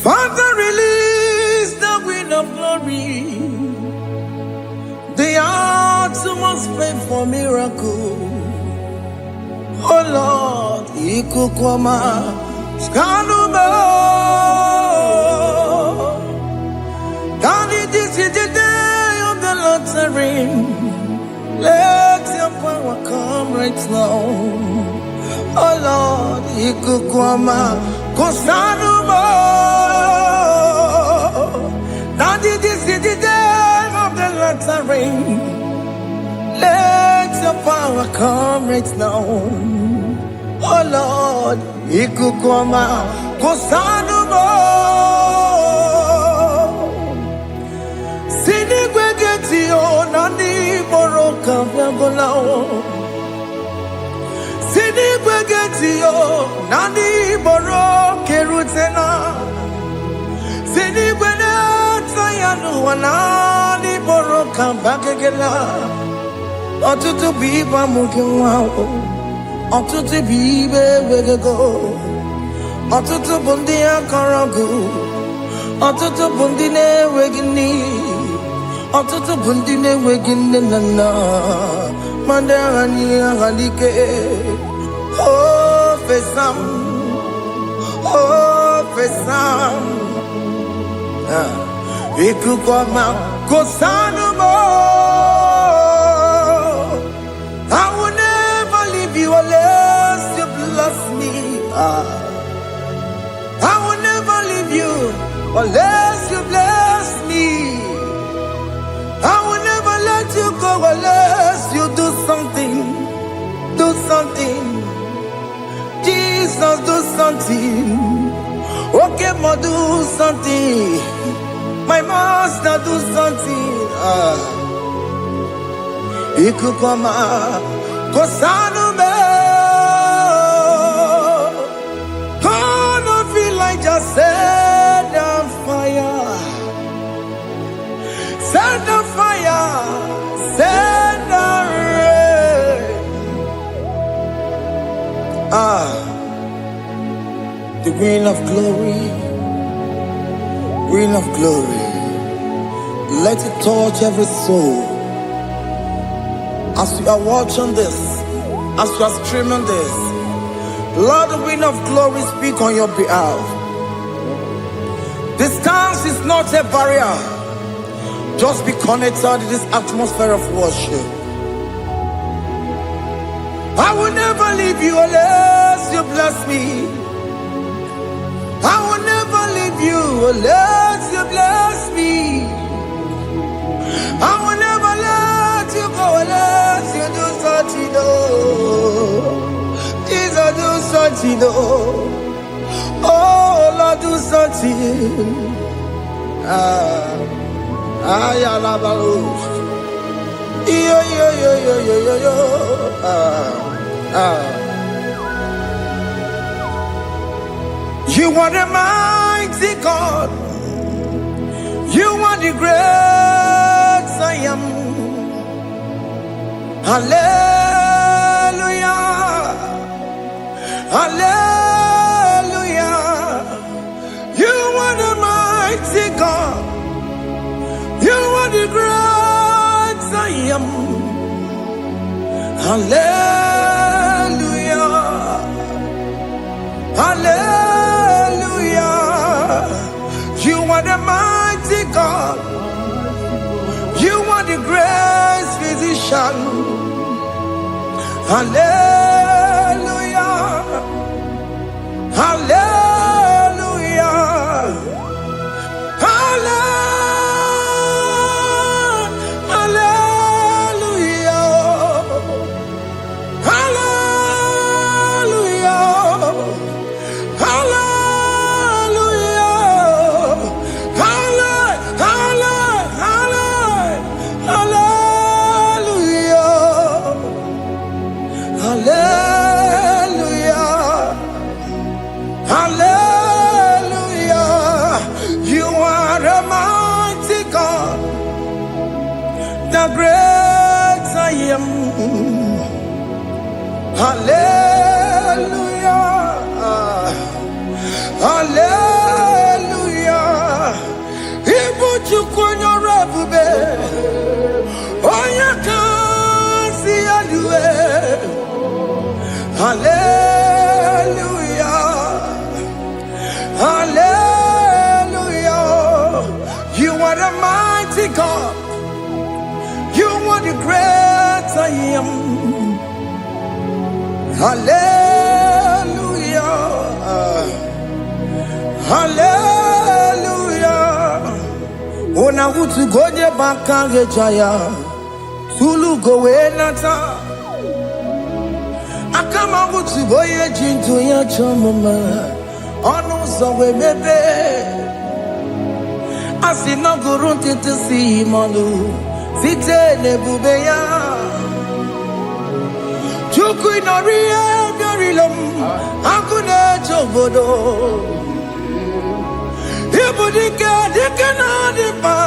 Father, release the wind of glory. The utmost pray for miracle. Oh Lord, Ikukwama, Skanuma. Daddy, this is the day of the Lord's ring. Let your power come right now. Oh Lord, Ikukwama, Kosanuma. Daddy, this is the day of the Lord's ring. Let your power come right now. Oh Lord, Ikukwama, Kosanuma. Sinigwegetio, Nani Boroka, Vyagolao. Sinigwegetio, Nani Boroke Rutena. Sinigweneta Yanu, Nani Boroka, Bagagela. Ọtụtụ bụ ibe amụghị nwa ahụ, ọtụtụ bụ ibe wegego, ọtụtụ bụ ndị akọrọ ọgụ, ọtụtụ bụ ndị na-enweghị nne, ọtụtụ bụ ndị na-enweghị nne na nna, ma ndị agha niile agha n'ike. O fesam, o fesam, Ikukwama, Kosanuma. I will never leave you unless you bless me. I will never leave you unless you bless me. I will never let you go unless you do something. Do something. Jesus, do something. Okay, ma, do something. My master, do something. Ikukwama, Kosanuma. Gonna feel like just set on fire. Set on fire. Set on rain. The wind of glory. Wind of glory. Let it touch every soul. As you are watching this, as you are streaming this, Lord, the wind of glory speak on your behalf. Distance is not a barrier. Just be connected to this atmosphere of worship. I will never leave you unless you bless me. I will never leave you unless you bless me. I will never let you go unless you do something. Jesus, do something. Oh Lord, do something. Ayalabalush. Yo. You are the mighty God. You are the great I am. Hallelujah. Hallelujah. You are the mighty God. You are the great I am. Hallelujah. Hallelujah. You are the mighty God. You are the great physician. Hallelujah. Hallelujah. Hallelujah. The great I am. Hallelujah. Hallelujah. Hallelujah. Hallelujah. Ona utu gonye bakange jaya. Tulu gowe nata. Akama utu boye jintu ya chomama. Onu sowe mebe. Asina gurunti tisi manu. Site nebubeya. Chuku inoria garilom. Akune chobodo. Ibudika dikana dipa.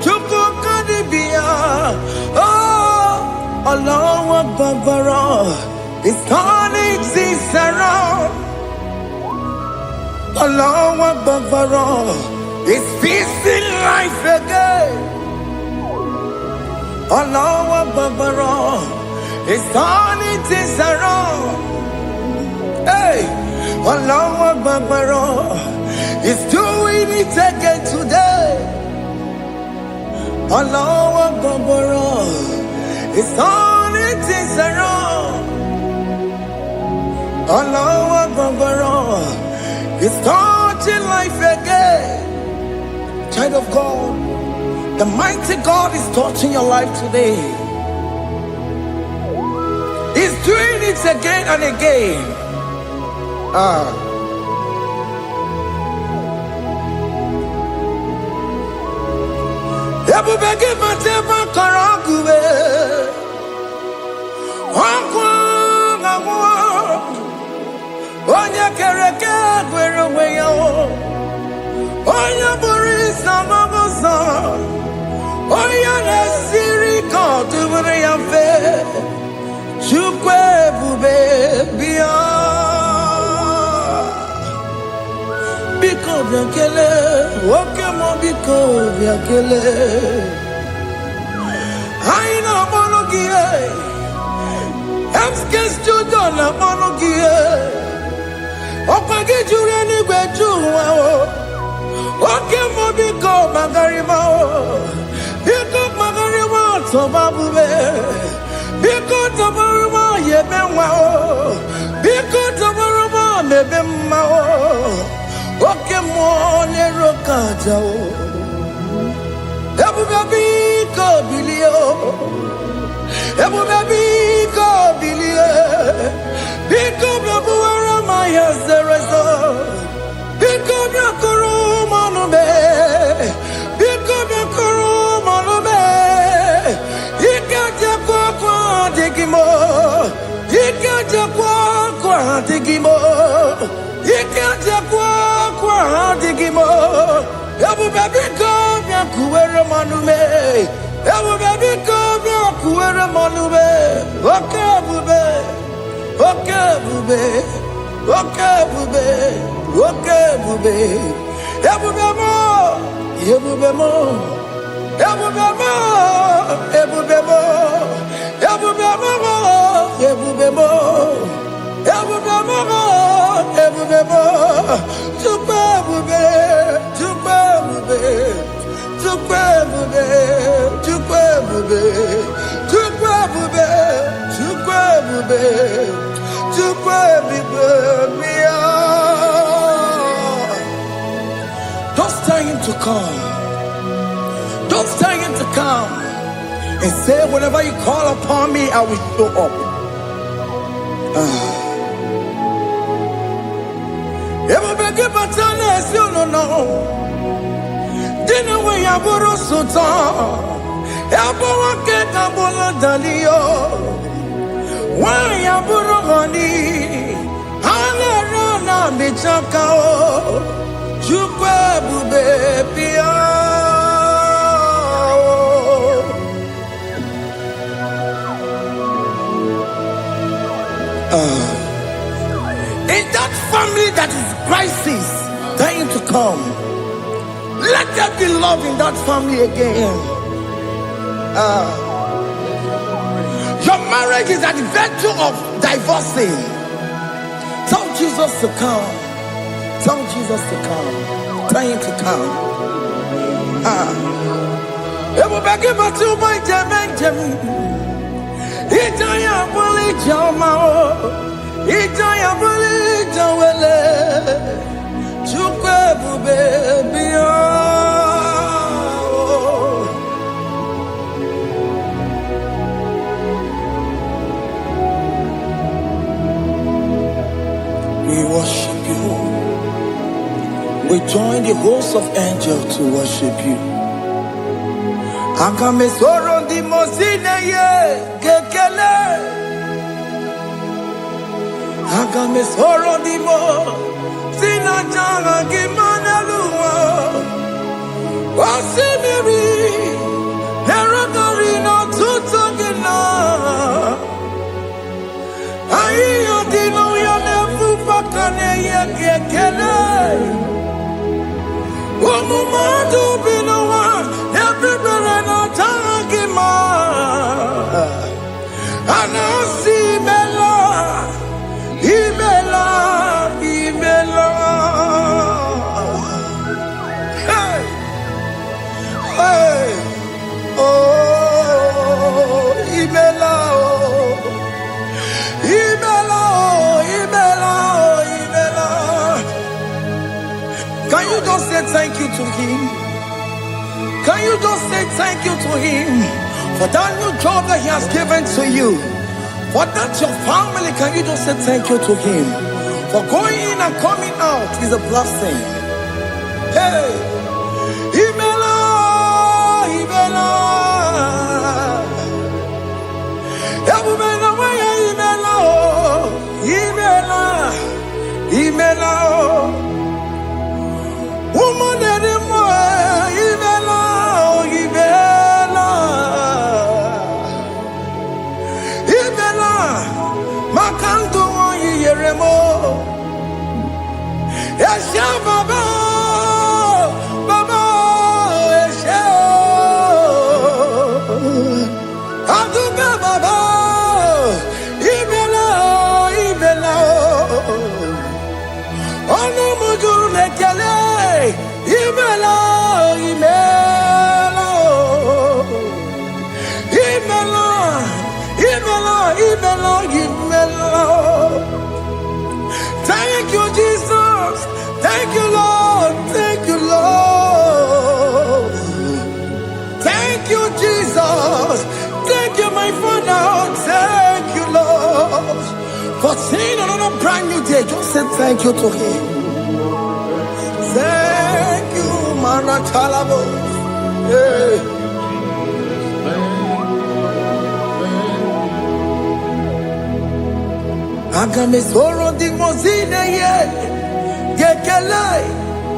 Chuku kadibia. Oh, Allah Babara. It's turning things around. Allah Babara. It's peacing life again. Allah Babara. It's turning things around. Hey, Allah Babara. It's doing it again today. Allah Babara. It's turning things around. Allah Babara. It's starting life again. Child of God, the mighty God is touching your life today. He's doing it again and again. Ebubege matema karaguwe. Onya kereke gwerowe yo. Onya burisa mabosa. Onya nesiri kodubure yafe. Chukwe bube biya. Biko biakele. Woke mo biko biakele. Aina monogie. Emskes judona monogie. Opage jure ni gwejuwa o. Oke mo biko magarima o. Biko magarima tobabube. Biko tobaruma yebenwa o. Biko tobaruma mebemma o. Oke mo nero kaja o. Ebube biko bilio. Ebube biko bilie. Biko bebuara maya zerezo. Biko biakuru manube. Biko biakuru manube. Ikaja kwa digimo. Ikaja kwa digimo. Ikaja kwa digimo. Ebube biko biakuere manube. Ebube biko biakuere manube. Okay bube. Okay bube. Okay bube. Okay bube. Ebube mo. Ebube mo. Ebube mo. Ebube mo. Ebube mo. Ebube mo. Ebube mo. Ebube mo. Tukwe bube. Tukwe bube. Tukwe bube. Tukwe bube. Tukwe bube. Tukwe bube. Tukwe bube. Don't tell him to come. Don't tell him to come. And say, whenever you call upon me, I will show up. Everybody but honest, you don't know. Dinner way I borrow so tall. Everyone get a bola dalio. Why I borrow honey? Hana rana bichakao. Chukwe bube pia. In that family that is crisis, trying to come, let there be love in that family again. Your marriage is at the verge of divorcing. Tell Jesus to come. Tell Jesus to come. Tell him to come. It will be given to my Jemen. Itaya Bully Jama. Ijaya buli jawele, chukwe bube biya. We worship you. We join the host of angels to worship you. Akame soro di mosine ye kekele. Akame soro di mo sina changa kimana luwa. Wasimiri nerogari no tutogina. Ayo di no ya nefu pakane ye kekele. Wamumadu binowa everybody no tagima. Anasi bela. Imela, Imela, hey, hey, oh, Imela, oh, Imela, oh, Imela, oh, Imela. Can you just say thank you to him? Can you just say thank you to him for that new job that he has given to you? For that your family, can you just say thank you to him? For going in and coming out is a blessing. Hey, Imela, Imela, Imela, Imela, Imela, woman anymore, Imela, Imela. Makanto yeremo, Esha baba, baba, Esha, Aduka baba, Ibela, Ibela, Onu muju lekele, Ibela, Ibela, Ibela. Imela, Imela, Imela. Thank you, Jesus. Thank you, Lord. Thank you, Lord. Thank you, Jesus. Thank you, my Father. Thank you, Lord. For seeing another brand new day, just say thank you to him. Thank you, Maratalabo. Hey.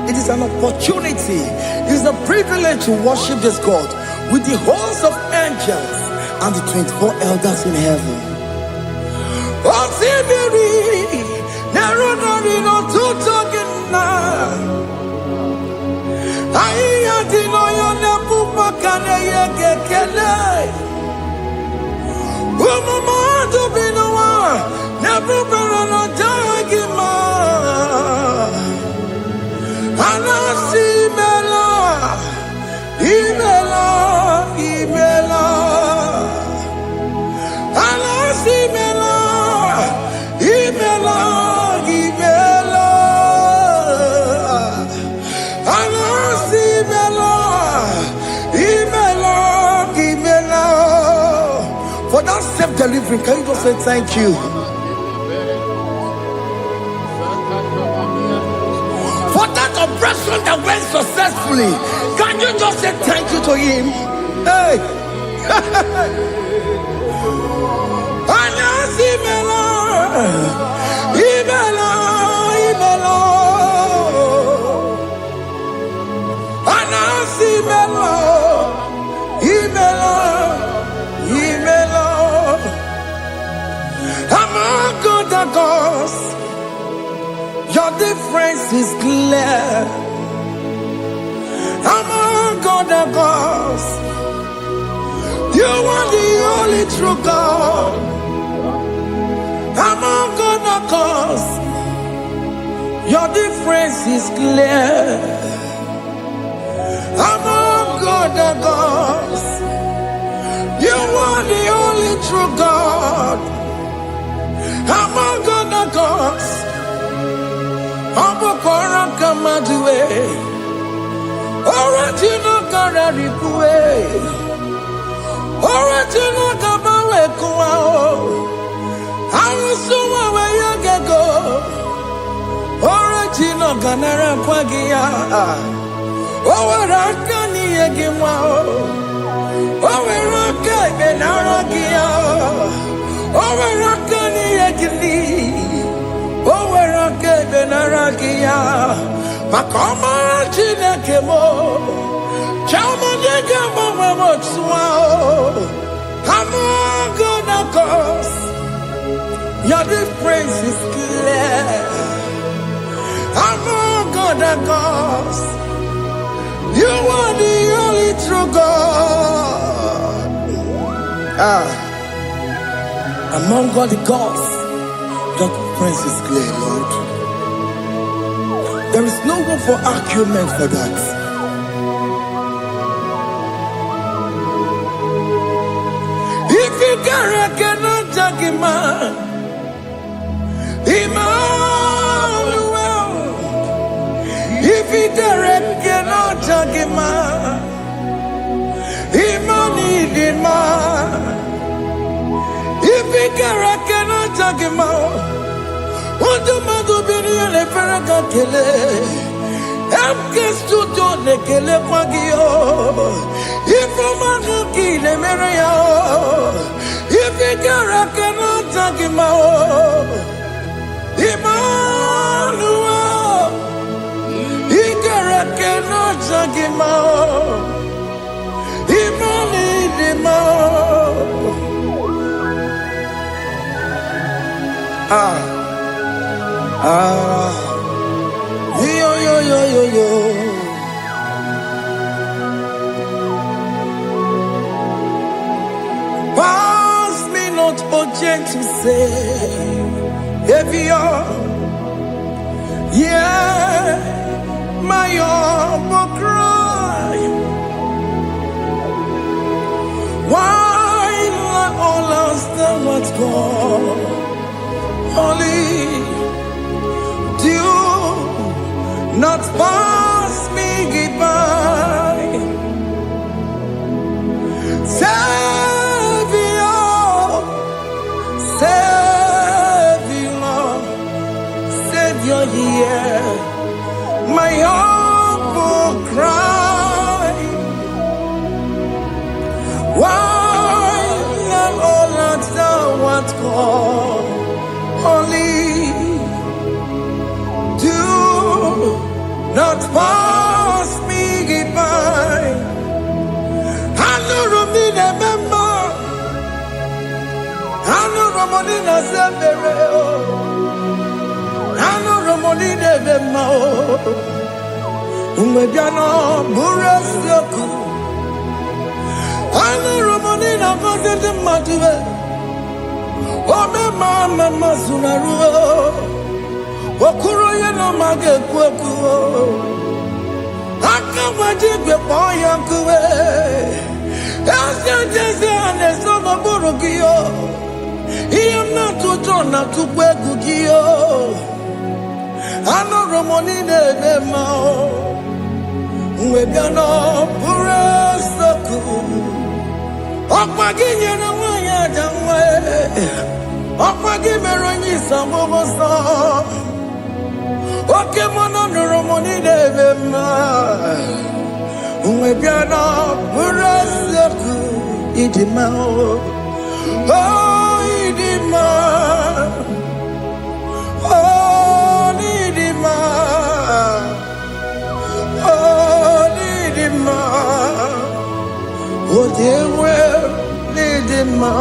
It is an opportunity, it is a privilege to worship this God with the host of angels and the 24 elders in heaven. Never better jagima. Anasi mela, imela, imela. Anasi mela, imela, imela. Anasi mela, imela, imela. For that self-delivery, can you just say thank you? Operation that went successfully, can you just say thank you to him? Hey, Anasi Mela, Imela, Imela, Anasi Mela, Imela, Imela. Among other gods, your difference is clear. Among other gods, you are the only true God. Among other gods, your difference is clear. Among other gods, you are the only true God. Among other Obokora kamadue. Original kararikue. Original kabawe kuao. Arusuwa we yagego. Original ganara kwagia. Owaraka ni yegimwao. Owaraka benaragia. Owaraka ni yegili. Owaraka benaragia. Makoma chineke mo. Chama nega mama motswao. I'm gonna cause. Your difference is clear. I'm gonna cause. You are the only true God. Among all the gods, your difference is clear, Lord. There is no room for argument for that. If you cannot judge him, Emmanuel. If you cannot judge him, Emmanuel. If you cannot judge him, what do you do? Be a paragakele. I'm just to do the kele pagio. If I'm not kill a mario, if you cannot judge him, Emmanuel. He cannot judge him, Yo. Pass me not, oh gentle Savior. Yeah, my humble cry. Why let all us know what's gone? Only do not pass me goodbye. Savior, yeah, my humble cry. Why let all us know what's gone? Only do not pass me goodbye. I know Romina member. I know Romonina Zambere. I know Romonina member. Umebiano Burasioku. I know Romonina Vadede Matue. Ome mama sunaru, okuro ye no mage kweku, akawajigwe poyankuwe, asante aneso maburugiyo, iyamna tutona tukwegugiyo, ano romoni nebe mao, uwebiano burasoku, okwaginye na wanya jamwe. Okwagi meronyi samomosa. Oke mono nuromoni devema. Uwebiana buraseku idimao. Oh idima. Oh idima. Oh idima. Oh dewe idima.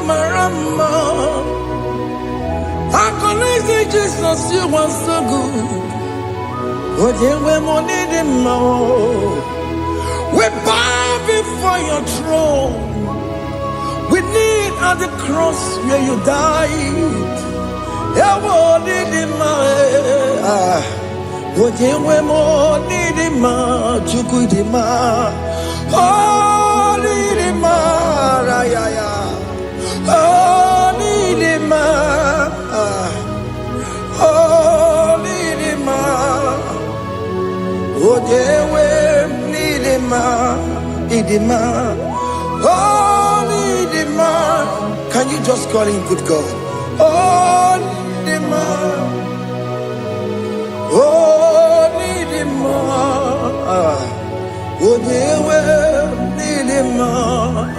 Marama, I connect Jesus, you are so good. Oh, yeah, we're more needing more. We bow before your throne. We need at the cross where you died. Yeah, we're needing more. Oh, yeah, we're more needing more. Chukudima. Oh, needing more. man. Only the man. Can you just call him good God? Only the man. Only the man. Oh, they will need the man.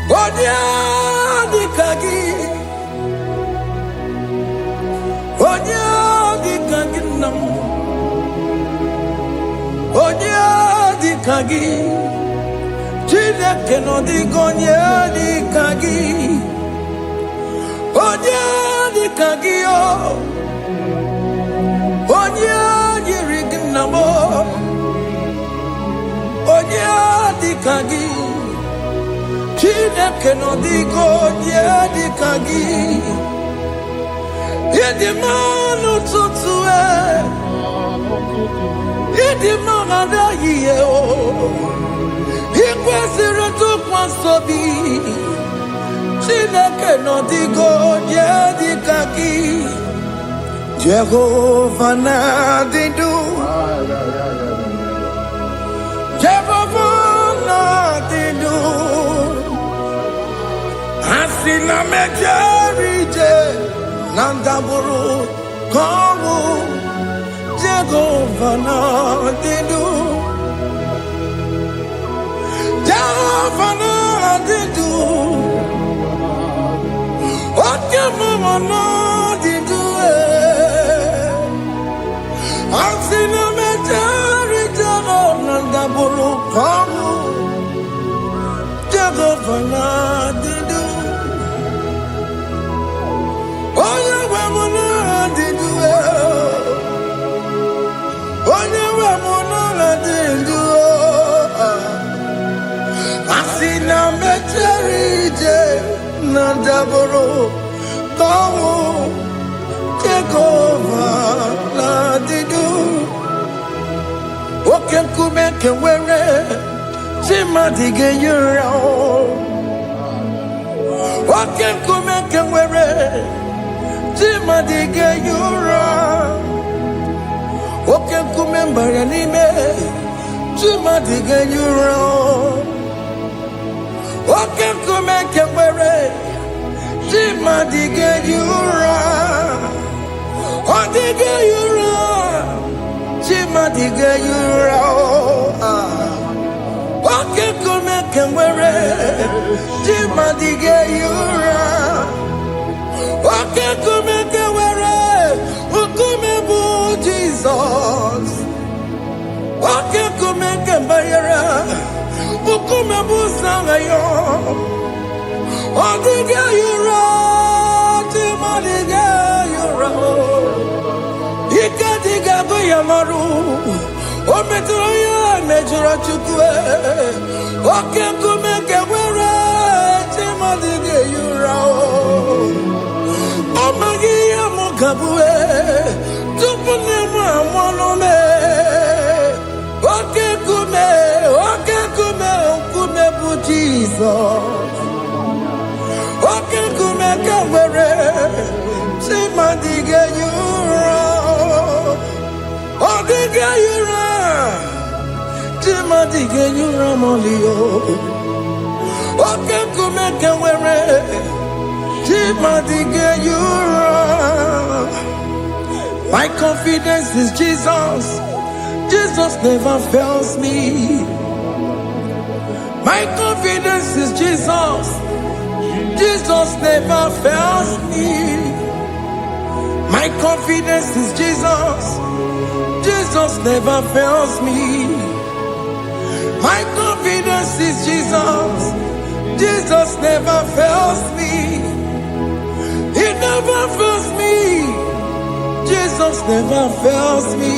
Oh, yeah, the kagi. Oh, yeah, the kagi. Oh, yeah, the kagi. Chile que no digo ni kagi. Onya di kagi o. Onya di rignamo. Onya di kagi. Chile que no digo ni kagi. Yedi manu tutue. Yedi manu ye o. Ikwesiri tukwasobi. Chineke no digo di kagi. Jehovah na didu. Jehovah na didu. Asina mejerije. Nandaburu komu. Jehovah na didu. Jehovah na didu. What can mama not do? I've seen a majority of the Buru Kamu. Jehovah not do. Oh, you were not do. Oh, you were not do. I've seen a majority. Nandaboro, Kamu, Jehovah, la didu. Oken kumeke were, Chima dige yura. Oken kumeke were, Chima dige yura. Oken kumemba yanime, Chima dige yura. Oken kumeke were. Chima dige yura. Oh dige yura. Chima dige yura. Oken kumeke were. Chima dige yura. Oken kumeke were. Ukumebu Jesus. Oken kumeke bayara. Ukumebu sangayo. Oh, diga yura, Chima diga yura. Ika diga goyamaru. Oh, metroya mejura chukwe. Oh, kenkumeke wera, Chima diga yura. Oh, magiya mukabue. Tupune mwamonome. Oh, kenkume, okume bu Jesus. Oken kumeke were, Chima dige yura. Oh dige yura, Chima dige yura molio. Oken kumeke were, Chima dige yura. My confidence is Jesus. Jesus never fails me. My confidence is Jesus. Jesus never fails me. My confidence is Jesus. Jesus never fails me. My confidence is Jesus. Jesus never fails me. He never fails me. Jesus never fails me.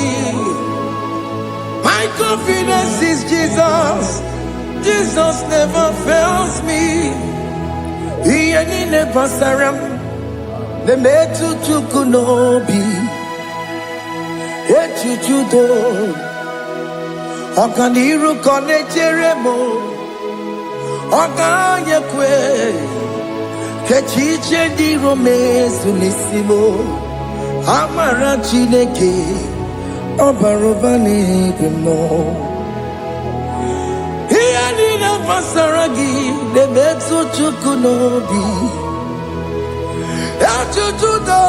My confidence is Jesus. Jesus never fails me. He ain't never saram. The metu tukunobi. Echuchudo. Okaniru kone jeremo. Okanye kwe. Kechiche di rome sunisimo. Amara chineke. Obarobani bimo. He ain't pasaragi de betu chukunobi. Achuchudo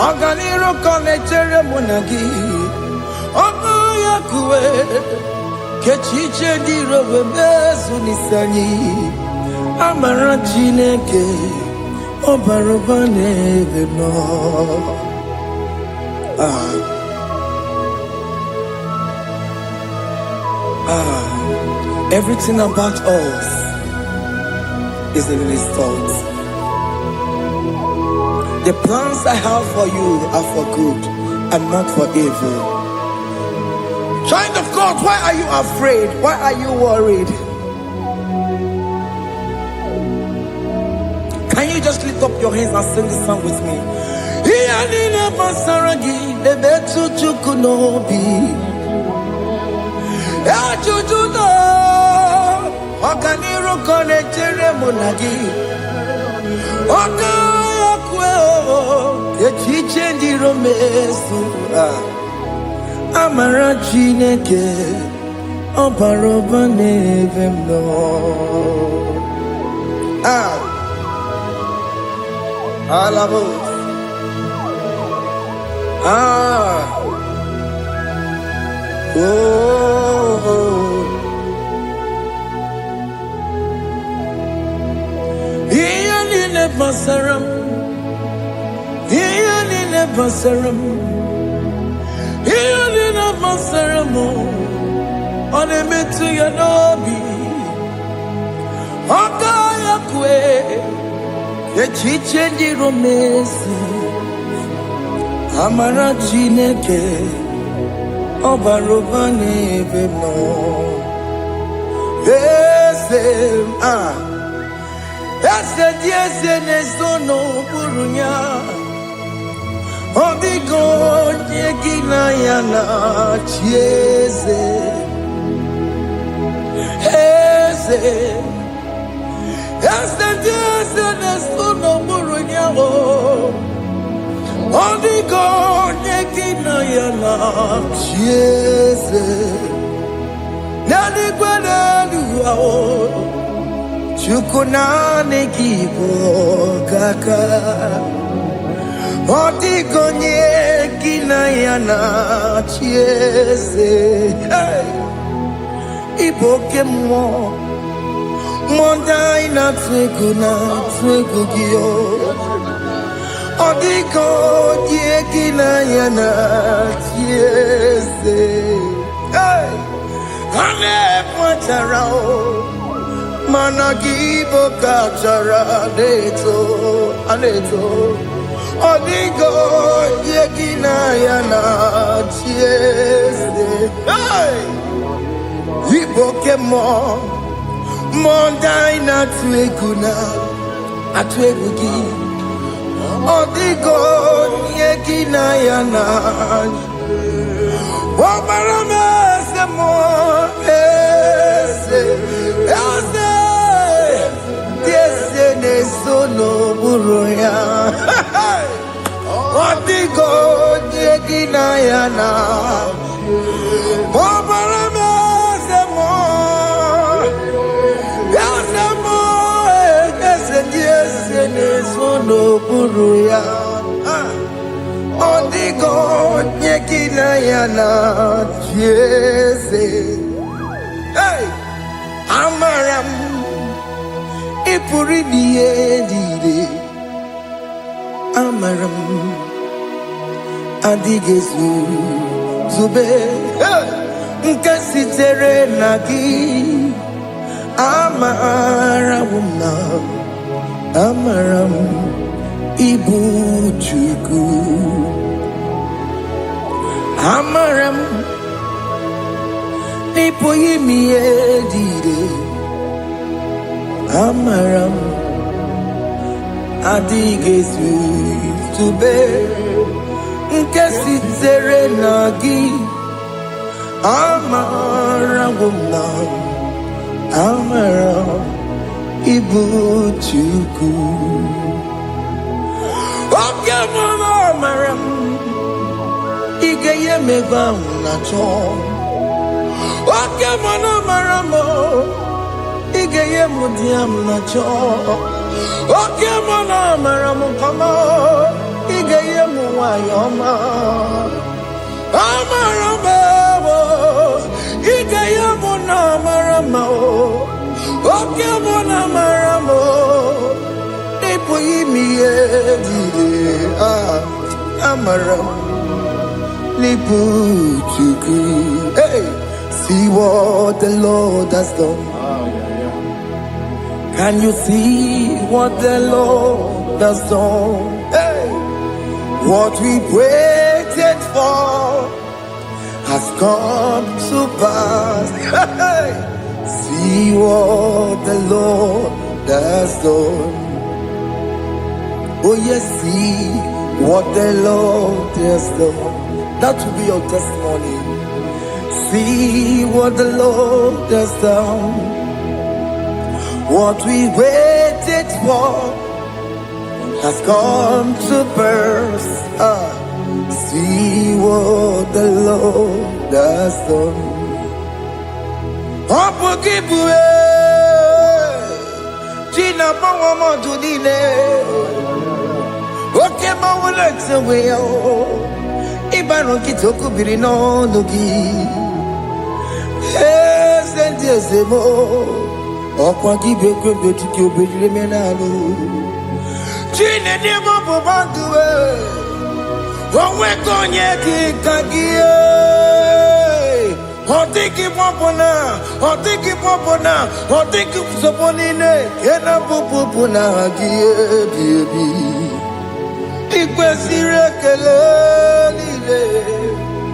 Oganiro konechere monagi. Oya kuwe kechiche di robe bezu nisani. Amara Chineke Obaroba neve no. Everything about us is in His thoughts. The plans I have for you are for good and not for evil. Child of God, why are you afraid? Why are you worried? Can you just lift up your hands and sing this song with me? Iyanina basaragi lebetu chukunobi. Achuchudo Oganiro konechere monagi. Okaya kweo kechiche di romesu. Amara Chineke Obaroba neve no. Alabos. Iyanine basaram. Iyanine basaram. Iyanine basaram. Onemetu yanobi. Okaya kwe. Kechiche di romesi. Amara Chineke Obaroba neve no. Ese diese nesono burunya. Obigo nyegina yana chieze. Ese diese nesono burunya. Odigo nyekina yana chieze. Nani gwada luwa o. Chukuna nekibo kaka. Odigo nyekina yana chieze. Iboke mo. Monda ina twegu giyo. Odigo diegina yana chieze. Ane patarao managibo kachara aneto. Odigo diegina yana chieze. Iboke mo monda ina twegu giyo. Odigo nyekina yana. Wabarame se mo ese nesono buruya. Odigo nyekina yana. Wabarame se mo ese nesono buruya. Odigo nyekina yana chieze. Amaram ipuri diye. Amaram adigezu zube. Nkasitere nagi. Amaram Ibu Chuku. Amaram Nipo yimi edide. Amaram Adigezu Tube Nkesitere Nagi. Amaram Amaram Ibu Chuku. Amaram Igeye meba unacho. Amaram Igeye mudiam na cho. Oke mona maramu kama. Igeye muwayoma. Amarama. Igeye mona marama. Oke mona maramo. Nipo imiye dide. Amaram. Nipo chuku. Hey. See what the Lord has done. Can you see what the Lord has done? Hey, what we waited for has come to pass. Hey, see what the Lord has done. Oh yes, see what the Lord has done. That will be your testimony. See what the Lord has done. What we waited for has come to pass. See what the Lord has done. Opokibue, Gina Mawamo Judine, Okemawalexaway, Ibano Kitoku Birino Nugi. Yes, and yes, Okwa give a good bit to kill Billy Menano. Gina never Bobangue. One week on Yaki Kagia. Or take him Popona, or take him Popona, or take him Soponine, Kena Popona, dear. Equasira Kelly.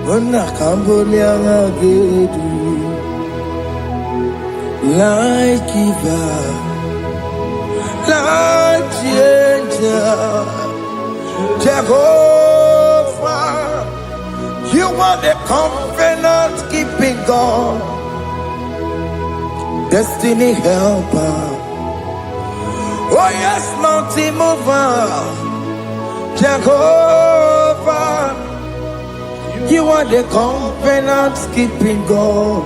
Ona Cambodia Gedu. Like giver, like changer, Jehovah, you are the covenant keeping God, destiny helper. Oh yes, mountain mover, Jehovah, you are the covenant keeping God.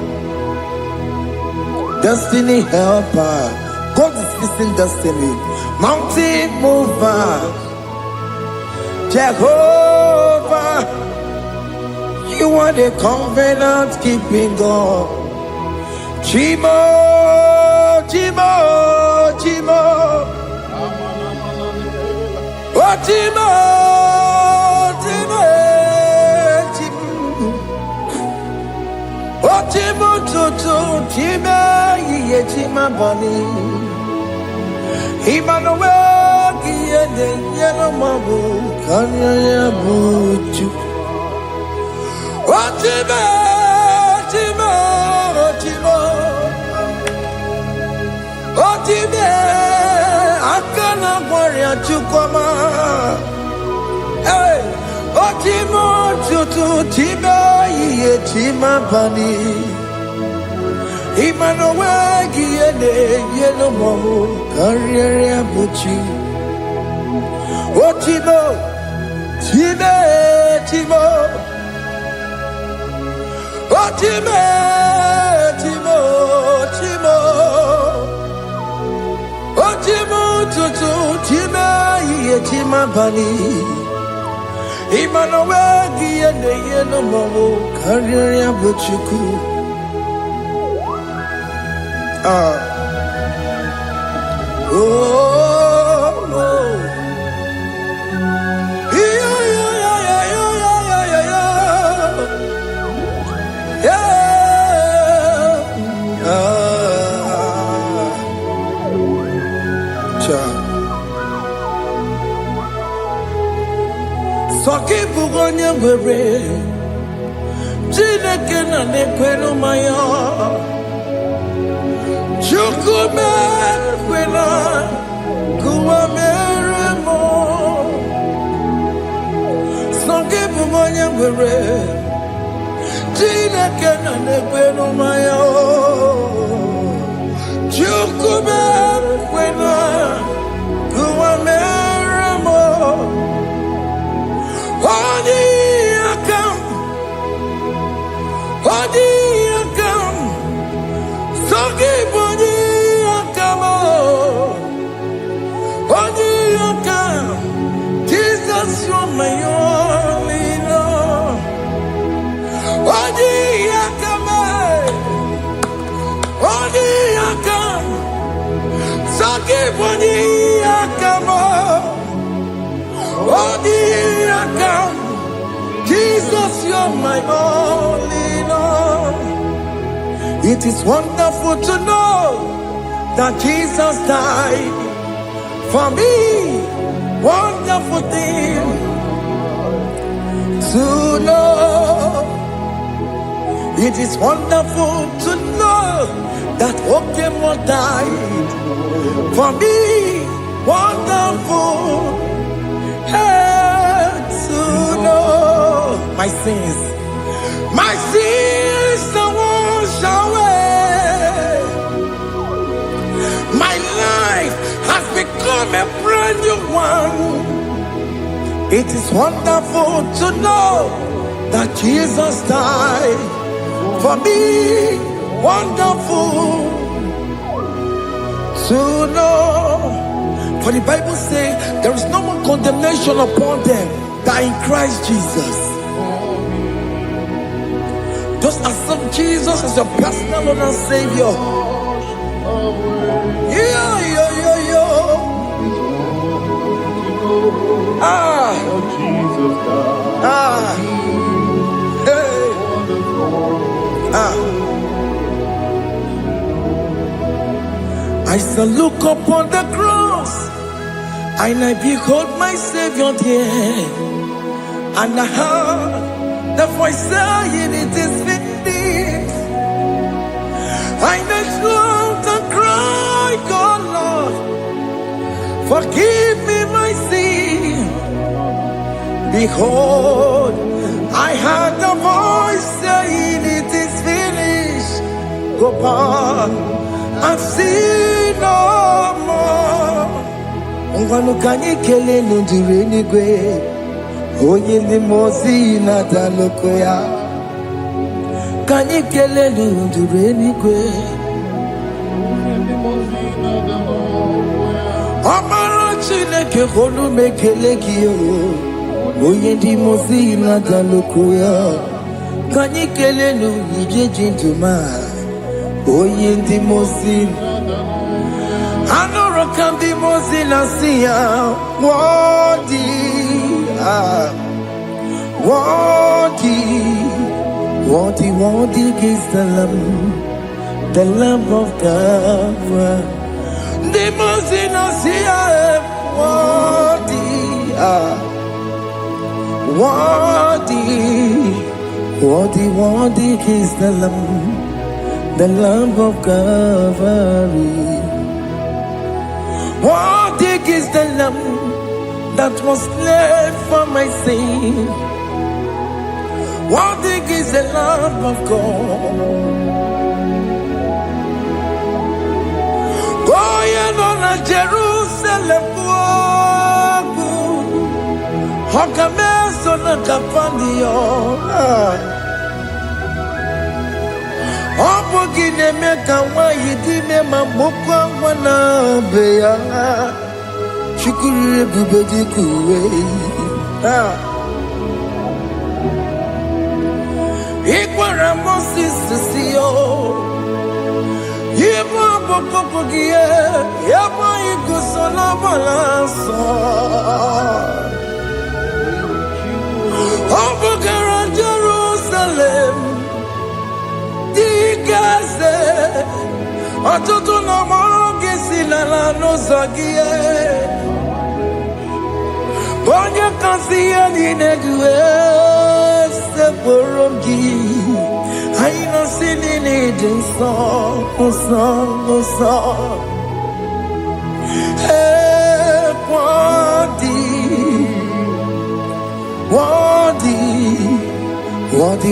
Destiny helper, God is fixing destiny. Mountain mover, Jehovah, you are the covenant keeping God. Chimo, Chimo, Chimo, oh Chimo, Chimo, Chimo, oh Chimo, Chimo. Chima bani, Emmanuel, Giede, Yellow Mabu, Kanya Buchu. Otima, Otima, Otima, Otima, Akana Warrior Chukoma. Hey, Otimo, Tutu, Tima, Chima bani. Emmanuel Giede, Yellow Mamu, Carrier Buchi. Oh, Timo, Timo, Timo. Oh, Timo, Timo, Timo. Oh, Timo, Tutu, Timo, Yetima Bani. Emmanuel Giede, Yellow Mamu, Carrier Buchi. Oh, Soki bugonya bebe, jine kena ne kwenu maya. Chukume kwena kuwa meremo. Soki bugonya bebe, jine kena ne kwenu maya. Chukume kwena kuwa meremo. Odi akam, sogi bodi my only Lord. Odi akame, odi akam, forgive odi akamo, odi akam. Jesus, you're my only Lord. It is wonderful to know that Jesus died for me. Wonderful thing to know. It is wonderful to know that Okemo died for me. Wonderful to know my sins are washed away. My life has become a brand new one. It is wonderful to know that Jesus died for me. Wonderful to know. For the Bible says there is no more condemnation upon them that are in Christ Jesus. Just accept Jesus as your personal Lord and Savior. I shall look upon the cross, and I behold my Savior there, and I heard the voice saying, "It is finished." I knelt and cried, "God, Lord, forgive me my sin." Behold, I heard the voice saying, "It is finished." Go back and sin no more. Ungwanu kanyi kele nundure nigwe, oye ni mozi na daloko ya. Kanyi kele nundure nigwe, amara chineke holu mekele kiyo, oye ni mozi na daloko ya. Kanyi kele nundure jintuma, oye ni mozi. Anoro kandi mozi na siya, wadi, wadi, wadi, wadi is the Lamb of God. The mozi na siya, wadi, wadi, wadi, wadi is the Lamb of Calvary. What is the Lamb that was slain for my sin? What is the Lamb of God? Going on a Jerusalem walk, Hokames on a Capandio. Opogine meka wa yidime mamokwa wana beya Shukuru bubeji kuwe Ikwara Moses siyo Yebo popogie Yebo ikusola balanso Opogara Jerusalem Digaze Atutu na moge silala no zagie Bonye kansiya ninegwe Seporongi Haina sinini dinso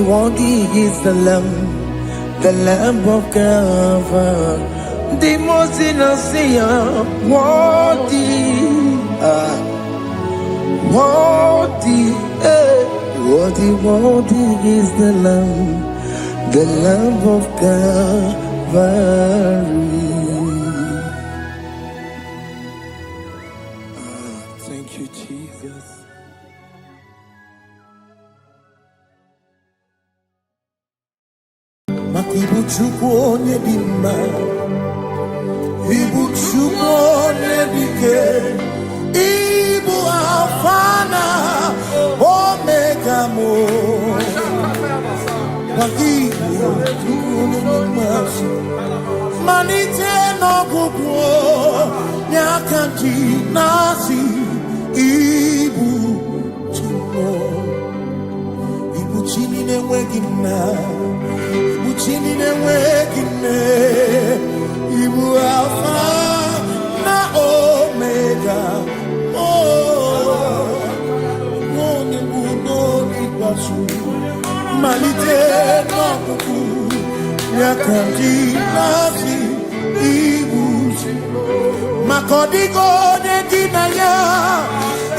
Wadi is the Lamb of God. The Mosina Sia, Wadi is the Lamb of Calvary. Thank you, Jesus. Ibu Chukwu onye dị mma, Ibu Chukwu onye dị ike, Ibu Alpha na Omega mo. Ibu Chukwu onye dị mma, malite n'ọgwụgwụ n'aka ndị na-asị Ibu Chukwu. Ibu chi na-enweghị nna, Ibu chi na-enweghị nne, Ibu Alpha na Omega. Onye bụ n'ikpeazụ, malite n'ọgwụgwụ n'aka ndị na-asị Ibu Chukwu. Maka ọ dịghị onye gị na ya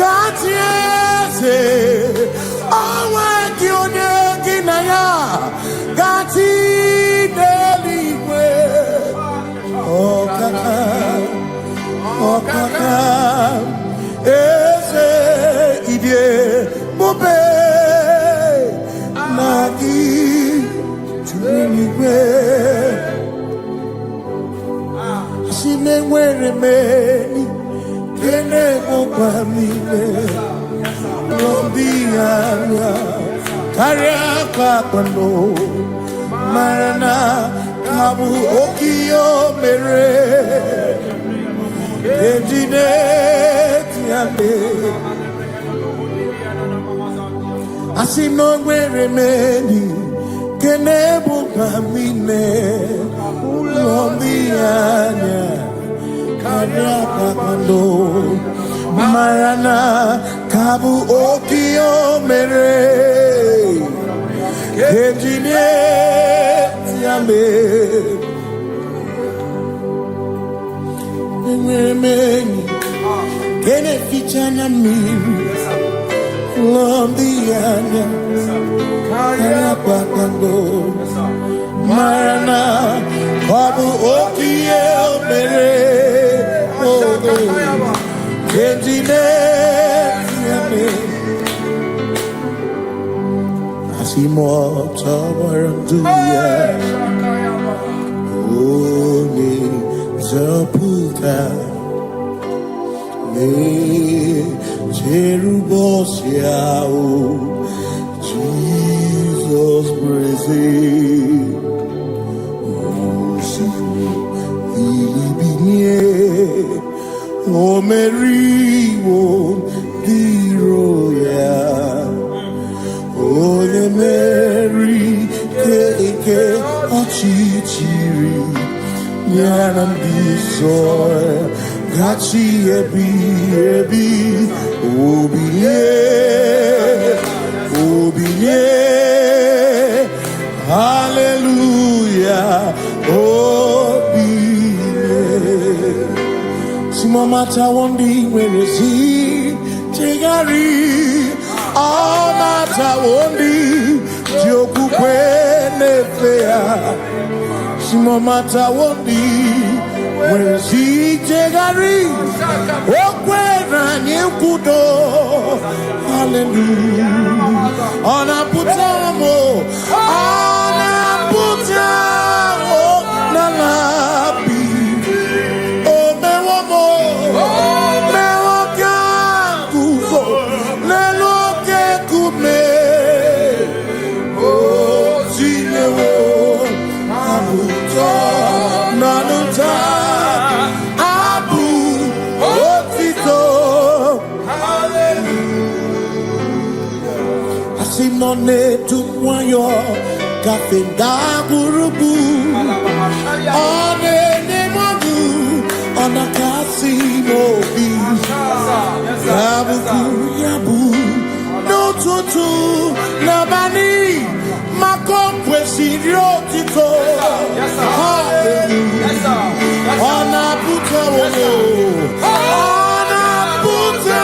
ga-atị eze, onwe gị onye gị na ya ga-atị n'eluigwe. Ọkaka, ọkaka, eze idie mube na gị juru n'igwe. Si na-enwere meni kene mokwa mime n'obi anya karịa kpakpando, mara na ka bụ oke ihe o mere eji na-eti ame. Asị na o nwere meni kene mokwa mime n'obi anya karịa kpakpando, mara na ka bụ oke ihe o mere eji na-eti ame. Enwere m enyi nke na-eficha na mmiri n'obi anya karịa kpakpando, mara na ọ bụ oke ihe o mere eji na-eti ame. Asị m ọ tọgbọrọ ndụ ya, onye nzọpụta na-echere ụbọchị ahụ Jizọs breze. O meriwo diro ya, onye meri ke ọchịchịrị ya na ndị nsọ gachi ebi ebi. Obilie, obilie, hallelujah, obilie. No matter what the when you see, Tigari, all matter what the Joku Penefea. No matter what the when you see, Tigari, Okwena Nyukudo, hallelujah. On a putamo, on a putamo, Nalabi. None to wayo kafenda burubu one nemodu ona kasimo bi yabu yabu no tutu nabani makompwe sirio tito hallelujah ona puta wono ona puta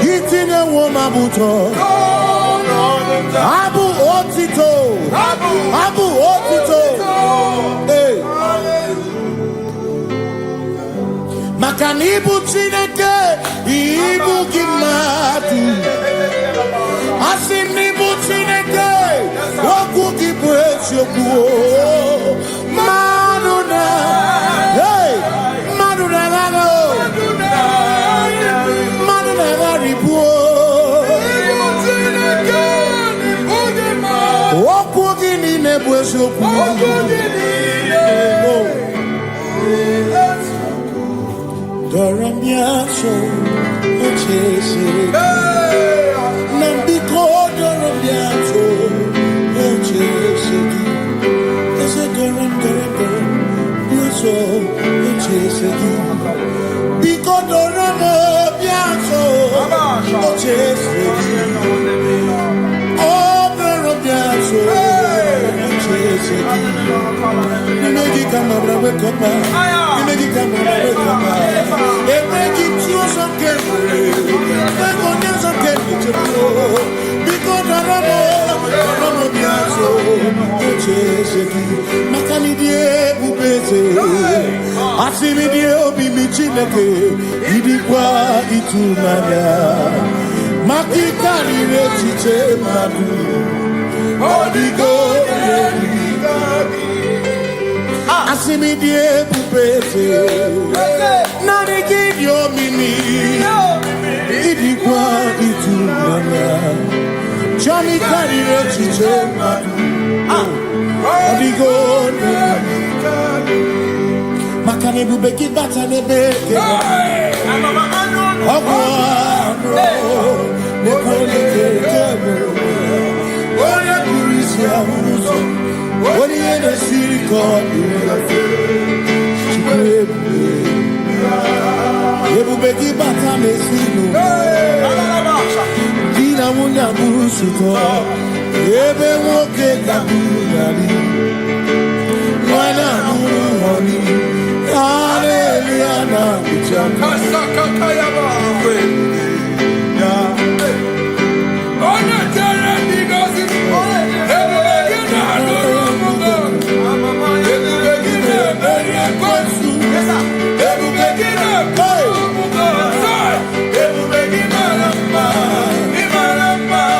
Gitine woman buto Abu otito Abu otito Hey Makanibu Chineke, Ibu Kimatu. Asinibu Chineke, Waku Kipuechoku. Maduna, hey, Maduna Gano, Maduna Garibu. Waku Gini Nebuechoku. Doramiaso, Ochese, Nambiko Doramiaso, Ochese, Ese Doram, Biaso, Ochese, Biko Doramiaso, Ochese, Oh Doramiaso, Ochese, Negi Kamara Wekoma, Negi Kamara Wekoma. Makanidie bubete, asimidie obi Chineke, idikwa itumanya, makikari rechiche madu, odigo asimidie bubete, nanigidio mini, idikwa itumanya, Johnny kari rechiche madu. Odigo Makane bubeki bata nebeke Ogwano Nekole kekebe Oye kurisi ya uso Oni ene siriko Chikwebe Yebubeki bata mesino Dina munya busuko Ebe woke kabuyali Wana muhoni Hallelujah na kuchama Kasaka kayaba Ya Ona tere digozi Ebe gina adoro mungo Ebe gina beri kwesu Ebe gina kuru mungo Ebe gina lamba Ima lamba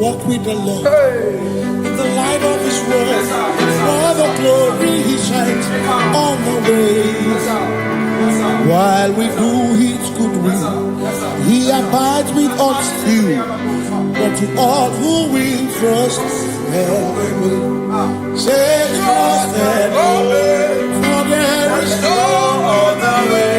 Walk with the Lord in the light of His word. For the glory He shines on the way. While we do His good will, He abides with us still. But to all who will trust and will say trust and obey, for there is no other way.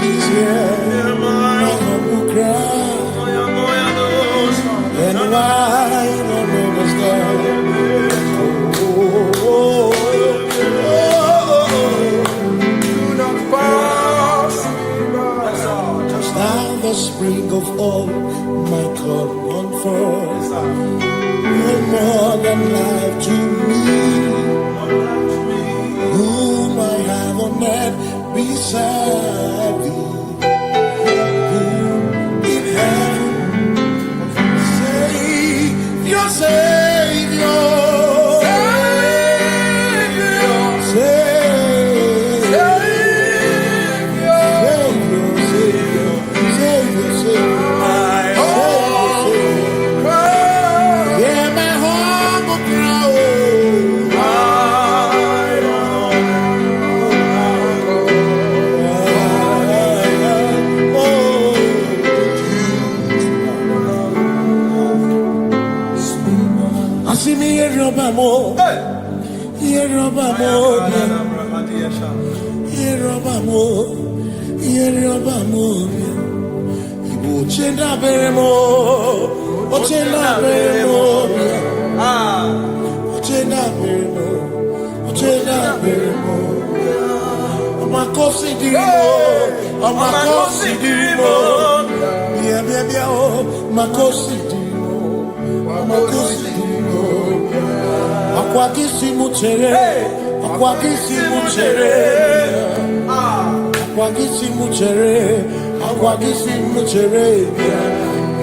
He's here. My humble cry. And why no man is there? Now the spring of all my God on forth, no more than life to me, whom I have on earth beside thee, whom in heaven, Savior, Savior.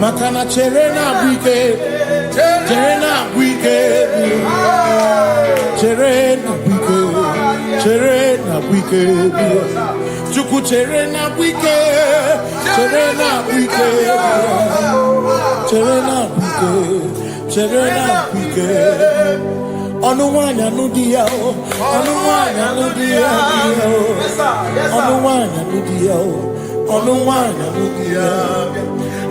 Makana cherena bwike, cherena bwike, cherena bwike, cherena bwike, chuku cherena bwike, cherena bwike, cherena bwike, cherena bwike. Onuwanya nudia, onuwanya nudia, onuwanya nudia, onuwanya nudia.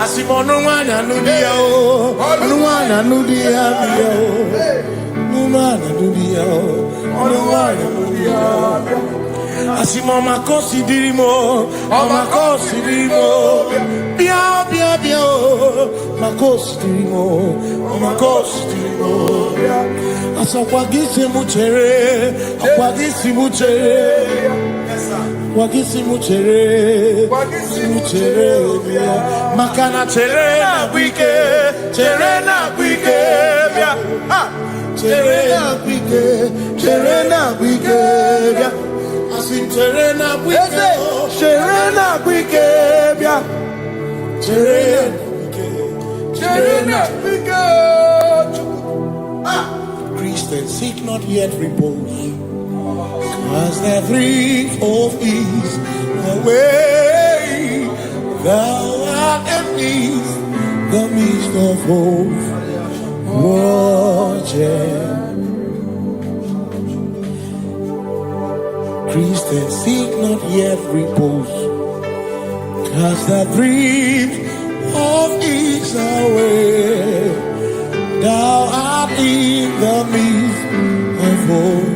Asimonuwana nudia o, onuwana nudia o, nuwana nudia o, onuwana nudia. Asimoma kosi dirimo, makosi dirimo, bia bia bia o, makosi dirimo, makosi dirimo. Asakwagisi muchere, akwagisi muchere. Wagisi muchere, makana cherena bwike, cherena bwike, cherena bwike, cherena bwike, asim cherena bwike, cherena bwike, cherena bwike. Christians seek not yet repose, as the three of ease away, thou art empties the midst of hope, watching. Christians seek not yet repose, cast the dreams of ease away, thou art in the midst of hope.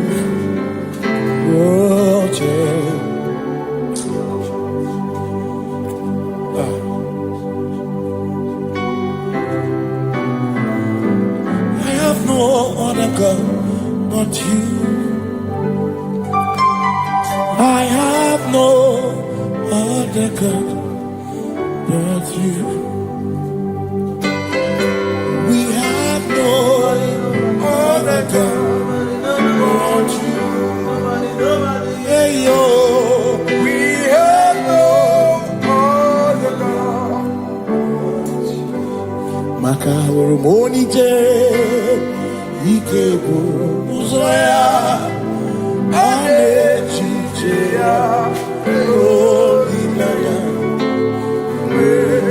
I have no other God but you. I have no other God but you. We have no other God but you. Hey yo, we have no other God. Makahuru monije, ikebu uzoya, anechicheya, rolinaya,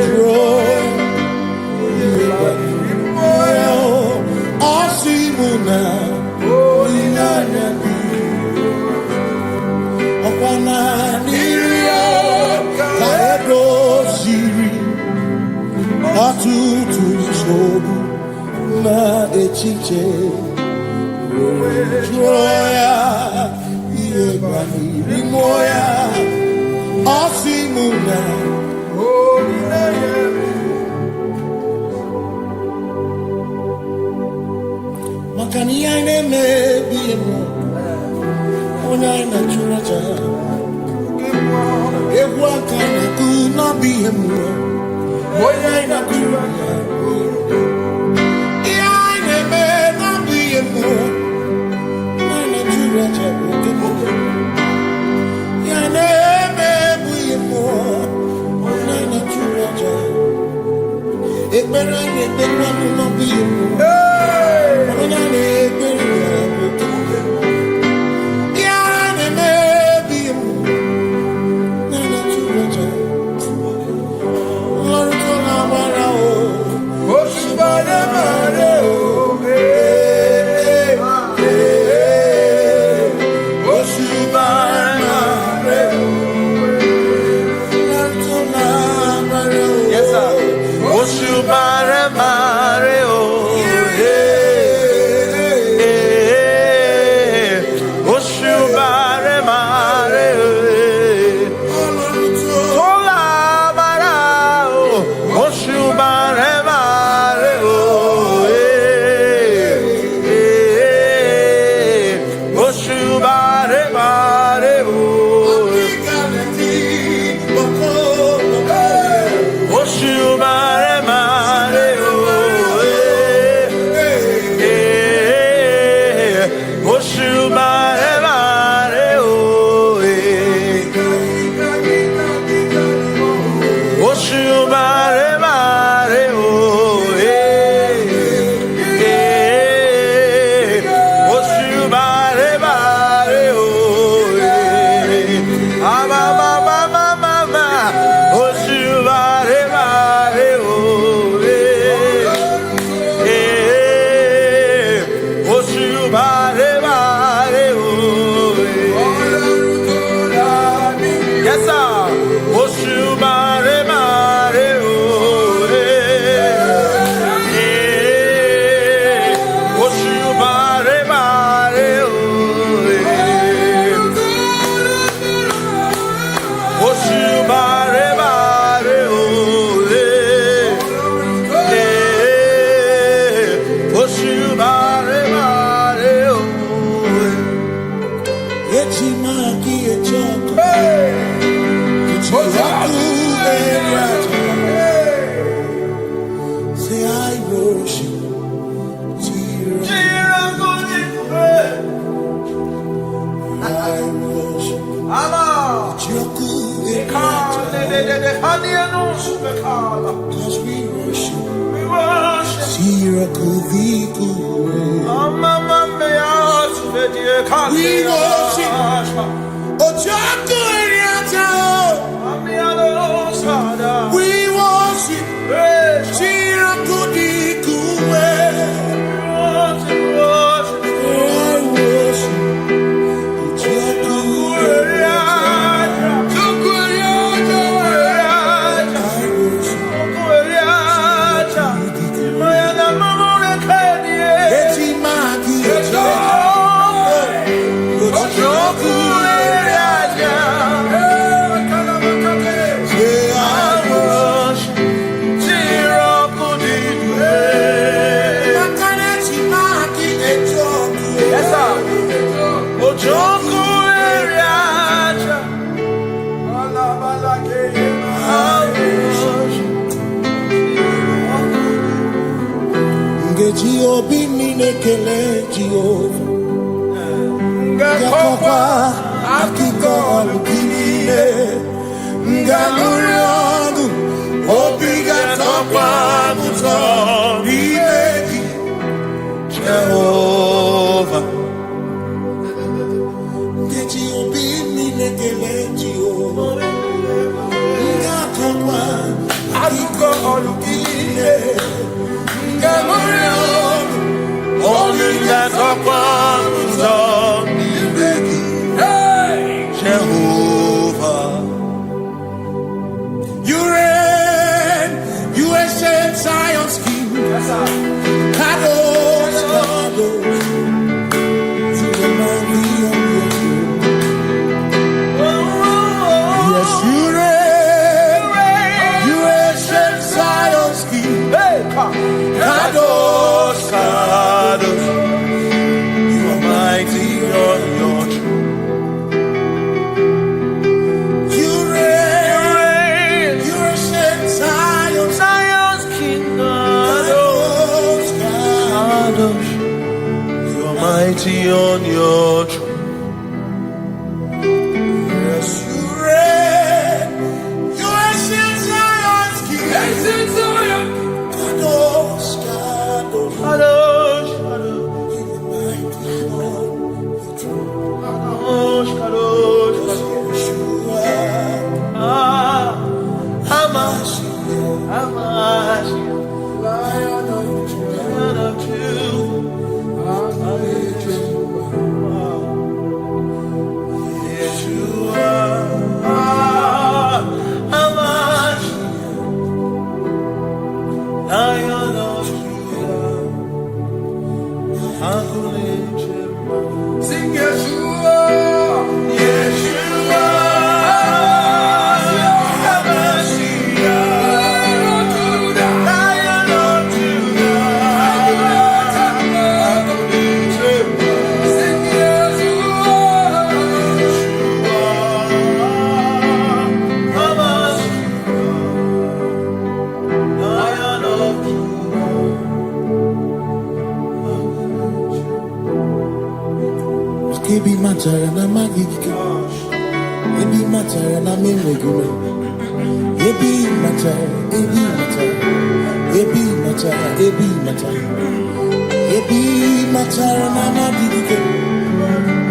joy, moyo, asimuna, rolinaya. Kaedo siri atutu chobu na echiche joya iebani moya muna. Makani ane me biemo. Ona ina churaja. Ewa kana kuna biemo. Ona ina churaja. Ine me na biemo. Ona ina churaja. Ine me biemo. Ona ina churaja. Ekbera ine tekwa kuna biemo. Ona ina Cause we worship. We worship. Ojaku Eriata. We worship. Chirakudikuwe. Jiobi minekele Jehova Gakopa akiko alukine Ngalurionu Obiga topa muto Nimeki Jehova Jiobi minekele Jehova Gakopa akiko alukine Jehovah, you reign, you ancient Zion's King. Kadosh, Kadosh, to the mighty of your throne. Yes, you reign. majesty on your throne. Yes, you reign. You ancient Zion's king. Ancient Zion. Kadosh, Kadosh, Kadosh, Kadosh. In the mighty on the throne. Kadosh, Kadosh, Kadosh. Hamash, Lion of sing Yeshua, Yeshua, Lion of Judah, sing Ebi matara na magigike, ebi matara na menwegume, ebi matara, ebi matara, ebi matara, ebi matara, ebi matara na magigike,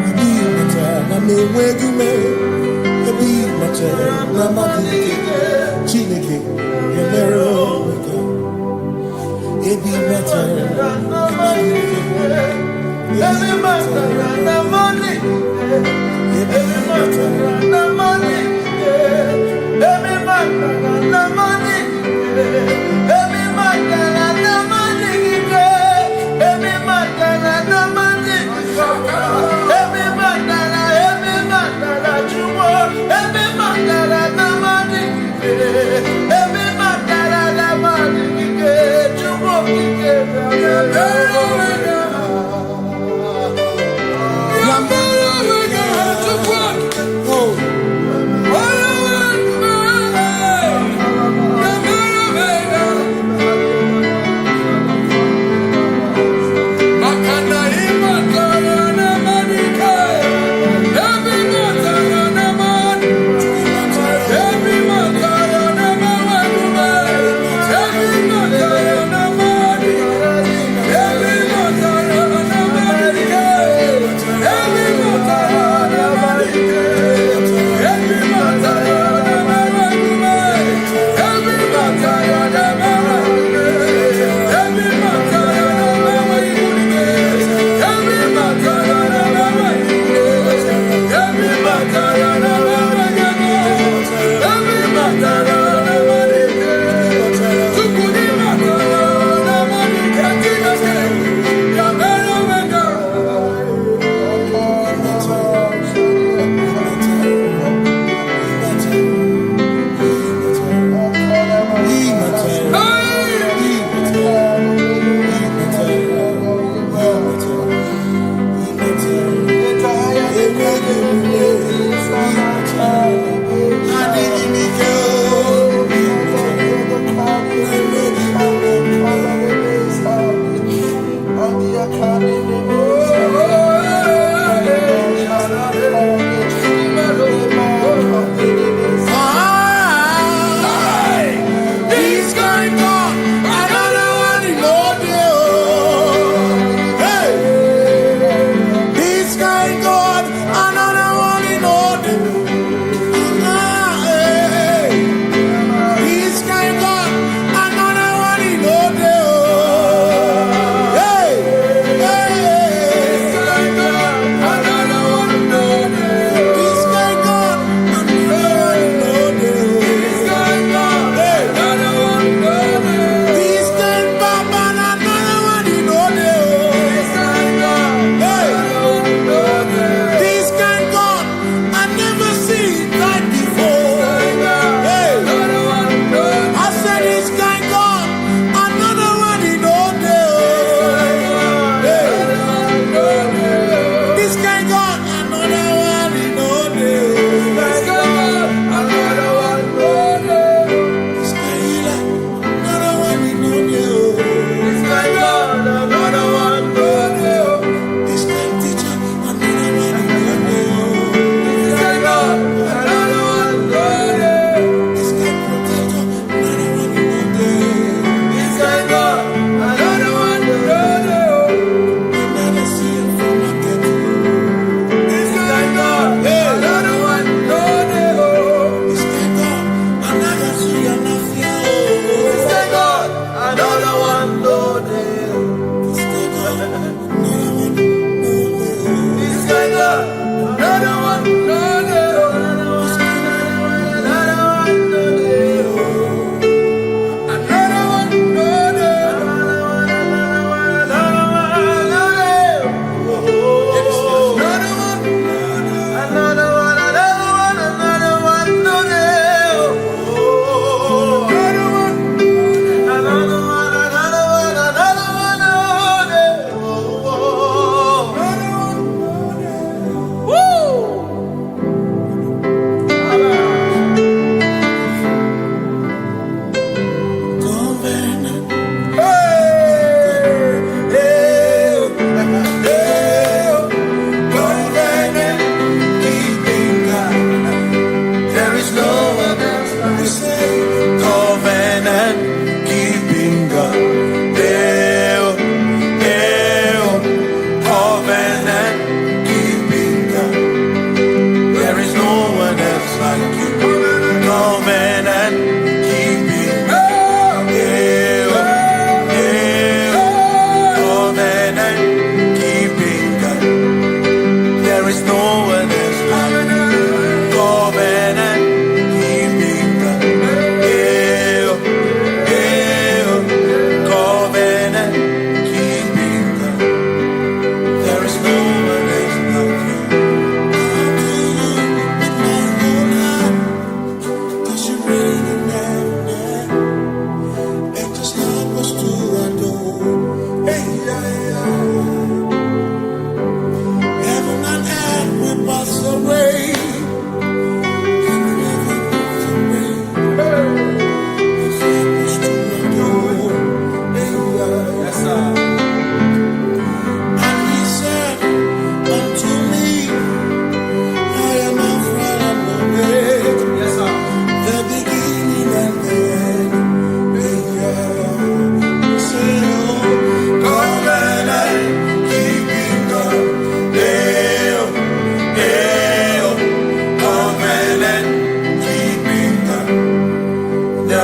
ebi matara na menwegume, ebi matara na magigike, Chineke yemero wega, ebi matara na magigike. Every matter na money, every matter na money, every matter na money, every matter na money, every matter na money, every matter na jumo, every matter na money, every matter na money, jumo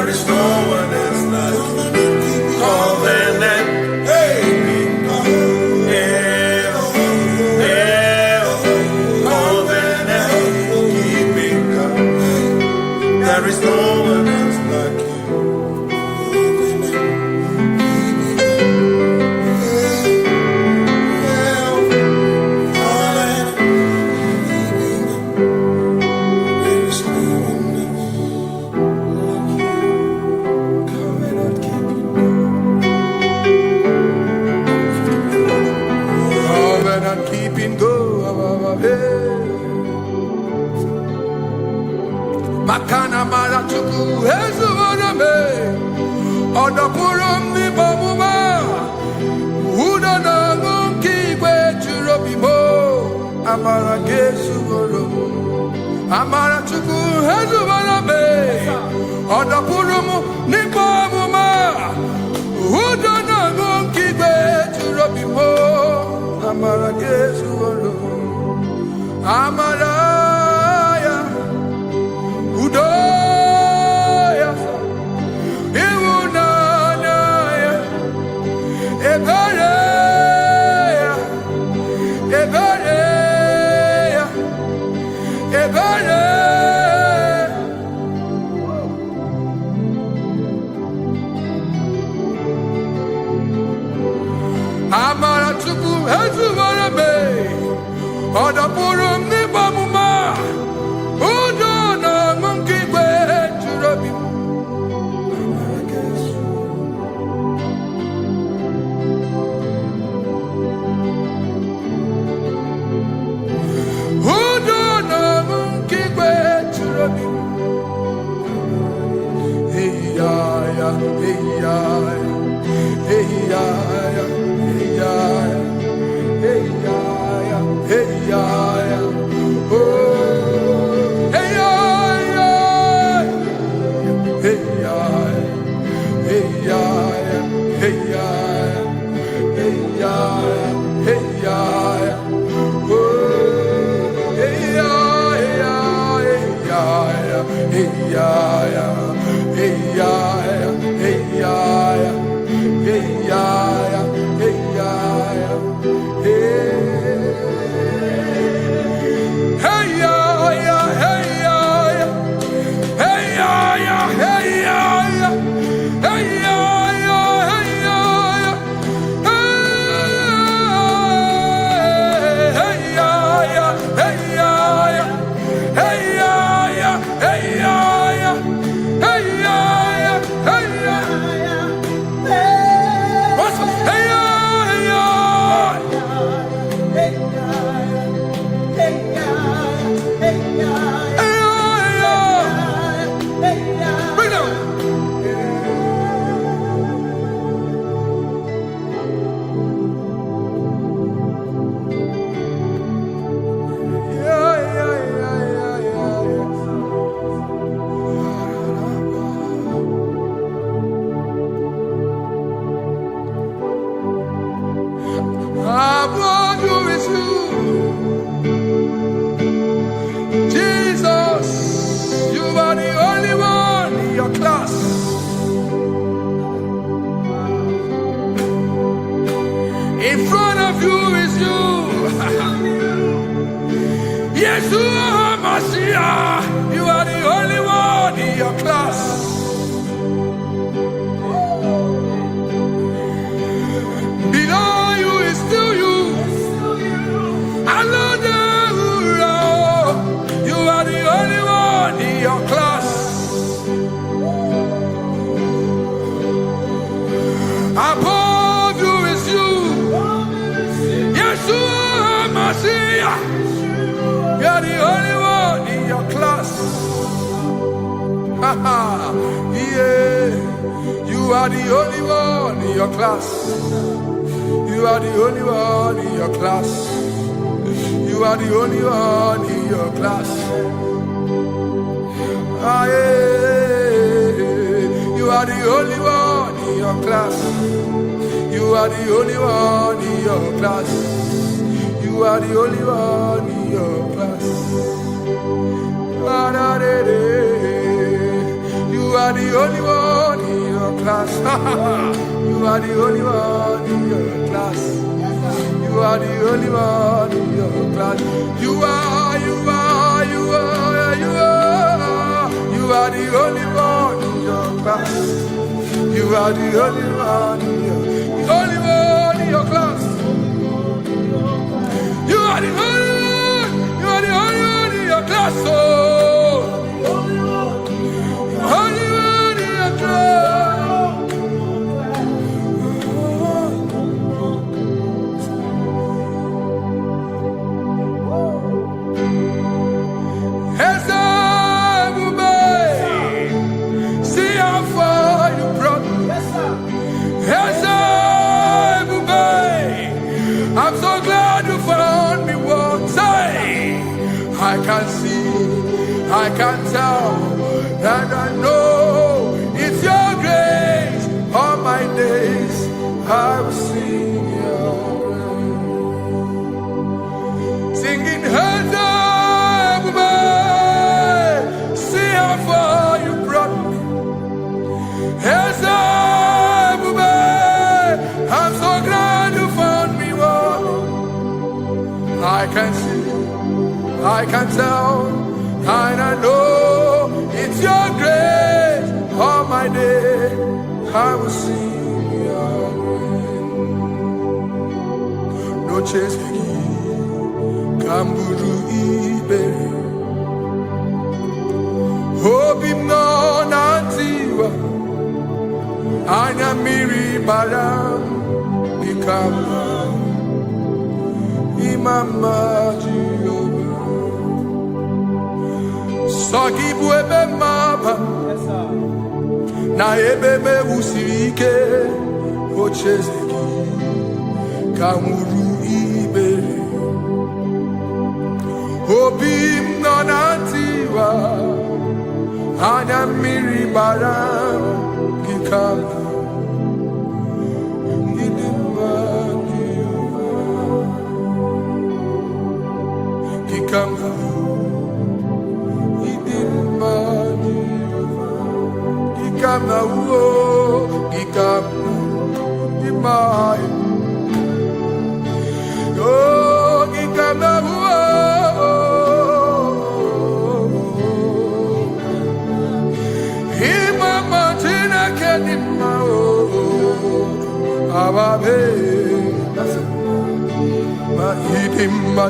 There is no one else like you. Covenant. Hey. There is no one else like you. Covenant keeping go. Makana mara chuku hezu waname Odapurum ni bamuma Uda na ngunki kwe churobimo Amara gesu woro Amara chuku hezu waname Odapurum ni bamuma Uda na ngunki kwe churobimo Amara gesu woro Amara Udoya, Iwunanaya, Ebereya, Ebereya, Ebereya. Amara chuku hezu warabe, Odapurum ni bamuma. In front of you is you. Yeshua Mashiach, you are the only one in your class. Below you is still you. You are the only one in your class. Above you is you. Yeshua Mashiach, you are the only one in your class. Yeah, you are the only one in your class. You are the only one in your class. You are the only one in your class. Ah, yeah. You are the only one in your class. You are the only one in your class. You are the only one in your class. You are the only one. class. You are the only one in your class. You are the only one in your class. You are the only one in your class. You are the only one in your class. You are the only one in your class. Oh, only one in your class. See how far you brought me. I'm so glad you found me once. I can see, I can tell, and I know it's your grace. All my days I will sing your praise. Singing hands up, see how far you brought me. Hands up, I'm so glad you found me one. I can see, I can tell, and I know it's your grace. All my day I will sing your praise. No chase Kamburu Ibe Hope no Nantiwa Anya Miri Baram Ikama Imama Jehovah Sagi Buebe Maba Na Ebebe Usirike Ochezeki Kamuru Ibe Obim Nonantiwa Anya Miri Baram Ikama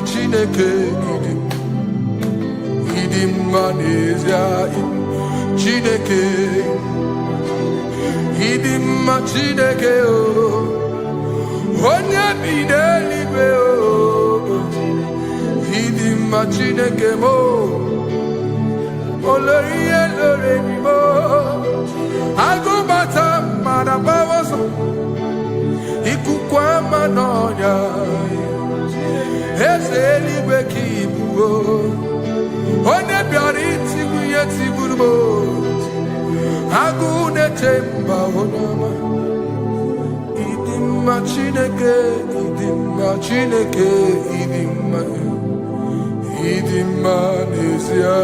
Chineke idim manezia Chineke idim Chineke o onye bideligwe o idim Chineke mo oloriye lore mi mo agubata marabawoso ikukwa manonya Ezeligwe kibuo Onye biari tibuye tiburubo Agune temba onama Idimma Chineke Idimma Nezia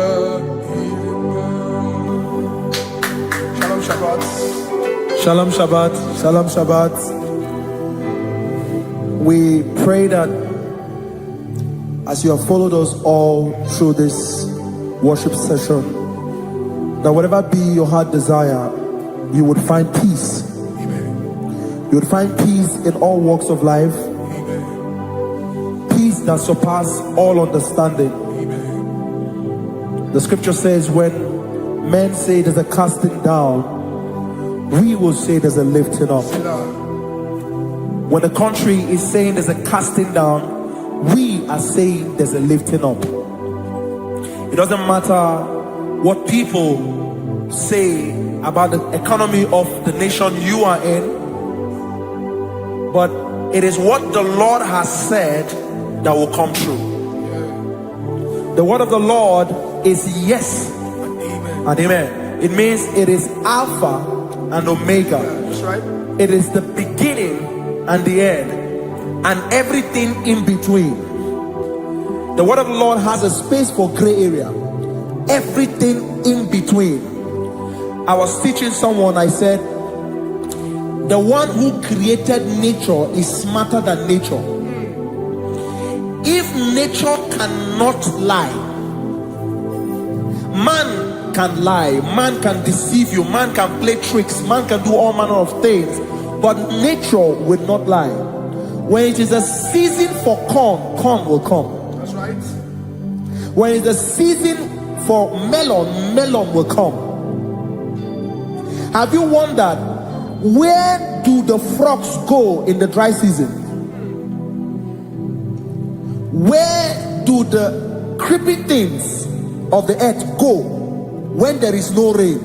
Idimma Shalom Shabbat Shalom Shabbat. Shalom Shabbat. We pray that as you have followed us all through this worship session, that whatever be your heart desire, you would find peace. Amen. You would find peace in all walks of life. Amen. Peace that surpasses all understanding. Amen. The scripture says when men say there's a casting down, we will say there's a lifting up. When the country is saying there's a casting down, we are saying there's a lifting up. It doesn't matter what people say about the economy of the nation you are in, but it is what the Lord has said that will come true. The word of the Lord is yes and amen. It means it is Alpha and Omega. That's right. It is the beginning and the end, and everything in between. The word of the Lord has a space for gray area. Everything in between. I was teaching someone, I said, the one who created nature is smarter than nature. If nature cannot lie, man can lie, man can deceive you, man can play tricks, man can do all manner of things, but nature will not lie. When it is a season for corn, corn will come. That's right. When it's a season for melon, melon will come. Have you wondered, where do the frogs go in the dry season? Where do the creepy things of the earth go when there is no rain?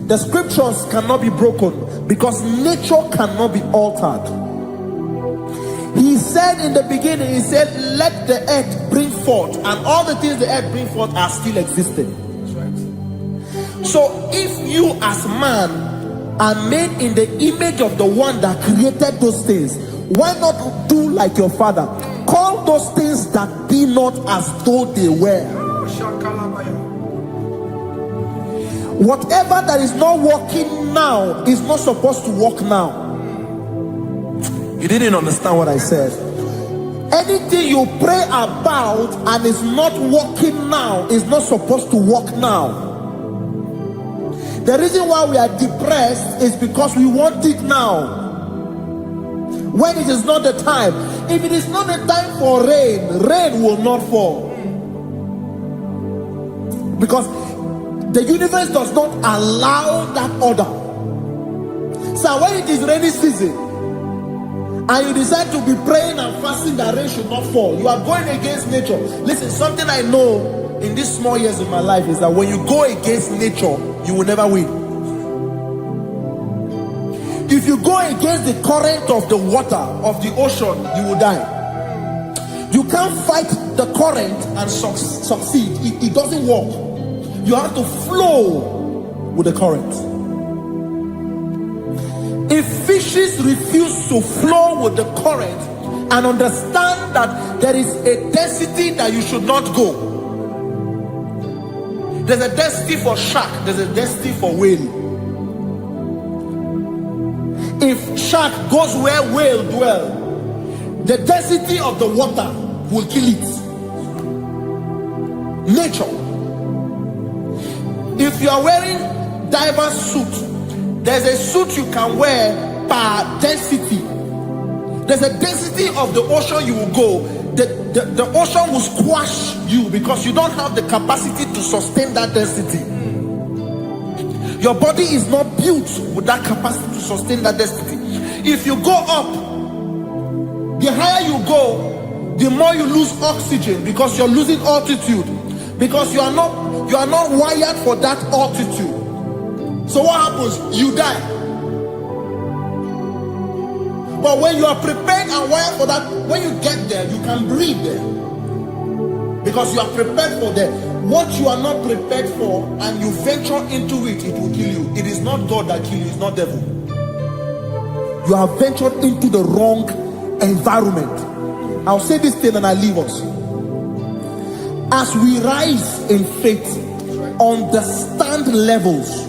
The scriptures cannot be broken because nature cannot be altered. He said in the beginning, he said, let the earth bring forth, and all the things the earth bring forth are still existing. That's right. So if you as man are made in the image of the one that created those things, why not do like your father? Call those things that be not as though they were. Whatever that is not working now is not supposed to work now. You didn't understand what I said. Anything you pray about and is not working now is not supposed to work now. The reason why we are depressed is because we want it now, when it is not the time. If it is not the time for rain, rain will not fall, because the universe does not allow that order. So when it is rainy season and you decide to be praying and fasting that rain should not fall, you are going against nature. Listen, something I know in these small years of my life is that when you go against nature, you will never win. If you go against the current of the water of the ocean, you will die. You can't fight the current and succeed. It doesn't work. You have to flow with the current. If fishes refuse to flow with the current and understand that there is a density that you should not go, there's a density for shark, there's a density for whale. If shark goes where whale dwell, the density of the water will kill it. Nature. If you are wearing diver's suit, there's a suit you can wear per density. There's a density of the ocean you will go. The ocean will squash you because you don't have the capacity to sustain that density. Your body is not built with that capacity to sustain that density. If you go up, the higher you go, the more you lose oxygen because you're losing altitude, because you are not wired for that altitude. So what happens? You die. But when you are prepared and wired for that, when you get there, you can breathe there, because you are prepared for that. What you are not prepared for and you venture into it, it will kill you. It is not God that kills you, it's not devil. You have ventured into the wrong environment. I'll say this thing and I leave us. As we rise in faith, understand levels.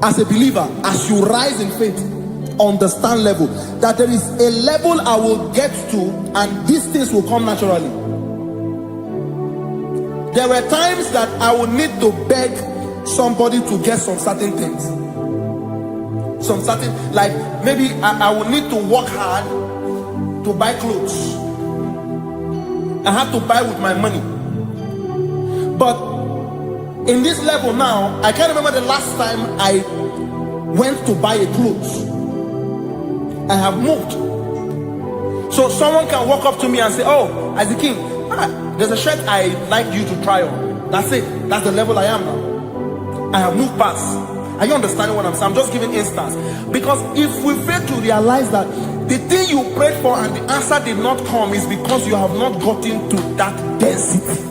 As a believer, as you rise in faith, understand level. That there is a level I will get to and these things will come naturally. There were times that I would need to beg somebody to get some certain things. Some certain, like maybe I would need to work hard to buy clothes. I have to buy with my money. But in this level now, I can't remember the last time I went to buy a clothes. I have moved. So someone can walk up to me and say, oh, as the king, there's a shirt I like you to try on. That's it. That's the level I am now. I have moved past. Are you understanding what I'm saying? I'm just giving instance. Because if we fail to realize that the thing you prayed for and the answer did not come is because you have not gotten to that density.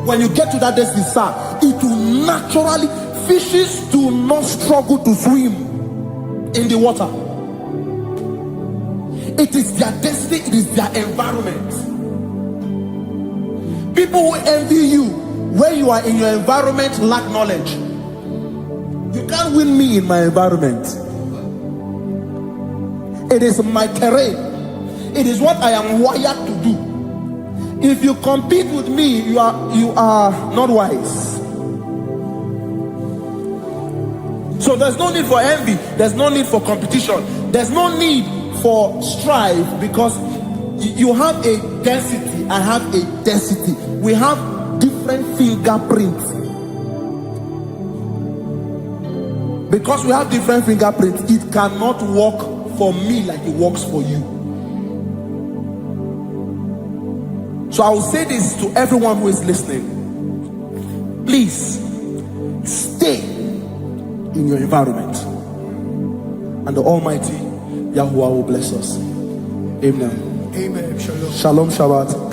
When you get to that density, sir, it will naturally, fishes do not struggle to swim in the water. It is their density, it is their environment. People who envy you When you are in your environment, lack knowledge. You can't win me in my environment. It is my terrain. It is what I am wired to do. If you compete with me, you are not wise. So there's no need for envy. There's no need for competition. There's no need for strife, because you have a density, I have a density. We have different fingerprints. Because we have different fingerprints, it cannot work for me like it works for you. So I will say this to everyone who is listening. Please stay in your environment, and the Almighty Yahuwah will bless us. Amen. Amen. Shalom. Shalom Shabbat.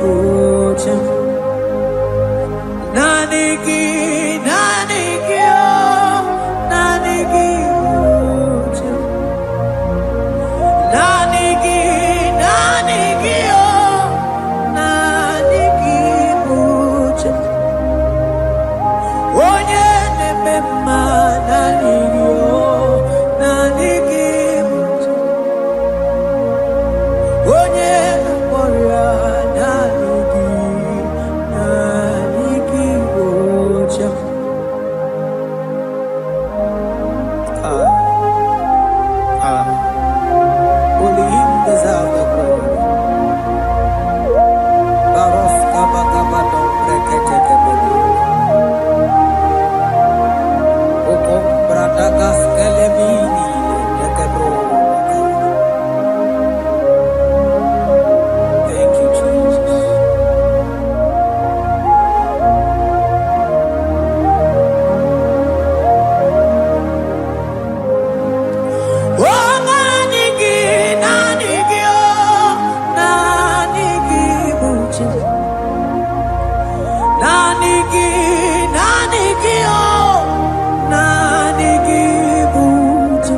bucha. Nanigi, nanigi, oh, nanigi bucha. Nanigi, nanigi, oh, nanigi bucha. Onye nemema nanigi, oh, nanigi bucha. Onye namoria nanigi, nanigi bucha. Only him deserves the glory. Barof kabakabado brekete. Okom bradagas kelemini dekebro. Thank you, Jesus. Oh, nanigi, nanigi, oh, nanigi buchi. Nanigi, nanigi, oh, nanigi buchi.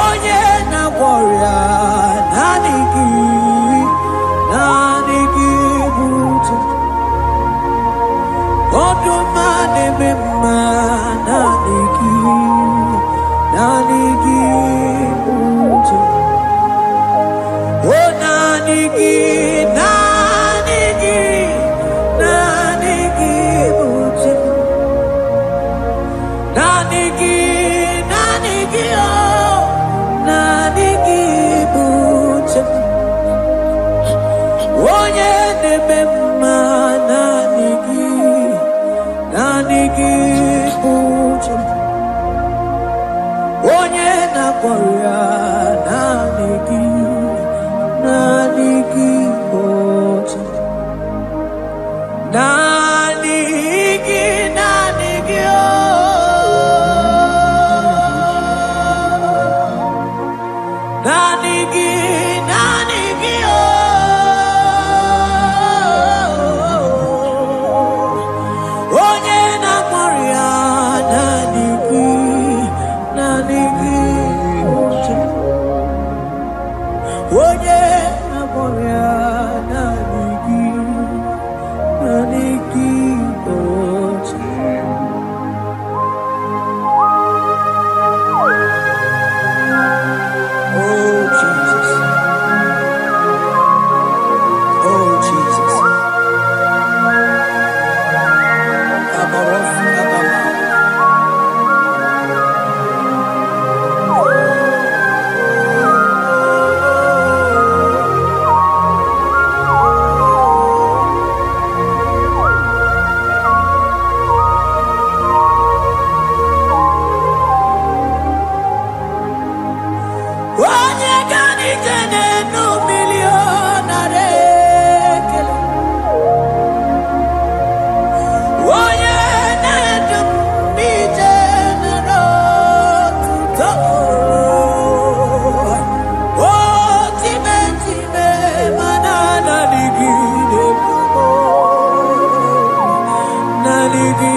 Onye na warrior, nanigi, nanigi buchi. Odumane mema, nanigi, nanigi buchi. Oh, nanigi, nanigi, nanigi buchi. Nanigi, nanigi, oh, nanigi buchi. Onye nemema nanigi, nanigi buchi. Onye nakwara nanigi, nanigi buchi. Nanigi, nanigi, oh. Nanigi, nanigi, oh. Onye nakwara nanigi, nanigi buchi. Onye nakwara nanigi, nanigi buchi. Oh Jesus, oh Jesus. Kabarof kabama. Onye gani kene no millionare kele. Onye ne dum bije na rotuto. Oh time manana ligide mo. Naligi,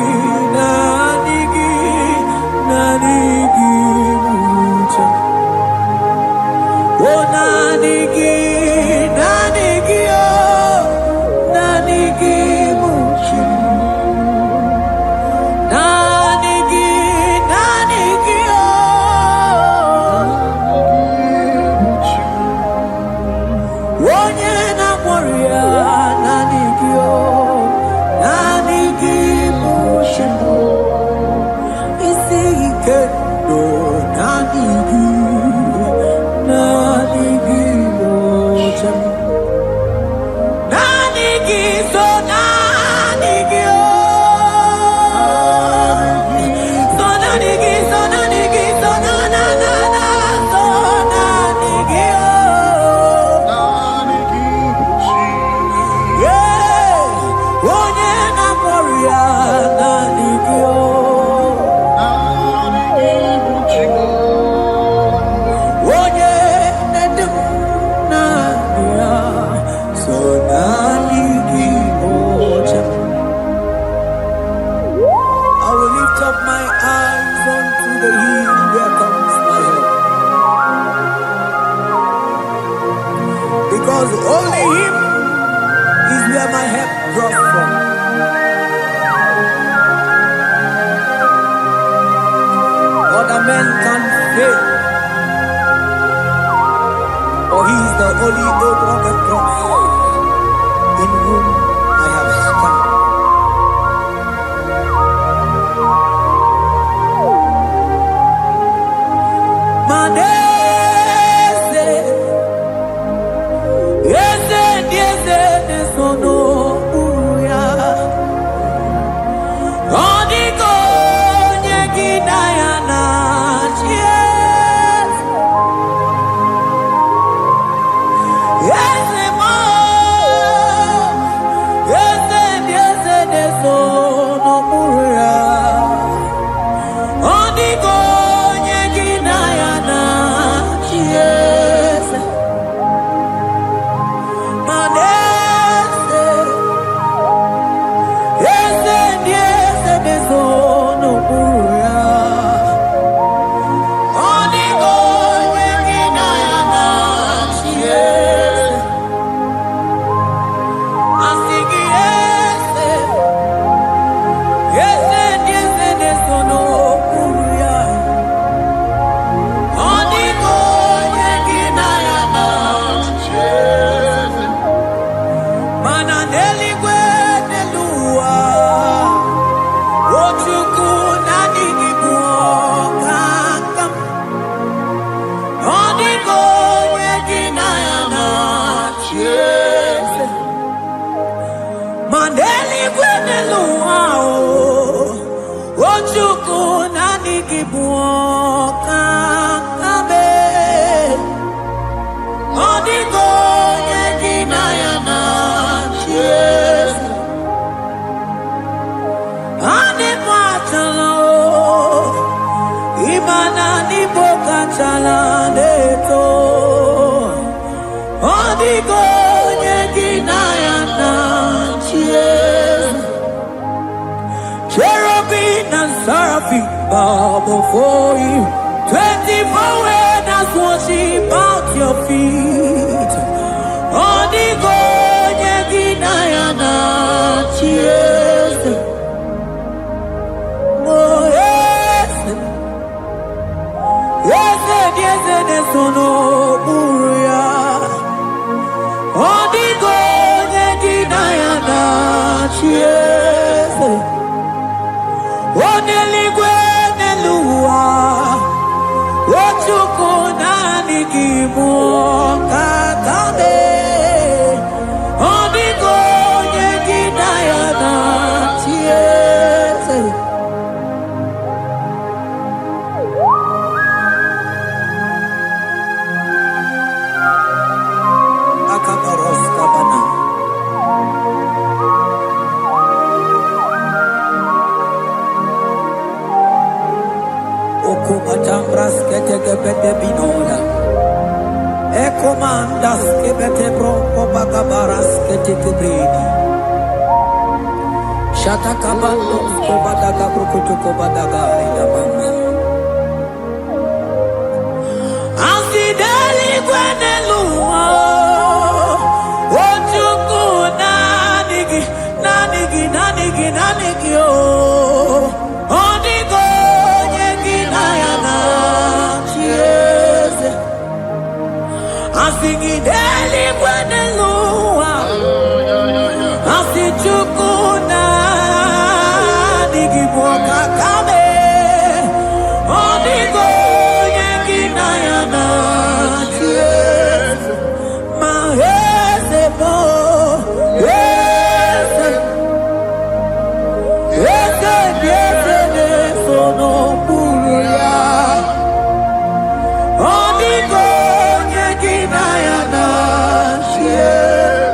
naligi, naligi mucha. Oh, nanigi, nanigi, oh, nanigi muchi. Nanigi, nanigi, oh. Onye na warrior, nanigi, oh, nanigi muchi. Isi ikendo, nanigi, nanigi. the only old rugged cross in whom I have stand. Manese, yese, nesono uya. Odiko nyegidayana chies. Yese mo, yese, nesono uya. Odiko nyegidayana chies. Manese, yese, nesono uya. Odiko nyegidayana chies. Asigi yese, nesono uya. Odiko nyegidayana chies. Mananeli gwenelua. Ochuku nanigi buokakam. Odiko nyegidayana chies. Maneli gwenelua. Ochuku nanigi buokakam. Odiko nyegidayana chies. Animatalo, imana ni boka chalaneto. Odiko nyegidayana chies. Cherubim and seraphim bow before you. 24 elders worship at your feet. Odiko nyegidayana chies. Oh yes, nesono uya. Odiko nyegidayana chies. Oneligwe nelua. Ochuku nanigi buokakame. Odiko nyegidayana chies. Akaparos kabana. Okumatambras ketekebete binoda. Ekomandas kebete broko bagabaras ketekebredi. Shatakabandos kobadaga brukutuko badaga ilabama. Asideli gwenelua. Ochuku nanigi oh. Odiko nyegidayana chies. Asigideli gwenelua. Asichuku nanigi buokakame. Odiko nyegidayana chies. Mahese bo, yese, nesono uya. Odiko nyegidayana chies.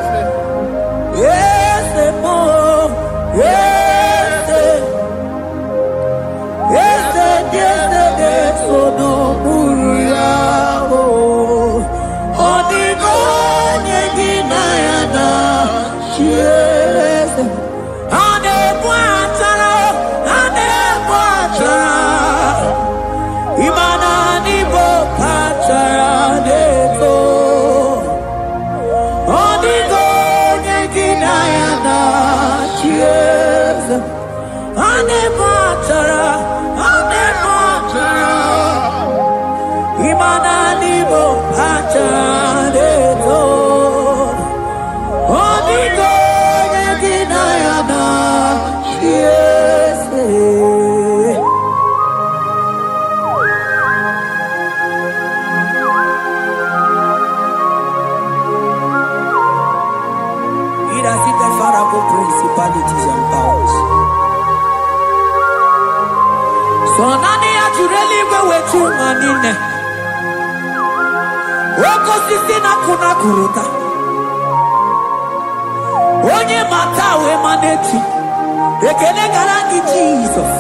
Imana libo achadeto. Odigo yeginayana. Yes. It has hit the Pharaoh principalities and powers. So nani actually go with you manine. Wako sisi na kuna kuruta. Onye matawe maneti. Ekele garangi Jesus.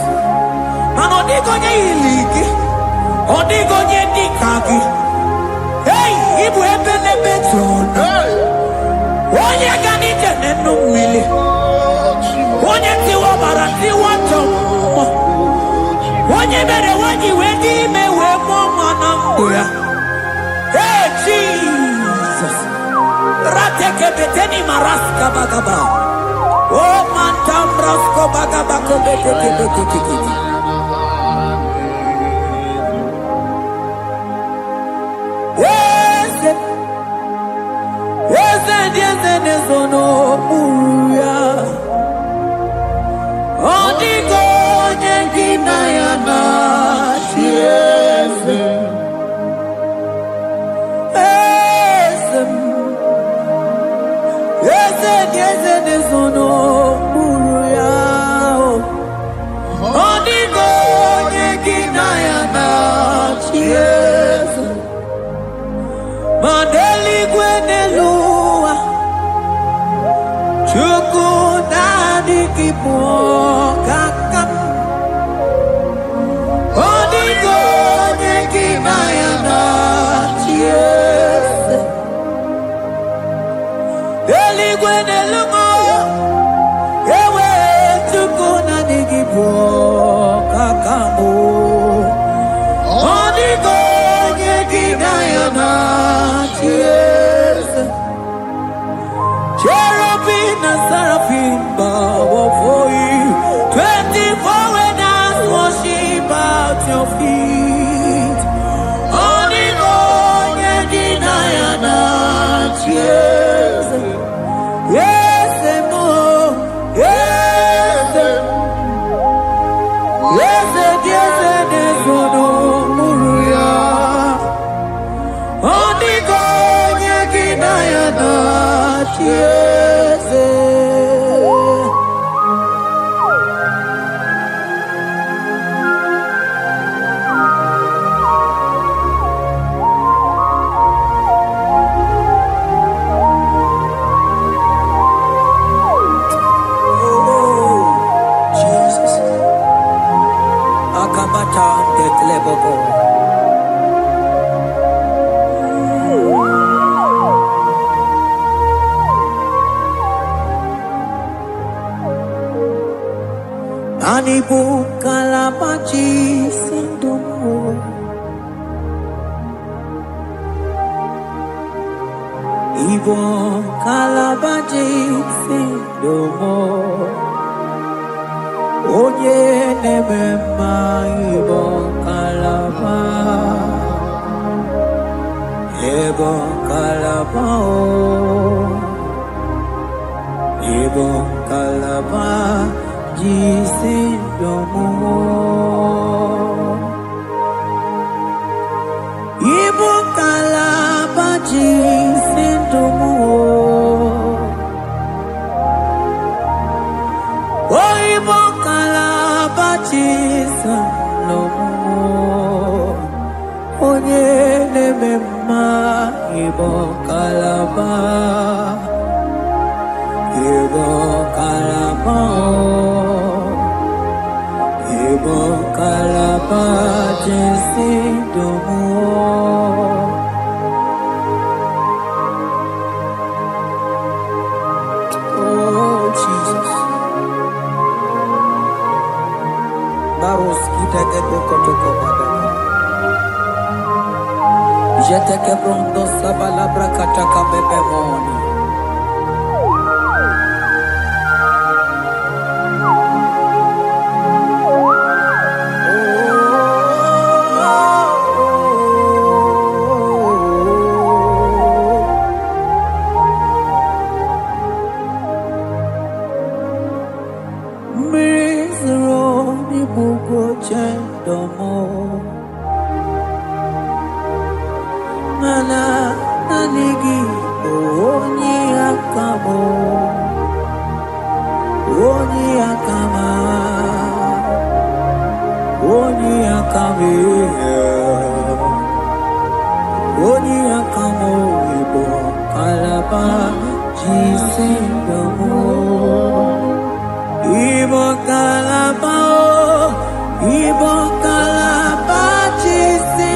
Mano digo nye iliki. Odigo nye dikagi. Hey, ibu ebele betrona. Onye ganite nenu mili. Onye tiwa barati wachomo. Onye mere wanyi wedi mewe mwana mbuya. Hey Jesus. Rateke beteni maraska bagaba. Oh mantam rasko bagaba kobete. Nezono uya Odigo nyengina yana Chieze Eze nezono uya Odigo nyengina yana Chieze Mandeli gwenelua Chukuna dikipo kakam Odigo nyekina yana chiese Deligwe nelumo Ewe chukuna dikipo kakamu Odigo nyekina yana chiese Cherubim and seraphim bow for you. 24 elders worship at your feet. Only God can deny and yes, yes, more, yes, yes, yes, yes, no, Muruya. Only God can deny and yes. Anibu kalabaji sindumo Ibo kalabaji sindumo Oye nebema ibo kalaba Ibo kalaba Ibo kalaba Jisindomo Ibo kalaba jisindomo Oh Ibo kalaba jisindomo Onye nemema Ibo kalaba Ibo kalaba Ibo kalaba jisindomo Oh Jesus Baros kita kotoko badana Jete ke brondo sabala brakata kabebe moni nigi onye akamo onye akama onye akame onye akamo ibo kalaba jisendomo ibo kalaba jisendomo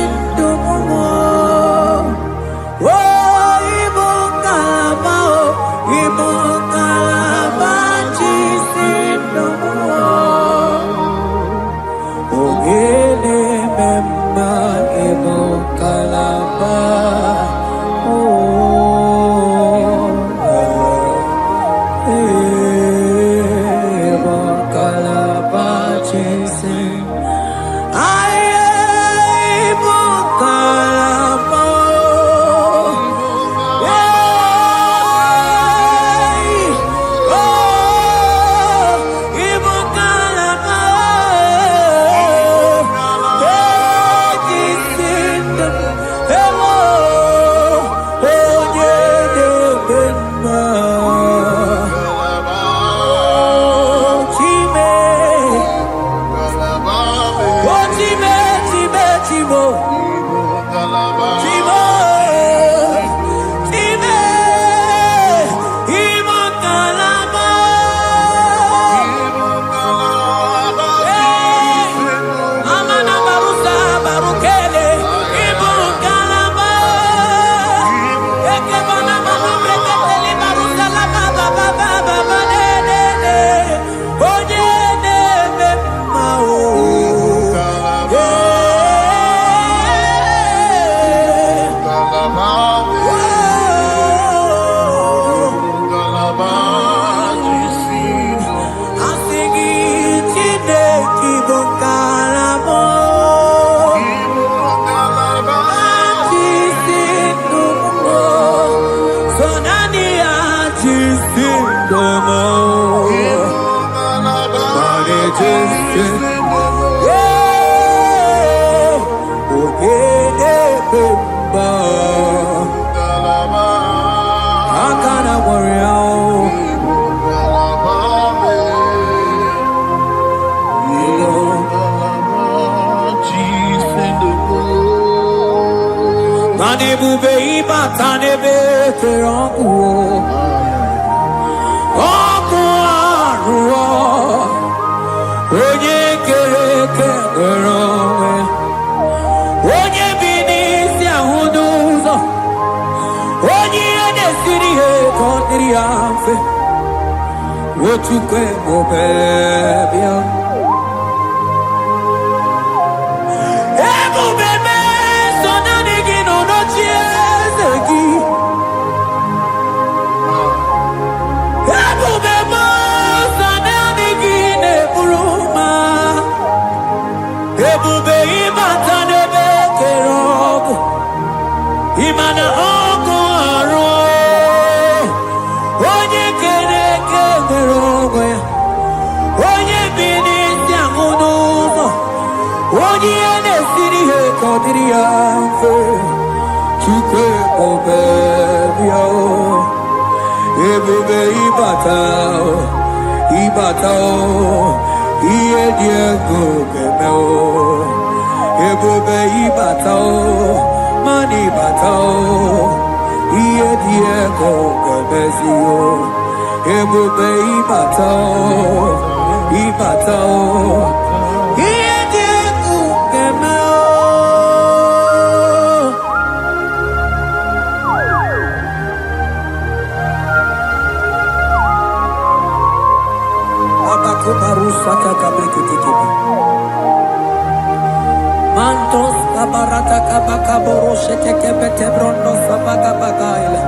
Mantos kabarata kabaka boroshe kekepete brondo sabaga bagaila.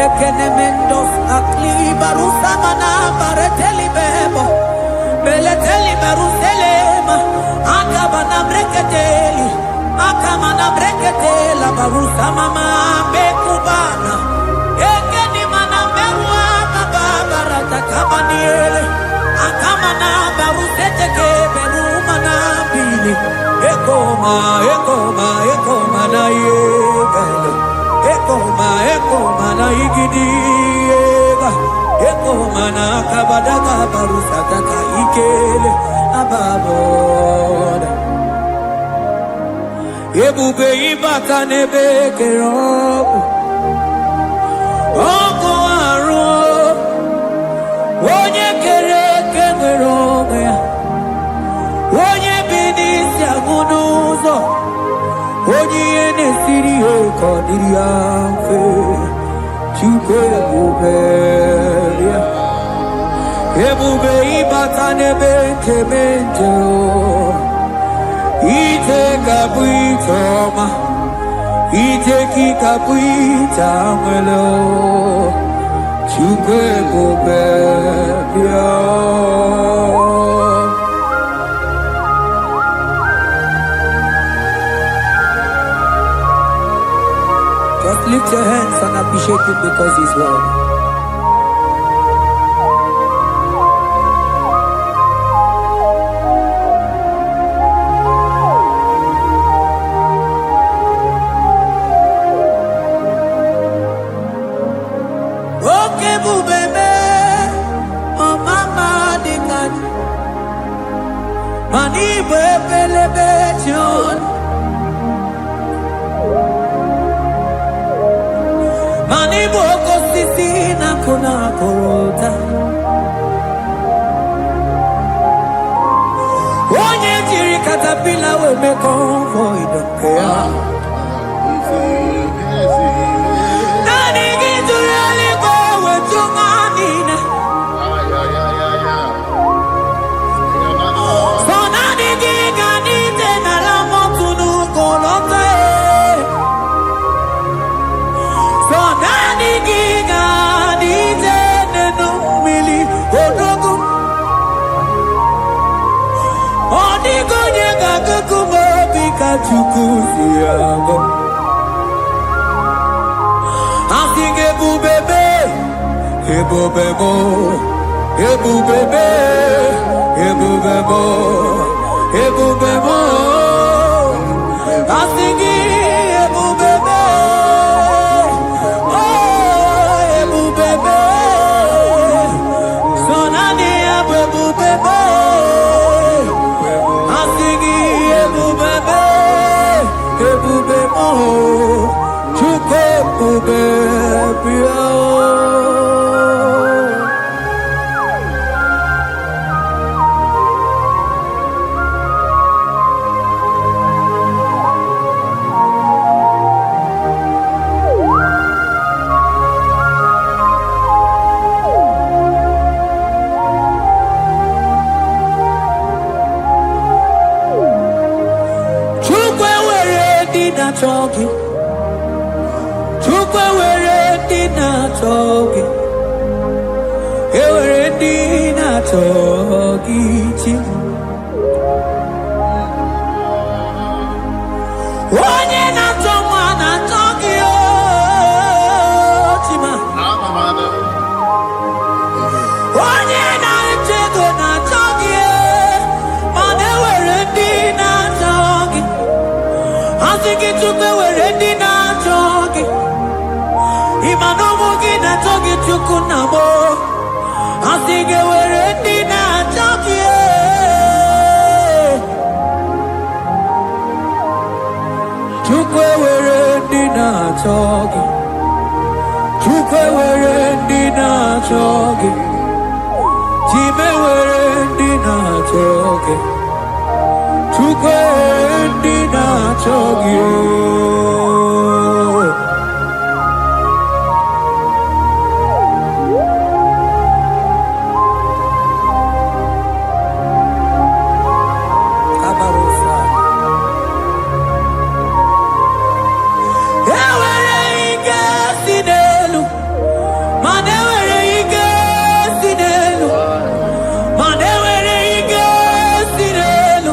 Ekenemendos akli barusa mana bareteli bebo. Beleteli baruselema. Akabana breketeli. Akamana breketela barusa mama bekubana. Ekeni mana merua babarata kabaniele. Akamana barusete keberu mana bili. Ekoma na yegale. Ekoma igidiega eko mana kabadaga barusataka ikele ababoda ebube ibaka nebe kerobu oko aru onye kere kemere onwe ya onye bi n'isi agụ n'ụzọ onye ihe na-esiri ya ka ọ dịrị ya mfe Chukwu ebube ya ebube ịbata n'ebe nkeme nje ije ga-abụ ije ọma ije ka ga-abụ ije nwere Chukwu ebube ya Just lift your hands and appreciate Him because He's worthy. Okay, bubebe, oh mama, dikat, mani bebelebe John. Mani boko sisi na kuna korota Onye jiri katapila we me convoy dokea Nani gidurali go we tunganina So nani giganite na la motunu kolota Chukusiago Asing ebubebe Ebubebo Ebubebe Ebubebo Ebubebo Asing ebubebe Oh ebubebe Sonani ebubebe Asing ebubebe Ebube mo, Chukwu ebube bịa. Talking, Chukwu were dina talking, were dina talking. Onye na toma na talking, chima. Onye na chego na talking, mane were dina talking. Asiki Chukwu were di na chogi Imano mugi na chogi Chukwu na mo Asiki were di na chogi Chukwu were di na chogi Chukwu were di na chogi Chime were di na chogi Chukwu di na chogi Kabarosa Ewere ike sinelu Mane were ike sinelu Mane were ike sinelu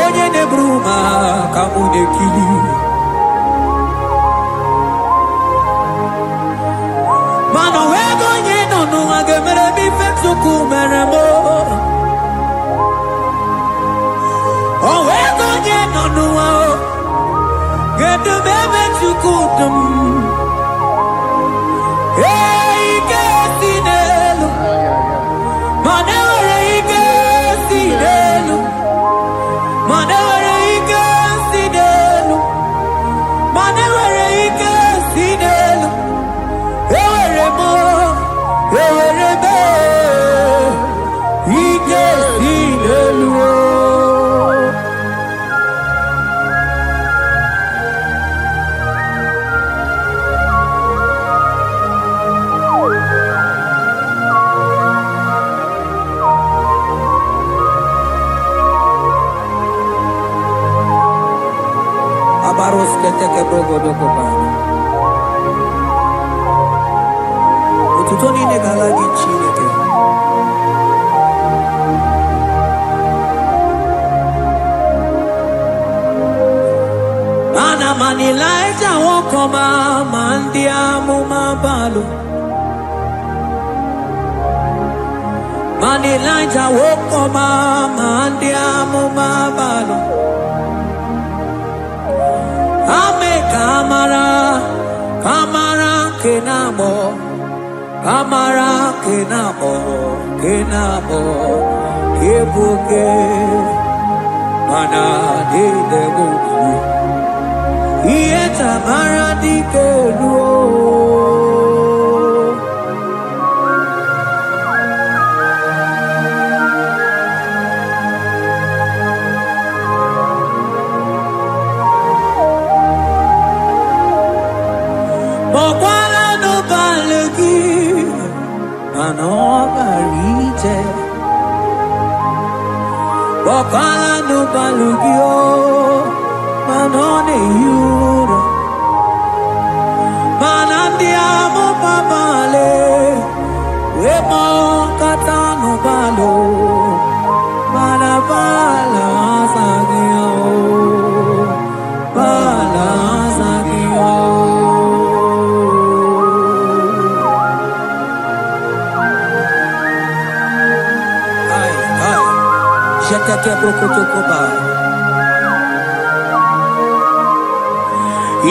Onye nebruma kamude kili Mano wego nye nonu agemere mi fetsuku meremo O wego nye nonu ao Gedu bebe tsukudum Hey kesinelu Manewere kesinelu Baros keteke brogo doko bana. Ututoni negala ginchineke. Ana manilaita wokoma mandia mumabalo. Manilaita wokoma mandia mumabalo. Ame kamara, kamara kenamo, kamara kenamo, kenamo, kebuke, mana di debuki, iye tamara di keluo. Anobarite Wakala no balugio Manone yuro Manandiamo papale Wemo katano balo Manabala sagio Bala sagio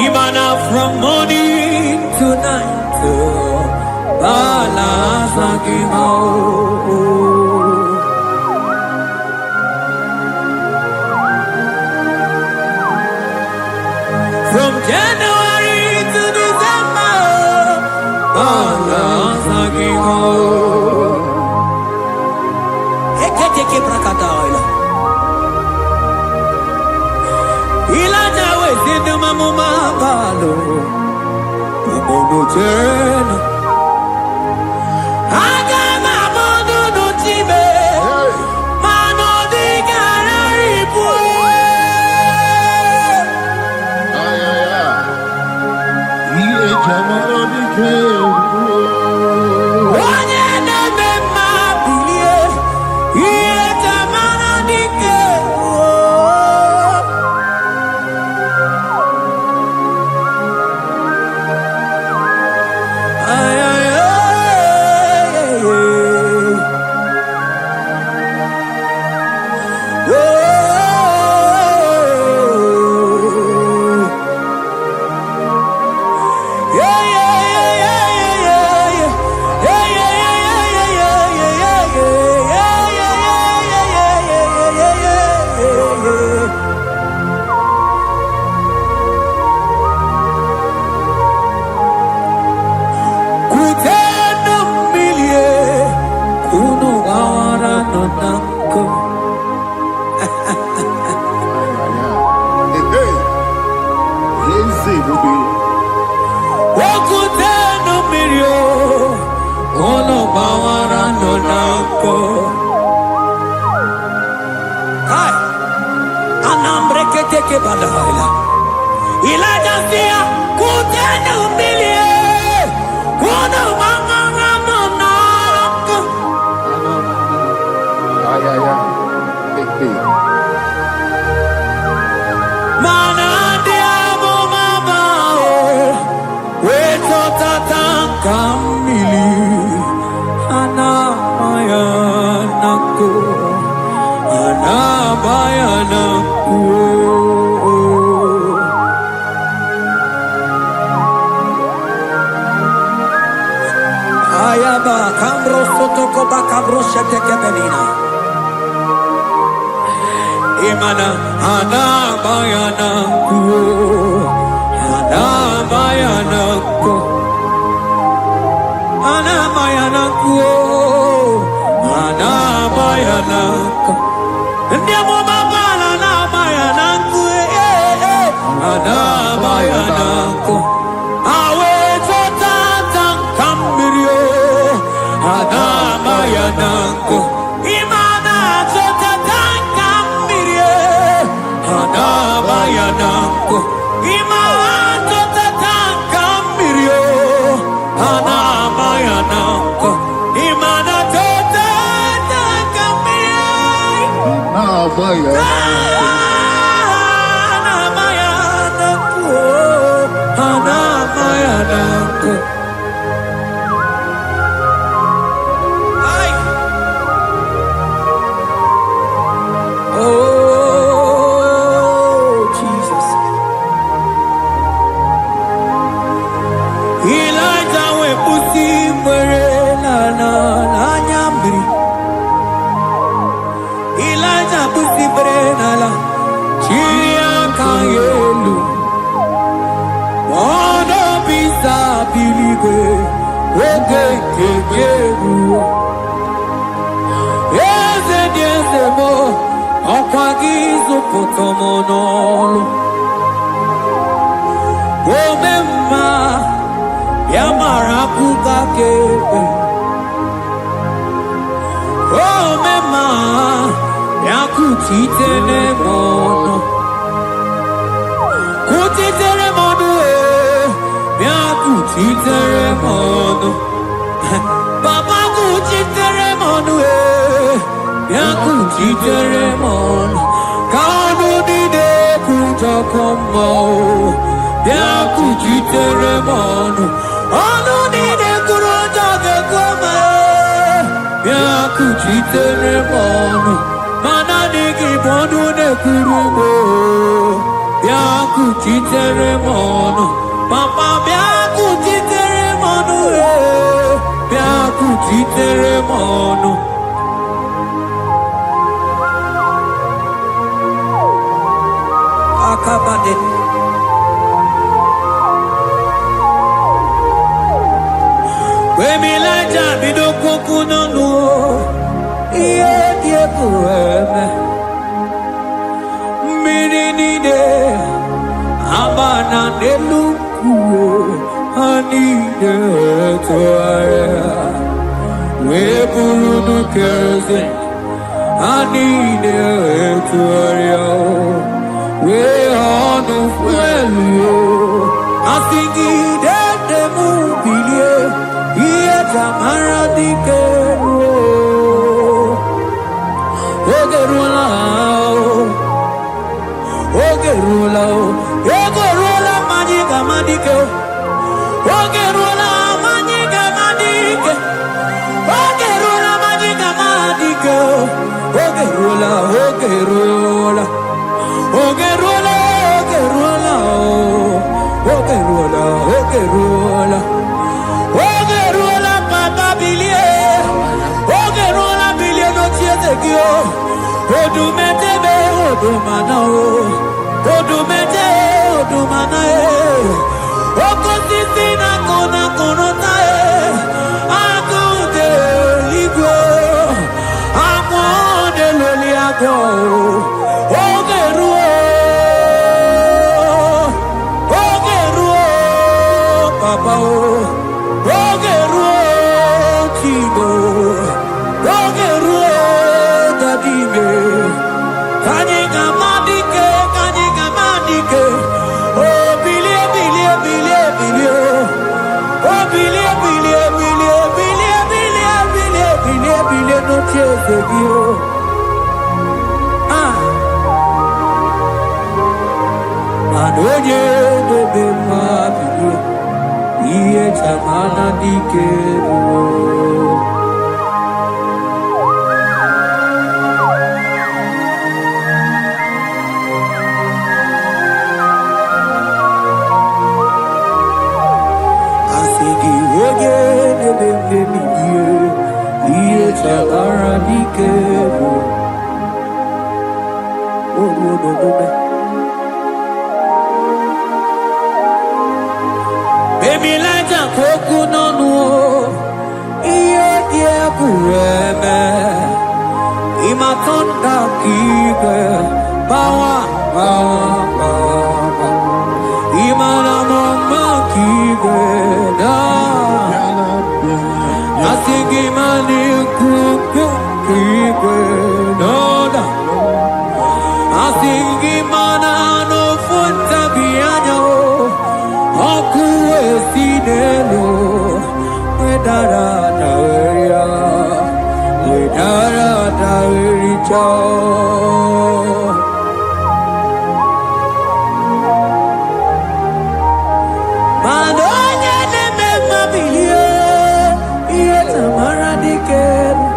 Imana from morning to night, Balasagimo. From January to December, Balasagimo. teke prakataila. Ilaja wezindu mamuma balo. Umono tena. Agama mondo no tibe. Mano di gararibu. Iye jamano di ke. Imana ana bayana ku, ana bayana ku, ana bayana ku, ana bayana ku. Ndia mo mabala na bayana ku, ana bayana ku. Awe tata kambirio, ana bayana ku. Imana tata kambirio, ana bayana ku. Imana tata kambirio, ana bayana ku. Imana tata kambirio, ana bayana ku. Ana bayana ku. Papa Kuchiteremonu, Yakuchiteremon, Kanu Dide Kujakomo, Yakuchiteremonu, Anu Dide Kurojakome, Yakuchiteremonu, Mananiki Bodu de Kurubo, Yakuchiteremonu, Papa Yakuchiteremonu, Yakuchiteremonu. Akabade. Wemilaja bidoko kunono. Yeah. Yekueme Mininide Amana Neluku Anide Toaya Weburu Kerze Anide Toaya We honu fuelio Asingi de mubilie Iye tamara dikero Ogerula Ogerula Ogerula Majiga madike Ogerula Majiga madike Ogerula Majiga madike Ogerula Ogerula Ogerula, Ogerula, Ogerula, Ogerula, Ogerula, Papa Bilie, Ogerula, Bilie, no Chiezekio, Odumetebe, Odumanao, Odumete, Odumanae, Okosisina, Kona, Konotae, Akude, Ligo, Amode, Loliago, Anoye de bemabio, iye chamana dikero. Asigi oye de bemabio, iye chamana dikero. Emilaja koku nonu iye die kueme imatonda kike bawa imana mama kike da asingi mani kuku kike da asingi mana no funta bianyo Okuwe sinelo, wedara taweria, wedara tawericha. Madonya neme mabilie, iye tamara dikeru.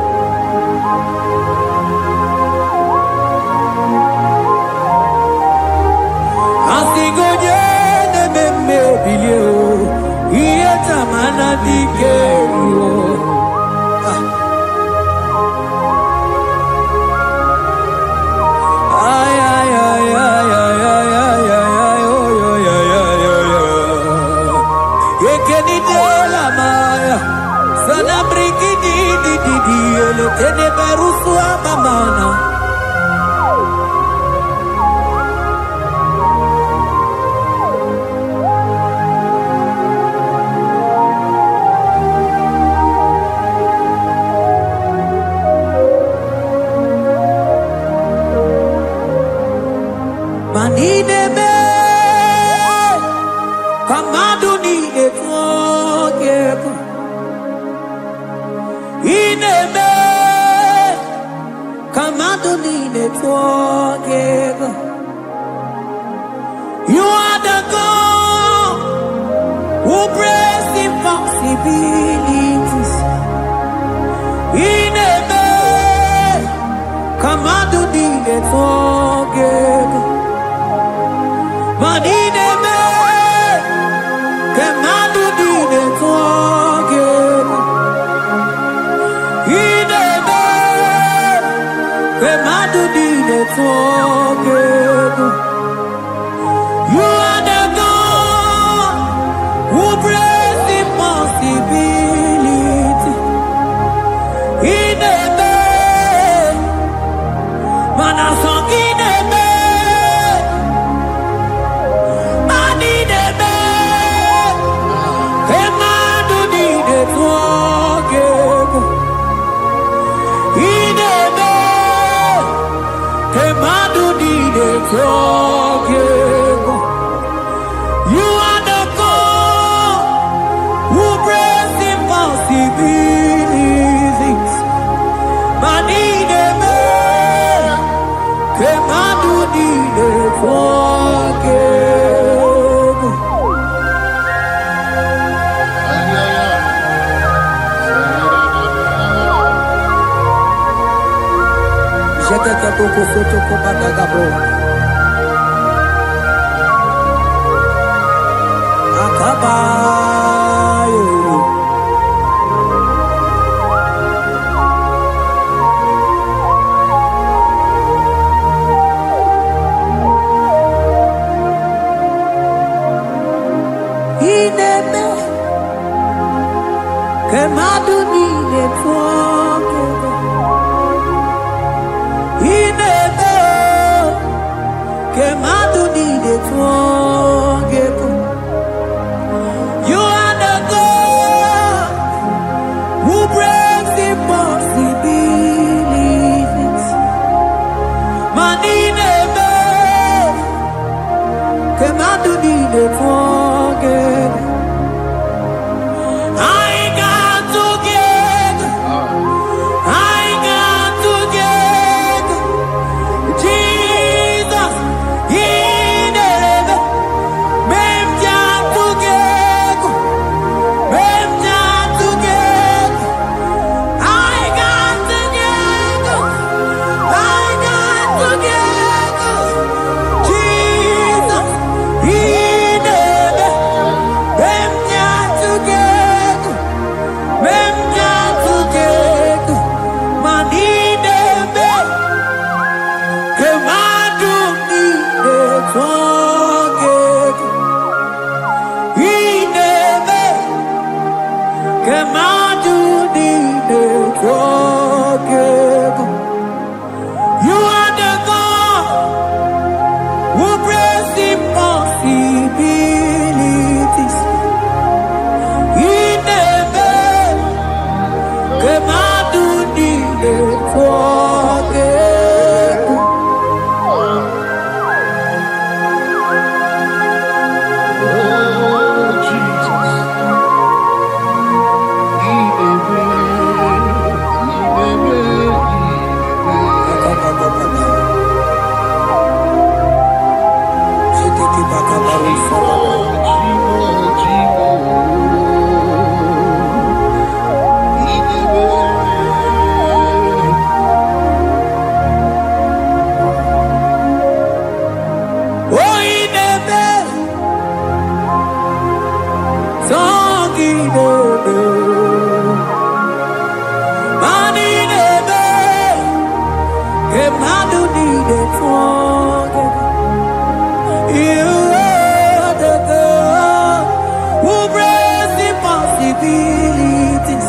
Asigoje bilio iye tamana dikero ay ay ay ay ay ay ay ay ekeni de la maya sana briki di ele tene berusu amamana Manidebe, Kamadu nide fogebu. Inebe, Kamadu nide fogebu. You are the God who breaks impossibilities. Inebe, Kamadu nide fogebu. Manidebe, Kamadu nide fogebu. Inebe, Kamadu nide fogebu. You are the God who breaks impossibility. Inebe, You are the God who breaks impossibilities. Manideme, kemadunide forgive. Jekete poko soto kopatagabo. Akabayo. Ineme kemaduni netwoke. Ineme kemaduni netwoke. You are the God who breaks impossibilities. Manideme kemaduni netwoke. I got together. I got together. Jesus, in heaven, mem jam together, mem jam together. I got together. I got together. Jesus, in heaven, mem jam together, mem jam together. Manideme. Kemaduni netwoke. Ineme kemaduni netwoke. You are the God who breaks impossibilities. Ineme kemaduni netwoke. Oh, ineme songidebe. Manideme kemaduni netwoke. You are the God who breaks impossibilities.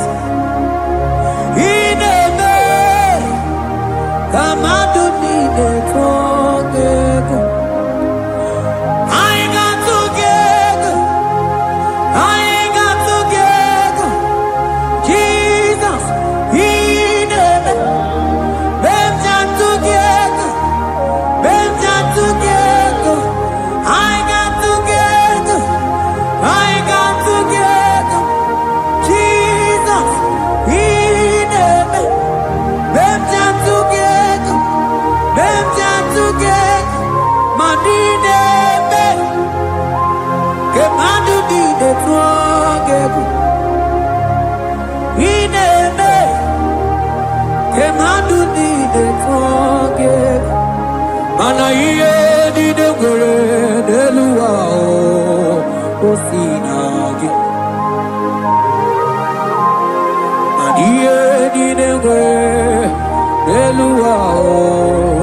Ineme kemaduni netwoke. I got together. I got together. Jesus, ineme mem jam together, mem jam together. I got together. I got together. Jesus, ineme mem jam together, mem jam together. Manideme kemaduni netwoke. Ineme kemaduni netwoke. Mana iye di degere deluwa o sinage. Mana iye di degere deluwa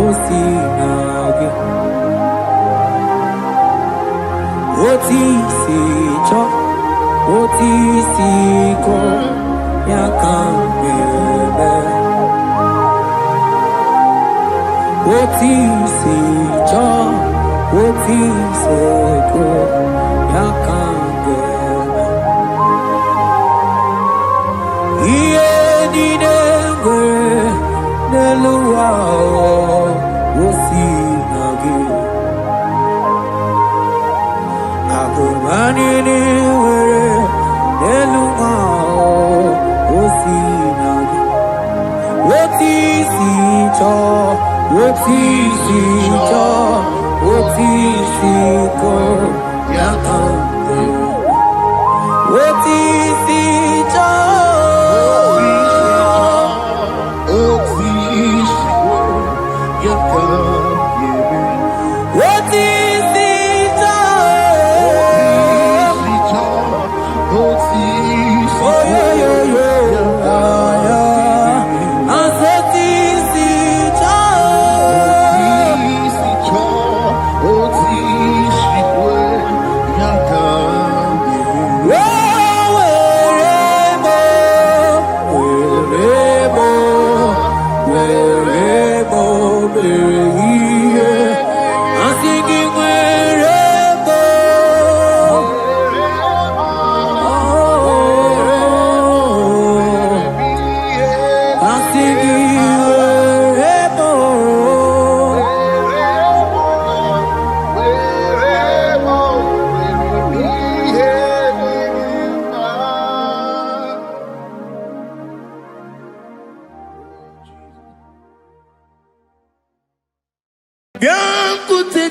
o sinage. Oti si cho, oti si ko, ya kambebe. Oti si cho, oti si ko, ya kambebe. Iye di dengwe, neluwa o si nage. Manini were Neluma Osinagi. What is it all? What is it all? What is it all? What is it all? What is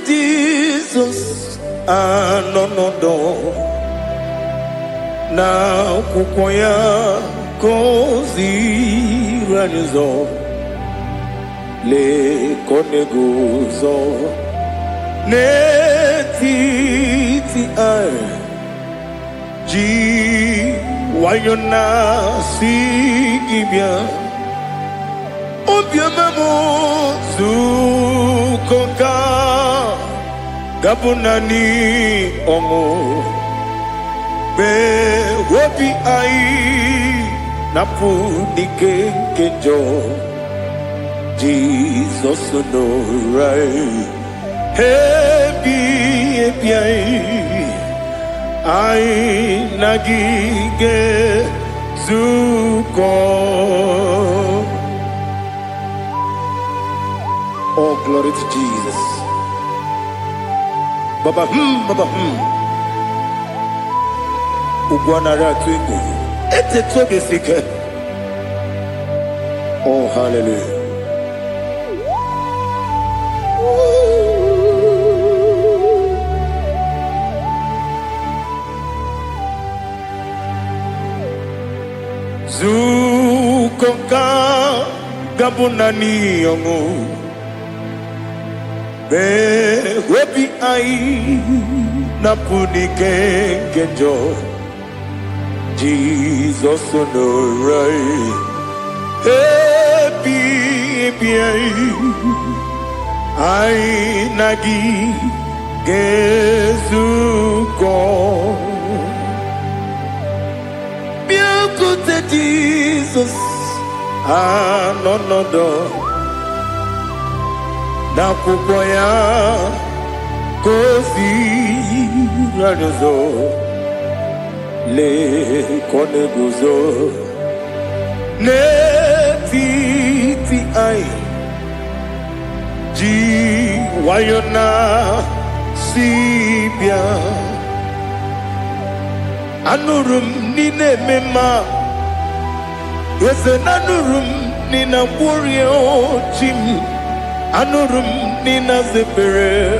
Jesus, no. Now, Kukoya, Kozi, Ranizo, Le Koneguzo, Netiti, G, Wayona, Sigibia, Obiamamo, Zukoka. Gabunani Omo Be Wobi Ai Napu Nike Kenjo Jesus no right Happy Ai Nagige Zuko. Oh, glory to Jesus. Baba Ugwanara Twingo. It's a toge seeker. Oh, hallelujah. Zukoka Gabunani Yongo. Be Webi Ai Napuni Kenjo Jesus no right Happy Ai Nagi Gezuko Biakute Jesus no na kukoya kozi ranizo le koneguzo netiti ai ji wayona sibia anurum nine mema yese nanurum nina burio chim Anurum nina zepere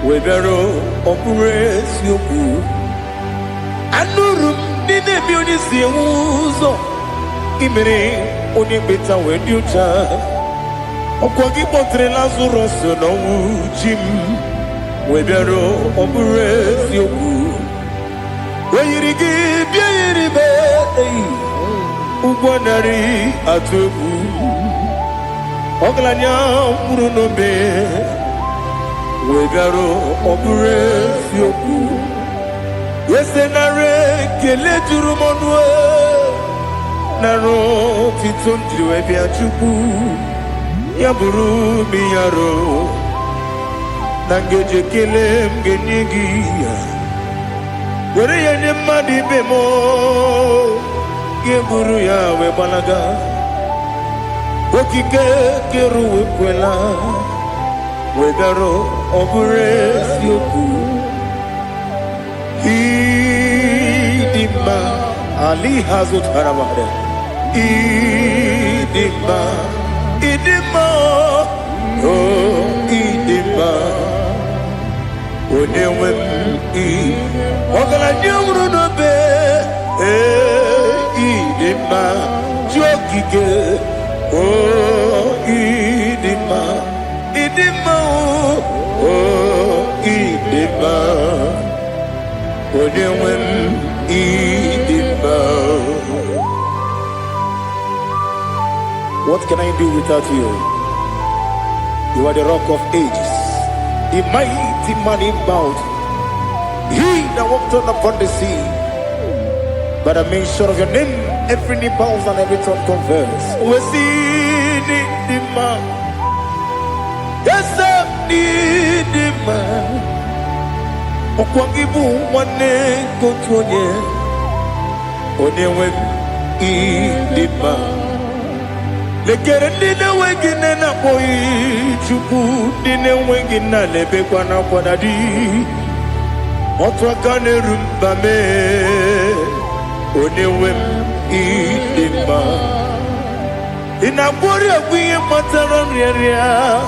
Webero opures yoku Anurum nine bionisi uzo Imere onibeta wedyucha Okwagi potre Lazarus no ujim Webero opures yoku Weyirigi biayiribe Ugwanari atubu Oglanya Muruno be Wegaro Obure Fioku Yesenare Kele Jurumonwe Naro Titundri Webia Chuku Yaburu Miyaro Nangeje Kele Mgenyigi Were Yenye Madi Bemo Yeburu ya Webalaga Okike keru wekwela Wegaro obure sioku Idima Ali Hazut Haramada Idima Idima Oh Idima Onewem Ogala nyamru no be Idima Jokike Oh Idima Idima Oh Idima Onewem Idima. What can I do without you? You are the rock of ages, the mighty man in bound. He that walked upon the sea. By the mention of your name, every knee bows and every tongue confess. We see the man. Yes, I need the man. Okwangibu wane kotonye Onewem Idima Lekere nine wengine na boyi Chupu nine wengine lebe kwa na kwa dadi Otwakane rumbame Onewem Idima Inabori agwiye matara nriaria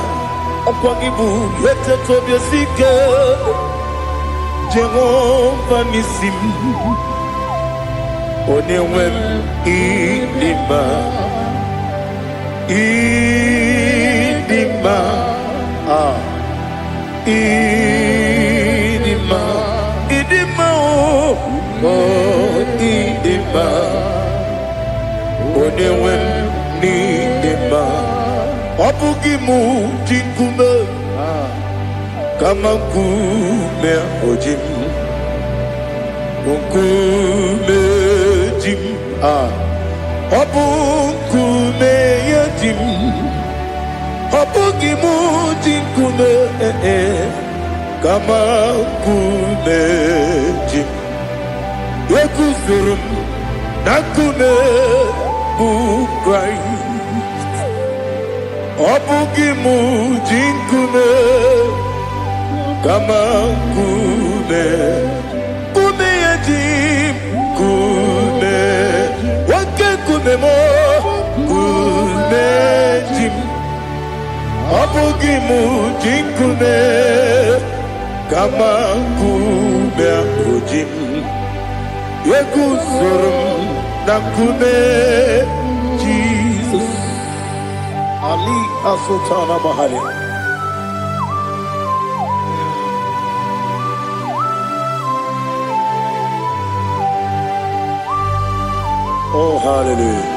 Okwangibu yete tobye sike Jehovah Nisim Onewem Idima Idima Idima Idima Oh Idima Onewem Idima Obugimu Jinkume Kama kume ojim Kume jim Obu kume yajim Obu gimu jinkume Kama kume jim Yekuzurum Nakume Bukrai Obu gimu jinkume Kama kume yajim kume wake kume mo kume jim abugi mujim kume kama kume ujim yekuzurum na kume Jesus Ali Asutana Bahali. Oh, hallelujah.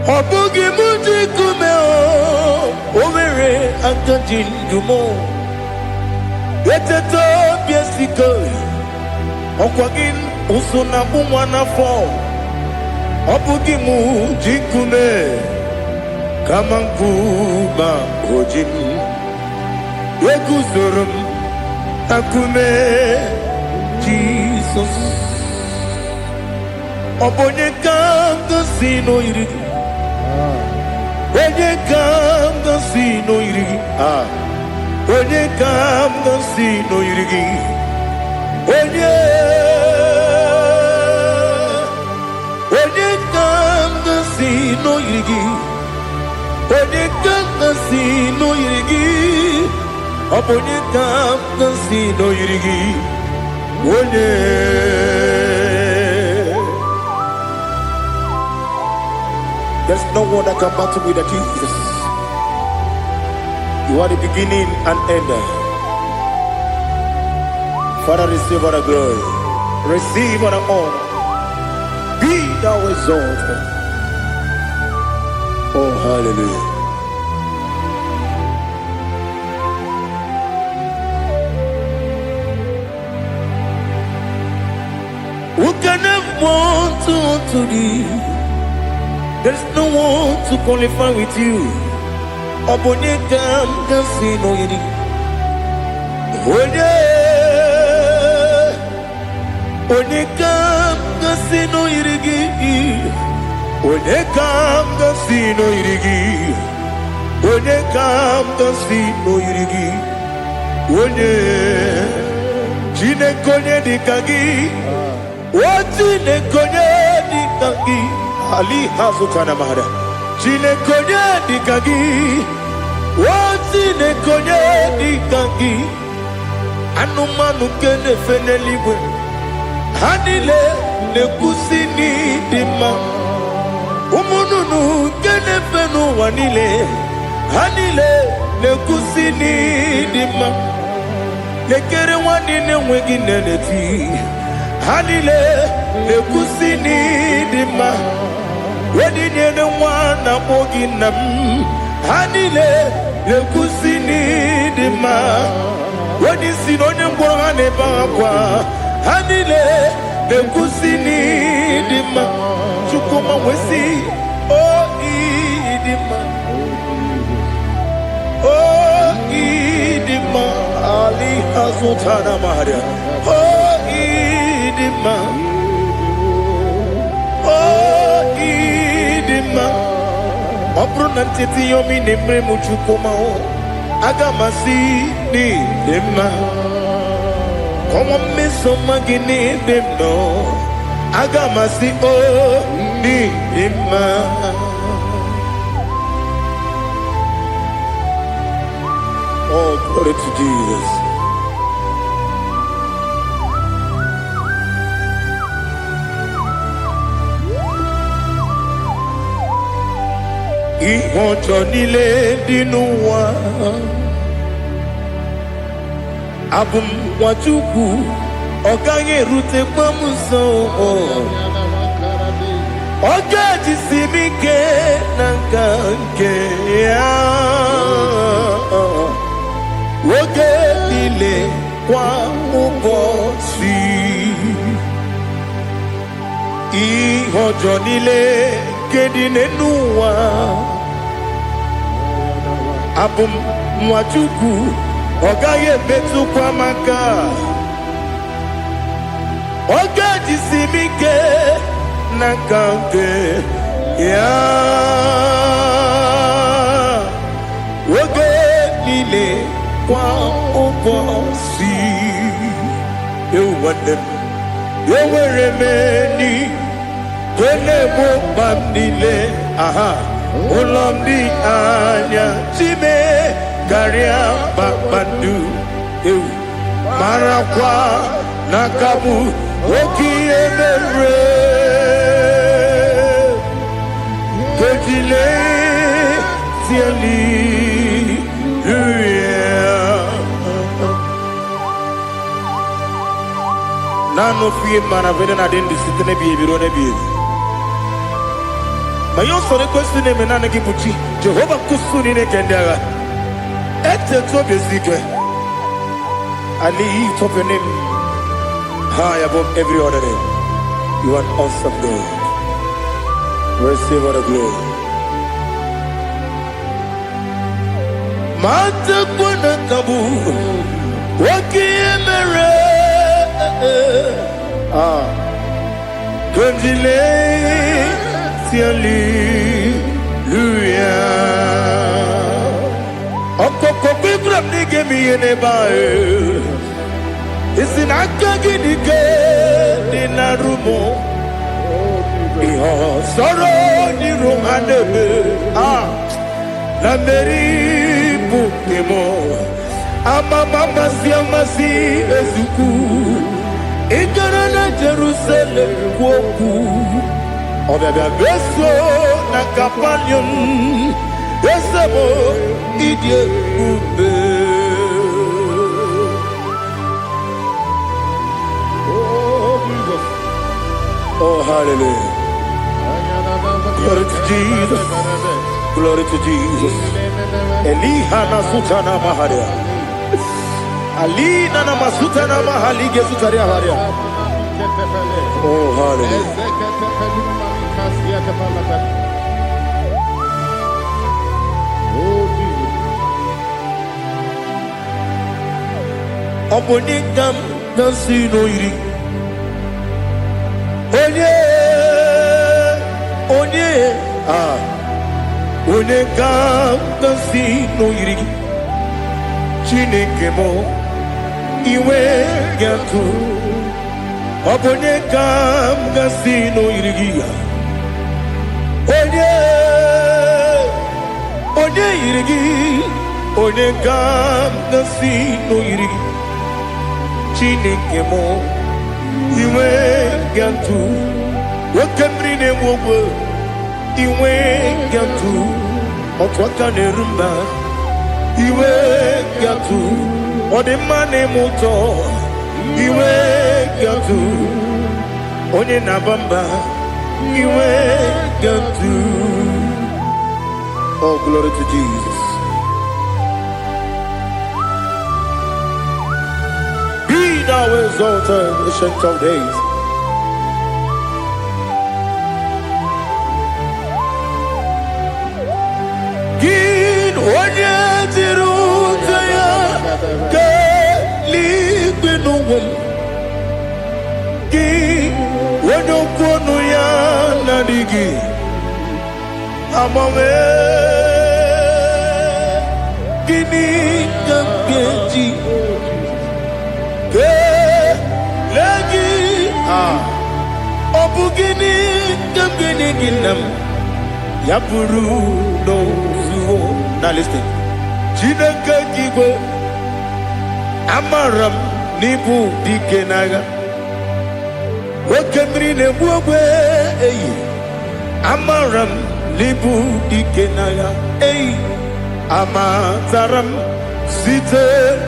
Obugi muji kume o Owere antajin dumo Yeteto biesiko Okwagin usuna bumwana fo Obugi muji kume Kama nkuba ojim Yekuzurum akume Jesus Obonye kanga sino irigi Onye kanga sino irigi Onye kanga sino irigi Onye kanga sino irigi Onye kanga sino irigi Onye kanga sino irigi Onye There's no one that can battle with Jesus. You are the beginning and end. Father, receive all the glory. Receive all the honor. Be thou exalted. Oh, hallelujah. Who can have one to thee? There's no one to qualify with you. Obonye kam kasi no yiri. Onye Onekam gasino irigi. Onekam gasino irigi. Onekam gasino irigi. Onye Jinekonye dikagi. Jinekonye dikagi. Ali hazukana mahara. Jinekonye dikagi. Jinekonye dikagi. Anumanu kene feneliwe. Hanile nekusini dima. Umununu kene fenu wanile. Hanile nekusini dima. Lekere wanine wegi neneti. Hanile nekusini dima. Wedi nene wana mogi nam. Hanile nekusini dima. Wedi sinone mbwangane bakwa. Hanile nekusini dima. Chukuma wesi oh idima. Oh idima. Ali hazutana maharia. Oh idima. Oh idima. Opronantiti yomi nemre muchukuma o. Agamasi ni dima. Como me soma gini demno. Agamasi o ni dima. Oh, glory to Jesus. Ihojo nile dinuwa. Abum wajuku. Oganye rute pamuso. Oga jisimike nankanke ya. Oge nile kwa ubosi. Ihojo nile kedine nuwa. Abum mwajuku. Ogaye betu kwa maka. Oga jisimike nankanke ya. Oge nile kwa ubosi. You want them. You were remaining. Kene mo bandile. Aha. Ulomdi anya. Chime. Garia babandu. You. Marakwa. Nakamu. Oki emere. Kejile. Tiali. Nano fiye mana vene na den disitene biye birone biye. Mayon sore kwestine menane kibuchi. Jehova kusuni ne kendaga. Ete to bezike. I lift up your name high above every other name. You are an awesome God. Receive all the glory. Mata kuna kabu. Waki emere. Kundile tiali luya. Okoko bibram nige miyene bae. Isinaka ginike dinarumo. Iho soro ni rumanebe. La meri bukemo. Ama mama siamasi ezuku. Igarana Jerusalem woku. Obebe beso na kapanion. Esemo idie ube. Oh Jesus. Oh hallelujah. Glory to Jesus. Glory to Jesus. Elihana sutana maharia. Ali nana masuta na mahali gesutaria haria. Oh hallelujah. Obonikam nasino iri. onye ga-agọzi n'oyiri gị Chineke m iwe ga-atụ ọ bụ onye ga-agọzi n'oyiri gị ya onye yiri gị onye ga-agọzi n'oyiri gị Chineke m iwe ga-atụ nwoke mmiri na-enwe ogwe iwe ga-atụ otu aka na-eru mba iwe ga-atụ ọ dị mma na-eme ụtọ iwe ga-atụ onye na-aba mba iwe ga-atụ. Oh, glory to Jesus. Be thou exalted, ancient of days. Onye dịrị ụzọ ya ka eluigwe n'ụwa gị onye okwu ọnụ ya na-adịghị agbanwe gịnị ka m ga-eji kelee gị ọ bụ gịnị ka m ga-enye gị nna m ya bụrụ n'ozuo. Now listen. Chineke igwe amara m n'ibu dike n'agha nwoke mmiri na-egbu ogwe eyi amara m n'ibu dike n'agha eyi amatara m site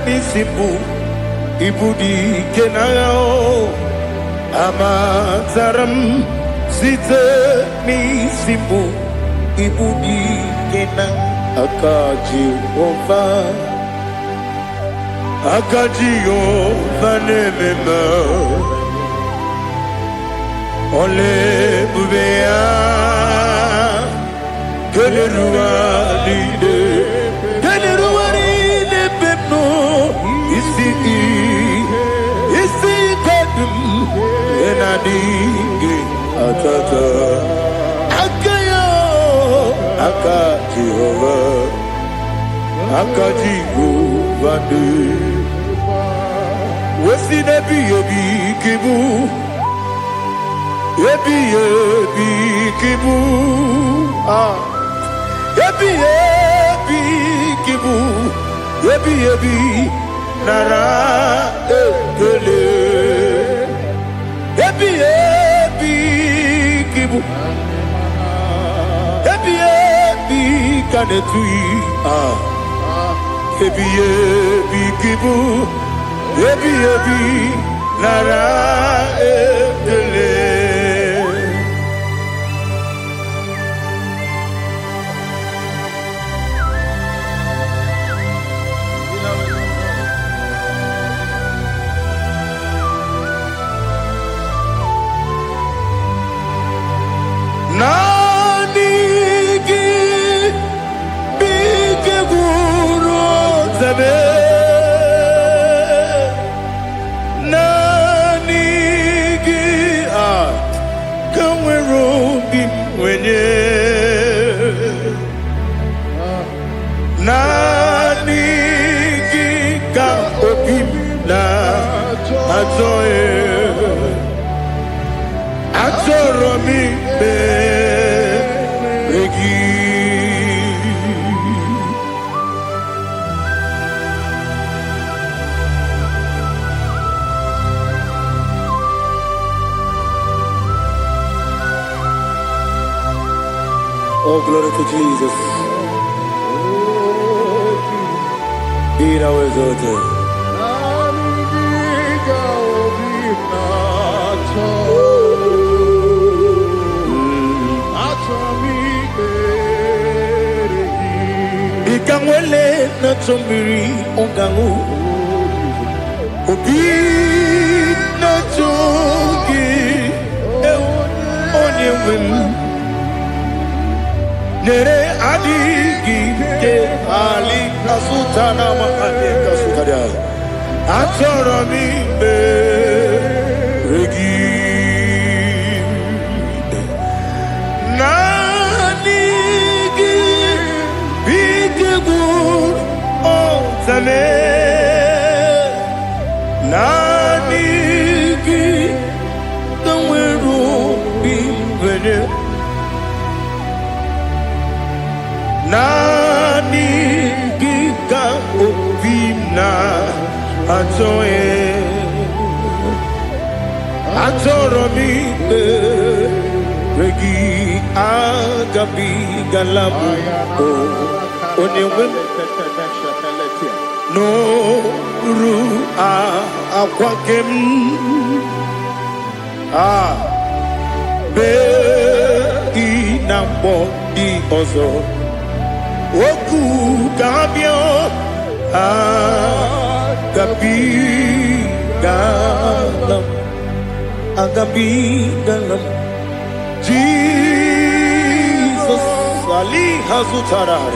n'isi mbụ ibu dike n'agha amatara m site n'isi mbụ ibu dike n'agha aka Jehova na-ememe ole ebube ya keleruwa niile ebe m nọ isi kadum na-adịghị atata aka Jehova dị wesi n'ebighị ebi kibu ebighị ebi kibu ebighị ebi kibu ebighị ebi nara ekele ebighị ebi kibu can it be ebi kibu ebi nara ekele Oh, glory to Jesus. Be thou exalted. Ikamwele na chombiri ongangu obi na chogi onye wem nere adigi ke ali kasutana ma ali kasutaria atoro mi regi nani Atoe, Atoromi, Regi, Agabi, Galabu, Onewem, No, Ru, Aquakem, Be, Inambo, Di Ozo, Oku, Gabio, Agabi, Galam, Agabi, Galam, Jesus, Ali Hazutarar,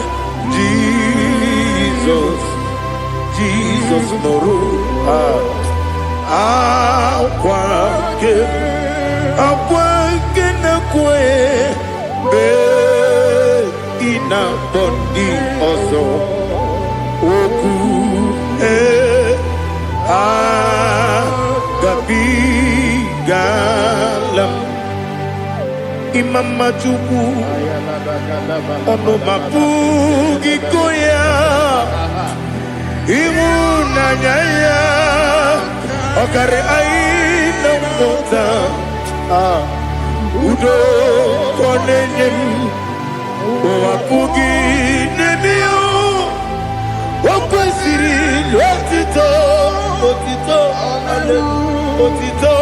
Jesus, Jesus, Noru, Aquake, Nakwe, Be, Ina, Bondi, Ozo, Oku, Agabi, Galam, Imam Majuku, Ono Mapugi Koya, Imunanyaya, Okare Aina Mota, Udo Konenim, Oapugi Nemio, Okwesiri, Otito, Otito, Otito,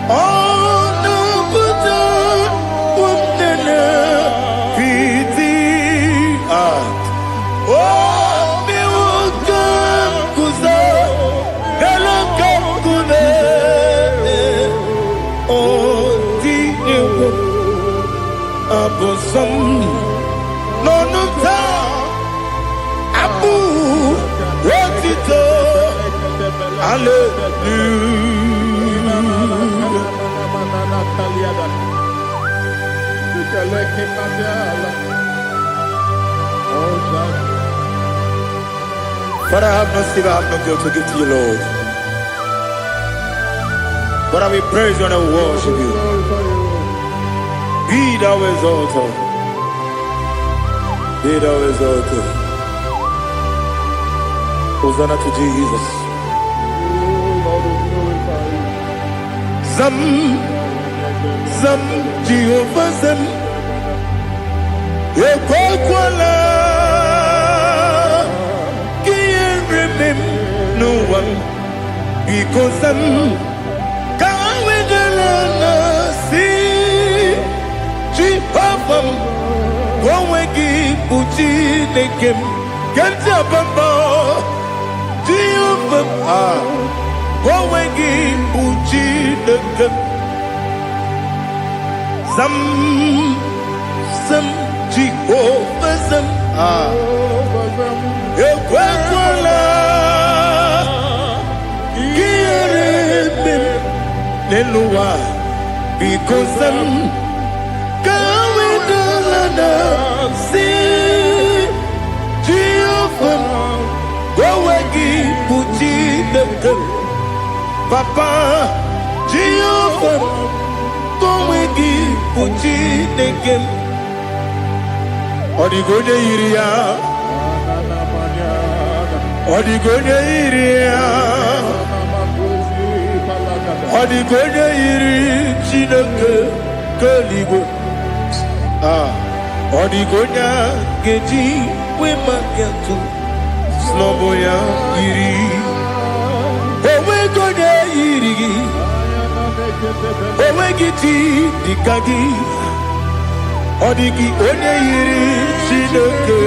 Oh no, Buddha, Wundana, Piti, Oh, me welcome, Kuza, Galakam Kune, Oh, Dinu, Abosam, Nonuta, Abu, Otito, Hallelujah. Father, have mercy, I have no guilt to give to you, Lord. Father, we praise you and we worship you. Be thou exalted. Be thou exalted. Hosanna to Jesus. Zam, Zam, Jehovah Zam, Ekwakwala, can't remember no one, because Zam, Kawegalana, see, Jehovah, Gowegi, Puchi, Nekem, Gantapamba, Jehovah, Gowegi, Puchi, Nekem. Zam, Zam, Jehovah Zam, Ekwakwala, Kieremim, Nelua, because Zam, Kawedalana, see, Jehovah, Gowagi, Puchi, Nekem, Papa, Jehovah, Gowagi, Puchi, Nekem, Odigonya Iria, Odigonya Iria, Odigonya Iri, Chineke, Kaligo, Odigonya Geji, Wemakiatu, Sloboya Iri, Owegonya Iri, Owegiti, Dikagi, Odigi, Onye Iri, Chineke,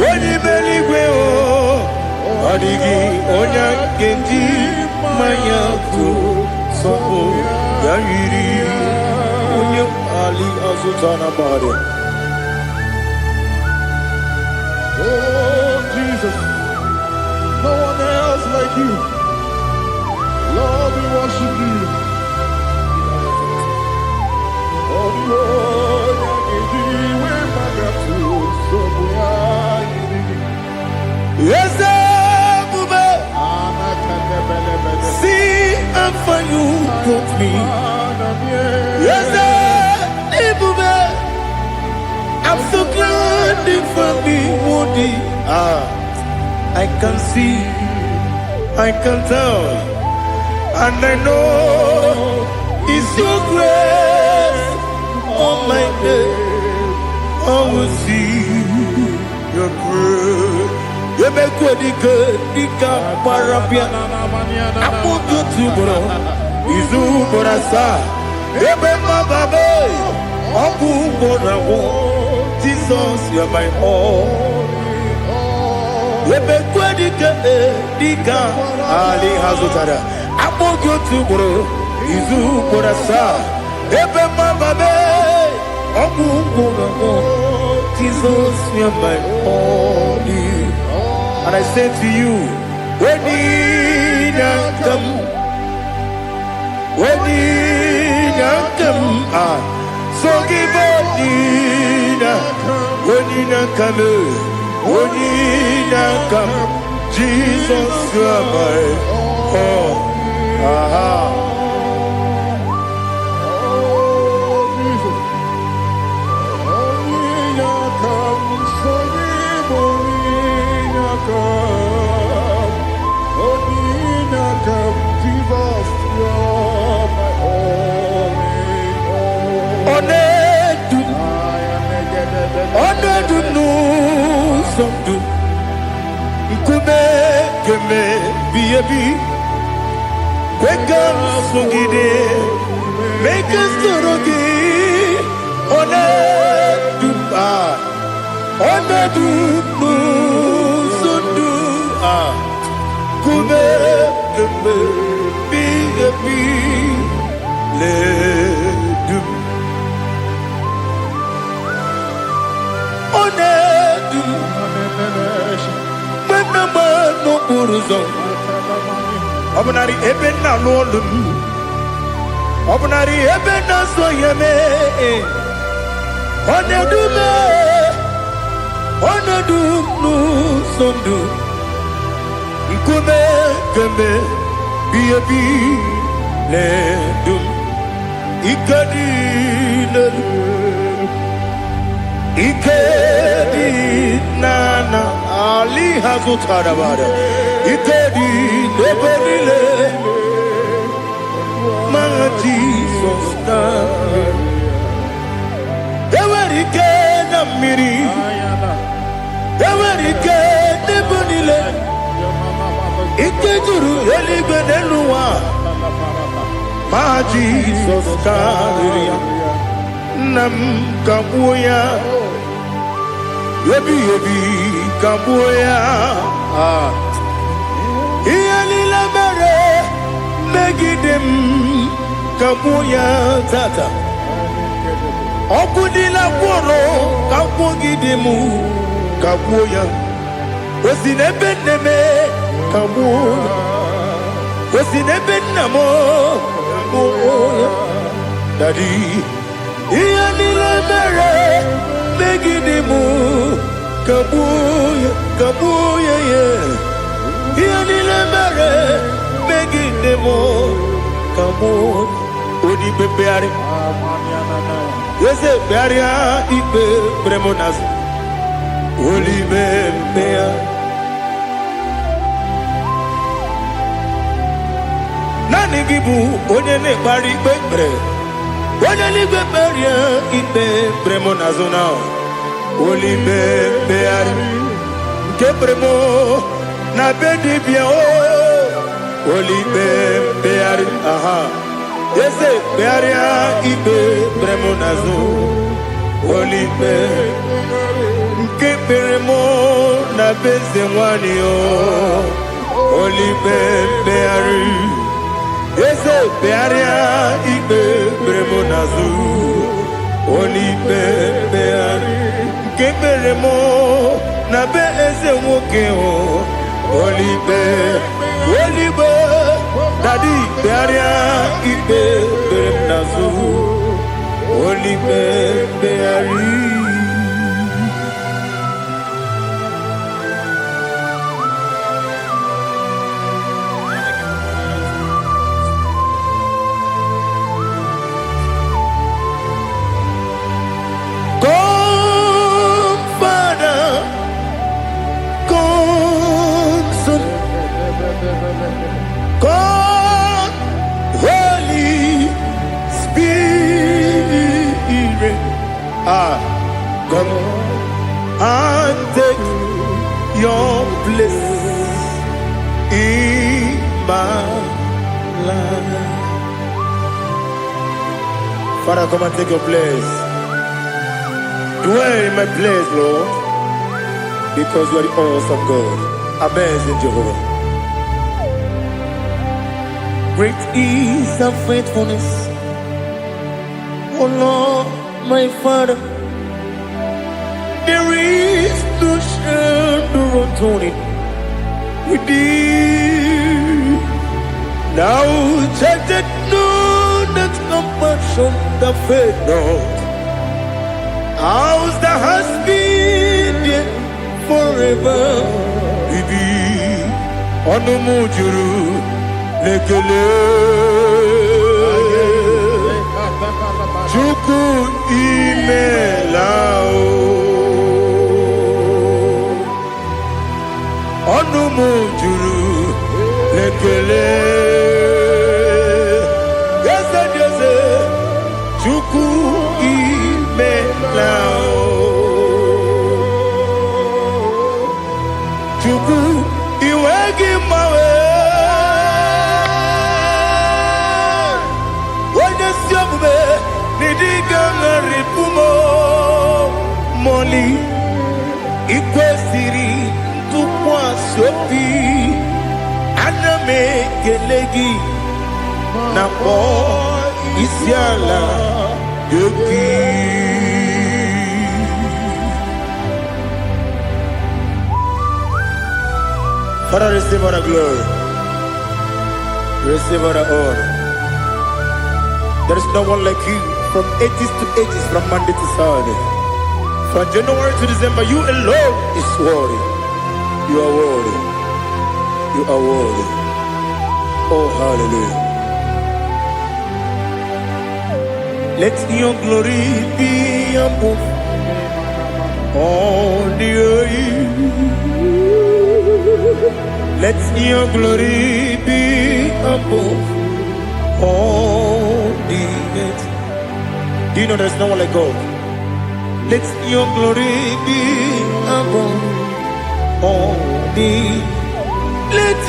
Onye Meligwe, Odigi, Onya Genji, Mayatu, Sopo, Yairi, Onye Ali Azutana Bade. Oh, Jesus, no one else like you. Lord, we worship you. Oh, Lord, I give you my gratitude. So we are Yes, Bube. See how far you brought me. Yes, Bube. I'm so glad you found me, Woody. I can see, I can tell, and I know it's your grace. On my day, I will see your grace. You make what you could, you can't parapia. I want you to bro. Izu borasa, ebe mababe. Obu borawo, Jesus, you're my all. Ebe kwa dika ali hazutara. Amo gotu bro, izu borasa. Ebe mababe, obu borawo, Jesus, you're my all. And I say to you, when you come, when you come, so give up when you come, when you come, Jesus, you are my all. Make us torogi, one dupa, one dupu, sundu kume keme biyabi le dum, one dum, menama no buruzo. Obnari ebena lolum, obnari ebena soyeme. Onedume, onedunu sondu. Nkume keme biyabi le dum. Ikadi le, ikadi nana ali hazutarabara. Ikadi leberile, my Jesus name. Ewerike na miri, ewerike nebonile. Ikejuru eligwe neluwa, my Jesus name. Nam kabuya, yebi kabuya. Iyalila mere megidem kabuya tata. Okudila kworo kabugidemu kabuya. Osinebeneme kabuya. Osinebenamo kabuya. Daddy, iyalila mere megidemu kabuya kabuya yeah. Iyalila mere megidemu kabuya. Odi bebeare. Yese bearia ibe bremonas. Oli bebea. Nani gibu onye ne bari bebre. Onye ni beberia ibe bremonas ona. Oli bebeari. Ke bremo na bedi bia o. Oli bebeari aha. Yese bearia ibe bremonazo olibe nke beremo na beze nwani o olibe beari. Yese bearia ibe bremonazo olibe beari nke beremo na beze nwoke o olibe olibe. Daddy, bearia ibe berenazu, olibe beari. Come, Father, come. and take your place in my life. Father, come and take your place. Dwell in my place, Lord, because you are the awesome God. Amazing Jehovah. Great is thy faithfulness, oh Lord, my Father. There is no shadow unto it with thee. Now check that no, that compassion that faith not. Ours that has been there forever with thee. Onumujuru lekele Chuku imelao Onumujuru lekele Yese yese Chuku imelao Chuku iwegi mawe Wanyesiobube nidiga ngaripumo Moli ikwesiri tukwa sopi Aname kelegi Napo isiala yoki Father, receive all the glory. Receive all the honor. There is no one like you from ages to ages, from Monday to Saturday. From January to December, you alone is worthy. You are worthy. You are worthy. Oh, hallelujah. Let your glory be above all the earth. Let your glory be above all the earth. Do you know there's no one like God? Let your glory be above all the earth.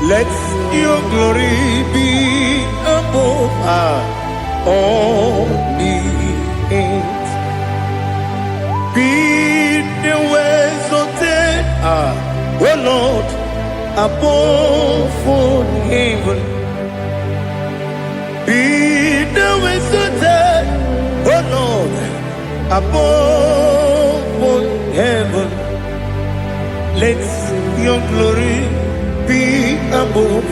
Let your glory be above all the earth. Be the ways of death, oh Lord, above all heaven. Be the ways of death, oh Lord, above all heaven. Let your glory be above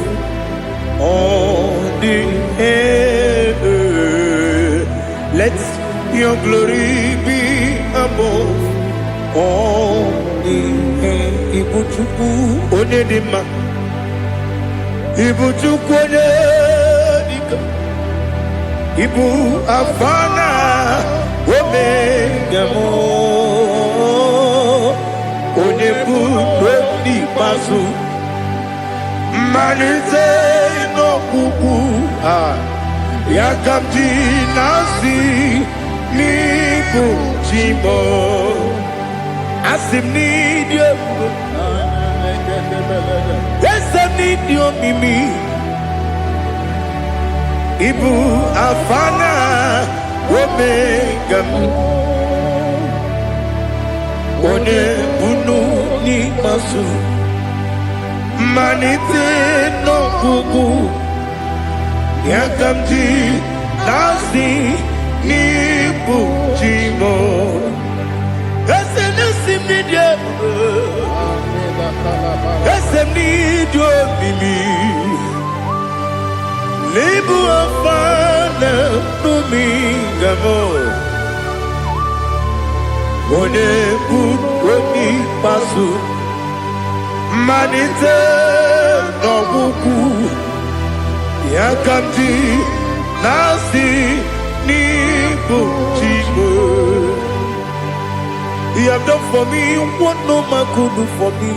all the earth. Let your glory be above all the earth. Ibuchuku onedima, Ibuchuku onedika, Ibu afana omega mo, Onebu weni masu, Manize no kuku Yakamji nasi Niku jimo Asim need you Yes I need you mimi Ibu afana Omega One bunu ni masu Manite no kuku Yakamji nasi Niku jimo Ese nasi media Ese nidio mimi Libu afana numingamo One buoni pasu Manite no buku Yakamji nasi nibu jimo. You have done for me what no man could do for me.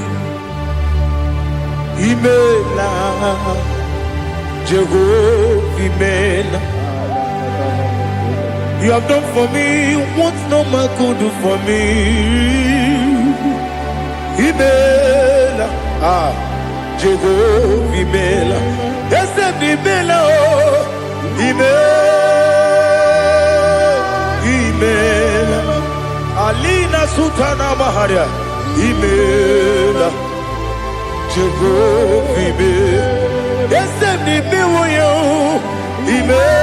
Imela Jehovah Imela. You have done for me what no man could do for me. Imela, Jehovah Imela, ese Imela, Imela, Alina Sutana Maharia, Imela, Jehovah Imela, ese Imela, Imela,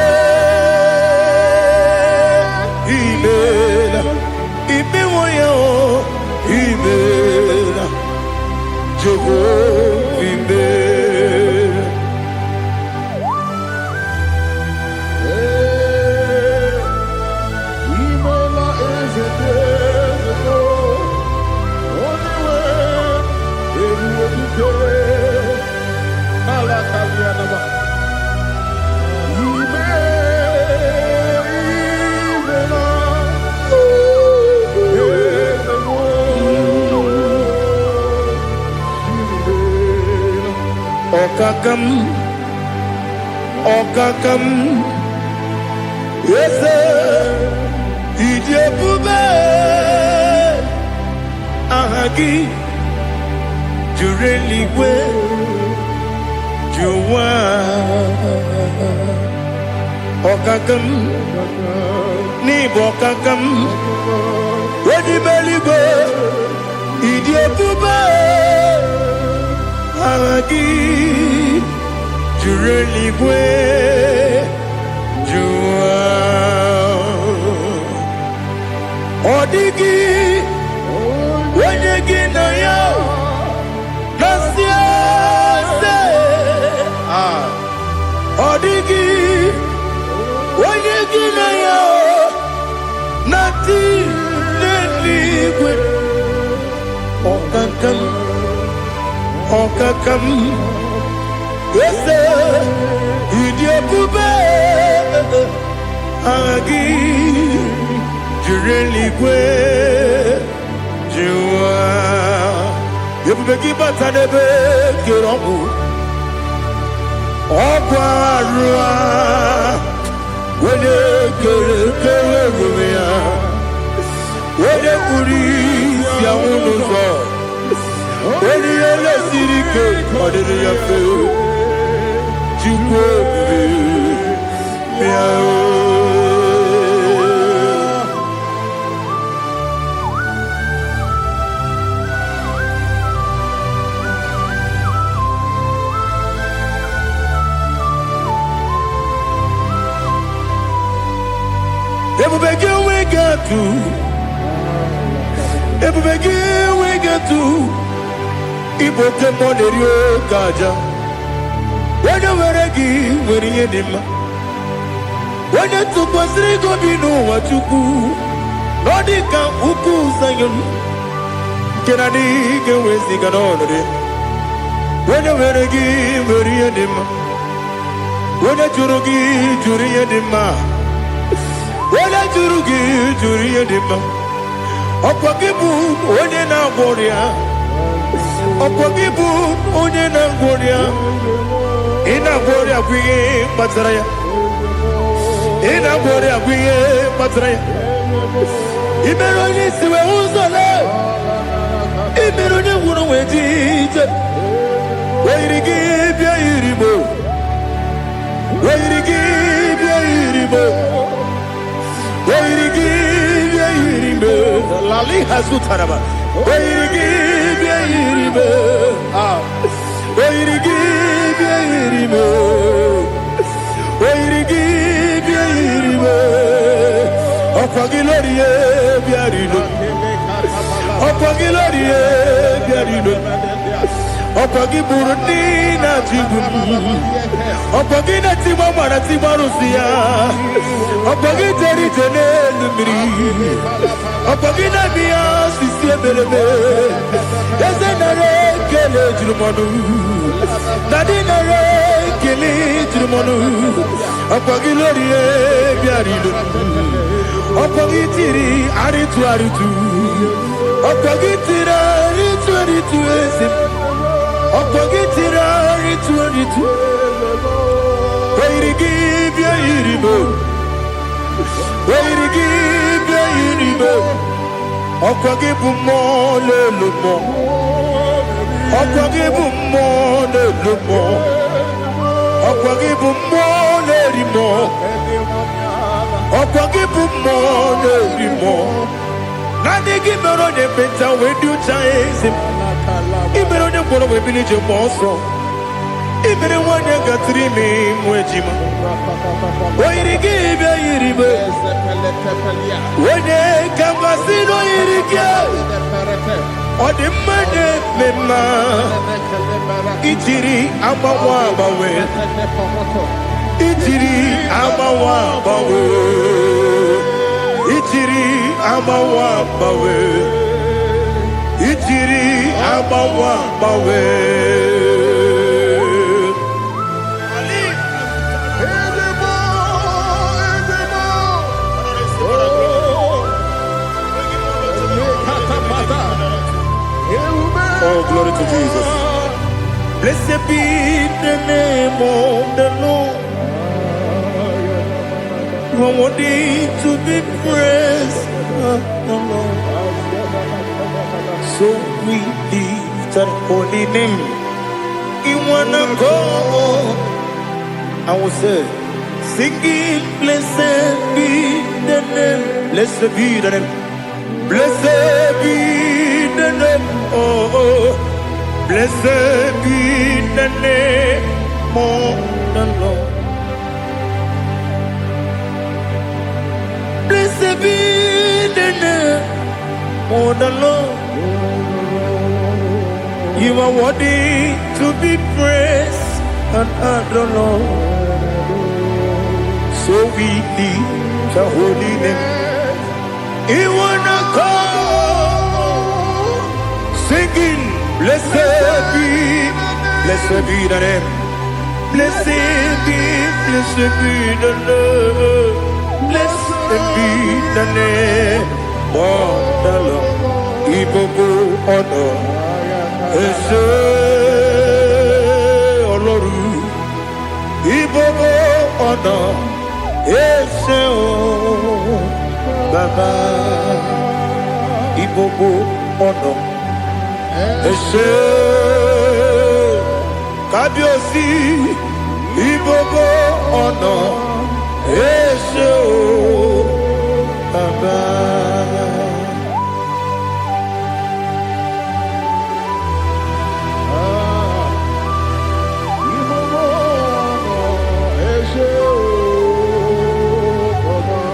Imela, Imela, Jehovah Imela. Imela is a desert, only way it will be good. Malakavianaba. Okakam, yes, Ijebube, Ahagi, Jureligwe, Juwa, Okakam, Nibokakam, Wadibeligwe, Ijebube, Ahagi, Jureligwe, Jua, Odigi, Wenegi na yo, Nasia se, Odigi, Wenegi na yo, Nati Neligwe, Okakam, Okakam. Yes, Idiopube, Agi, Jureligwe, Jua, Yabubeki Batanebe, Kiromu, Okwarua, Wene Kerumia, Wene Uri, Yamunuzo, Wene Yele Sirike, Odiri Yafu. When you were a gay, when you did my when you took was go be no what you do. Nodika Uku Sayon can I dig away sick on it? When you were a gay, when you did my when I Jurugi, Juria Dima, when I Jurugi, Juria Dima, Opakibu, when you now Boria, Opakibu, when you now Boria. Ina bori agwiye patraya. Ina bori agwiye patraya. Imeroni siwe uzole. Imeroni wunu wejije. Weirigi bia iribo. Weirigi bia iribo. Weirigi bia iribo. Lali hazutaraba. Weirigi bia iribo. Weirigi bia iribo. Weirigi bia iribo. Okwagilorie bia iribo. Okwagilorie bia iribo. Okwagiburu na jibum. Okwagina tiwa mara tiwa rusia. Okwagiteri tene lumiri. Okwagina biya sisi belebe. Ezenare kele jirumonu. Nadinare kele jirumonu. Okwagilorie bia iribo. Okwagitiri aritu aritu. Okwagitira aritu aritu esim. Okpogitira ritu Weirigi bia iribo Weirigi bia iribo Okwagibu mo lelumo. Okwagibu mo lelumo. Okwagibu mo lerimo. Okwagibu mo lerimo. Nani gimero ne beta wedu chaise. Ibero ne boro we bilije monso. Ibere wanya gatrimi mwejima. Oirigi ibe iribe. Wene kamasino irige. Odimane mema. Ijiri amawa bawe. Ijiri amawa bawe. Ijiri amawa bawe. Ijiri amawa bawe. Oh, glory to Jesus. Blessed be the name of the Lord. You are worthy to be praised, the Lord. So we lift that holy name. You wanna go? I will say, singing, blessed be the name. Blessed be the name. Blessed be the name. Oh, blessed be the name of the Lord. Blessed be the name of the Lord. You are worthy to be praised and adored, Lord. So we lift the holy name. You wanna call, singing, blessed be the name. Blessed be the Lord. Blessed be the name of the Lord. Ibobo honor, Ese Oloru. Ibobo honor, Ese O Baba. Ibobo honor, Ese Kabiosi. Ibobo honor, Ese O Baba.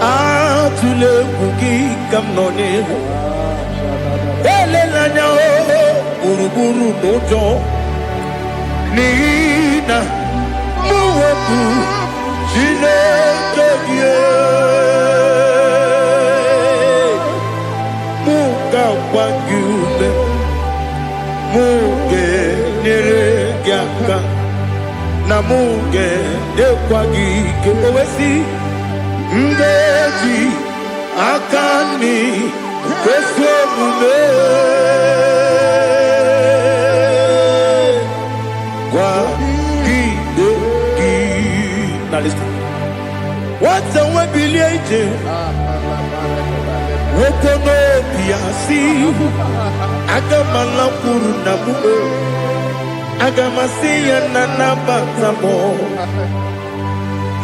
Atule kuki kamnone. Ele lanya o uruburu dojo. Nina muweku Chineke Muga wagyume Muge neregyaka Na muge dekwagike Owesi Ngeji akani Kwesomume Now listen. What's a webiliate? Wokono piasi. Agamala puru namu. Agamasiya nanabatamo.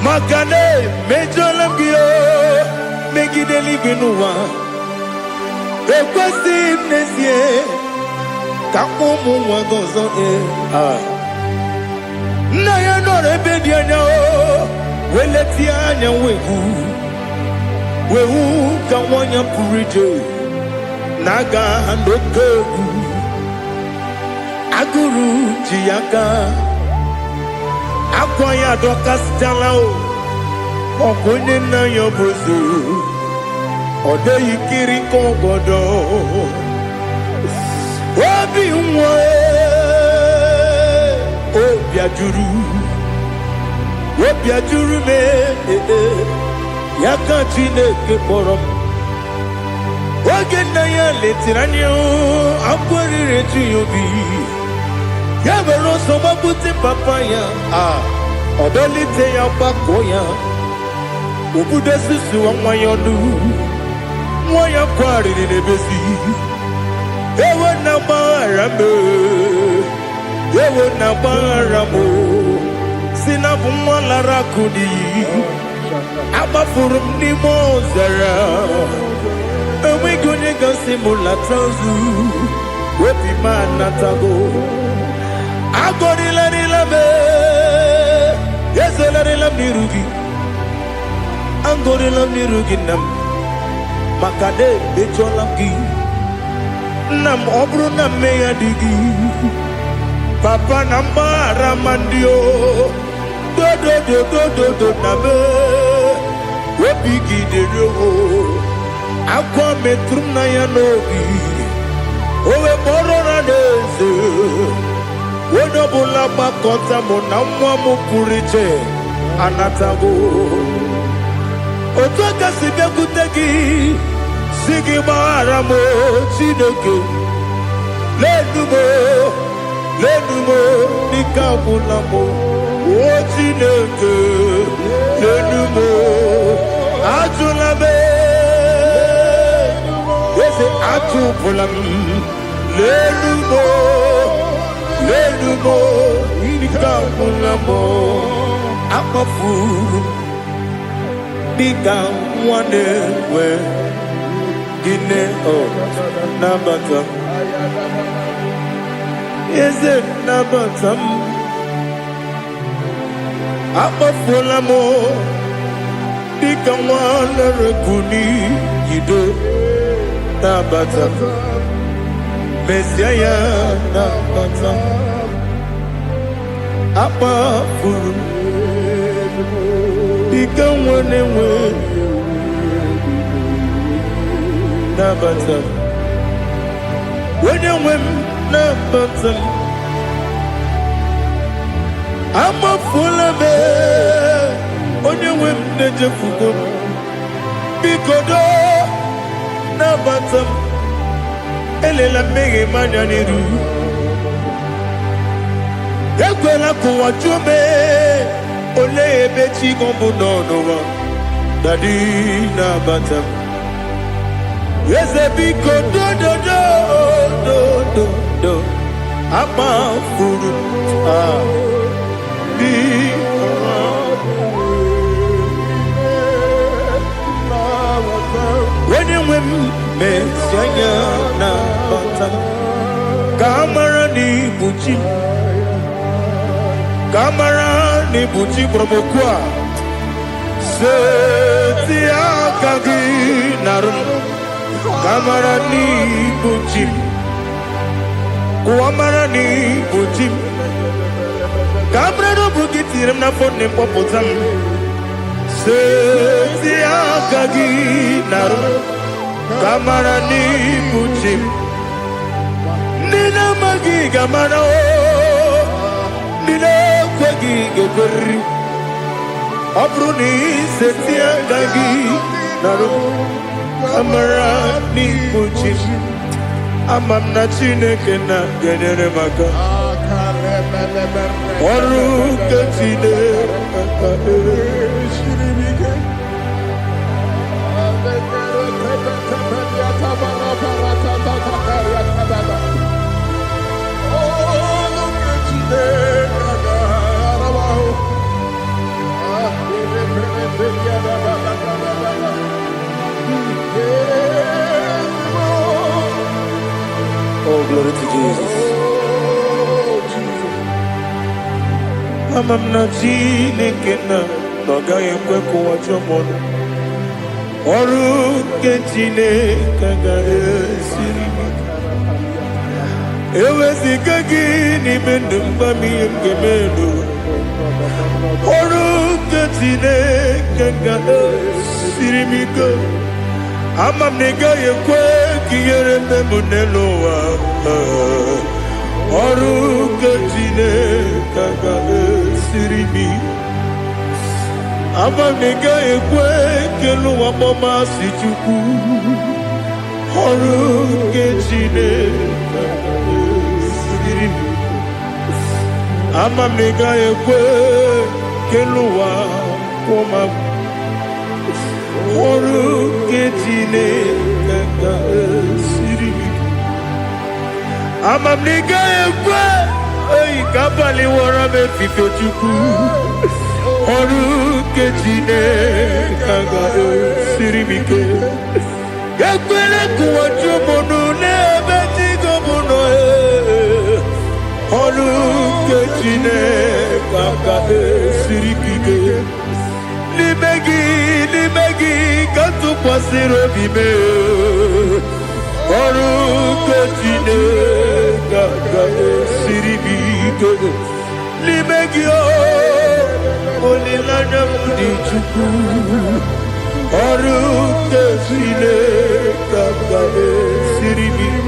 Makane mejolambio. Megideli genuwa. Ekwasi mnesie. Kamumu wagozo na ya nore bedi anya o weleti anya wehu ka wonya purije naga ndoku aguru jiaka akwaya doka stala o okunye na yo bozu ode yikiri kogodo obi nwa Obiajuru me Yaka Chineke kpọrọ m Oge nna ya letiri anya akwarịrị etu ya obi Ya mere ọsọ gbapute papa ya Ọdọlite ya gbakọ ya Obodo susu nwa ya ọnụ Moya kwari ni nebesi. Ewe na barame. Ewe na baramo. Sina bumala rakudi. Aba furum ni mozara. Ewe gune gasimula tanzu. Wepi manatago. Agori la me. Yes, la nirugi. Angori la nirugi nam. Makade becholamgi nam obru na meya digi papa nambara mandio do na me webigi de yo akwa metrum na ya nogi owe borora deze wodo bula bakota mo na mwa mo puriche anatago otoka sibekutegi Sigi baramo chineke lenumo nikabulamo o chineke lenumo atulabe yese atupulam lenumo nikabulamo akafuru Bika one we Gine oh Nabatam Is it Nabatam Abafulamo Bika one rekuni Yido Nabatam Messiah Nabatam Abafuru Bika one we Nabatam when you win Nabatam I'm a full of it when you win the Jefugo Bikodo Nabatam Elela Mege Mananiru Yakwela Kuwachume Ole Bechi Gombo no Daddy Nabatam Yes, a big do I'm a fool. When you win, Messiah, Kamara ni Buchi Bromokwa. Setia Kagi Narum. Kamarani Buchim Kuamarani Buchim Kabrano Bukitiram na phone Popotam Setia Kagi Naru Kamarani Buchim Nina Magi Gamano Nina Kwagi Gokuri Abruni Setia Kagi Naru Kamarani Buchi Amam na Chineke na genere maka Oru katine Shiribike Oh, glory to Jesus. Amam na Chineke na Noga yekwe kuwa chomono Oru ke Chineke ga esirimika Ewe zikagi ni mendumba miyenge mendo Oru ke Chineke ga esirimika Amam nega yekwe kiyere memunelo wa Oru ke Chineke ga esirimi Amam nega yekwe kelu wa mama si chuku Oru ke Chineke ga esirimi Amam nega yekwe kelu wa mama Oru ke Chineke Amamniga ekwe kabali wara me fifo chuku oru kejine kaga siribike yakwele kuwa chumunu ne beti gomuno oru kejine kaga siribike libegi katu kwasiro bime oru kejine kaga siribike libegio olilana mudi chuku oru kejine kaga siribike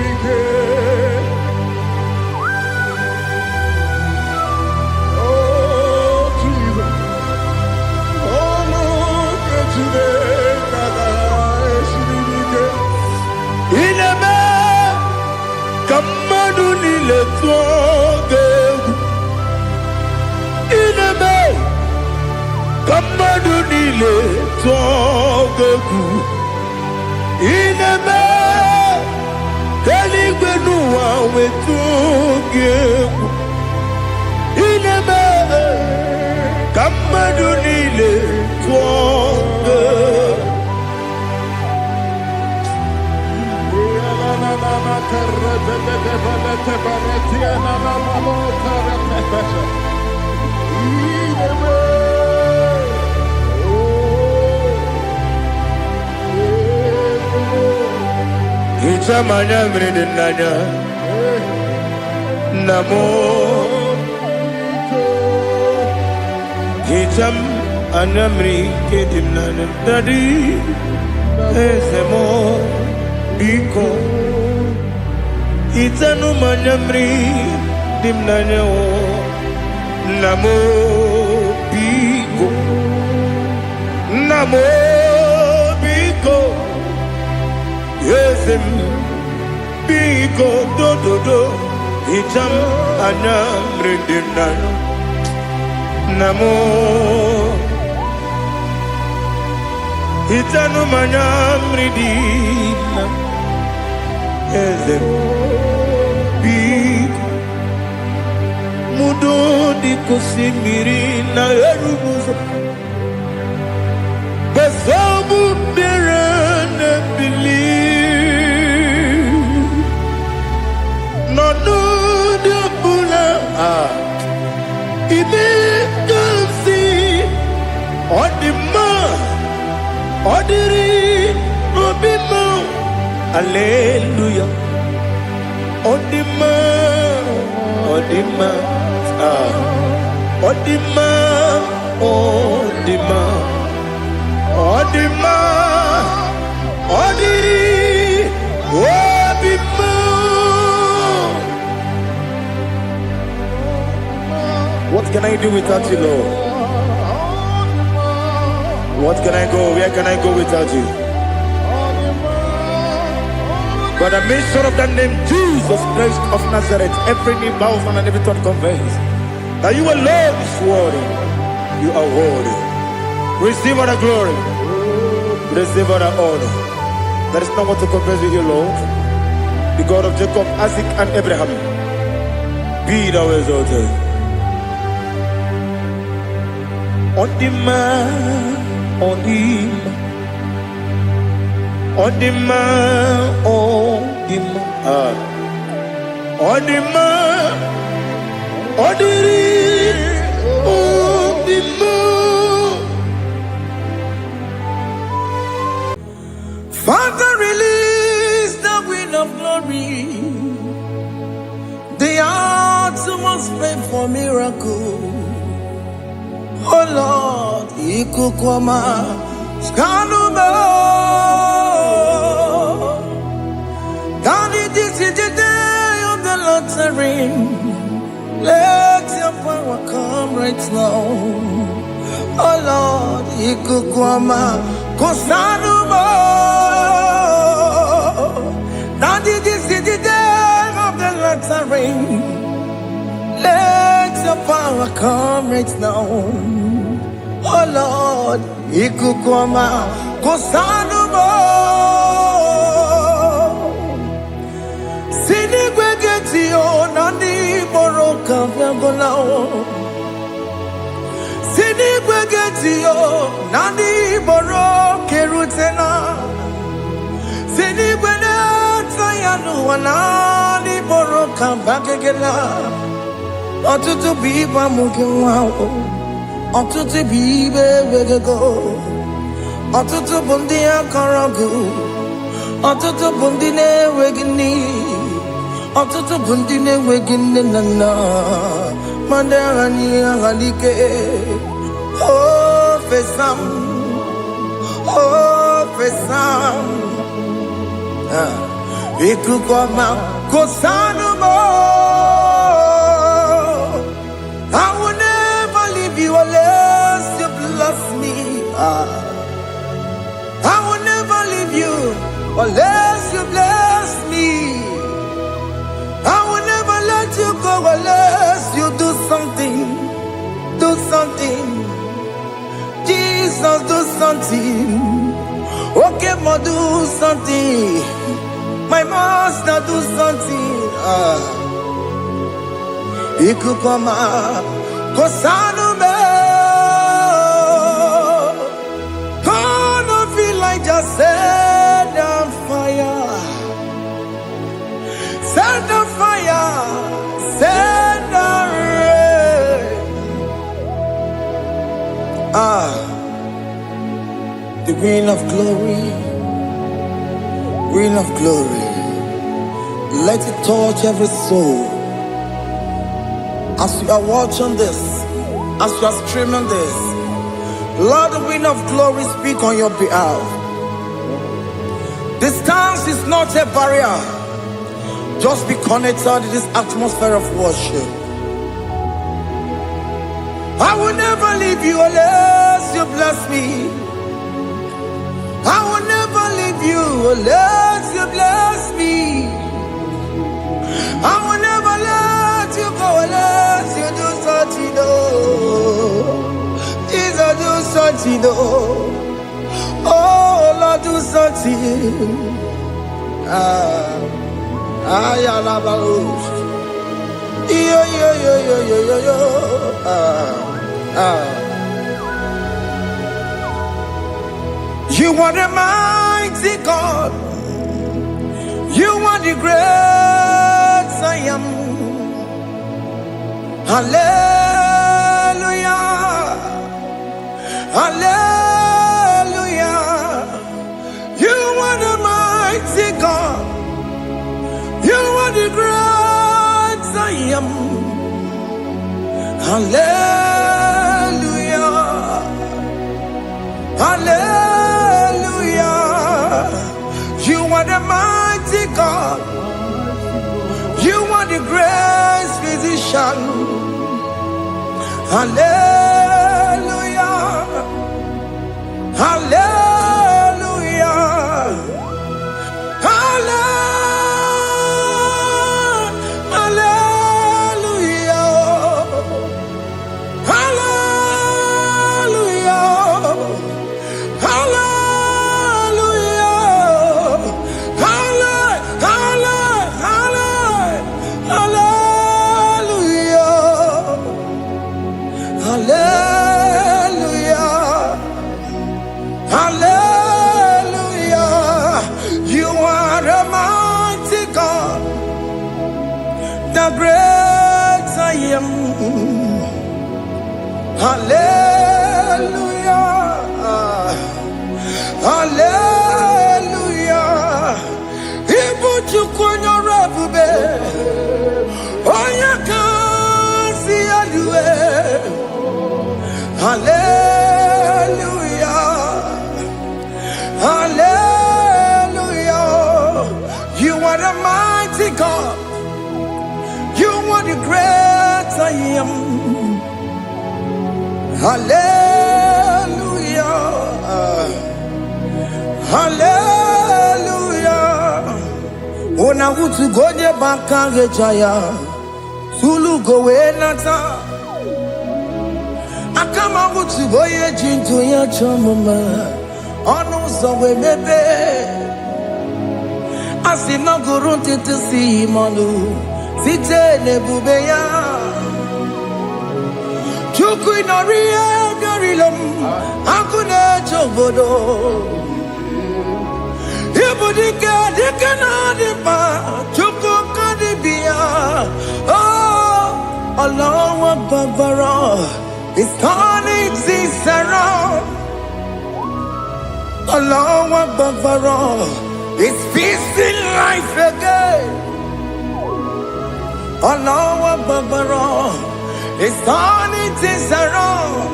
le toge inebe kamadu ni le toge inebe keligbenu wa we toge inebe kamadu ni le toge Itamanya mridinanya namo Itam anamri kedimnana dadi esemo biko Itanu manyamri dimnanya o namo biko yesem biko do itam anamri dimnanya namo itanu manyamri dimnanya yesem mudo di kusimiri na erubuzo besobu berene bili no de bula ibe kansi odima odiri obimo hallelujah odima odima odiri obima. What can I do without you, Lord? What can I go? Where can I go without you? By the mention of that name, Jesus Christ of Nazareth, every knee bows and every tongue confesses that you alone is worthy. You are worthy. Receive all the glory. Receive all the honor. There is no one to confess with you, Lord. The God of Jacob, Isaac, and Abraham. Be thou exalted. On the man, on him. On the man, on the man, on the man, on the man. Father, release the wind of glory. The hearts must pray for miracle. Oh Lord, ikukwama skanuba. This is the day of the Lord's ring. Let your power come right now. Oh Lord, ikukwama kosanumo. Daddy, this is the day of the Lord's ring. Let your power come right now. Oh Lord, ikukwama kosanumo. yo nandi boroka vyangonao. Sini kwegeti yo nandi boroke rutena. Sini kwene tayanu wanani boroka bagegela. Otutu biba mukiwao. Otutu bibe wegego. Otutu bundi akaragu. Otutu bundi ne wegini. Otutu bundi ne wegini nana. Mandarani ahalike. Oh fesam. Oh fesam. Iku koma kosanu mo. I will never leave you unless you bless me. I will never leave you unless you bless me. I will never let you go unless you do something. Do something. Jesus, do something. Okay, ma, do something. My master, do something. Ikukoma, kosanu me. Gonna feel like just set on fire. Set on fire. Set on rain. The Queen of Glory. Queen of Glory. Let it touch every soul. As you are watching this, as you are streaming this, Lord, the Queen of Glory, speak on your behalf. Distance is not a barrier. Just be connected to this atmosphere of worship. I will never leave you unless you bless me. I will never leave you unless you bless me. I will never let you go unless you do something. Jesus, do something. Oh, Lord, do something. Ayalabalush. Yo. You are the mighty God. You are the great I am. Hallelujah. Hallelujah. You are the mighty God. You are the great I am. Hallelujah. Hallelujah. You are the mighty God. You are the great physician. Hallelujah. Hallelujah. The great I am. Hallelujah. Hallelujah. Ibuchu kwenye rebube. Oya kasi alue. Hallelujah. Hallelujah. You are the mighty God. You are the great I am. Hallelujah. Hallelujah. Ona utu goje bakange jaya. Sulu gowe nata. Akama utu goye jinto ya chomoma. Onu zowe mebe. Asina gurun titi si manu. site nebubeya chukwi noria garilom akune chobodo ibudika dikana dipa chukwu kadibia oh Allah babara is turning things around. Allah babara is fixing life again. Allah babara is turning things around.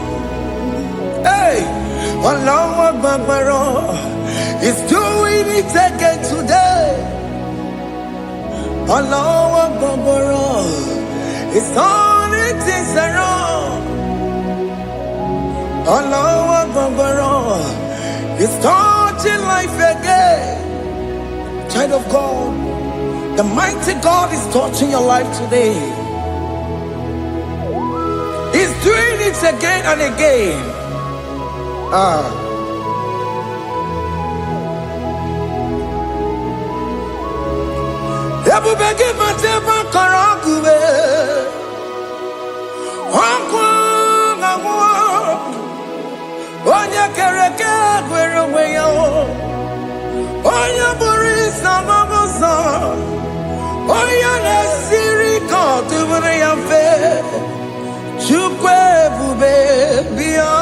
Hey, Allah babara is doing it again today. Allah babara is turning things around. Allah babara is touching life again. Child of God, the mighty God is touching your life today. He's doing it again and again. Onya kereke gwerewe yo Onya burisa mamosa Onya nesiri kotubune yamfe Chukwe bube biya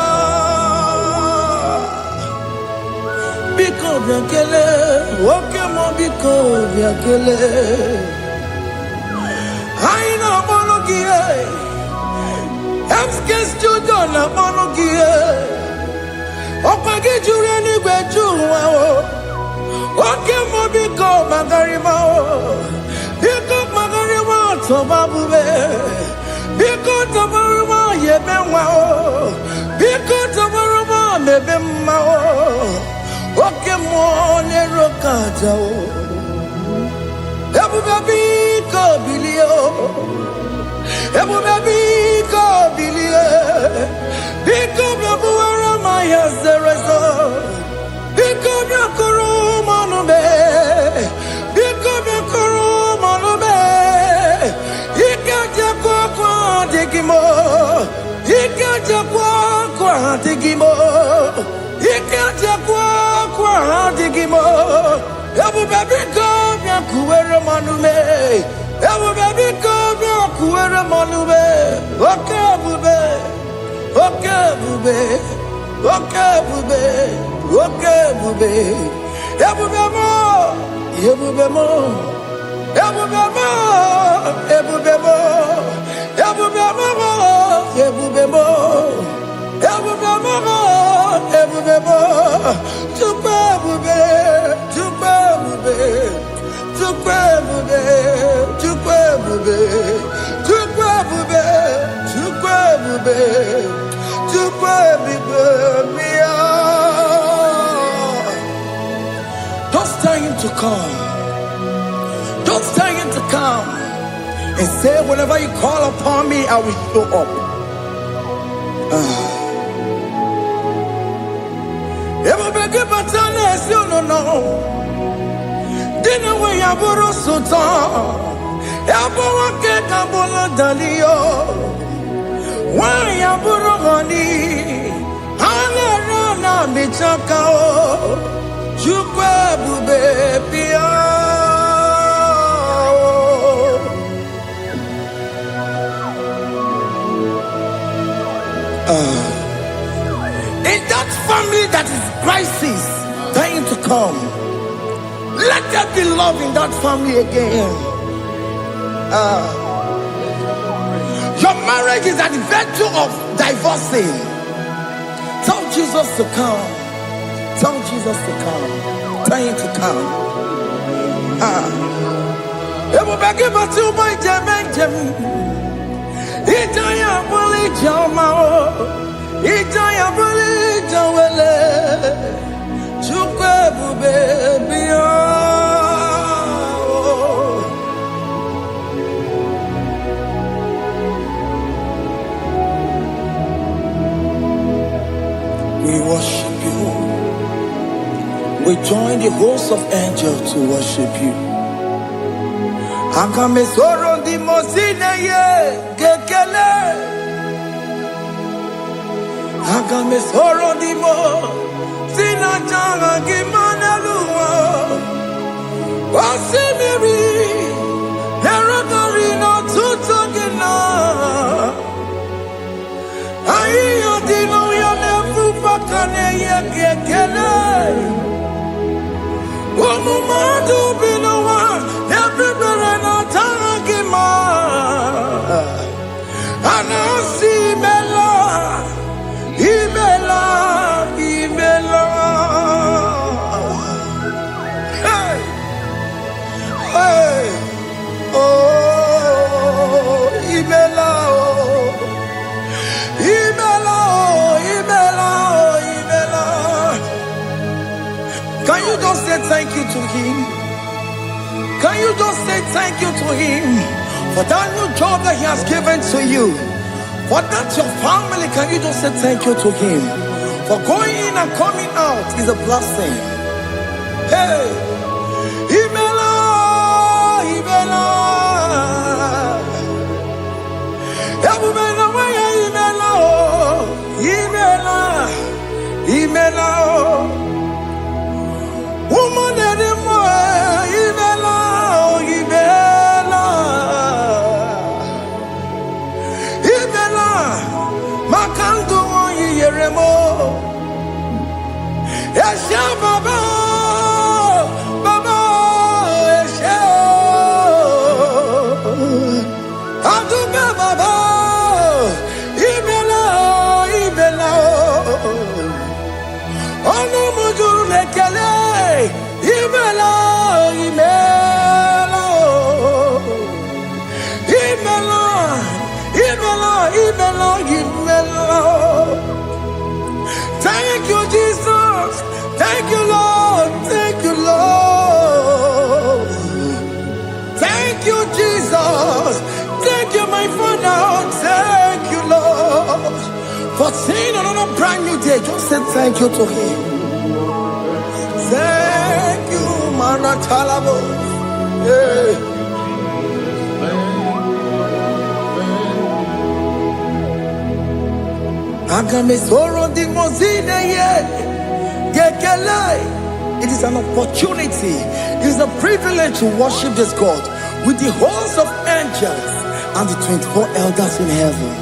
Biko biakele Oke mo biko biakele Aina monogie Emskes judo na monogie Opagi jure ni gwejuwa o Oke mo biko magarima o Biko magarima tobabube Biko tobaruma yebenwa o Biko tobaruma mebemma o Oke mo nero kaja o Ebu biko bilio Ebu biko bilie Biko bebuwara maya zerezo Biko biakuru manube Biko biakuru manube Ikaja kwa digimo Ikaja kwa digimo Ikaja kwa digimo Ebu biko biakuwere manube Ebu biko biakuwere manube Okay bube Okay bube Okay bube Okay bube Ebubemo Ebubemo Ebubemo Ebubemo Ebubemo Ebubemo Ebubemo Ebubemo Tukwe bube Tukwe bube Tukwe bube Tukwe bube Tukwe bube Tukwe bube Don't tell him to come. Don't tell him to come. And say, whenever you call upon me, I will show up. Everybody but honest, you don't know. Dinner when you borrow so tall. Everyone can come on Dalio. Why you borrow honey? Alarana michaka o. Chukwe bube pia. In that family that is crisis, trying to come, let there be love in that family again. Your marriage is at the verge of divorcing. Tell Jesus to come. Tell Jesus to come. Tell him to come. It will be given to my Jemenjem. Itaya Bully Jamao. Itaya Bully Jawele. Chukwe baby. We worship you. We join the host of angels to worship you. Akame soro di mosine ye gekele. Akame soro di mo sina changa gimana luwa. Wasimiri nerogari no tutogina. Ayo dino ya nefu pakane ye gekele. Wamumadu binowa everybody no tangima. Anasi bela, ibela, ibela. Hey, hey, oh, ibela, oh, ibela, oh, ibela, oh, ibela. Can you just say thank you to him? Can you just say thank you to him for that new job that he has given to you? For that your family, can you just say thank you to him? For going in and coming out is a blessing. Hey, Ibela, Ibela, Ibela, Ibela, Ibela, woman anymore, Ibela, Ibela, Ibela, Makango, Yeremo, Esha Baba, Baba, Esha, Aduba Baba, Ibela, Ibela, Ono Mujuru Lekele. Ibela, Ibela, Ibela, Ibela, Ibela, Ibela. Thank you, Jesus. Thank you, Lord. Thank you, Lord. Thank you, Jesus. Thank you, my Father. Thank you, Lord. For seeing another brand new day, just say thank you to him. Thank you, Manatalabo. Yeah. Agame soro di mozine ye gekele. It is an opportunity. It is a privilege to worship this God with the host of angels and the 24 elders in heaven.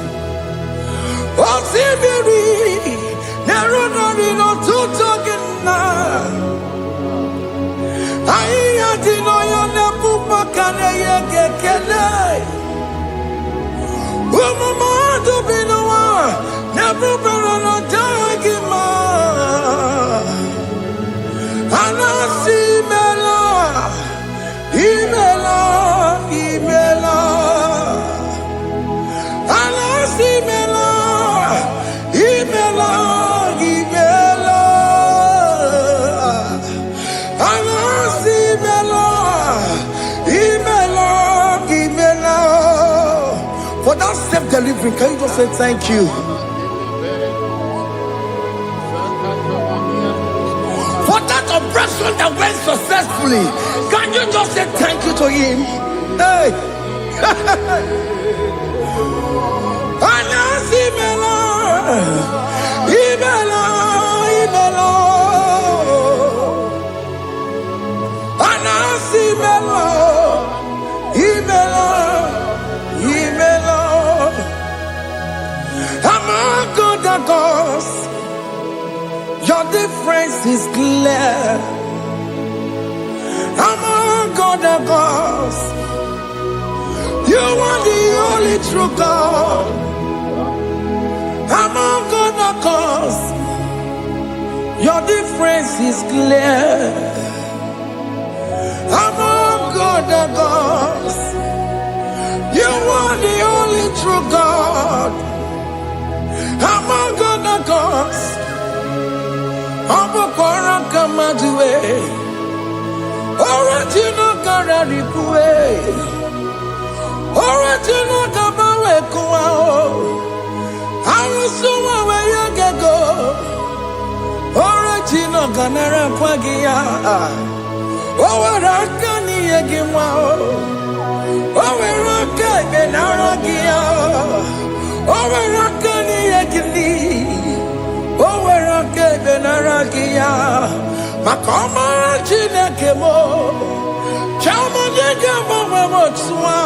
Oh, Sibiri, Nerunari no tutogina. Aiya dino ya nebu pakane ye gekele. Umumadu binowa nebu berana jagima. Anasi mela, imela, imela. Anasi mela, imela, imela. Anasi mela, imela, imela. For that self-delivery, can you just say thank you? For that operation that went successfully, can you just say thank you to him? Hey. Anasi mela, imela, imela. Anasi mela, imela, imela. Among God and gods, your difference is clear. Among God and gods, you are the only true God. Among God and gods, your difference is clear. Among God and gods, you are the only true God. Among God and gods, Abokora Kamadue, original Kararikue, original Kabawe Kuao, Arusuma Wayagego, original Ganara Kwagia, Owarakani Yagimao, Come on, Chineke mo. Chama nigga mama motswa.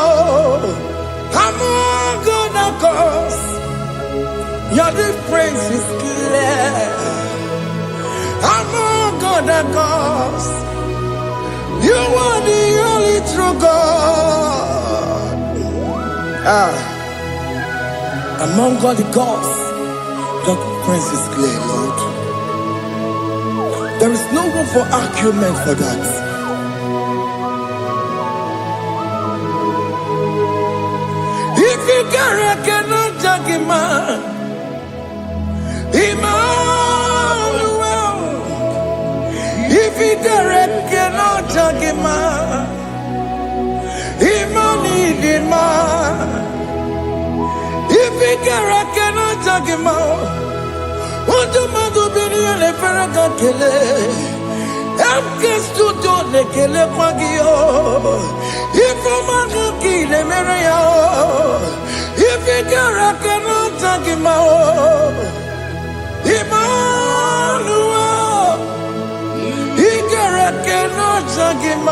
I'm gonna cause your difference is clear. I'm gonna cause you are the only true God. Among all the gods, your difference is clear, Lord. There is no room for argument for that. If you cannot judge him, Emmanuel. If you cannot judge him, Emmanuel. If you cannot judge him, what do you do? Be the Ferraga Kele. I'm just to do the Kele Pagio. If I'm not kill the Maria, if you cannot judge him, Emmanuel. He cannot judge him,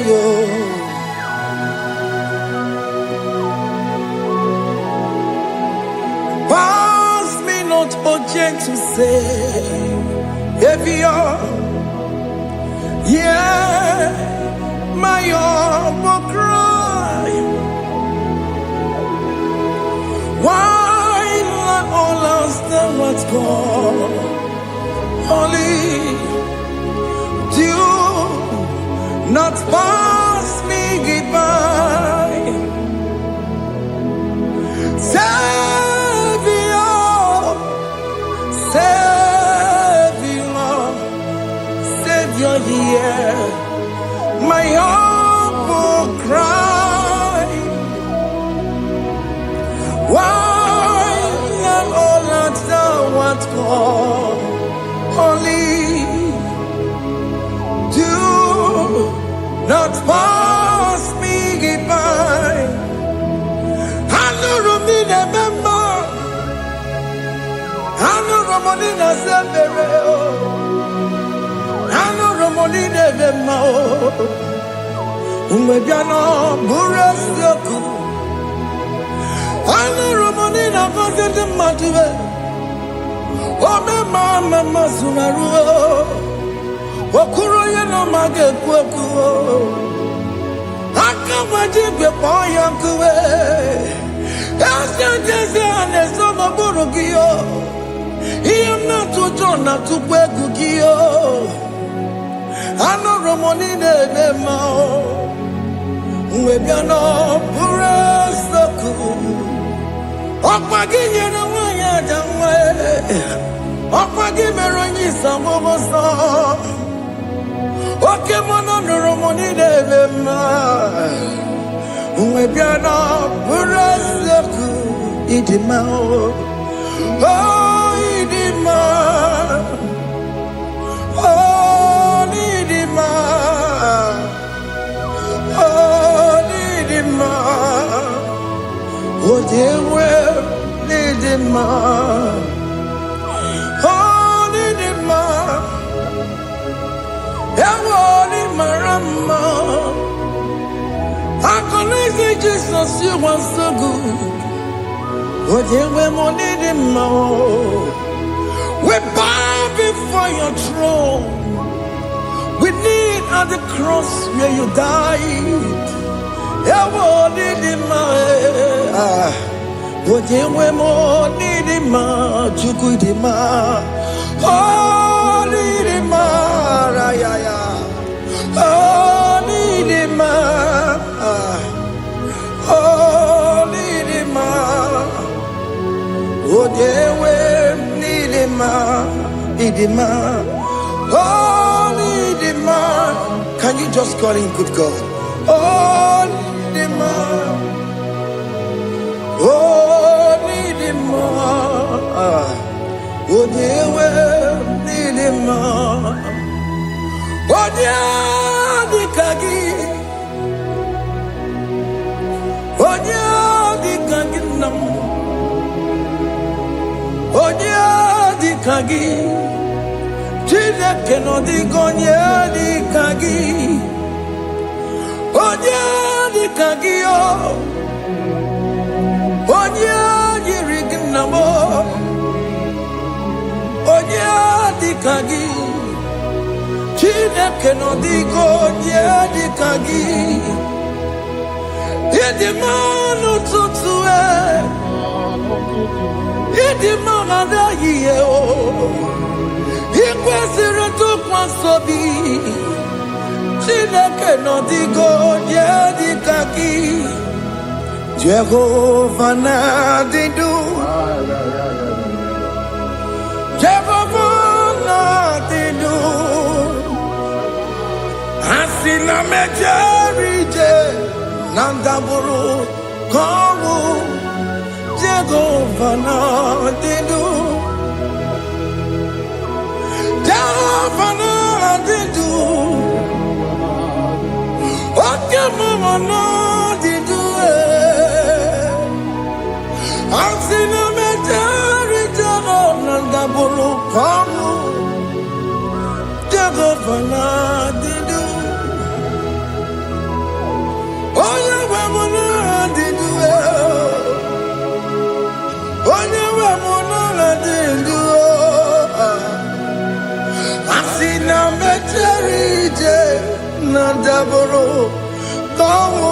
Yo. Pass me not object to say, if you're, yeah, my will cry. Why not all lost and what's gone? Only do not pass me goodbye. Savior, here, my heart will cry. Why not all that thou art gone? Only do not pass me goodbye. Hallelujah, me the member. Hallelujah, money na severeo. Hallelujah, money the member. Umbebiano buresioku. Hallelujah, money na fazende matuwe. Mama sunaruo okuro ye no mage kuo akamaje poya kuwe asante ane so maburugio iam na tujo na tukwegugio ano romoni de mao webiano burasoku okpaginye na wanya janwe Okpagi meronyi samoboso Oke mono nuromoni devema Uwebiana burasoku idimao Oh idima Oh idima Oh idima Oh dewe idima Marama, I can say Jesus, you are so good. Oh, dear, we need him more. We bow before your throne. We need at the cross where you died. Yeah, we need him more. Oh, dear, we need him more. You could him more. Oh, need him more. Oh, need him, oh, need him, oh, dear, we need him, oh, need him. Can you just call him good God? Oh, need him, oh, need him, oh, dear, we need him. Oh, dear, the kagi. kagi, Chineke no di gonye di kagi, onye di kagi o, onye yiri gnamo, onye di kagi, Chineke no di gonye di kagi, yedi manu tutue. Idi mangada yiye o, ikwesiri tukwasobi. Chineke no digo ye dikaki. Jehovah na didu, Jehovah na didu. Asina mejerije nandaburu koru. Jehovah na didu, Jehovah na didu, Okemama na didu. Asina meteri Jehovah na daburu kamu, Jehovah na didu, Oyewemo na didu. Onye we monala dindu, asina meterije na daboro kawo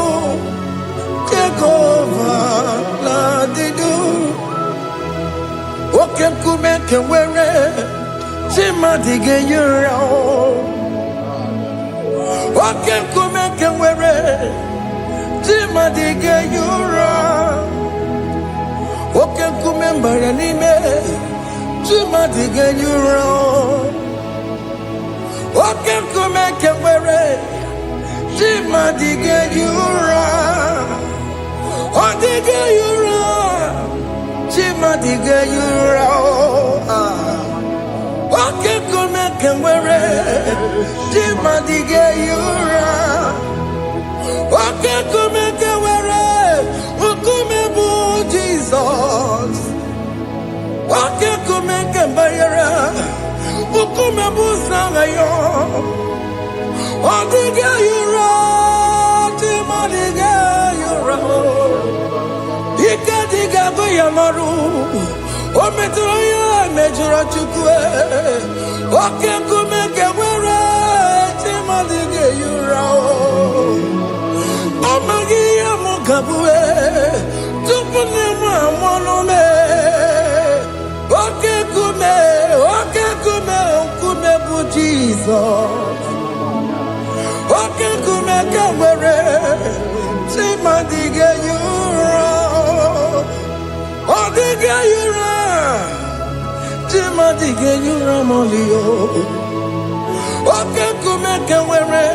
Jehovah la dindu. Oke kume kewere chima dige yura. Oke kume kewere chima dige yura. Oke kumembara nime chima dige yura. Oke kume kewere chima dige yura. Odige yura chima dige yura. Oke kume kewere chima dige yura. Oke kume kewere ukume bu Jesus. Oke kume kembayara ukume bu sangayo. Odige yura chima dige yura. Ika diga goyamaru ometro ya mejura chukwe. Oke kume kewere chima dige yura. Amagi ya mukabue tupune mwa mwanome. Oke kume bu Jesus. Oke kume kewere chima dige yura. Odige yura chima dige yura molio. Oke kume kewere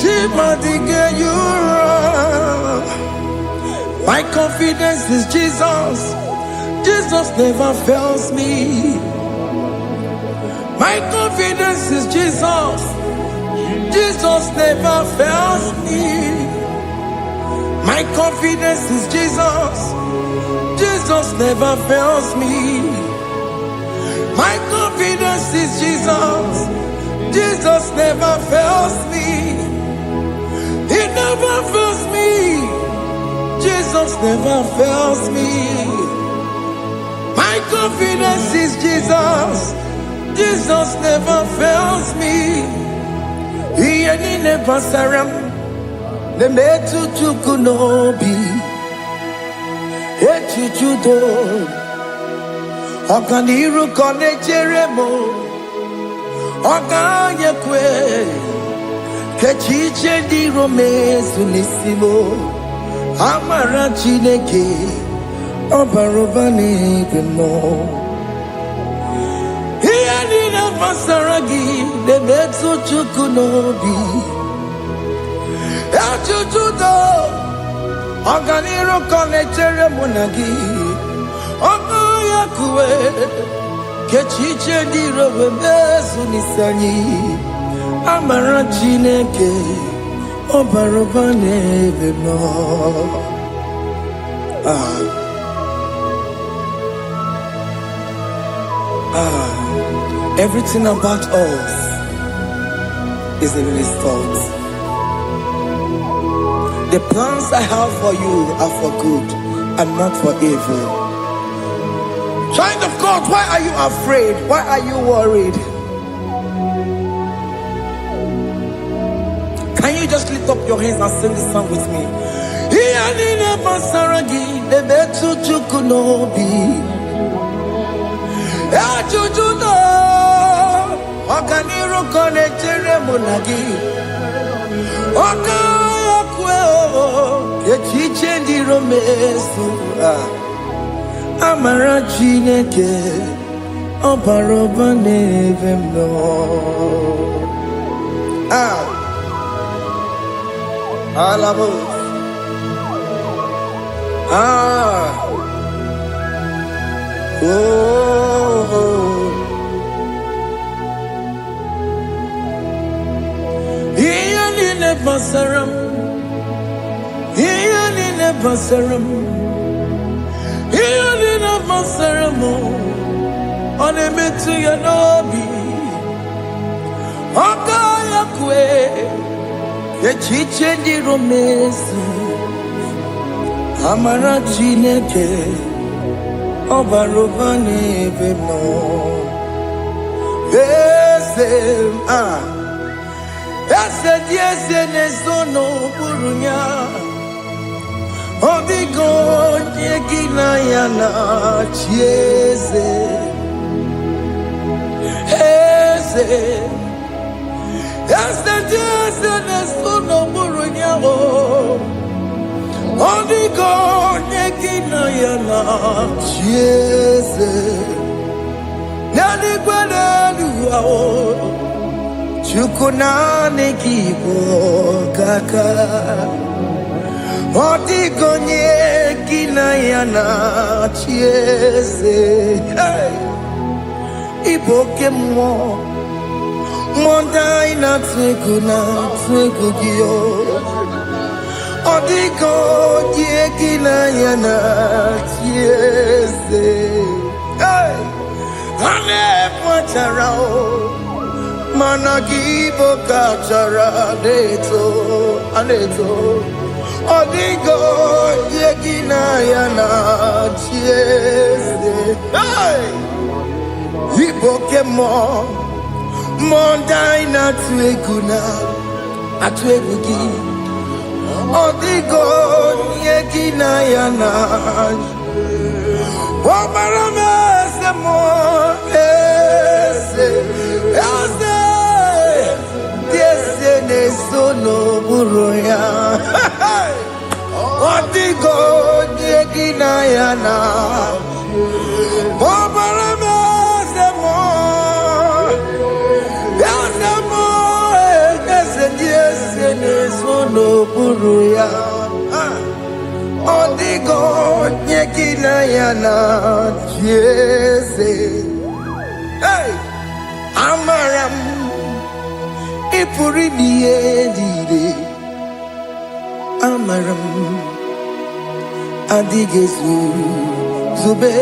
chima dige yura. My confidence is Jesus. Jesus never fails me. My confidence is Jesus. Jesus never fails me. My confidence is Jesus. Jesus never fails me. My confidence is Jesus. Jesus never fails me. He never fails me. Jesus never fails me. My confidence is Jesus. Jesus never fails me. He never saram. The metu chukunobi. Echuchudo. Okaniru kone jeremo. Okanyekwe. Kechiche di rome sunisimo. Amara Chineke Obarobani Gemo. Here in a Masaragi, the Metsu Chukunobi. Achuchudo Oganiro Connectere Monagi. Okoyakue Kechiche di Robe Sunisani. Amara Chineke Obarobane Gemo. Everything about us is in His thoughts. The plans I have for you are for good and not for evil. Child of God, why are you afraid? Why are you worried? Can you just lift up your hands and sing this song with me? Amara Chineke Obaroba nevem no. Alabo. Iyani basaram. Iyani basaram. Onemetu ya nobi. Akaya kwe. Echiche ndi romesu. Amara Chineke Obaroba nevem no. Ese nesono burunya. Odigo nyekina yana chieze. Ese nesono burunya. Odigo nyekina yana chieze. Nani gwanelu ao. Chukuna nekibo kaka. Odigo nyekina yana chieze. Iboke mo. Monda ina twegu giyo. Odigo nyekina yana chieze. Ane pacharao. Managibo kachara aneto. Odigo yekina yana chieze. Iboke mo. Monda ina atwegugi. Odigo yekina yana. Obarame se mo. Sono buruya. Odigo nyekina yana. Obarame semo. Yasemo. Ese sono buruya. Odigo nyekina yana. Jese. Amaram. Ipuri diye Amaram Adigezu Zube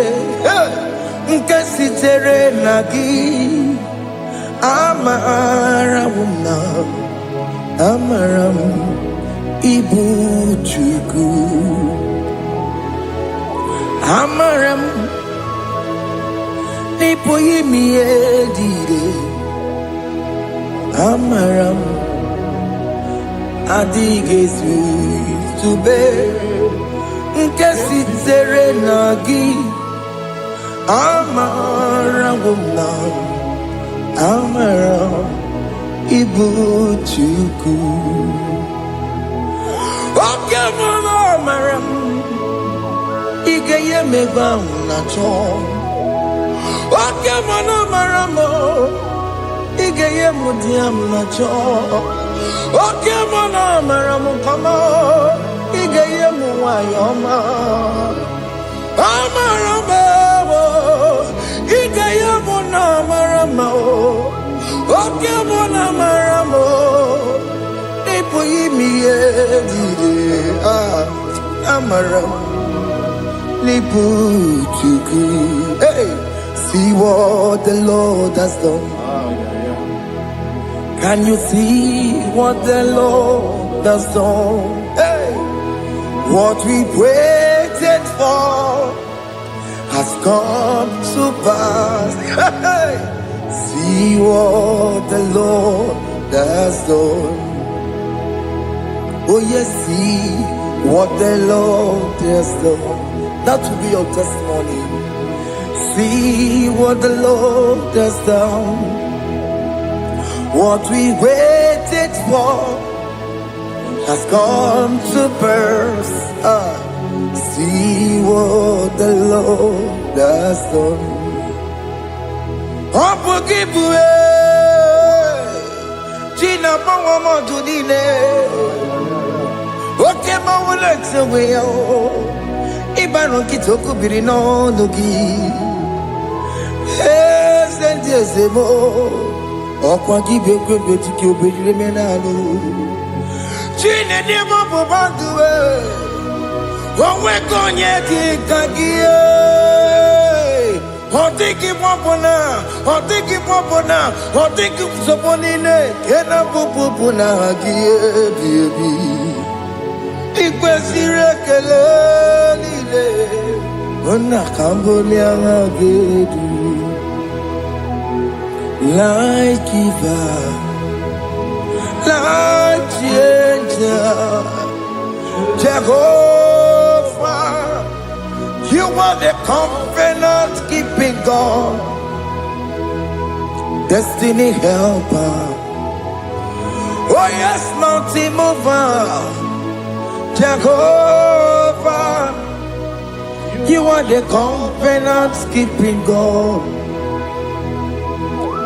Nkasitere nagi Amaramuna Amaram Ibu Chuku Amaram Nipoyi miedire Amaram Adigezu Zube Nkesitere nagi Amaramuna Amaram Ibu Chuku Okemana Amaram Igeye meva unacho Okemana Amaramo Igeye mudiam nacho Okemana Amaramu kama Igeye muwayoma Amaramo Igeye muna Amaramo Okemana Amaramo Ipo yimiye dire Amaram Lipu chuku See what the Lord has done. Can you see what the Lord has done? Hey, what we waited for has come to pass. Hey, see what the Lord has done. Oh yes, see what the Lord has done. That will be your testimony. See what the Lord has done. What we waited for has come to pass. See what the Lord has done. Unforgivable, Gina Pawamo Judine. Okay, Mawalex away. Ibano Kitoku Birino Nogi. Yes, and yes, more. Okwa gibe kwebe tiki obedire menalo Chine ni mobo banduwe Onwe konye kikagie Otiki popona Otiki soponine Kena pupuna hagie biebi Ikwe sirekele lile Ona kamboli angagedu like giver, like changer, Jehovah, you are the covenant keeping God, destiny helper. Oh yes, mountain mover, Jehovah, you are the covenant keeping God.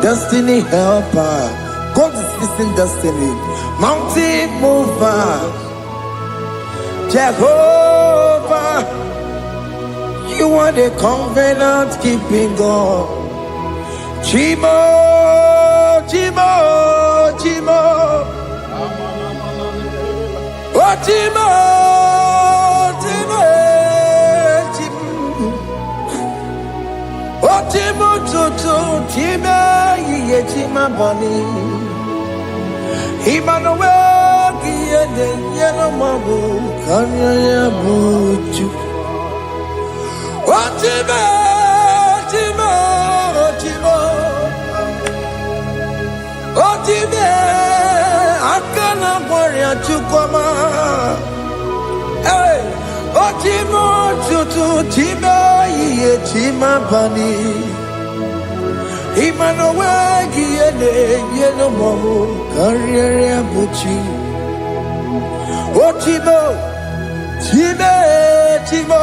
Destiny helper, God is fixing destiny. Mountain mover, Jehovah, you are the covenant keeping God. Chimo, Chimo, Chimo, oh Chimo, Chimo, Chimo, oh Chimo, Chimo. Chima bani Emmanuel Kiene Yeno Mabu Kanya Yabuchu Chima Chima Chima Chima Akana Warrior Chukoma Hey Chima Chutu Chima Ye Chima bani Emmanuel Kiene Yeno Mabu Kanya Yabuchu Chima Chima Chima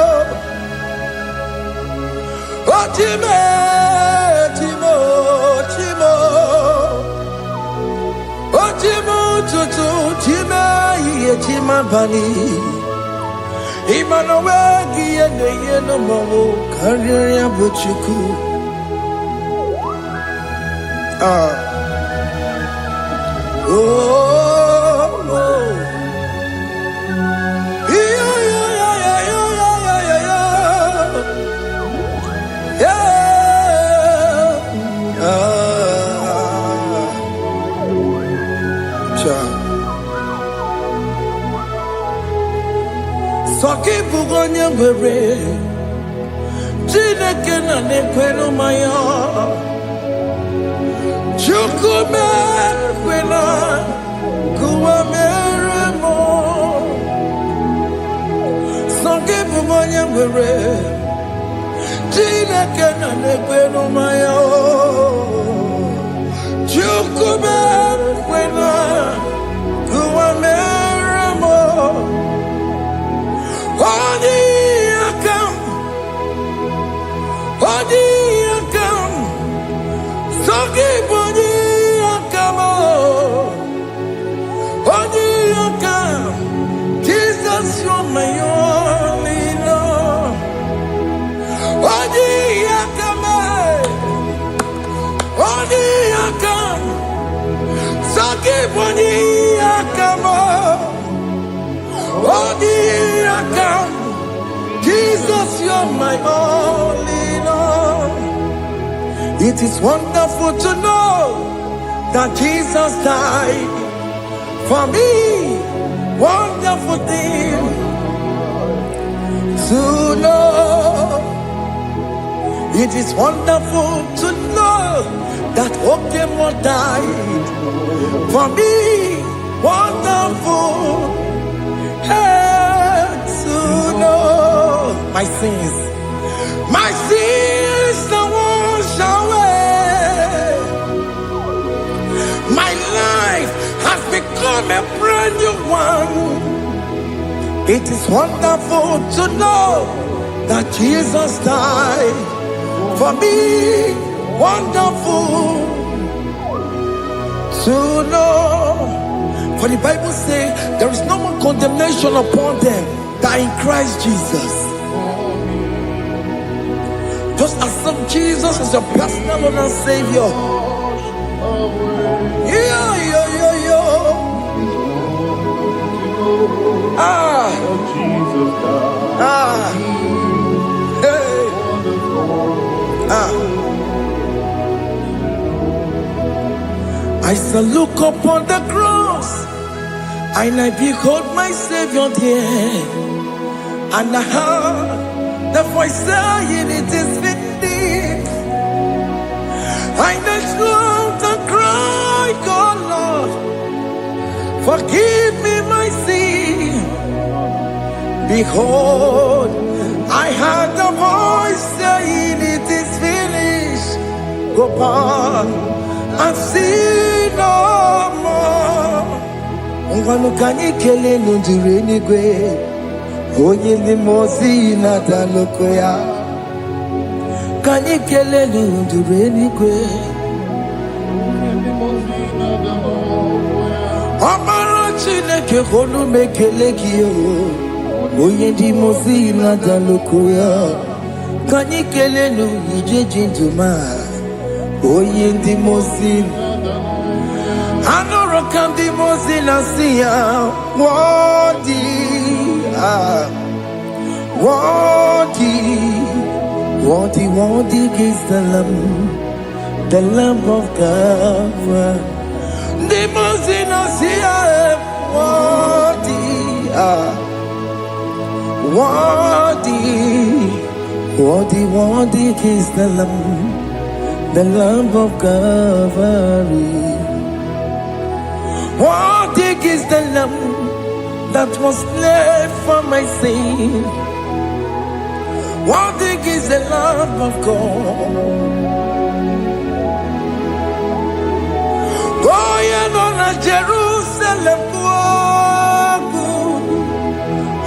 Chima, Chimo, Chimo, Chimo, Tutu, Chima, Chima Bani, Emmanuel Kiene Yeno Mabu Kanya Yabuchu. Soki bugonye bere Chineke na nekweno maya Chukume kwena Kuwa mere mo Soki bugonye bere Chineke na nekweno maya Chukume kwena Kuwa mere mo Odi akam, soki bodi akamo. Odi akam, Jesus you're my only Lord. Odi akam, soki bodi akamo. Odi akam. Jesus, you're my only Lord. It is wonderful to know that Jesus died for me. Wonderful thing to know. It is wonderful to know that Okemo died for me. Wonderful to know. My sins are washed away. My life has become a brand new one. It is wonderful to know that Jesus died for me. Wonderful to know. For the Bible says there is no more condemnation upon them that in Christ Jesus. Just accept Jesus as your personal Lord and Savior. I shall look upon the cross, and I behold my Savior there, and I heard the voice saying, "It is finished." I knelt down and cried, "God, Lord, forgive me my sin." Behold, I heard the voice saying, "It is finished. Go back and sin no more." Ungwanu kanyi kele nundure nigwe, onye limozi na daloko ya. Kanyi kele nundure nigwe, Amara Chineke honu mekele kiyo, onye limozi na daloko ya. Kanyi kele nu ije jinduma, onye limozi. Anoro kam di mozina siya, worthy is the Lamb of God. Di mozina siya, worthy is the Lamb of Calvary. Worthy is the Lamb that was slain for my sin. Worthy is the Lamb of God. Going on a Jerusalem,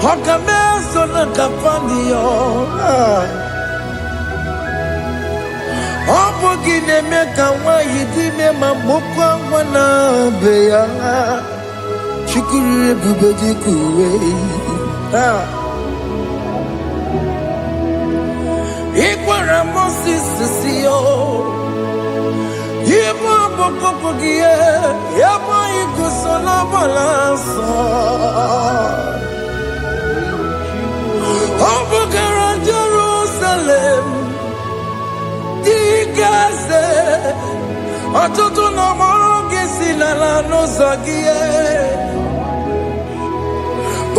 Hokameso na kapandio. Opogine meka wa yidime mamukwa wana beya. Shukuru bubeji kuwe. Ikwara Moses siyo. Yema bokopogie. Yema ikusola balanso. Opogara Jerusalem. Digaze. Atutu na moge sinala no zagie.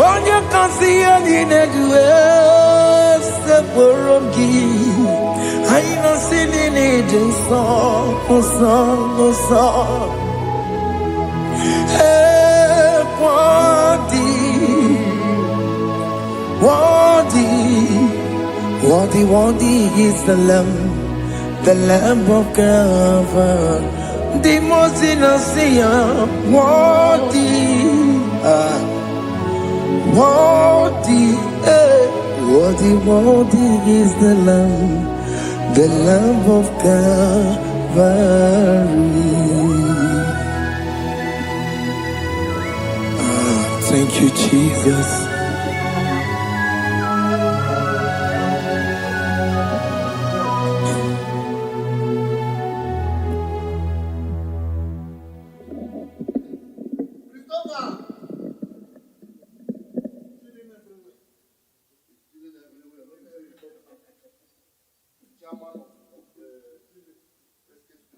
Onye kansiye ninedue seporongi. Aina sini ni jinso, worthy is the Lamb of God. The most innocent, worthy is the Lamb of Calvary. Thank you, Jesus.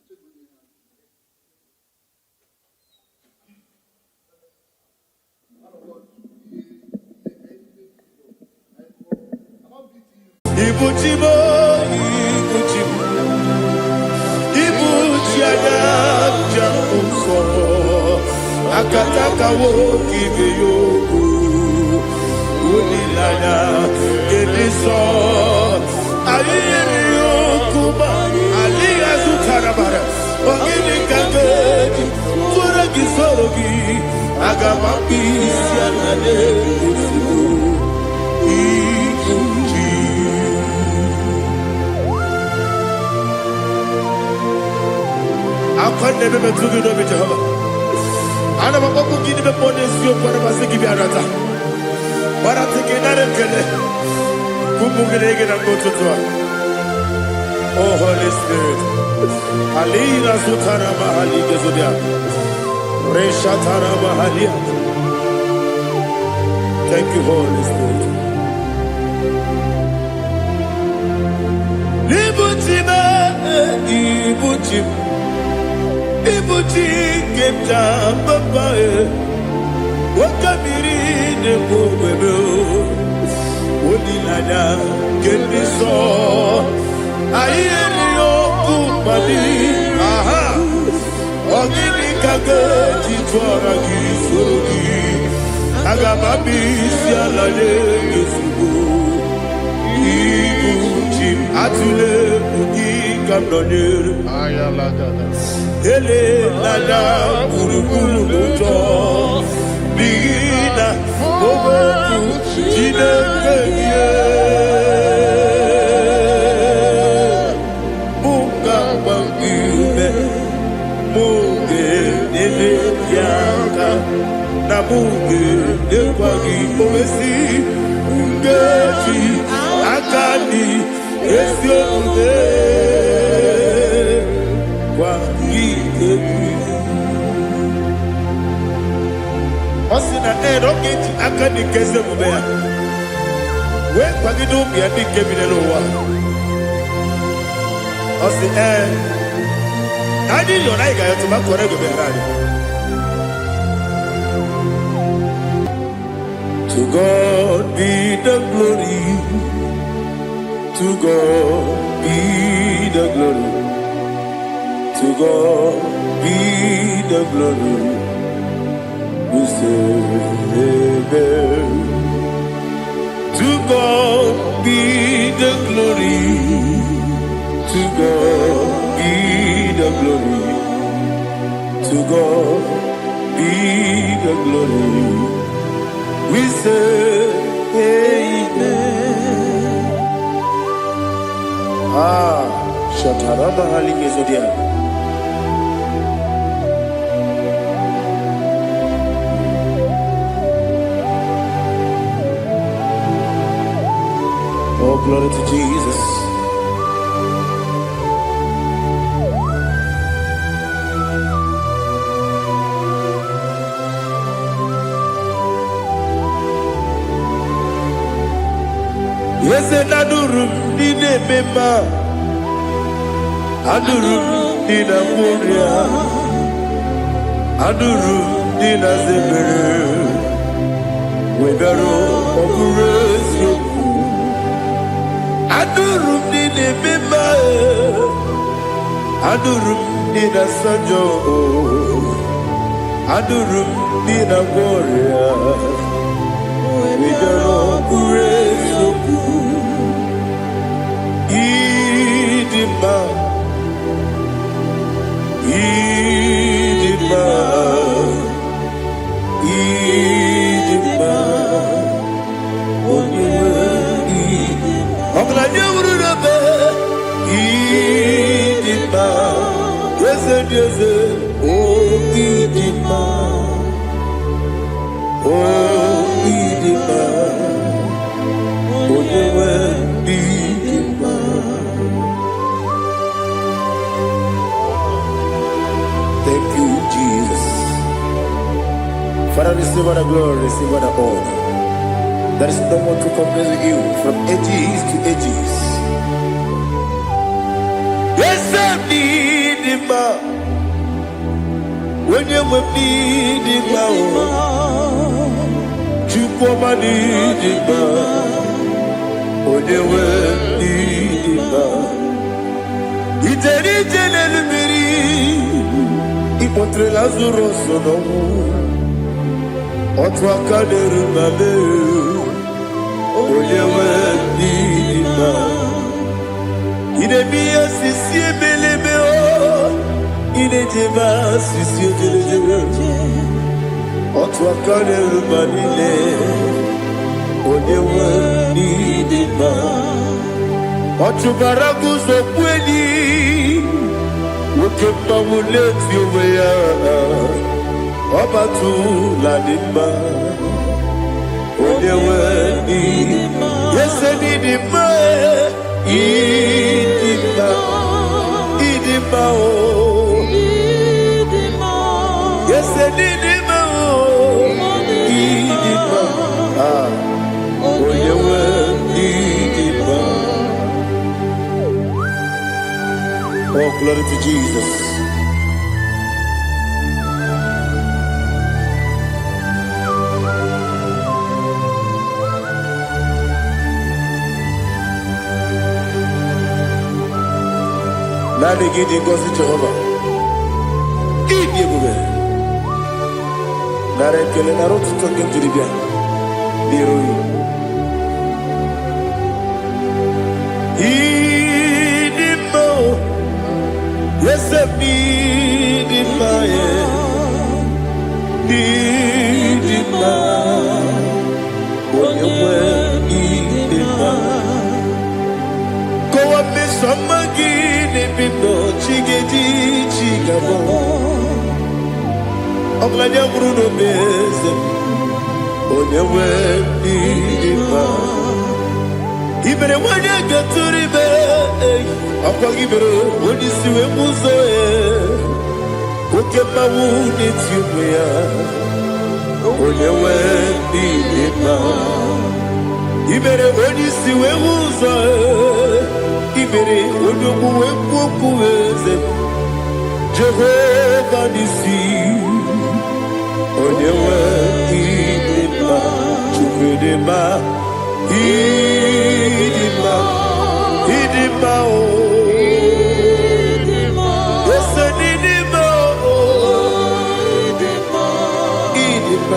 Ibujibo, Ibujibo, Ibujiada, Jamuso, Akataka woki beyoku, Unilana, Ediso, Aliyokuba, Aliya Zutarabara, Ogini Kagedi, Furagi Sorogi, Agamapi, Sianade, Akande bebe tugi no Jehova. Ana makoku gidi be ponesio kwa na basiki bi arata. Bara tekena rekele. Kumugirege na ngototwa. Oh Holy Spirit. Alira sutara mahali gezodia. Resha tara mahali. Thank you, Holy Spirit. Ibuchima, Ibuchim. Ibuchi kemta papa wakamiri ne bobebe onilada kemiso ayeni okupali aha ogini kage titwara gisogi agamabi sialale yesugo Ibuchi atule ugi kamdonere ayalagada Ele nada kurukuru luto Bigina Ogoku Jine kenye Munga bangibe Munge nele yaka Na munge nekwagi omesi Ungeji akani Esyo ude Osina roketi akani keze mubea. We kwagidu biandi kebinelo wa. Osi nani lona iga yotuma korego beharani. To God be the glory. To God be the glory. To God be the glory. We say amen. To God be the glory. To God be the glory. To God be the glory. We say amen. Shatarama halinge zodiac. Oh, glory to Jesus. Yes, and Adurum Nina Mema Adurum Nina Moria Adurum Nina Zebere Webero Operation Adurum Nina Mema Adurum Nina Sanjo Adurum Nina Moria Webero Operation Idima, Idima, Idima, Idima, Idima, yes, oh Idima, oh Idima, Thank you, Jesus. Father, receive all the glory, receive all the honor. There is no one to compare with you from ages to ages. Yes, I need Nidima, when you were Nidima, Chupoma Nidima, when you were Nidima, Iterigene Miri, Ipotre Lazuro Sonomu, Otwaka de Rumale, when you were Nidima. Il est bien si si belle il est bien si si belle en toi quand le manilé on est ouais ni débat en tu baragous au poignet ou que pas vous le tuer en batou la débat on est ouais ni yes ni débat Idima, Idima, oh, yes, Idima, oh, Idima, ah, oh, you were Idima. Oh, glory to Jesus. Nani gidi ngozi Jehova. Idi ebube. Nare kele na rotu toke njiribia. Niroi. Idi mo. Yese idi ma ye. Idi ma. Onyewe idi ma. Go up this summer Bindo chigedi chigabo Oglanya Bruno Beze Onyewe Nidima Ibere wanya gaturibe Akwa ibere wadi siwe muzoe Koke mawu netiumya Onyewe Nidima Ibere wadi siwe muzoe Ibere odomu wekuweze Jehovah Nisi Onyewe Idima Chukudima Idima Idima oh Yes Idima oh Idima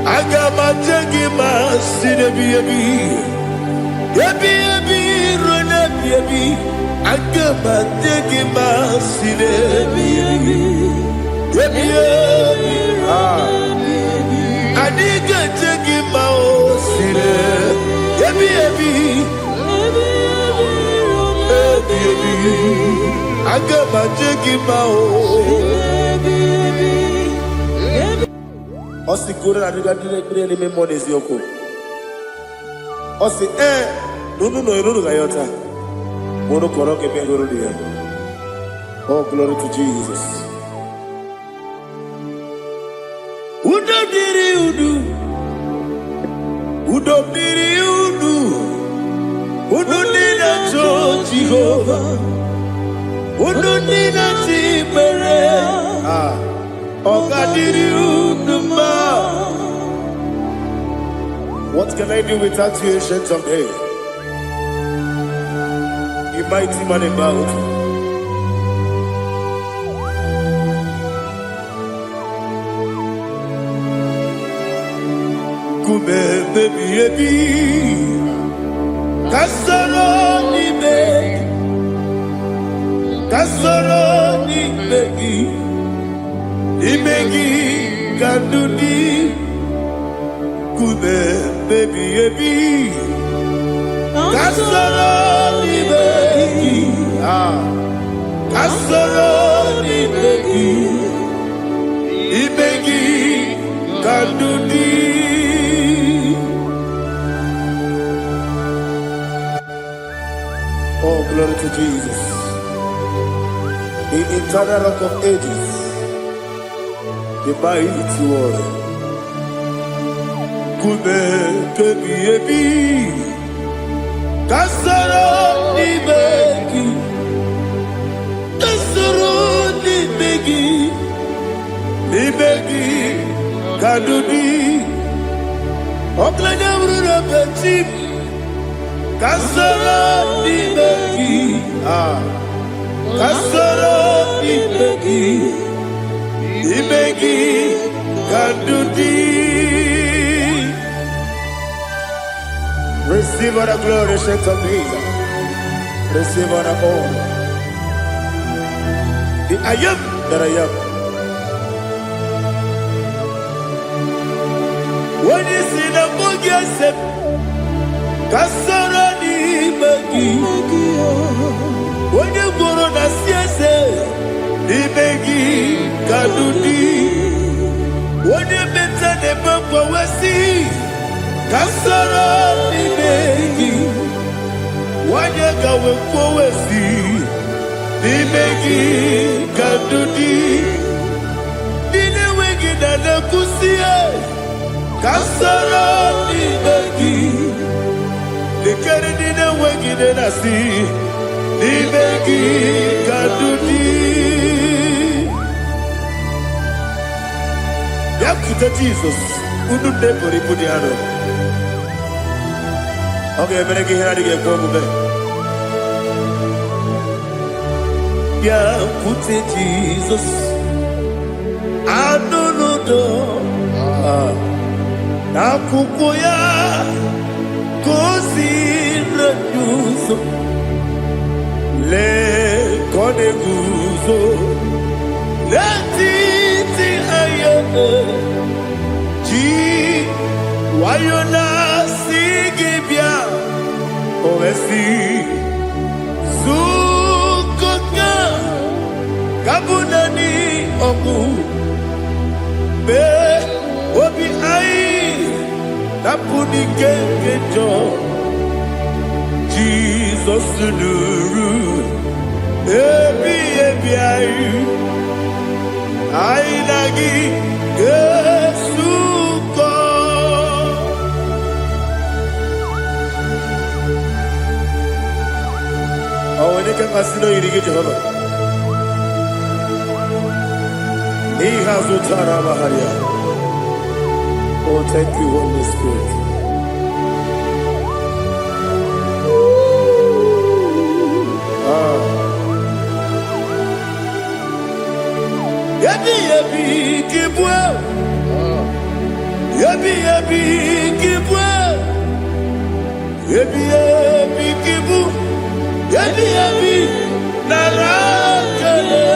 Agama Jagima Sinebi Yebi Rona Yebi Agama Jagima Sinebi Yebi Adiga Jagima Sine Yebi Agama Jagima Osi kure na diga dire me monezi yoko. Osi nunu no iruru gayota. Mono koro ke bengoro dia. Oh glory to Jesus. Udo diri udu. Udo diri udu. Udo nina cho Jehovah. Udo nina timere. Ah. What can I do without you, ancient of days? You mighty man about. Kume baby baby, kasoro ni begi. Imegi kanduni Kube baby baby Kasoro ni begi Kasoro ni begi Imegi kanduni Oh glory to Jesus The eternal rock of ages The mighty one. Kube kebi ebi, kasoro ni begi, kasoro ni begi, kadudi, oklanya bruna beti, kasoro ni begi, kasoro ni begi, kadudi. Receive all the glory, shake of Jesus. Receive all the honor. The I am that I am. When you see the book, you say, Kasara ni begi. When you go on the siese, ni begi kadudi. When you mention the book, we see. Kasara ni begi, wanyaka wekowesi, ni begi kadudi, nile wengi na kusie. Kasara ni begi, nikere nile wengi na si, ni begi kadudi. Yakuta Jesus, ununde poripudiano. Okay, I'm going to get home. Yeah, put it Jesus. I don't know. Na kukoya kosi na yuso le kone guzo le titi ayane ji wayona sigibia oesi sukoka kabunani oku be obi ai napuni kengejo Jesus nuru ebi ai ai nagi Yesuko. Oh, when you can consider you get Jehovah. He has utara baharia. Oh, thank you, Holy Spirit. Yabi kibwa. Yabi kibwa. Yabi kibu. Yabi narakale.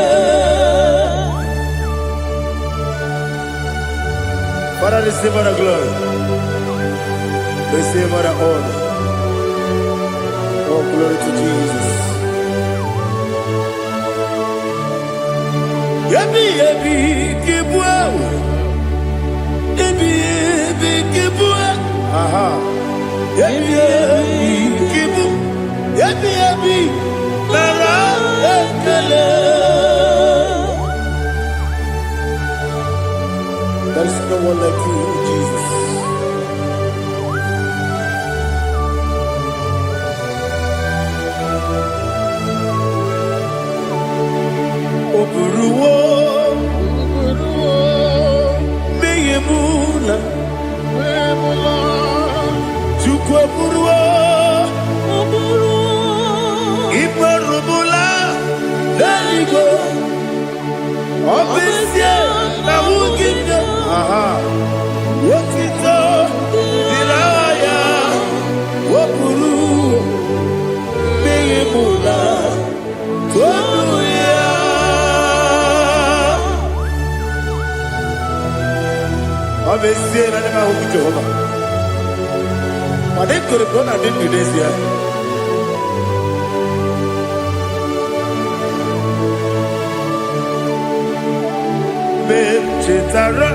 Father, receive all the glory. Receive all the honor. Oh, glory to Jesus. Yabi kibwa. Yabi kibwa. Aha. Yabi kibu. Yabi narakale. There is no one like you, Jesus. Oburuwo, meyemula, chukwu oburuwo, iparubula, leligo, obisie na wugide. Aha. Wotito dilaya wopuru meyemula toduya. Obisie na nema huku Jehova. Wade kore bona dindu desia. Chetara,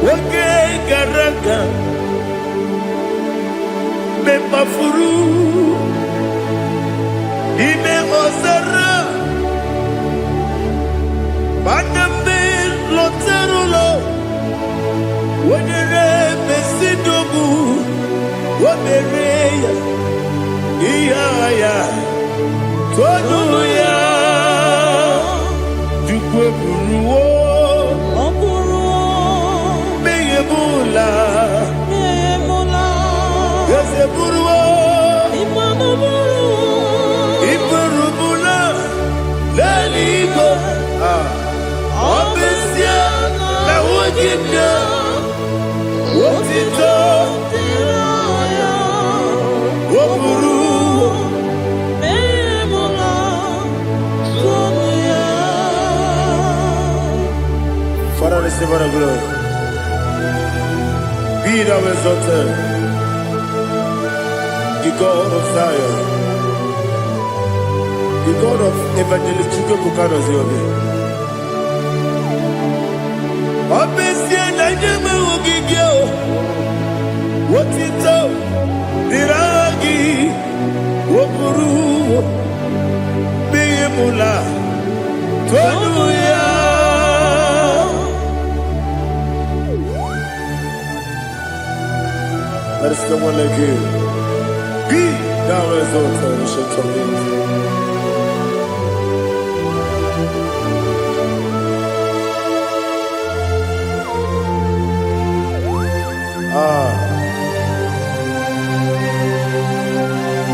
wake garaka, me mafuru, ime ozara, banambe loterulo, wadere besidogu, wadereya, ya tonu ya dukwe buruwo meye bula gese buruwo iburu bula leligo obesia la wojina wotito Father, receive our glory. Be thou exalted, the God of Zion, the God of Evangelist Chukwu Bukanos Yobe. Obesia na nyeme ogigio, wotito diragi, wopuru, beyemula, tonuya. There is no one like you. Be thou exalted, ancient of days.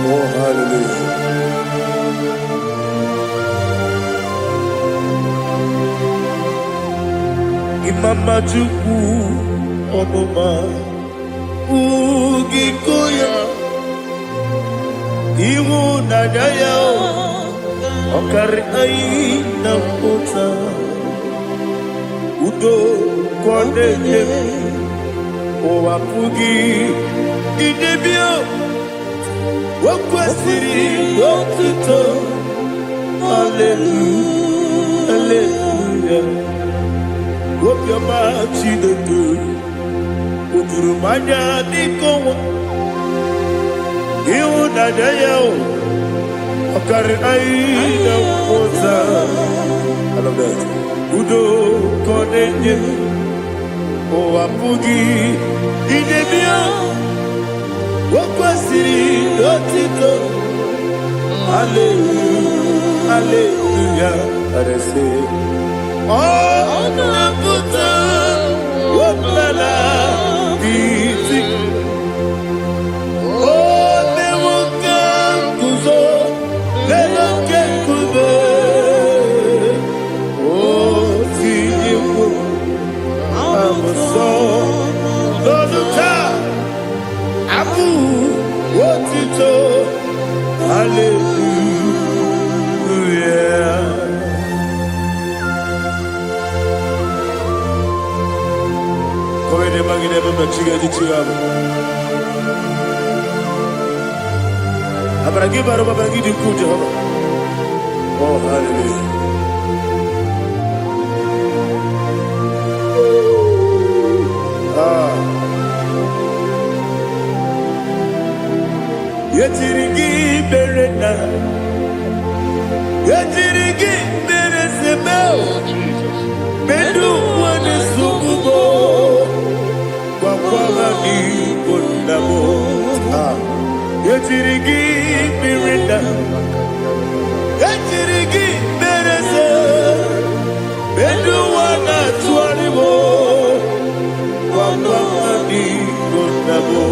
Oh, hallelujah. Imama Chukwu Onoma Ugikoya Iwu Nadaya Okari Aina Kota Udo Kwaneye Owapugi Idebio Wakwasiri Wakito Hallelujah Hallelujah Wopiama Chidedu Udurumanya Nikowa Iwu Nadaya Okari Aina Kota I love that Udo Kwaneye Owapugi Idebio Wakwasiri Otito Hallelujah Hallelujah I say Oh Nabuta Waplala Biti Oh Newoka Kuzo Newoka Kube Oh Tiyiwo Amuso Loduta Abu Wotito Hallelujah Komede magine baba chiga jichiwa Abaragi baro babaragi diku Jehovah Oh hallelujah Yetirigi berena Yetirigi beresebeo Bedu wane sukubo Wakwala ni kondabo Yetirigi berena Yetirigi berese Bedu wana tuaribo Wakwala ni kondabo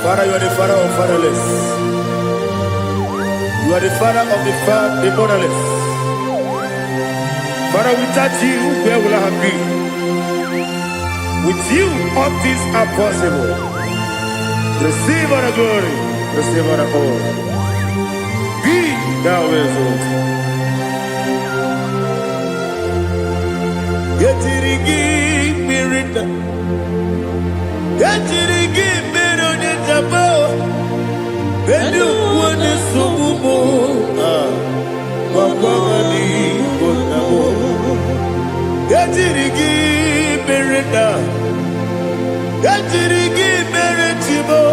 Father, you are the father of fatherless. You are the father of the motherless. Father, without you, where will I have been? With you, all things are possible. Receive our glory, receive our honor. Be thou exalted. Yetirigi mirita, yetirigi mirita. Bedu wane subumo Wakwamani Kondabo Yatirigi Berenda Yatirigi Beretimo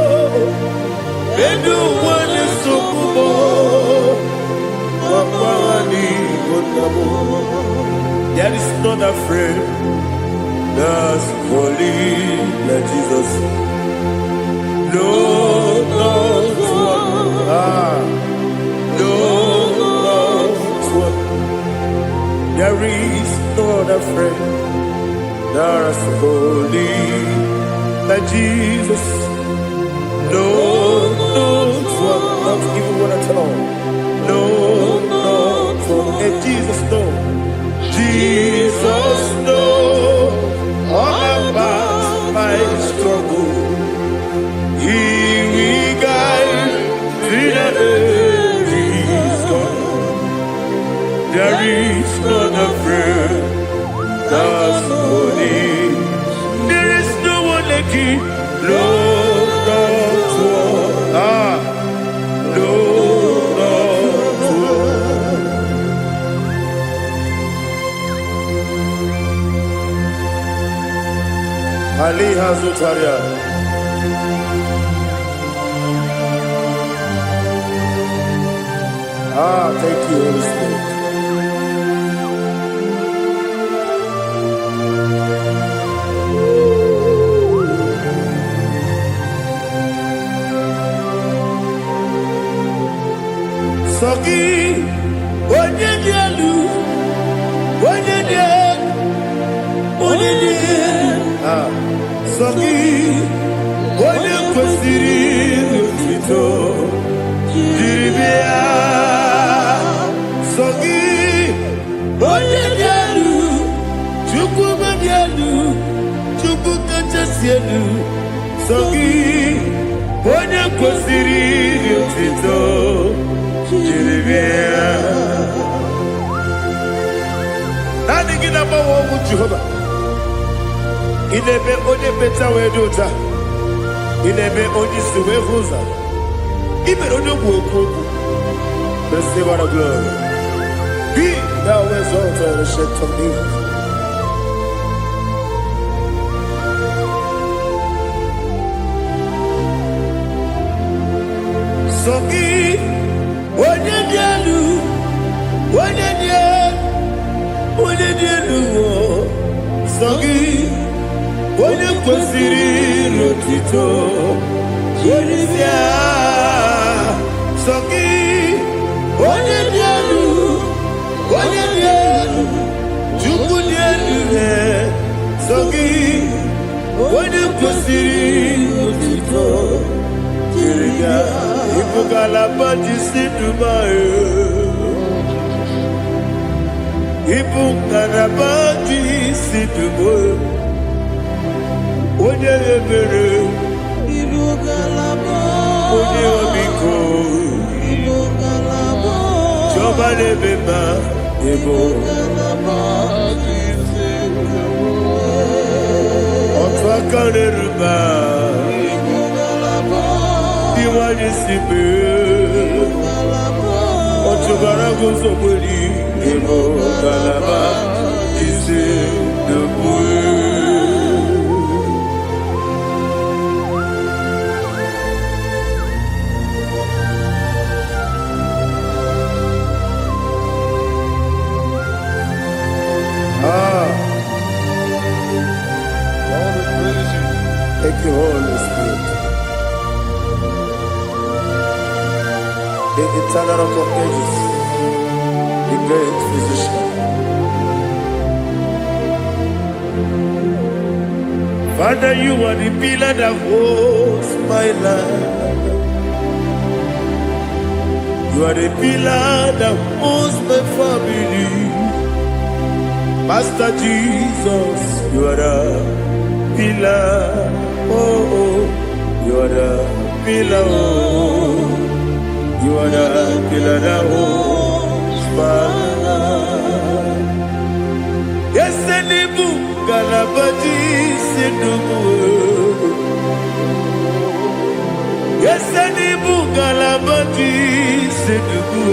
Bedu wane subumo Wakwamani Kondabo There is none afraid That's holy, let Jesus. No, no, no, there is no other friend that's holy like Jesus. No, not even one at all. No, and Jesus, no. Jesus, no. All about my struggle. He will guide me there is not a friend that's holy. There is no one like him. No, not one. No, not one. Ali Hazutaria. Thank you, Holy Spirit. Soki, onye dielu, Soki, onye kwesịrị otito, jiri bịa. Soki, onye dielu, Chukwu dielu, Chukwu kachasị elu. Soki, onye kwesịrị otito. Nani gina mawo mu Jehovah. Inebe onye beta we dota. Inebe onye suwe huza. Ibe onye gwoku. Receive our glory. Be thou exalted and shed from me. Soki onye dielu, Sogi, onye kwesịrị otito, jiri bịa. Sogi, onye dielu, Chukwu dielu. Sogi, onye kwesịrị otito, jiri bịa. Ibu galaba jisi Dubai. Ibu galaba jisi Dubai. Onye ebere. Ibu galaba. Onye obiko. Ibu galaba. Joba lebeba. Ibu galaba jisi Dubai. Otwaka neruba. Ibu galaba. Iwani sibe. Otubara gozoboli. Ibu galaba jisi Dubai. Thank you, Holy Spirit. The eternal rock of ages, the great physician. Father, you are the pillar that holds my life. You are the pillar that holds my family. Master Jesus, you are the pillar. Oh, you are the pillar. Oh, you are the pillar that holds my life. Yes, Nibu Galabati Sidubu. Yes, Nibu Galabati Sidubu.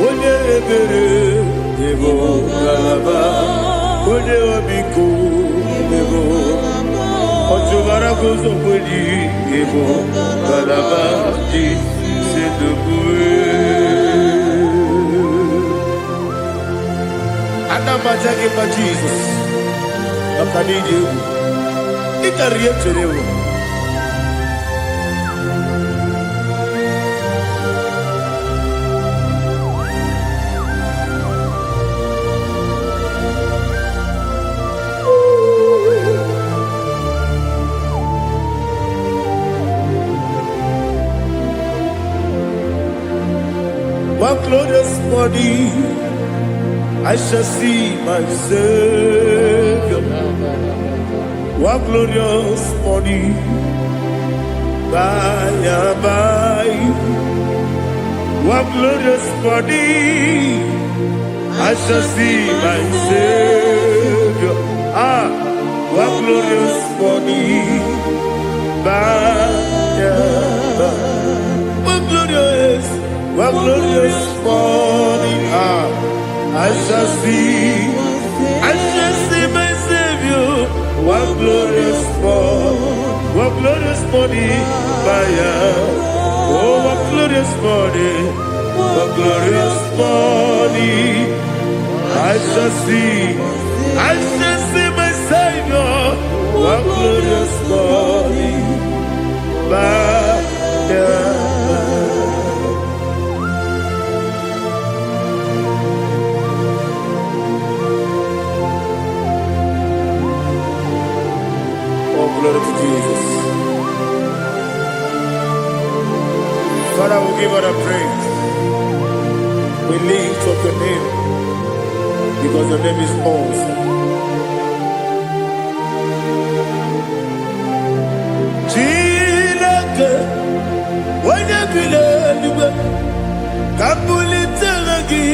One ebere, Nibu Galaba. One obiku, Nibu. Otubara gozoboli, Nibu Galabati Sidubu. Adamajagi by Jesus. Makaniji, Ikaria Cherewo. One glorious body, I shall see my Savior. One glorious body, by and by. One glorious body, I shall see my Savior. One glorious body, by and by. One glorious body, I shall see my Savior. One glorious body, fire. Oh, one glorious body, I shall see my Savior. One glorious body, fire. Glory to Jesus. Father, we give her a praise. We lift up your name because your name is awesome. Chilake, when you believe, Kabuli Telagi,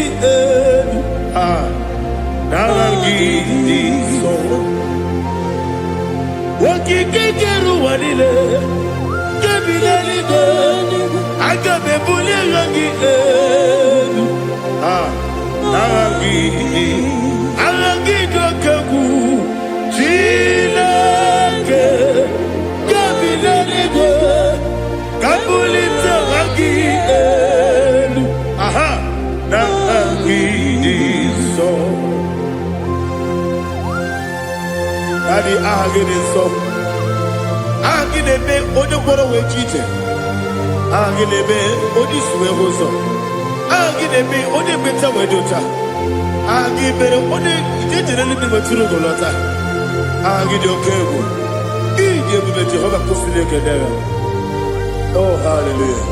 Nalagi, so. Wakikeru walile kebilalibe agabe bulilangi alangi dokagu chilake kebilalibe kabulita lagi nangi so. Daddy, ahagene so. Ahagene be onye gwara we chiche. Ahagene be onye suwe hoso. Ahagene be onye beta we dota. Ahagene be onye ijejere libi weturu golota. Ahagene okego. Ije bube Jehovah kusile kedera. Oh, hallelujah.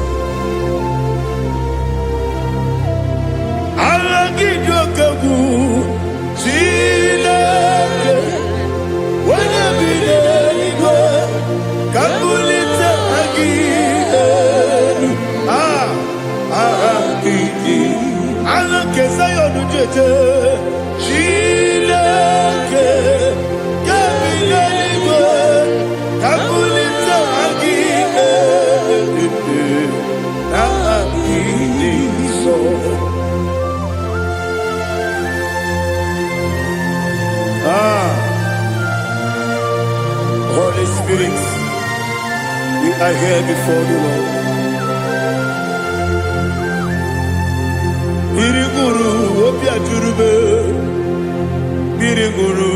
Ahagene okego. Chilake. Kabulita again. Alake Zion Jeje. Chilake. Kabulita again. So. Holy Spirit, we are here before you, Lord. Biriguru obia jurube, biriguru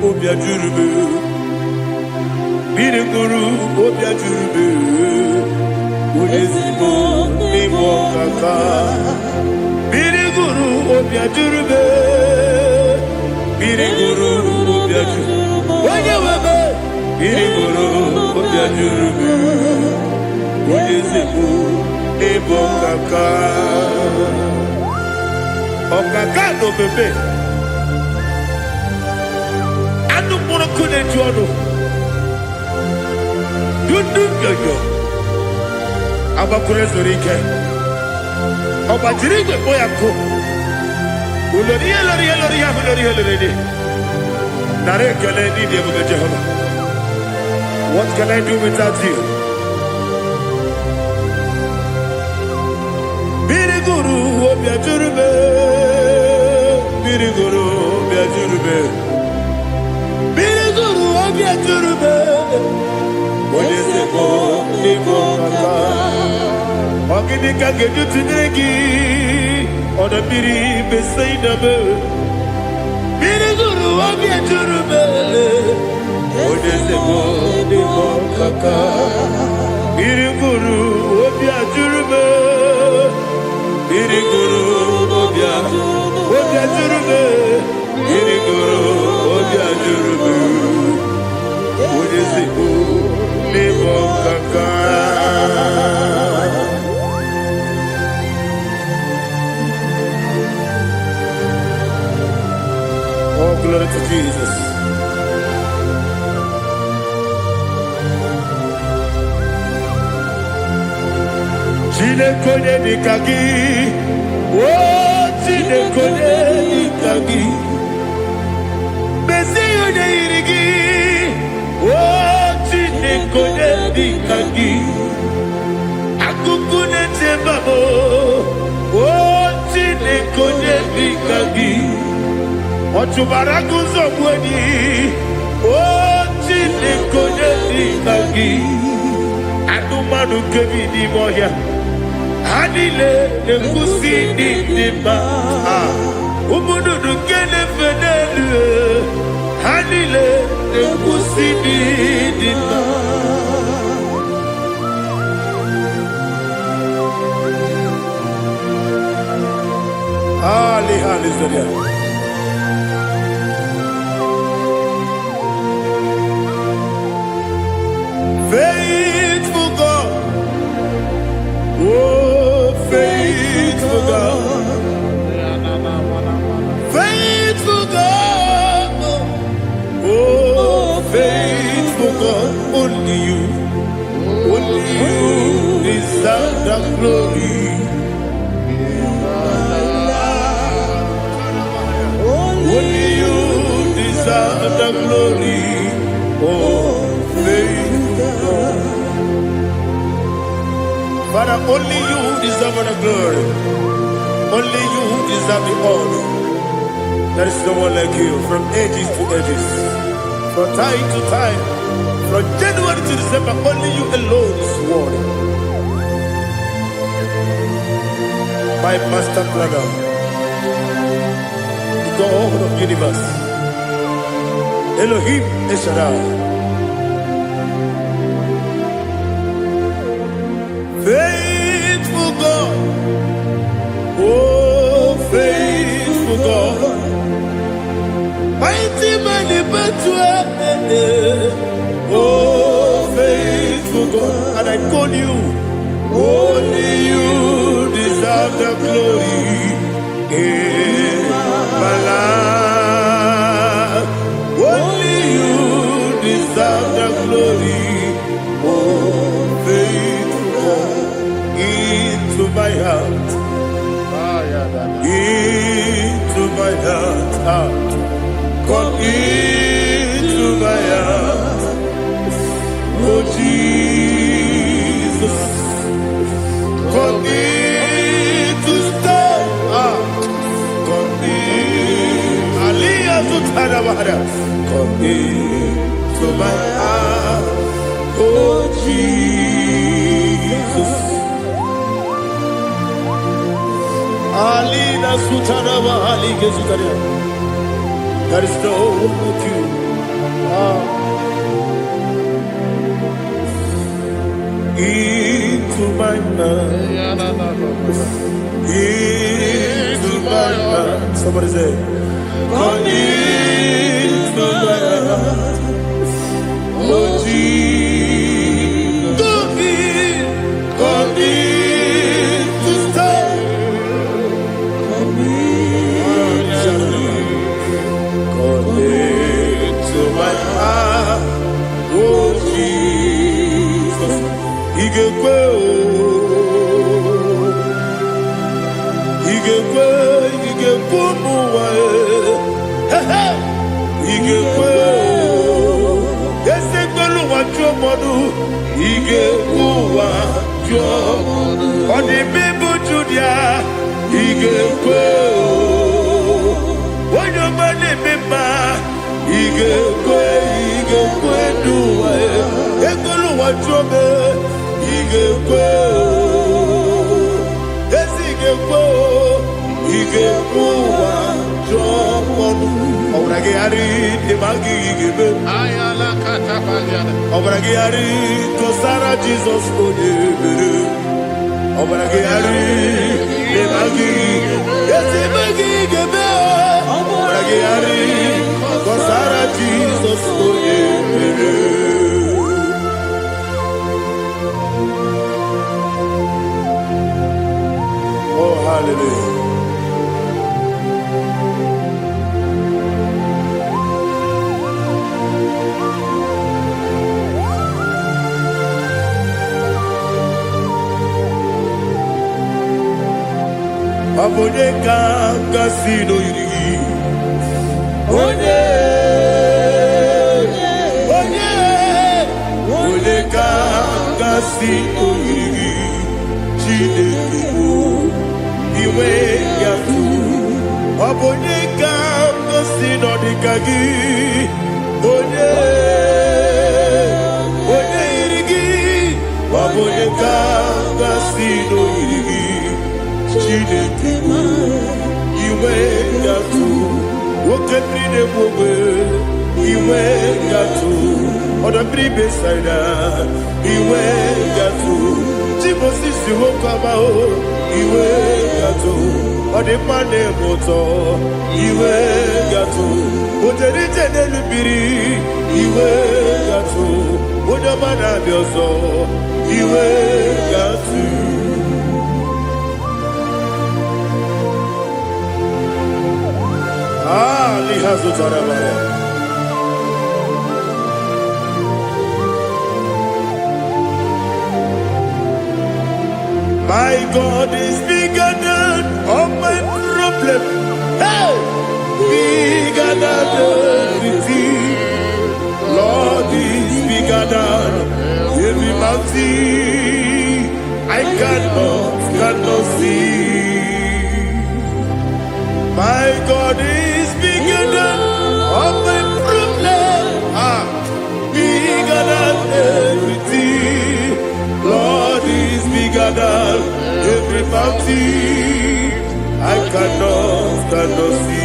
obia jurube, biriguru obia jurube. Uyezibo imo kaka, biriguru obia jurube, biriguru obia jurube. Wanyewebe. Biriguru obia jurube, uyezibu ebo kaka. Okaka no bebe. Anu mono kune juono. Dundu yoyo. Abakure zorike. Obajirigwe boyako. Uloriye. Nare kele ni diye bube Jehovah. What can I do without you? Biriguru obia jurube, biriguru obia jurube, biriguru obia jurube. Oyezibo imo kaka. Ogini kageju tinegi, oda biri besai nabe. Biriguru obia jurube. kaka. Iriguru obia jurube. Iriguru obia jurube. Iriguru obia jurube. Uyeziku nibo kaka. Oh, glory to Jesus. Chinekone nikagi, oh chinekone nikagi, Mesiyo ne irigi, oh chinekone nikagi, akukune tembamo, oh chinekone nikagi, otubaraguzo mweni, oh chinekone nikagi, anumanu kebi ni moya. Hanile nekusi nima, umudu kene fenelu. Hanile nekusi nima. Ali Zoria. Faithful God, oh faithful God, faithful God, oh faithful God, only you deserve the glory. Only you deserve the glory, oh faithful God. Father, only you deserve the glory. Only you deserve the honor. There is no one like you from ages to ages, from time to time, from January to December. Only you alone is worthy. My master brother, the God of the universe, Elohim Eshadai. Faithful God, oh faithful God, mighty man in battle, oh faithful God, and I call you, only you deserve the glory in my life, only you deserve the glory, oh faithful. Into my heart, into my heart, come into my heart, oh Jesus, come in to stay, come in, Aliyah Zutanabara, come into my heart, oh Jesus. Alina Sutanaba Ali Gezutaria. There is no one like you. Into my mind. Into my heart. Somebody say, come into my heart. Oh Jesus. Come in to stay. Come into my heart, oh Jesus. Igekwe, muwa, igekwe, yesekolu wachomodu, igekwe wachomodu. Odi bibu judia, igekwe. Igekwe duwa, ekolu wachobe, igekwe, igekwe wachobe. Oh, when I Obragiari de magi gebe. Ayala katapaliana. Obragiari kosara Jesus odebere. Obragiari de magi. Yesi magi gebe. Obragiari kosara Jesus odebere. Oh hallelujah. Abone kanga sino yiri. Onye kanga sino yiri. Chineke iwe yatu. Abone kanga sino dikagi. Onye yiri. Abone kanga sino yiri. Chineke iwe yatu. Woketri ne bobe iwe yatu. Oda bribe saida iwe yatu. Timosisi wokama o iwe yatu. Ode mane moto iwe yatu. Ojeri jene lubiri iwe yatu. Oda mana bioso iwe yatu. Lihazu tarabaya. My God is bigger than all my problem. Hey, bigger than everything. Lord is bigger than every mountain I cannot see. My God is bigger than all my problem. Bigger than everything. Lord is bigger than every mountain I cannot see.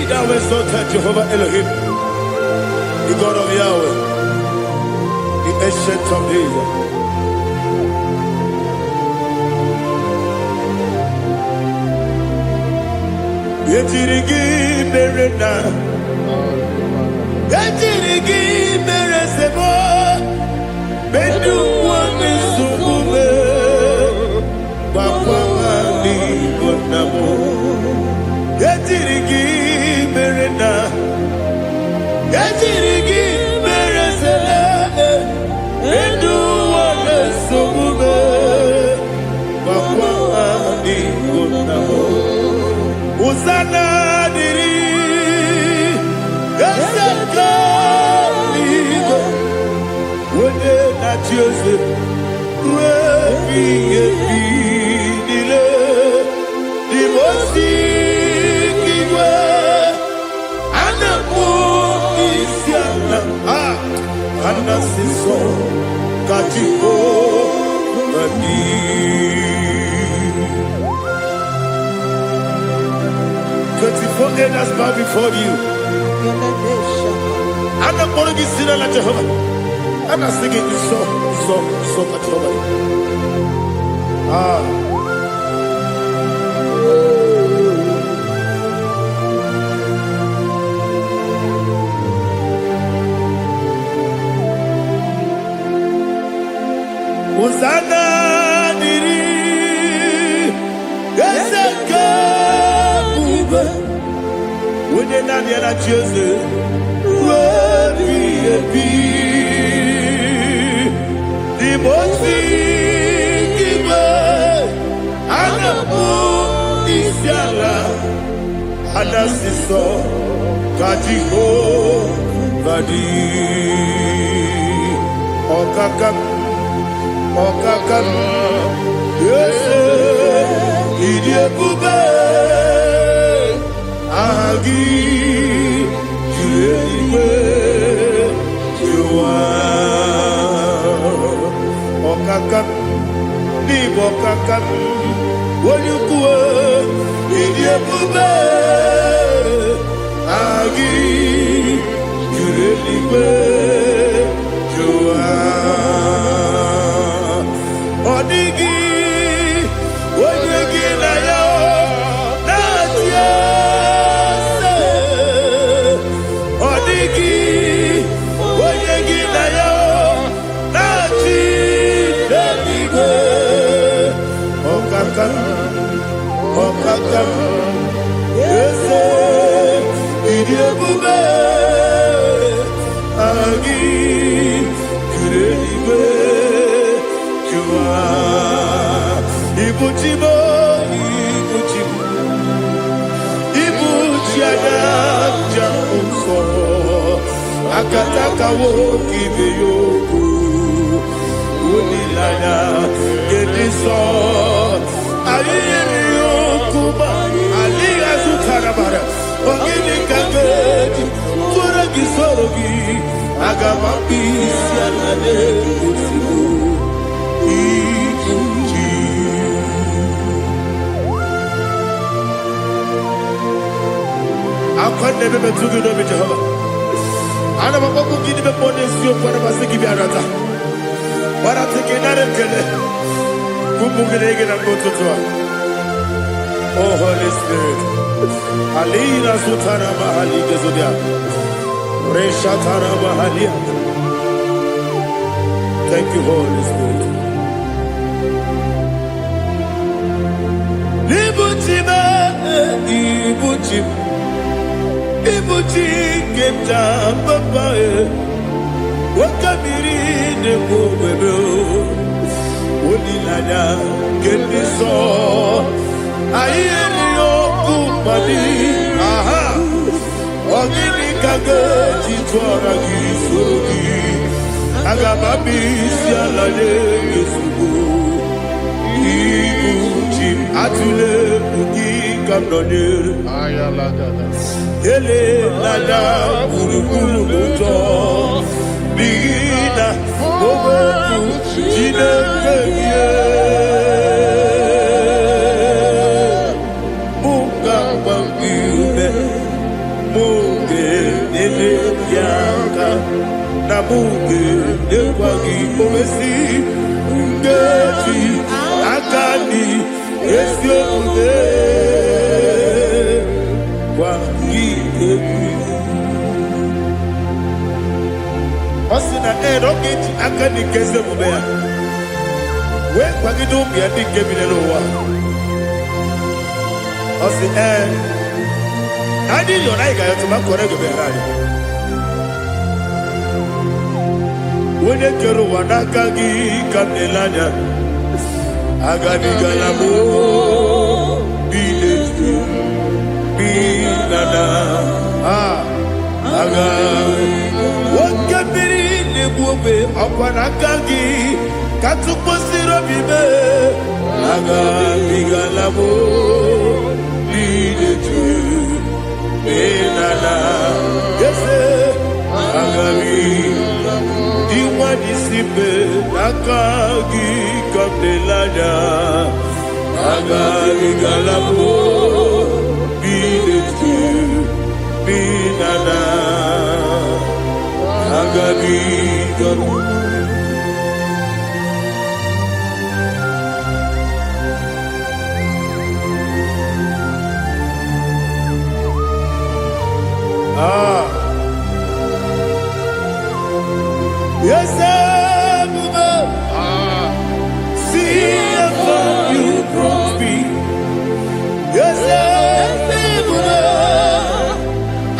Thou exalted Jehovah Elohim, the God of Yahweh, the ancient of days. Yetirigi merena, yetirigi meresemo, bedu wame sukume, bakwamani konamo. Yetirigi merena, yetirigi meresele, bedu wame sukume, bakwamani konamo. Uzana diri, yasaka ligo, wende na Jose, wepi dile, dimosi kiwe, anamu isiana, anasiso katiko mani. 24 elders bow before you. I'm not going to be singing like Jehovah. I'm not singing this song like Jehovah. Hosanna diri, Yeseka. When you're not yet at Joseph, the most given, and the moon is yalla, and the sister, Kajiho, Badi, Okakam, yes. Idiekube Agi Jueligwe Jua Okakam Nibo kakam Wonyukue Idiekube Agi Jueligwe Jua Odigi Wonyegi na yo Natia Odigi Wonyegi na yo Nati Deligwe Okakam Okakam Yese Idiekube Agi Jueligwe Jua Ibuchibo Ibuchiada Jamuso Akataka woki beyoku Unilaya Gediso Ayiri yokuba Aliya Zukarabara Ogini kageti Kura gisorogi Agamapi Sianade Kusibu Ibuchi Akwande bebe tugi no Jehova. Ana maboku gidi be bonesi okwana basiki bi arata. Bara teke nare kele. Kumugere na mototwa. Oh Holy Spirit. Alina sutana mahali gezodia. Resha tana mahali. Thank you, Holy Spirit. Ibuchime, Ibuchim. Ibuchi kemta papa wakamiri ne kubebe onilada kemiso ayeri okupadi aha ogini kage jitwara gisogi agababi sialade yesugo Ibuchi atule ugi kamdonere Ayalada. Ele lada kurukuru luto Bina Obeku Jine keye Munga bangiube Munge nene yaka Na munge nekwagi omesi Ngeti akani Esyo ude Osina roketi akani keze mubea we kwagido bia dike binelo wa Osi adi yo na iga yo tuma kore go be rari Wene kero wanaka gi kamnelanya agani galamo biletu binana aga wakabiri nebuobe akwanakagi katuposiro bibe aga bigalamo biletu binana yese aga diwani simbe akagi kamdelanya aga bigalamo biletu binana agabi garu yes see if you brought me yes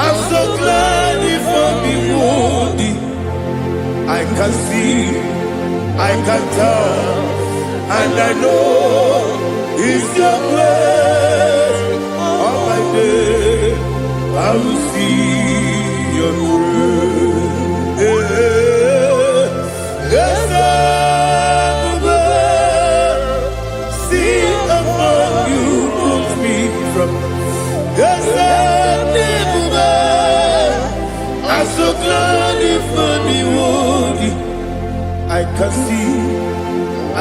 I'm so glad you found me worthy. I can see, I can tell, and I know it's your grace. All my day, I will see your grace. Yes, I will see above you. so glad if only would. I can see,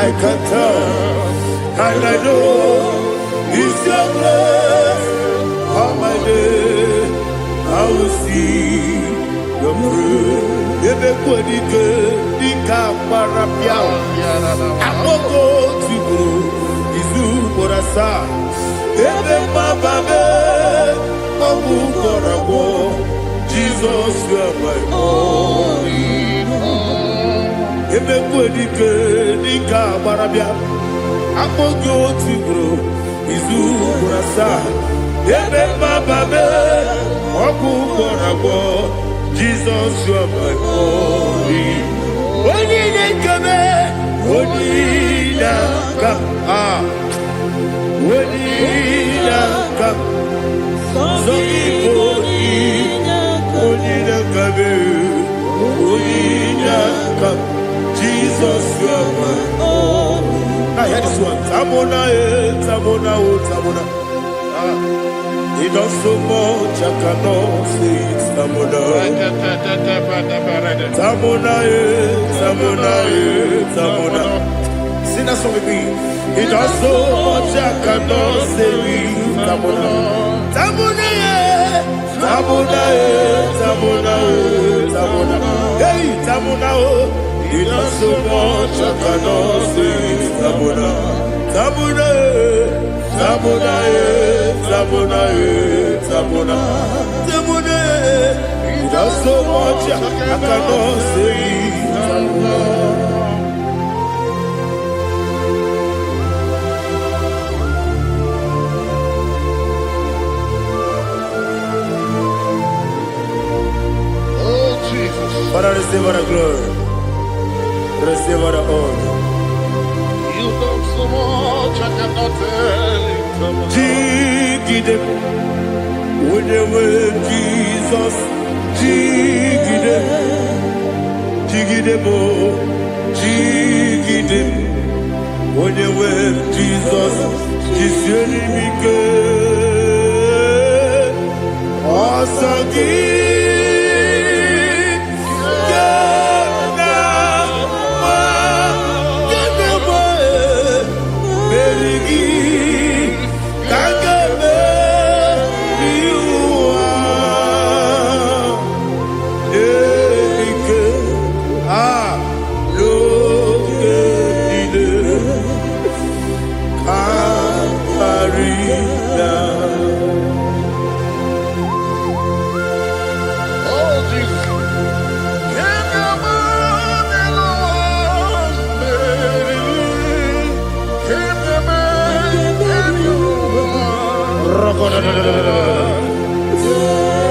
I can tell, and I know it's your grace. On my day, I will see your praise. Everybody can think of Parapia. I won't go to go. Izu Borasa. Everybody, I will go. Jesus, you are my only. Everybody can think of Parapia. I won't go to go. Izu Borasa. Everybody, I will go. Jesus, you are my only. When you come, when you come, when you come, so you come, Jesus, you are my only. I hear this one. Tamona, Tamona, Tamona. He does so much, I cannot say it's Tamona. Tamona, Tamona, Tamona. Sing that song with me. He does so much, I cannot say it's Tamona. Tamona, Tamona, Tamona, Tamona. Hey, Tamona, he does so much, I cannot say it's Tamona. Tamona. Tamona, Tamona, Tamona, Tamona. He does so much, I cannot say Tamona. Oh, Jesus. Father, receive all the glory. Receive all the honor. You done so much, I cannot tell it. Jigide, when you were Jesus, Jigide, Jigide mo, Jigide, when you were Jesus, Jisyenimike, Asagi.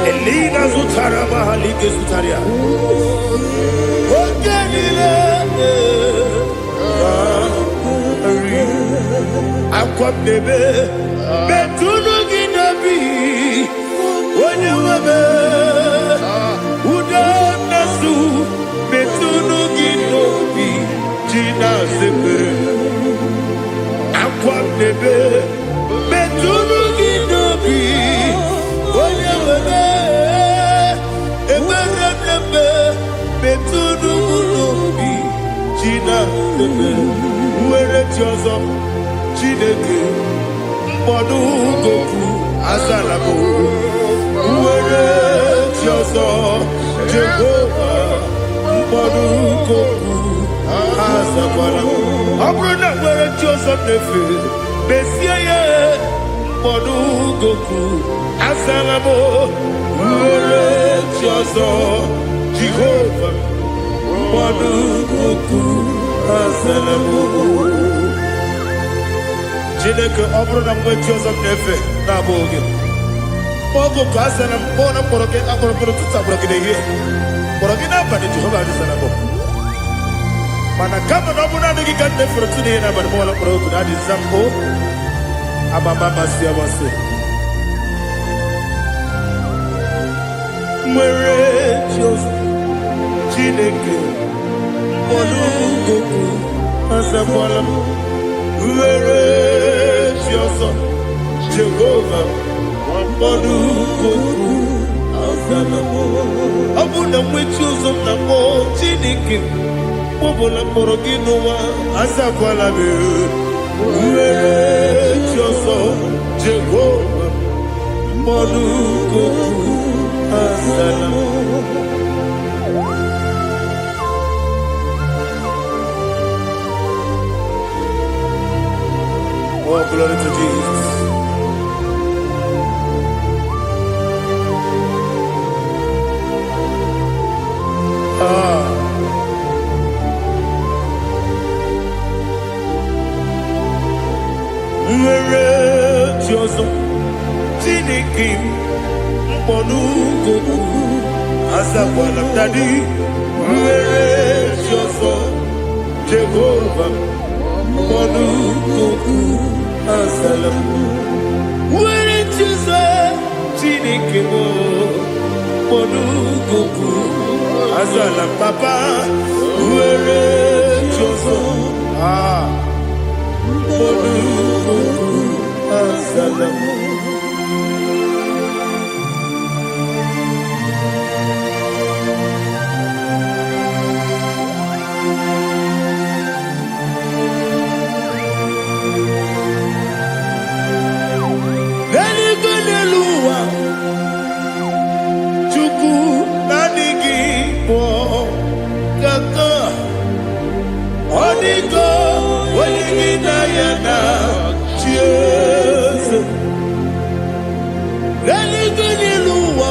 Elina Zutara Mahalike Zutaria. Aquam Nebe Betunu Ginabi. When you were Udanasu Betunu Ginobi Gina Zebe Aquam Nebe Betunu Ginobi. When you were Betunu Ginobi Gina Zebe Where Jozo Chineke Mbodu Goku Azalabo Where Jozo Jehovah Mbodu Goku Azalabo Abrona where Jozo Nefe Besiye Mbodu Goku Azalabo Where Jozo Jehovah Mbodu Goku Azalabo Chineke ọbụrụ mgbe Joseph na-efe na-abụ oge ogo ka asana mbona mkpọrọ gị akpọrọ tutu akpọrọ gị n'ehihie mkpọrọ gị n'abalị Jehova adịzana bụ mana kama na ọ bụ naanị gị ka nne fere tụ n'ihe n'abalị mụọla mkpọrọ ogu na-adịza mbụ ababa masị amasị nwere Joseph Chineke mkpọrọ ogu azakwala m Where is your son, Jehovah? One body, Abuna mwechuzo na mo chiniki Bobola porogino wa asakwala be Uere choso Jehovah Monuko Asalam. Oh, glory to Jesus. Choso Chiniki Monuko Asakwala Daddy Uere choso Jehovah Monuko Asalam. Uere choso Chiniki Monuko Asalam Papa Uere choso Monuko Asalam. Chuku nanigi po kaka Onigo wenigi na yana cheers. Nanigo niluwa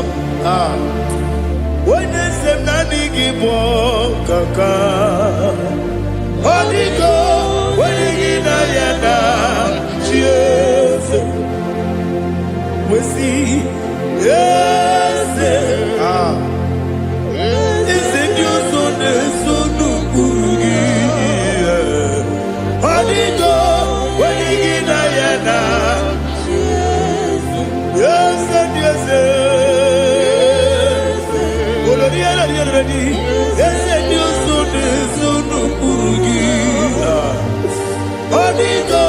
Wenesem nanigi po kaka Onigo wenigi na yana cheers. We see, yes, it's in your son, so no good. Hadigo, when you get Diana, yes, and yes, yes, and your son, so no good. Hadigo,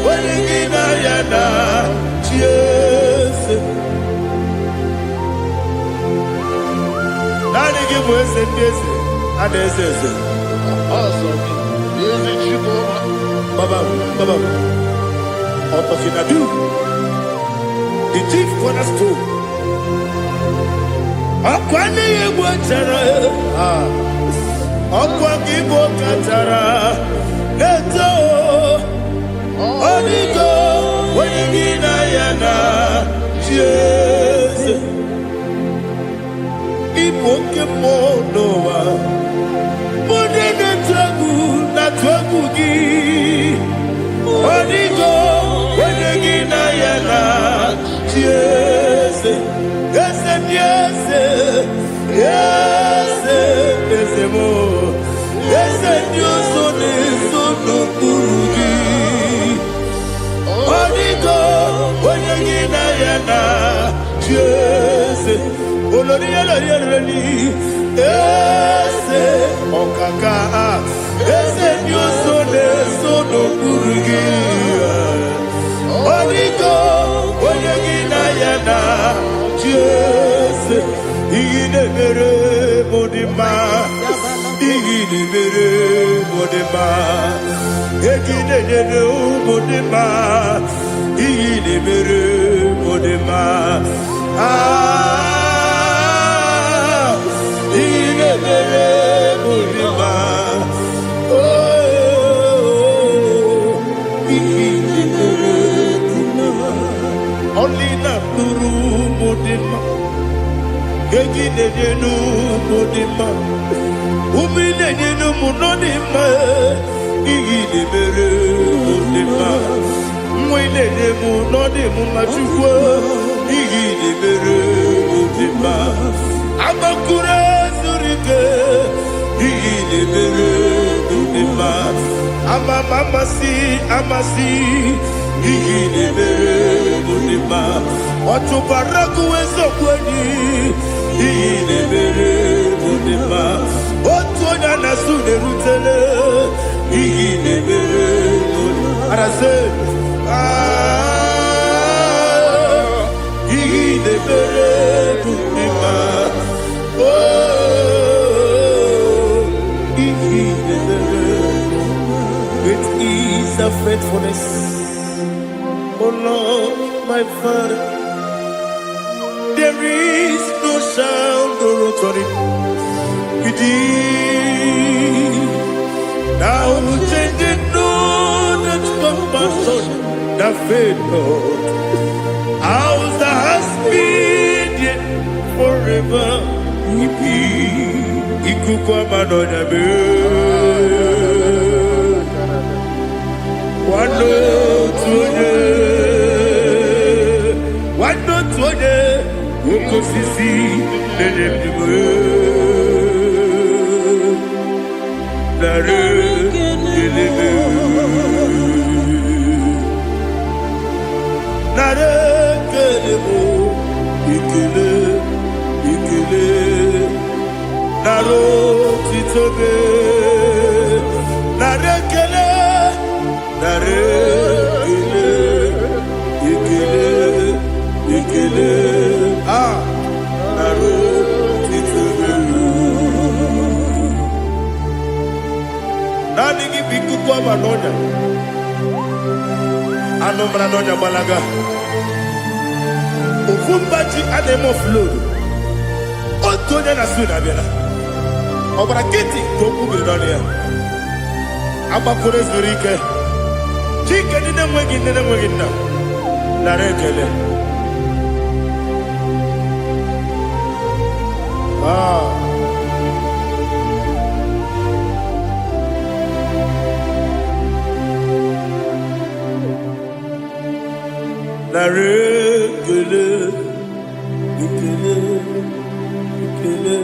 when you get Diana, yes. Nani give us a desert, and a desert. Awesome. Is it you, Baba, Otokinadu, the chief cornerstone. Akwani Yegwatara, Akwakibo Katara, Neto, Onigo, Wenigina Yana, Jesus. Ipokemonoa Monene tragu na tragugi Onigo wenegi na yana Yes, yes, yes, yes, yes, mo Yes, Dios sono kurugi Onigo wenegi na yana Yes, Olori ese okaka ese nyoso neso no kurugi Onigo oyegina yana Jese igine mere modima igine mere modima egine nene modima igine mere modima Only na turu modima, kegi nenu modima, umi nenu monodima, igi de mere modima, mui nenu monodimu machukwa, igi de mere modima, amakure surike, igi de mere modima, amasi. Igine mere modima, otubaraku weso kweni. Igine mere modima, otonya nasude rutele. Igine mere modima, arase. Igine mere modima. faithfulness. Oh Lord, my Father, there is no sound or authority. Now changing no that compassion, that faith, Lord. Ours that has been yet forever. Ikukwa manonya be. Wano tuonye, woko sisi nenemiwe. Nare kelebe, nare kelebo, ikele, naro titobe, nare kele, nare ikele, naro titobe. Nani gibiku kwa manonya, anomra nonya balaga. Ufumbaji ademo flow. Otonya na suna bela. Obara kiti koku bidonia. Aba kore zurike. Chike nene mwegi na. Narekele. Narekele. Ikele.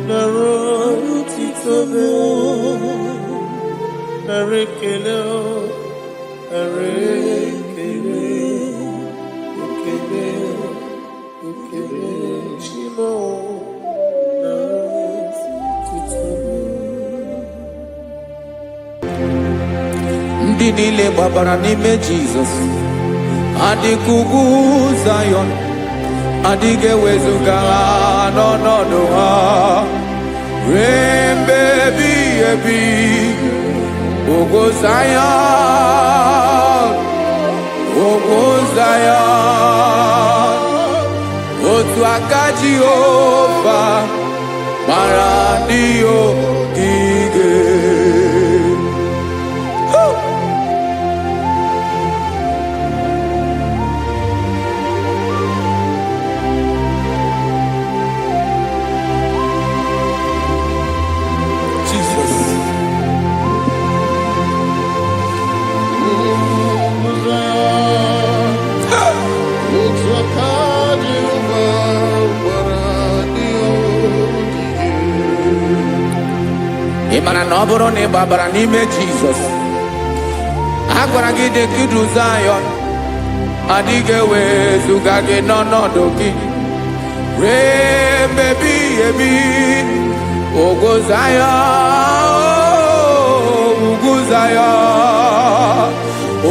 Naro titobe. Narekele. Shimo. Ndị niile gbabara n'ime Jizọs adịghị ugwu Zayọn, adịghị ewezuga ha n'ọnọdụ ha ruo mgbe ebighị ebi. Ugwu Zayọn, ugwu Zayọn, otu aka Jehova gbara ndị ogige. Ịmara na ọ bụrụ na ị gbabara n'ime Jizọs, a gwara gị dị ka Zayọn, adịghị ewezuga gị n'ọnọdụ gị ruo mgbe ebighị ebi. Ugwu Zayọn, ugwu Zayọn,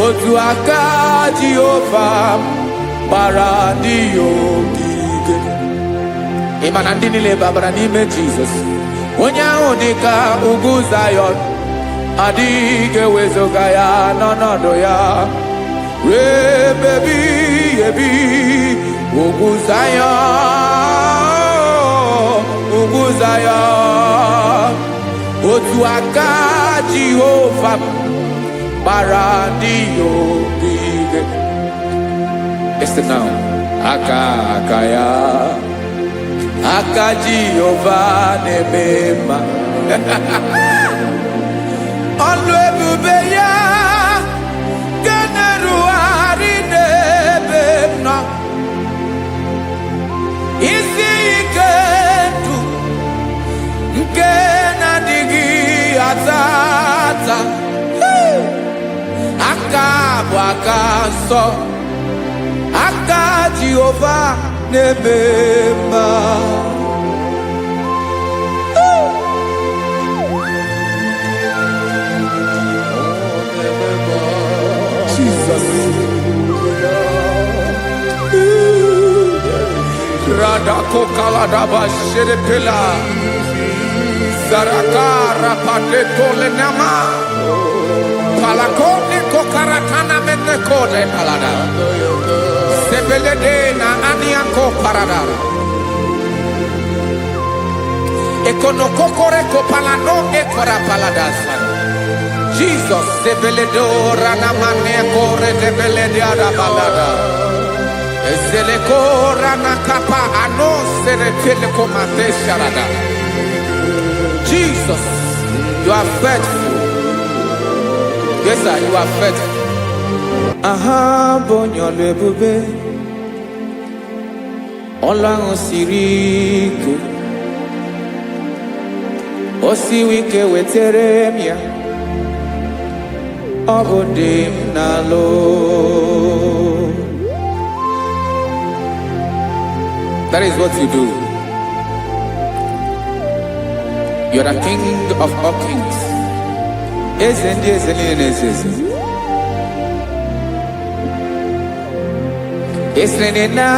otu aka Jehova gbara ndị ogige. Ịmara ndị niile gbabara n'ime Jizọs, onye ahụ dị ka ugwu Zayọn, adịghị ewezuga ya n'ọnọdụ ya ruo mgbe ebighị ebi. Ugwu Zayọn, ugwu Zayọn, otu aka Jehova gbara ndị ogige. Listen now, aka ya, aka Jehova na-eme mma. Ọlụ ebube ya ga-erugharị n'ebe m nọ. Isi ike ndụ nke na-adịghị ata ata. Aka bụ aka nsọ, aka Jehova na-eme mma. Jesus. Radako kaladaba sherepela. Zarakara pateto lenama. Palakone kokaratana mene kode palada. Sebelede na aniako paradara. Ekonokokore kopalano ekora paladasa. Jesus sebeledo rana mane kore debelede ada balada. Ezeleko rana kapa ano sere telekomate sharada. Jesus, you are faithful. Yes, sir, you are faithful. Aha, bonyo lebube. Olang osirike. Osiwike weteremia. Obodim nalo. That is what you do. You are the King of all kings. Esrene na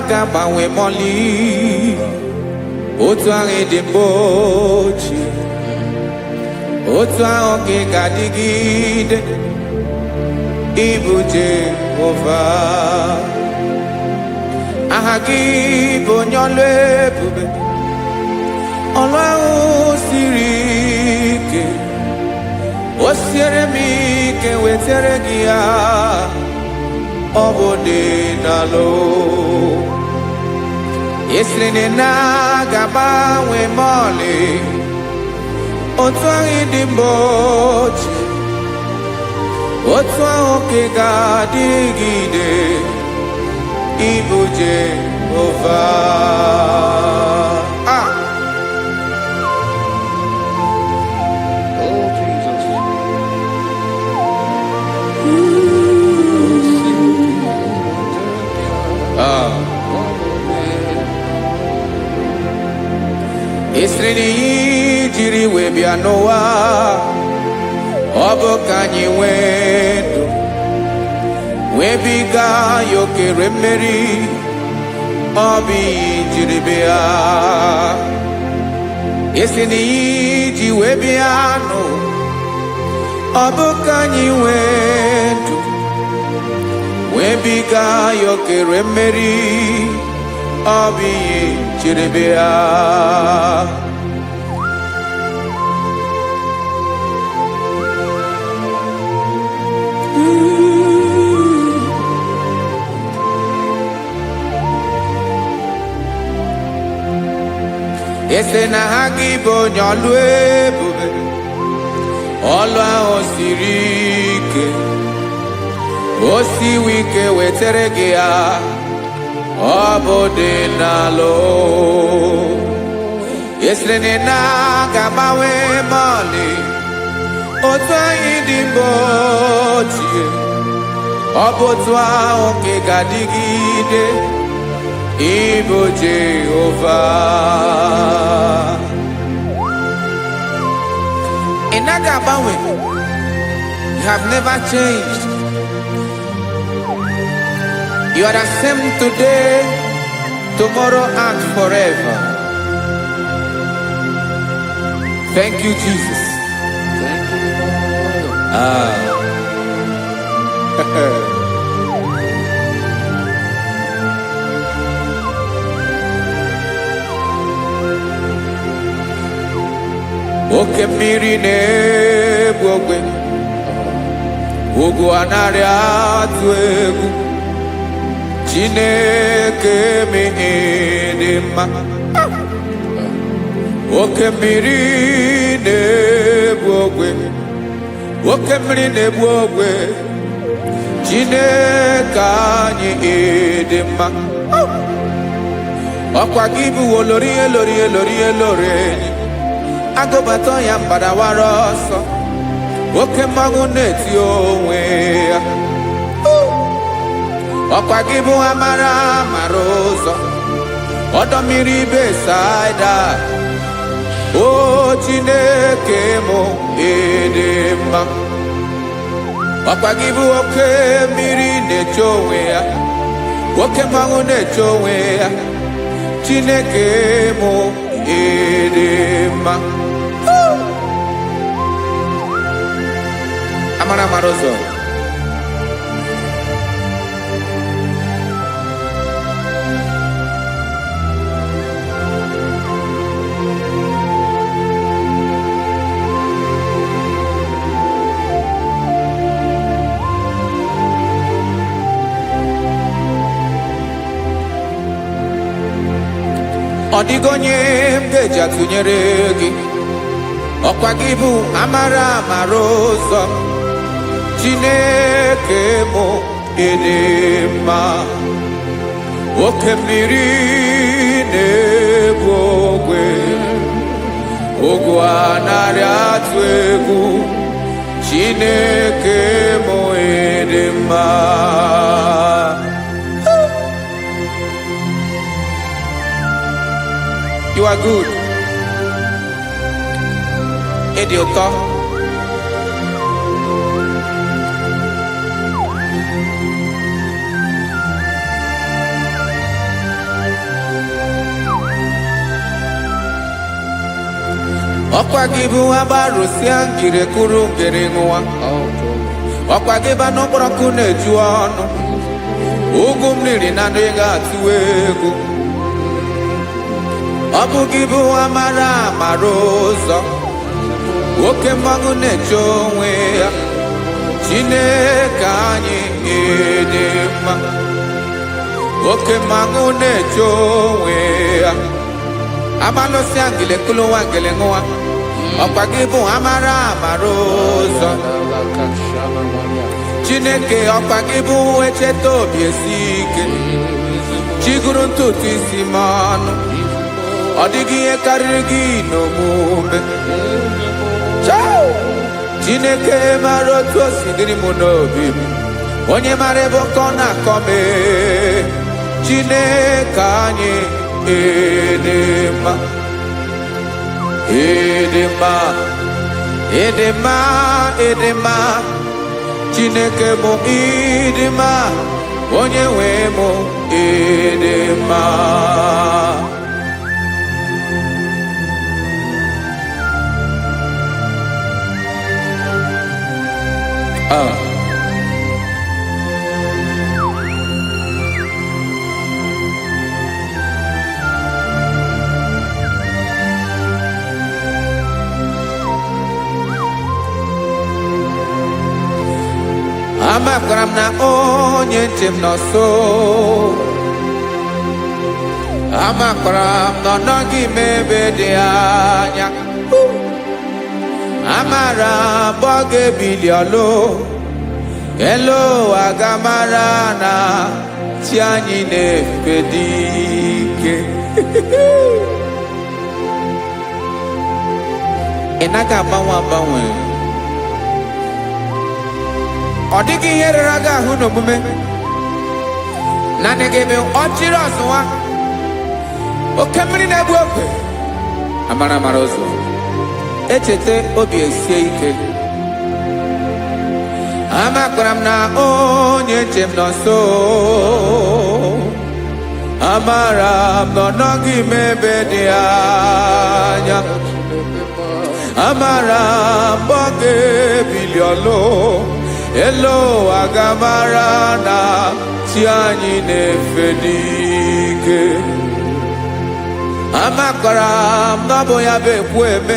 gabawe moli. Otuange dembochi. Otuange gadigide. Ibu Jehovah. Ahagi bonyole bube. Ọlọ́run sirike. Osiere mi ke wetere gia. Obode nalo. Esrene na gaba we mole. Otuangi dimbochi. Otuangi gadigide. Ibu Jehovah. Oh, Jesus. Esreni jiri webia noa. Obo kanyi wedu. Webiga yoke remeri. Obi jiribia. Esreni ji webia no. Obo kanyi wedu. Webiga yoke remeri. Obi jiribia. Ese na hagi bonyolwe bube. Olwa osirike. Osiwike weteregea. Obode nalo. Esrene na gabawe mali. Otwa idimbotie. Obotwa onke gadigide. Ibo Jehovah. In Agabawe, you have never changed. You are the same today, tomorrow, and forever. Thank you, Jesus. Thank you, Lord. Oke mmiri na-egbu ogwe. Ugwu anarị atụ egwu. Chineke mee dị mma. Oke mmiri na-egbu ogwe. Oke mmiri na-egbu ogwe. Chineke anyị dị mma. Ọkwa gị bụ olori elori elori elori. Agobato ya mbadawara ọsọ. Oke mmanwụ na-eti onwe ya. Ọkwa gị bụ amara amara ụzọ. Ọdọ mmiri Besaida. O Chineke mụ ịdị mma. Ọkwa gị bụ oke mmiri na-eche onwe ya. Oke mmanwụ na-eche onwe ya. Chineke mụ ịdị mma. Amara Marozo. Odigonye mgeja tunyere gị ọkwa gị bụ amara Marozo Chineke mụ ịdị mma oke mmiri na-ebu ogwe ogwu anarị atụ egwu Chineke mụ ịdị mma. You are good. Ịdị ụtọ. Ọkwa gị bụ agbarụsịa ngire kụrụ ngere nwa. Ọkwa gị ba n'okporoko na-eju ọnụ. Ugwu mmiri na ndị ga-atụ egwu. Ọ bụ gị bụ amara Marozo oke mmanwụ na-eche onwe ya Chineke anyị ịdị mma oke mmanwụ na-eche onwe ya abalụsị angele kụlụ nwa ngele nwa ọkwa gị bụ amara Marozo Chineke ọkwa gị bụ echeta obi esi ike chigụrụ ntutu isi m ọnụ ọ dịghị ihe karịrị gị n'omume Chineke mara otu o si dịrị m n'obi m onye mara ebe ọkọ na-akọ m Chineke anyị ịdị mma ịdị mma ịdị mma ịdị mma Chineke bụ ịdị mma onye nwe m ịdị mma. Amakwara m na onye nche m nọ nso amakwara m na ọ nọghị m ebe dị anya amara m ọ ga-ebili ọlụ elu agamara na chi anyị na-efe dị ike ị naghị agbanwe ọ dịghị ihe rere gị ahụ n'omume naanị gị bụ ọchịrị ọzụwa oke mmiri na-egbu ogwe amara Marozo echeta obi esie ike amakwara m na onye nche m nọ nso amara m na ọ nọghị m ebe dị anya amara m ọ ga-ebili ọlụ elu agamara na chi anyị na-efe n'ike amakwara m na ọ bụ ya bụ ekwu eme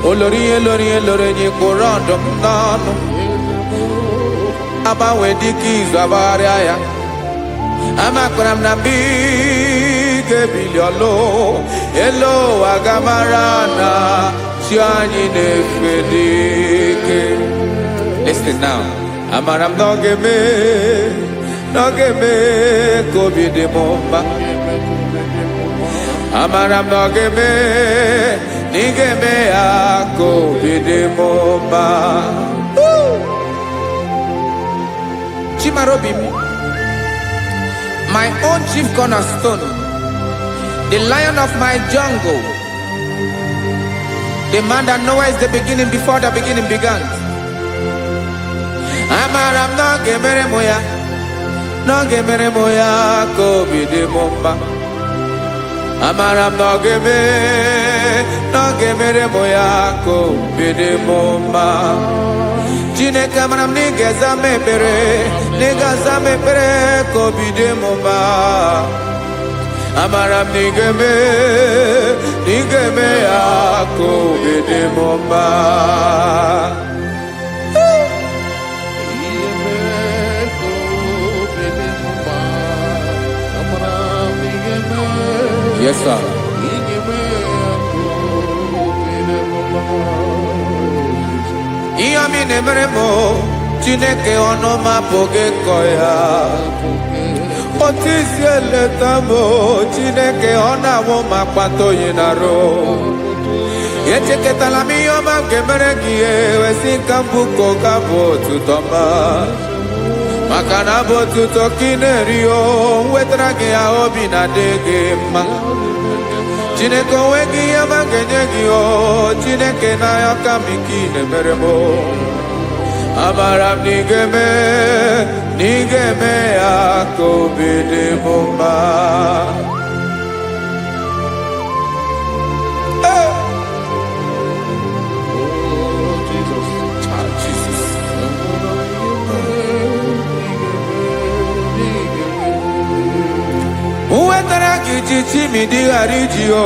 olori enyi kwụrụ ọdụm n'ọnụ agbanwe dịka izu agbagharịa ya amakwara m na mgbe ị ga-ebili ọlụ elu agamara na chi anyị na-efe n'ike. Listen now. Amara m n'oge me ka obi dị m mma amara m n'oge me na ị ga-eme ya ka obi dị m mma Chimarobi m my own chief cornerstone the lion of my jungle the man that knows the beginning before the beginning began amara m n'oge mere m ya ka obi dị m mma amara m n'oge n'oge mere mụ ya ka obi dị m mma. Chineke mara m na ị ga-aza m ekpere, na ị ga-aza m ekpere ka obi dị m mma. Amara m na ị ga-eme ya ka obi dị m mma. Yes, sir. Ihe mi na-emere m Chineke ọnụ m apụghị ịkọ ya. Otu isi eleta m Chineke ọ na-awụ m akpata oyi n'arụ. Echeketala m ihe ọma m ga-emere gị ewesị ka m bụkọ ka bụ otuto mma. Maka na bụ otuto ka ị na-eri o wetara gị ya obi na-adị gị mma. Chineke onwe gị ihe ọma ga-enye gị o Chineke n'anya ka m ike ị na-emere m. Amara m na ị ga-eme ya ka obi dị m mma. Wetara gị chichi mi dịghara iji o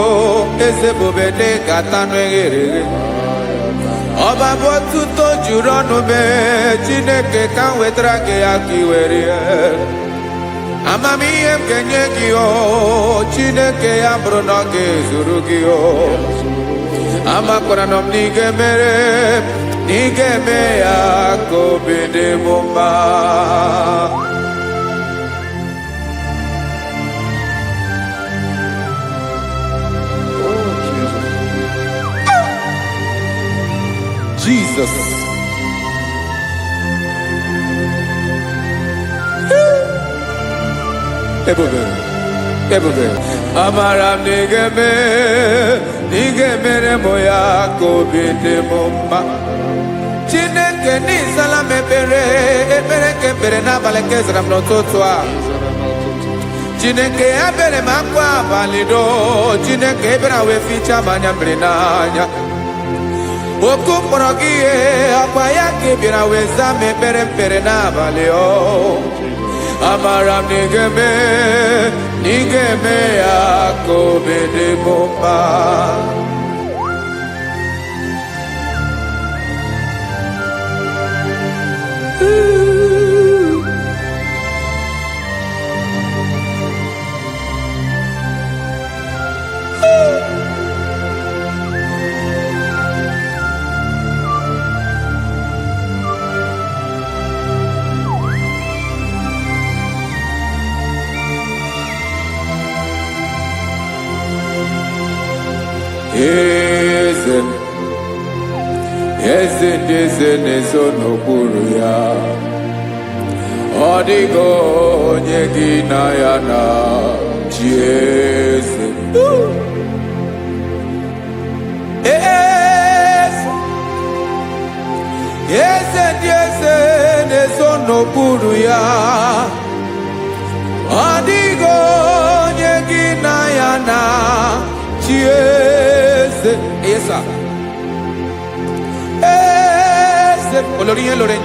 eze bobede gata n'eghere eghe. Ọba bụ otuto juru ọnụ mee Chineke ka m wetara gị ya ka ị were ya. Amamihe m ga-enye gị o Chineke ya bụrụ na ọ ga-ezuru gị o. Amakwara na m na ị ga-eme ya ka obi dị m mma. Jesus. Ebube. Amara m na ị ga-emere m ya ka obi dị m mma. Chineke n'ịzala m ekpere ka ekpere n'abalị ka ezara m n'ụtụtụ a. Chineke ya bere m akwa abalị do. Chineke ebere wee ficha m anya mmiri n'anya. Oku mkpọrọ gị ihe akwa ya ka ị bịara wee zaa m ekpere n'abalị o. Amara m na ị ga-eme ya ka obi dị m mma. Eze ndị eze na-ezo n'okpuru ya. Ọ dịghị onye gị na ya na chi eze. Eze ndị eze na-ezo n'okpuru ya. Ọ dịghị onye gị na ya na chi eze. Yes, sir. Olórí lórí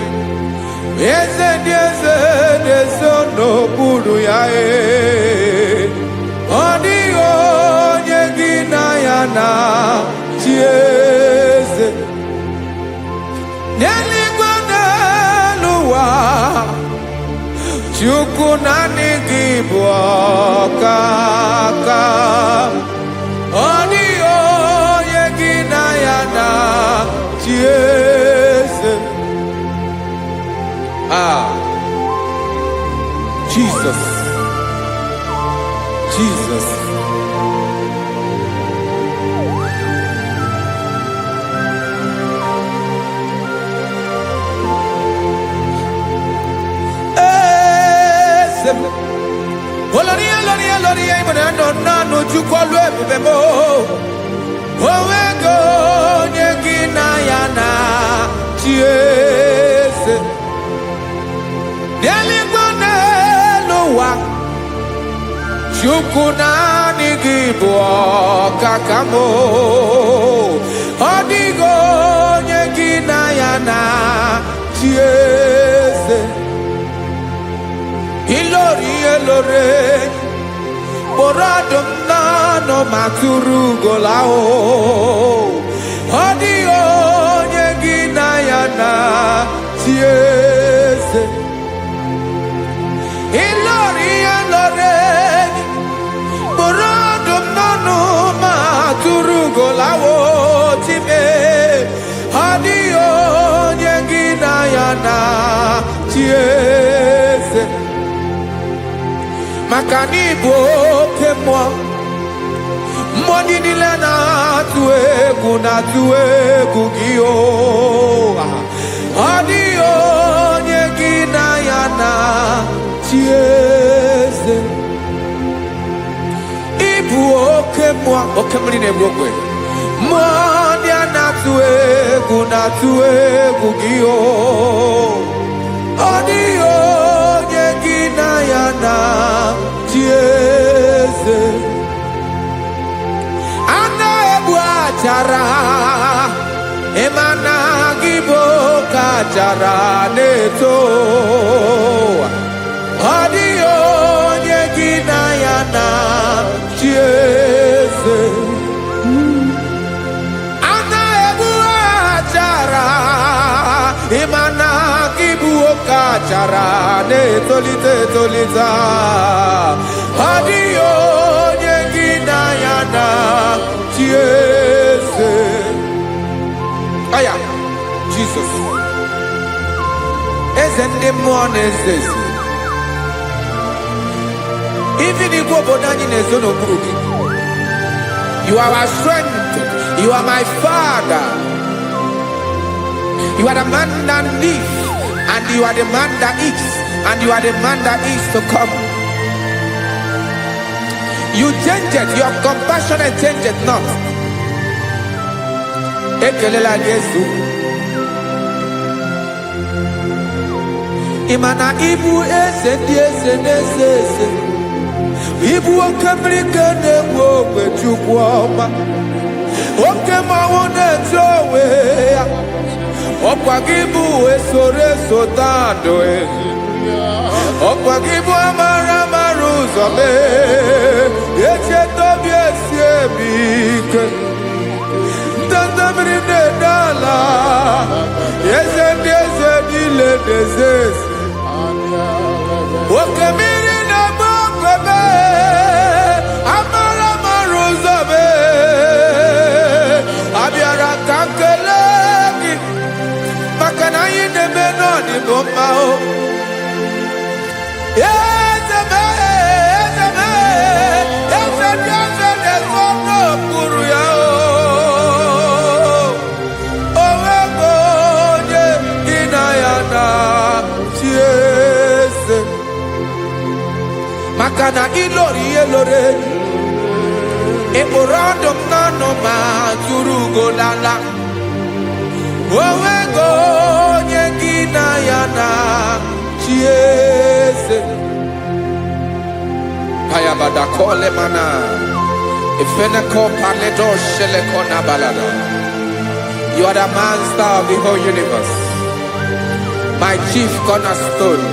eze ndị eze na-ezo n'okpuru ya. Ọ dịghị onye gị na ya na chi eze. N'eluigwe n'elu ụwa Chukwu naanị gị bụ ọkaka. Ọ dịghị onye gị na ya na chi eze. Jesus. Olórí ìmọ̀nà nánú Chukwu lu ebube mo. Onwego onye gị na ya na chi eze. N'eluigwe n'elu ụwa Chukwu naanị gị bụ ọkaka m. Ọ dịghị onye gị na ya na-achị eze. Ilori elore kpọrọ ọdụm n'ọnụ ma tụrụ ugo lahụ. Ọ dịghị onye gị na ya na-achị eze. Ilori elore kpọrọ ọdụm n'ọnụ ma tụrụ ugo lahụ. Time ọ dịghị onye gị na ya na-achị eze. Maka na ị bụ oke mmụọ, mmụọ niile na-atụ egwu gị o. Ọ dịghị onye gị na ya na-achị eze. Ị bụ oke mmụọ, oke mmiri na-egbu ogwe. Mmụọ ndị a na-atụ egwu gị o. Ọ dịghị onye gị na ya na-achị eze. A na-egbu achara, ịma na gị bụ ka achara na-eto. Ọ dịghị onye gị na ya na-achị eze. A na-egbu achara, ịma na gị bụ oke achara na-etolite etolite. Ọ dịghị onye gị na ya na-achị eze. Aya, Jizọs, eze ndị mmụọ na-eze eze. Ibi n'igwe obodo anyị na-ezo n'okpuru gị. You are our strength. You are my Father. You are the man that lives, and you are the man that eats, and you are the man that is to come. You change it, your compassion change it not. Ekelela Jesu. Imana ibu eze ndị eze na-eze eze. Ibu oke mmiri ka na-egbu ogbe Chukwu ọma. Oke mmanwụ na-eti onwe ya. Ọkwa gị bụ esoro eso tando ezi. Ọkwa gị bụ amara ụzọ mee. Echeta obi esi ebi ike. Ndanda mmiri na-ede ala. Eze ndị eze niile na-eze eze. Oke mmiri na-agba ogwe mee. Amara ụzọ mee. Abịara ka nkele gị. Maka na anyị na-eme n'ọdịbụ mma o. Eze mee, eze mee, eze dị eze na-eso n'okpuru ya o. O nwego onye gị na ya na-achị eze. Maka na ilori elore, ịkpụrụ ọdụm n'ọnụ ma tụrụ ugo n'ala. O nwego onye gị na ya na-achị eze. Payabada kole mana, ifeneko paledo sheleko na balada. You are the master of the whole universe, my chief cornerstone.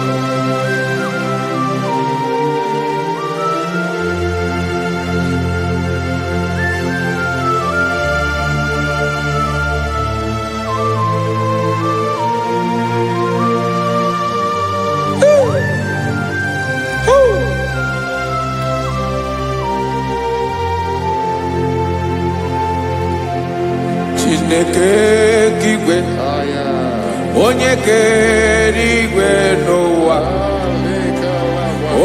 Chineke kigwe, onye kere igwe n'ụwa,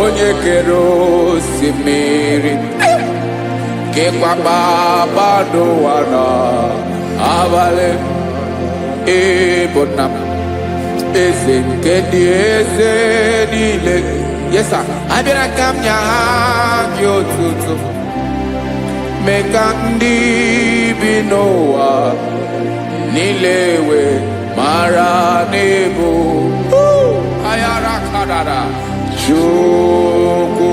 onye kere osimiri, kekwa kpakpando ụwa n'abalị. Ịbụ nna m, eze nke ndị eze niile. Yes sir, abịara ka m nye gị otuto. Mee ka ndị bi n'ụwa niile wee mara n'ebu ayara kadara Chukwu.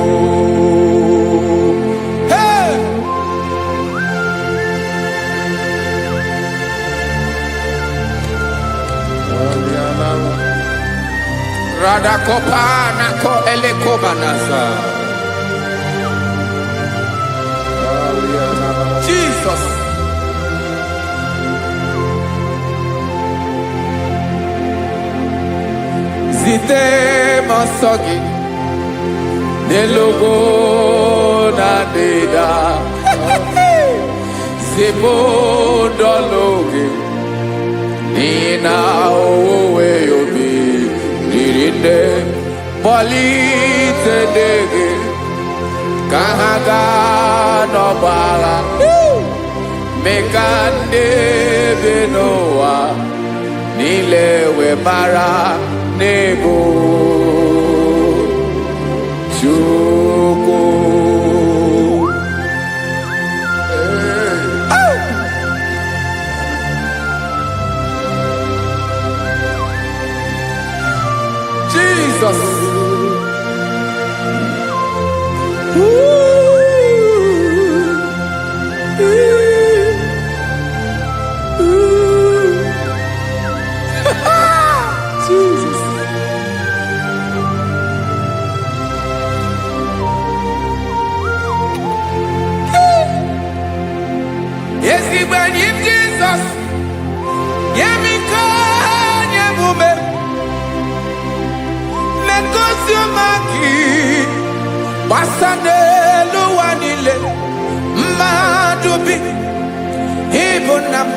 kopana ko elekobanasa. Jesus. Zite masogi nelogo na deda. Zibo dologe nina owe obi nirinde polite dege kahaga no bala mekande benoa nilewe mara nebo chuko. Jesus. Jesus. Yes, he went in Jesus. Yemika, Yemume. Maki Basane Luanile Madubi Ibunam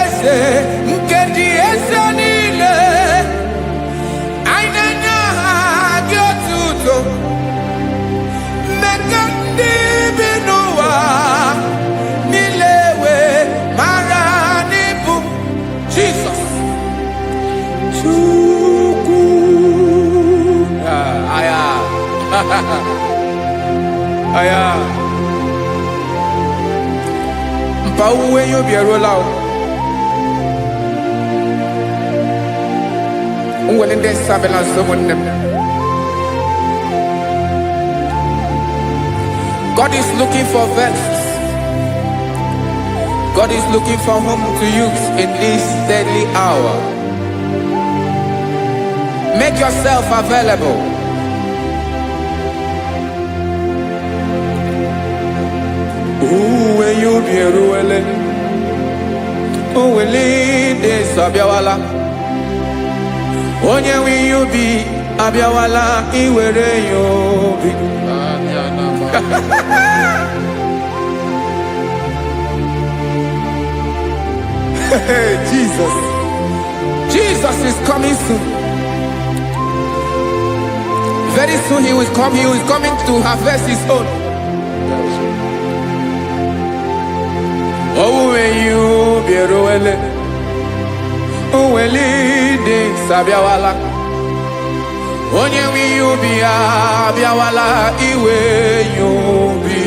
Ese Nkedi Esanile Ainanya Gyotuto Mekandi Binua Nilewe Maranibu Jesus. Aya mpa uwe yo bierola o unwele nde sabela someone. God is looking for vessels. God is looking for whom to use in this deadly hour. Make yourself available. Uwe you be ruele, uwe linde sabiawala. Onye wi you be abiawala iwere you be. Jesus, Jesus is coming soon. Very soon he will come. He is coming to harvest his own. Oh, when you be ruele, oh, when leading sabiawala, onye wi you be abiawala, iwe you be.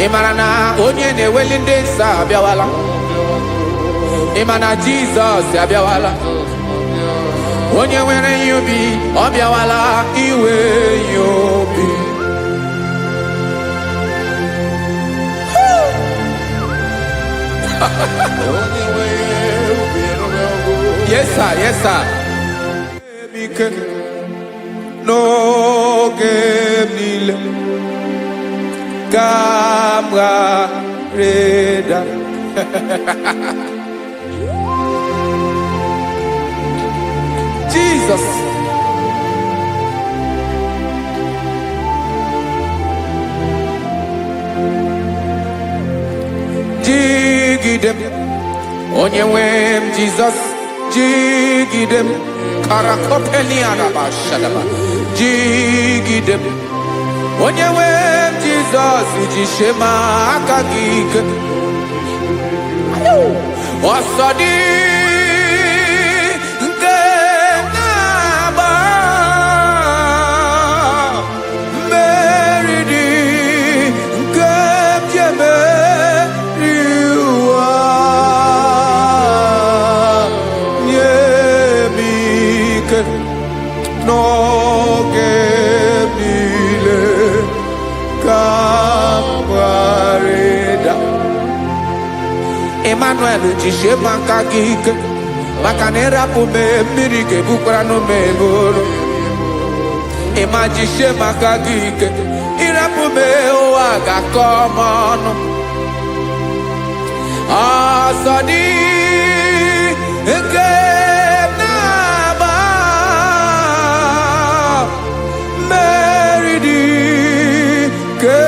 Imarana onye ne welinde sabiawala, imana Jesus sabiawala, onye were you be abiawala, iwe you be. Yes, sir. Yes, sir. No game camera reda. Jesus. Jigidem, onye wem Jesus, jigidem, karakopeli araba shadaba, jigidem, onye wem Jesus, ujishema akagike, osodi nke naba, meridi nke jeme. No gemile kambareda Emmanuel jishema kagike maka na ịrapụ m mmiri ga-ebukwara n'ume eburu ịmajisie maka gị ike ịrapụ m ụwa ga-akọ m ọnụ ọsọ dị nke na-agba mmeri dị ke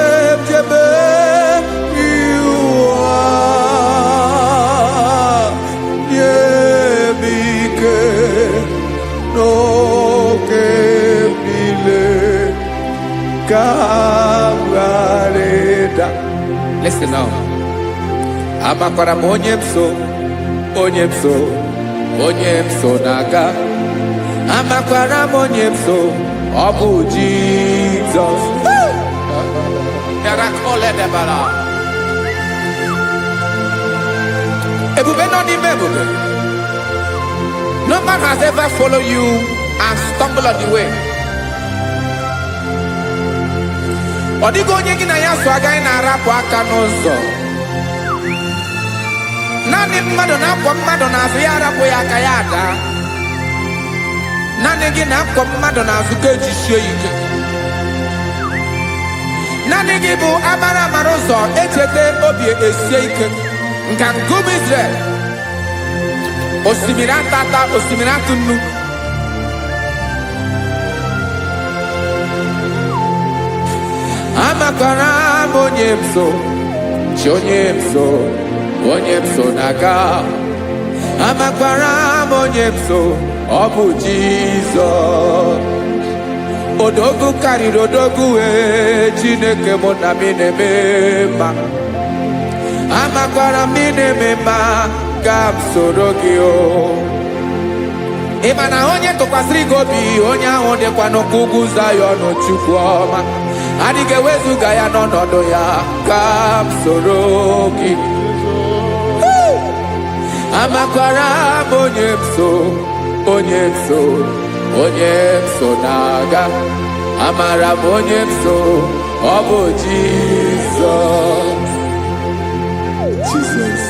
jebe iwa nye m ike n'oge niile ka m ghara ịda. Listen now. Amakwara m onye m so na-aga. Amakwara m onye m so, ọ bụ Jizọs. Ebube nọ n'ime ebube. No man has ever followed you and stumbled on the way. Ọ dịghị onye gị na ya so agaghị na-arapụ aka n'ụzọ. Naanị mmadụ na-akwọ mmadụ n'azụ ya arapụ ya aka ya ada. Naanị gị na-akwọ mmadụ n'azụ ka ejisie ike. Naanị gị bụ amara ụzọ echete obi esie ike. Nka ngụm Izrel. Osimiri atata, osimiri atụ nnu. Amakwara m onye m so, chi onye m so. Onye m so na-aga. Amakwara m onye m so, ọ bụ Jizọs. Odogwu karịrị odogwu Chineke mụ na mi na-eme mma. Amakwara m na-eme mma ka m soro gị o. Ị ma na onye tụkwasịrị gị obi onye ahụ dịkwa n'ụkwụ ugwu Zayọn Chukwu ọma. Adịghị ewezuga ya n'ọnọdụ ya ka m soro gị. Amakwara m onye m so na-aga. Amara m onye m so, ọ bụ Jizọs. Jesus.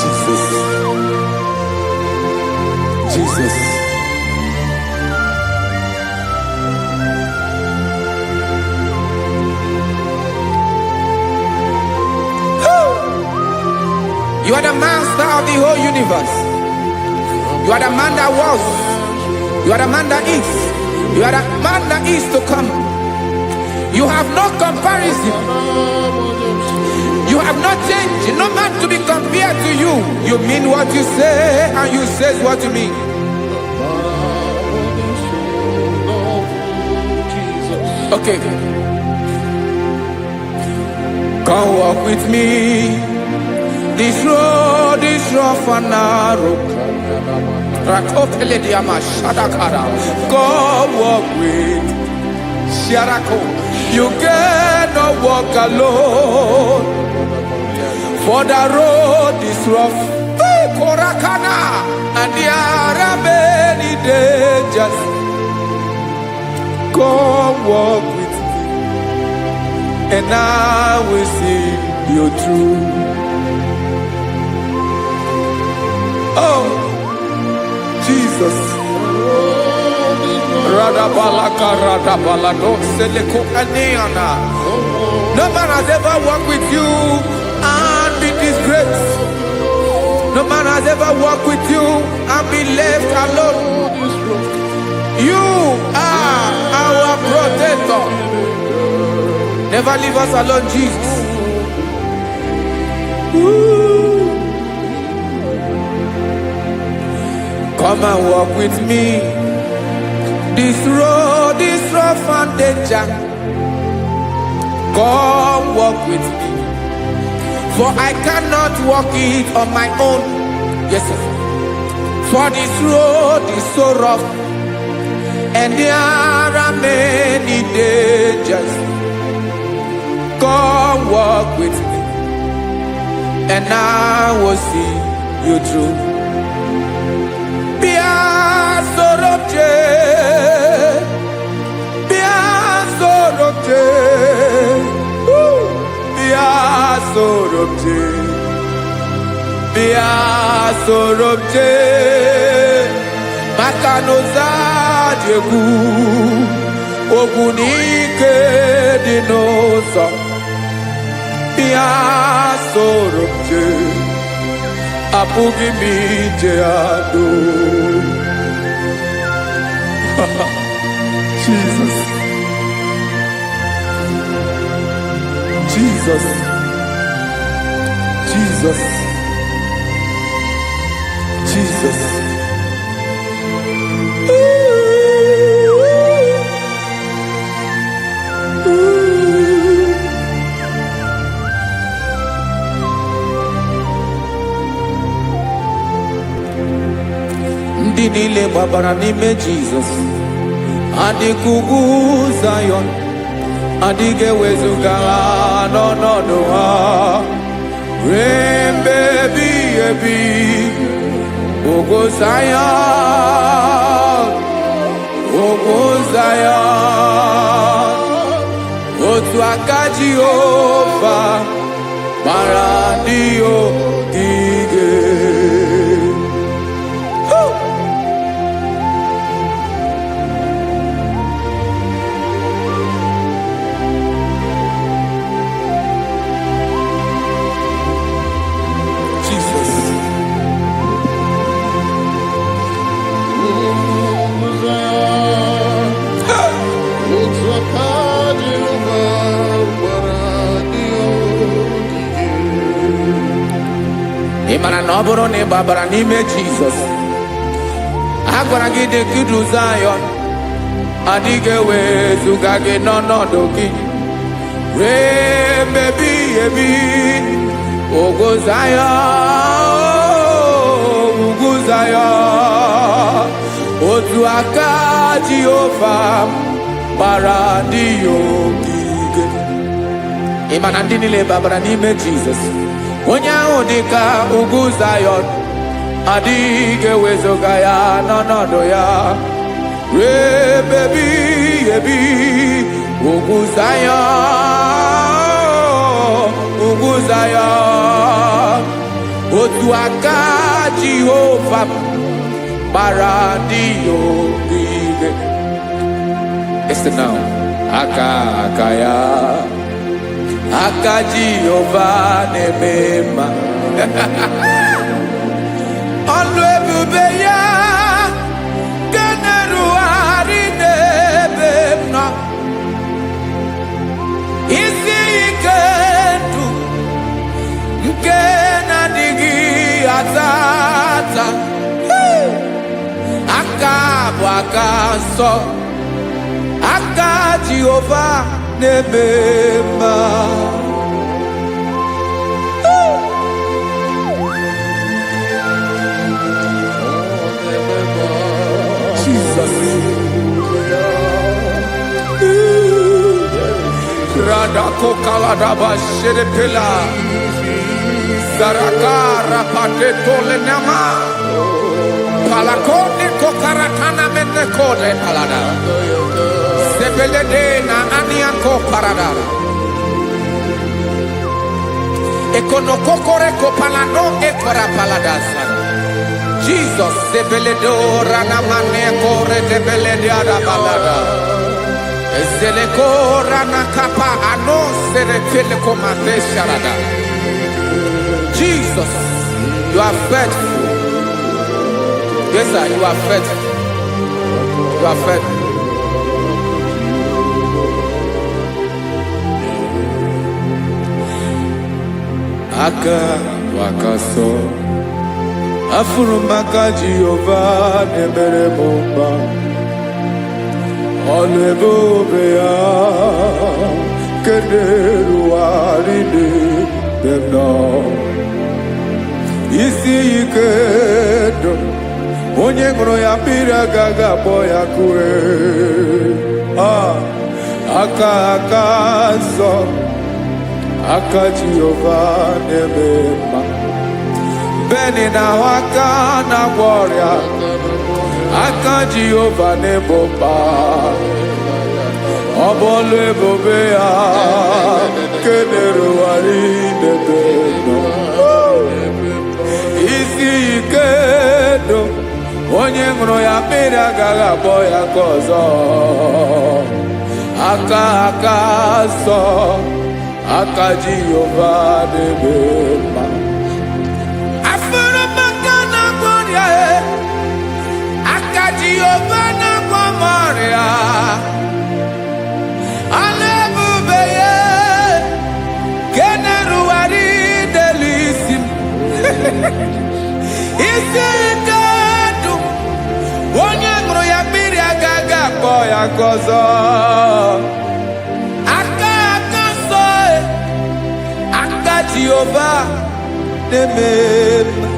Jesus. Jesus. You are the master of the whole universe. You are the man that was. You are the man that is. You are the man that is to come. You have no comparison. You have no change. No man to be compared to you. You mean what you say and you say what you mean. Okay. Come walk with me. This road is rough and narrow. Go walk with Sharako. You cannot walk alone. For the road is rough. Korakana. And there are many dangers. Go walk with me. And I will see you through. Oh, Jesus. No man has ever walked with you and been disgraced. No man has ever walked with you and been left alone. You are our protector. Never leave us alone, Jesus. Ooh. Come and walk with me. This road is rough and danger. Come walk with me. For I cannot walk it on my own. Yes, sir. For this road is so rough. And there are many dangers. Come walk with me. And I will see you through. bịa soro m jee maka na ụzọ dị egwu ogwu n'ike dị n'ụzọ bịa soro m jee apụghị m ije ado Jesus Jesus Jesus Jesus ndị niile gbabara n'ime Jizọs adịghị ugwu Zayọn adịghị ewezuga ha n'ọnọdụ ha ruo mgbe ebighị ebi ugwu Zayọn ugwu Zayọn otu aka Jehova gbara ndị ogige. Ị mara na ọ bụrụ na ị gbabara n'ime Jizọs a gwara gị dị ka ugwu Zayọn adịghị ewezuga gị n'ọnọdụ gị ruo mgbe ebighị ebi ugwu Zayọn ugwu Zayọn otu aka Jehova gbara ndị ogige. Ị ma na ndị niile gbabara n'ime Jizọs onye ahụ dị ka ugwu Zayọn adịghị ewezuga ya n'ọnọdụ ya ruo ebe ebighị ebi ugwu Zayọn ugwu Zayọn otu aka Jehova gbara ndị ogige. Listen now, aka ya aka Jehova na-eme mma ọlụ ebube ya ga na-erugharị n'ebe m nọ isi ike ndụ nke na-adịghị ata ata aka bụ aka nsọ aka Jehova na-eme mma. Jesus Radako Kaladaba Shedepela Zarakara Patetole Nama Palakone Kokaratana Menekode Palada Sebeledena Aniako Paradara Ekonokokore Kopalano Ekora Paladasa Jesus Sebeledora Namane Kore de Belediada Balada Zelekora Nakapa Ano Seretelekoma Sharada. Jesus, you are faithful. Yes, sir, you are faithful. You are faithful. Aka wakaso afurumaka Jehova nebere bomba ọlụ ebube ya kederuarị dem nọ isi ike ndụ onye ṅụrụ ya mmiri agaghị akpọ ya kue aka nsọ aka Jehova na-eme mma beni na aka na-agwọ ọrịa aka Jehova na-ebo mba ọ bụ ọlụ ebube ya kederuarị n'ebe nọ na-edo onye ṅụrụ ya mmiri agaghị abọ ya ka ọzọ aka nsọ aka Jehova na-eme mma afụrụ maka na-agwọ ọrịa aka Jehova na-agwọ m ọrịa ala ebube ya ke na-erugharị n'elu isi m isi ike ndụ onye ṅụrụ ya mmiri agaghị akpọ ya ka ọzọ aka nsọ aka Jehova na-eme mma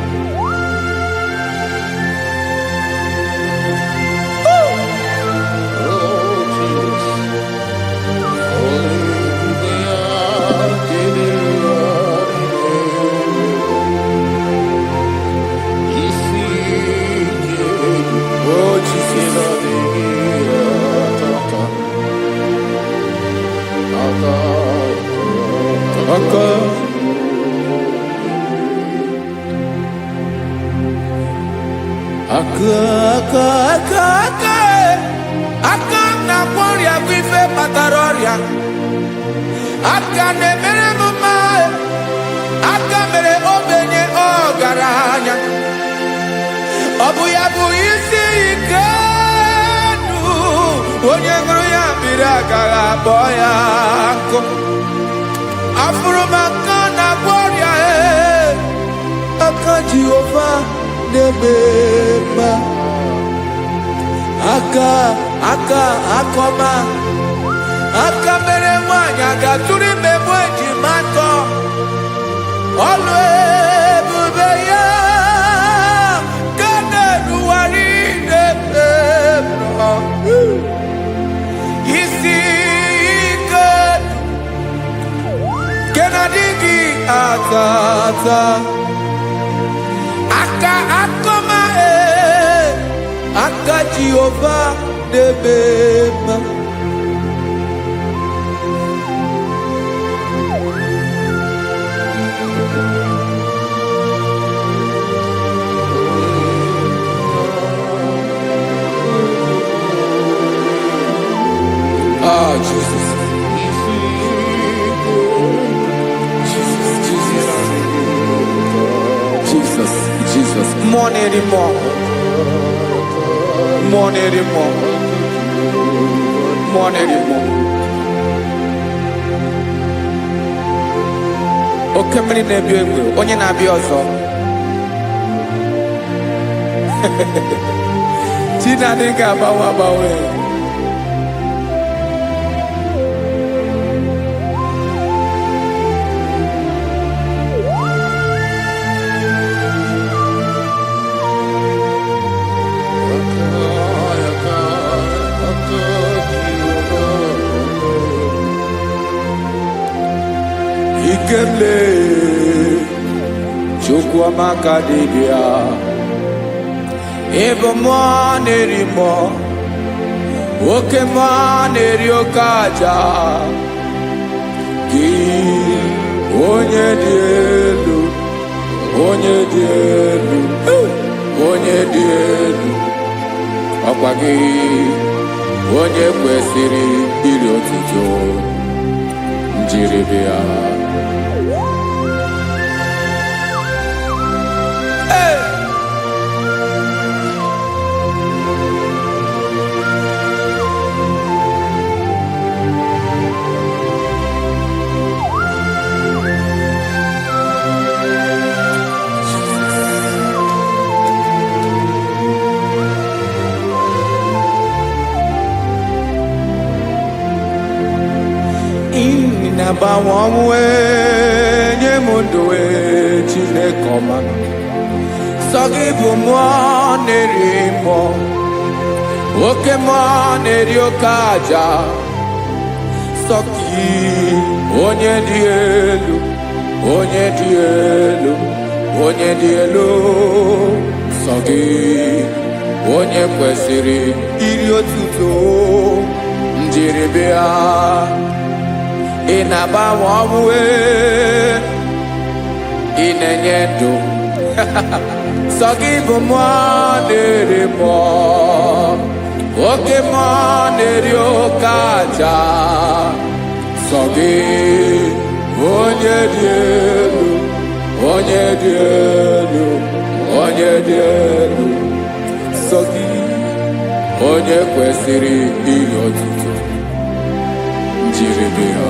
aka na-agwọ ọrịa bụ ife kpatara ọrịa aka na-emere m mma aka mere ogbenye ọgaranya ọ bụ ya bụ isi ike ndụ onye ṅụrụ ya mmiri agaghị abọ ya nkụ afụrụ m aka na-agwọ ọrịa aka Jehova na-eme mma aka akọma aka mere nwanyị ga-atụrụ ime mụ ejima atọ ọlụ ebube ya ka na-erugharị n'ebe isi ike ke na-adịghị ata aka akọma aka Jehova na-eme mma Jesus. More anymore. Oke mmiri na-ebi egbe onye na-abịa ọzọ Chinadị ga-agbanwe Ikemle Chukwuamaka dibịa ebe mmụọ na-eri mmụọ oke mmụọ na-eri oke aja gị onye dị elu ọkwa gị onye kwesịrị iri otuto njiribịa na-agbanwe ọnwụ nye m ndụ Chineke ọma sọ gị bụ mmụọ na-eri mmụọ oke mmụọ na-eri oke aja sọ gị onye dị elu sọ gị onye kwesịrị iri otuto njiribịa ị na-agbanwe ọnwụ ị na-enye ndụ sọ gị bụ mmụọ na-eri mmụọ, oke mmụọ na-eri oke aja. Sọ gị onye dị elu, onye dị elu, onye dị elu. Sọ gị onye kwesịrị ihe otuto, jiri bịa.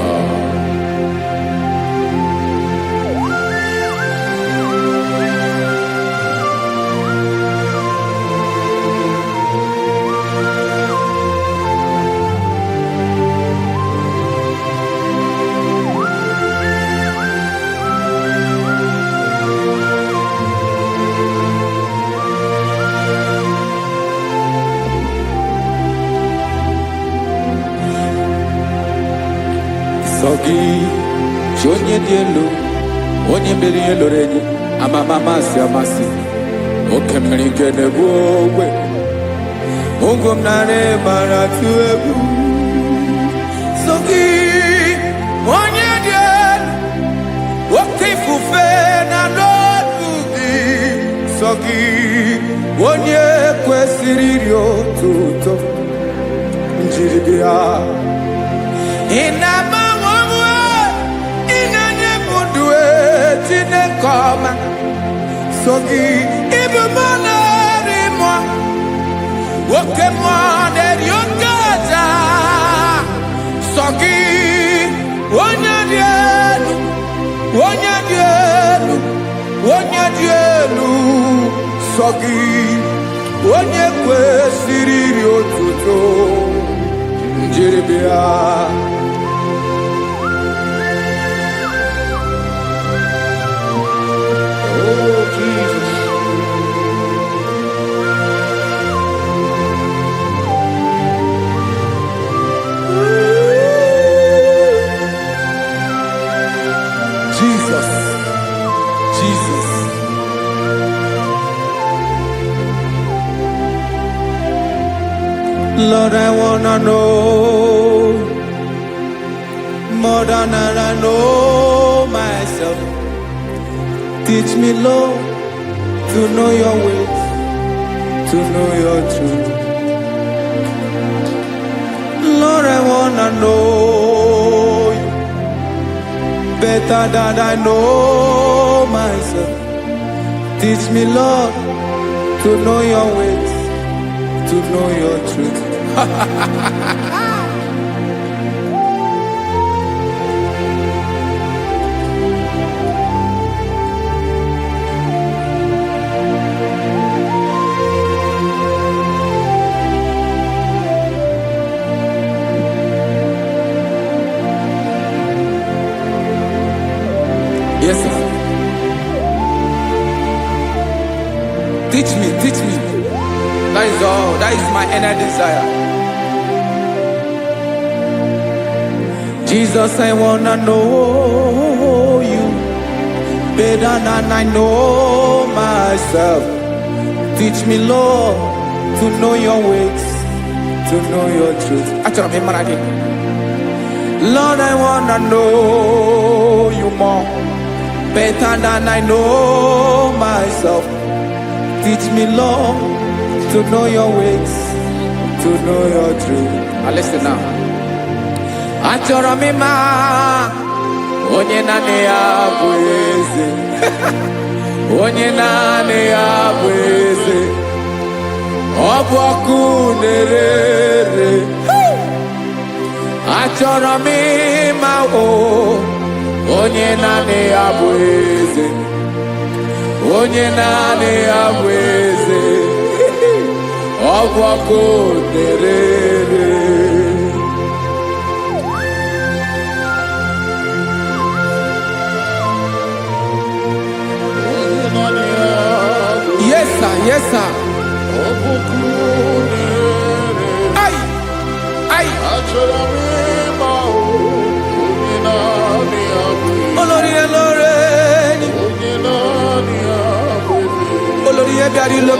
Sọ gị chi onye dị elu, onye mere ihe loro enyi, amama amasị amasị, oke mmiri nke na-egbu ogwe, ụgwọ m nara mara tụ egwu. Sọ gị onye dị elu, oke ifufe na n'ọdụ gị. Sọ gị onye kwesịrị iri otuto, njiri bịa. Ị na-agbanwe onwe, ị na-enye m ndụ Chineke ọma. Sọ gị ịbụ mmụọ na-eri mmụọ, oke mmụọ na-eri oke aja. Sọ gị onye dị elu, onye dị elu, onye dị elu. Sọ gị onye kwesịrị iri otuto, njiri bịa. Oh, Jesus. Jesus, Jesus. Lord, I wanna know more than I know myself. Teach me, Lord, to know your ways, to know your truth. Lord, I wanna know you better than I know myself. Teach me, Lord, to know your ways, to know your truth. Yes, sir. Teach me, teach me. That is all. That is my inner desire. Jesus, I wanna know you better than I know myself. Teach me, Lord, to know your ways, to know your truth. Lord, I wanna know you more, better than I know myself. Teach me, Lord, to know your ways, to know your truth. Listen now. Achọrọ m ịma onye naanị ya bụ eze, onye naanị ya bụ eze. Ọ bụ ọkụ na-ere. Achọrọ m ịma onye naanị ya bụ eze, onye naanị ya bụ eze. Ọ bụ ọkụ na-ere. Yes, sir. Yes, sir. Ay, ay. Olórí elóore ni. Olórí ebiari lo.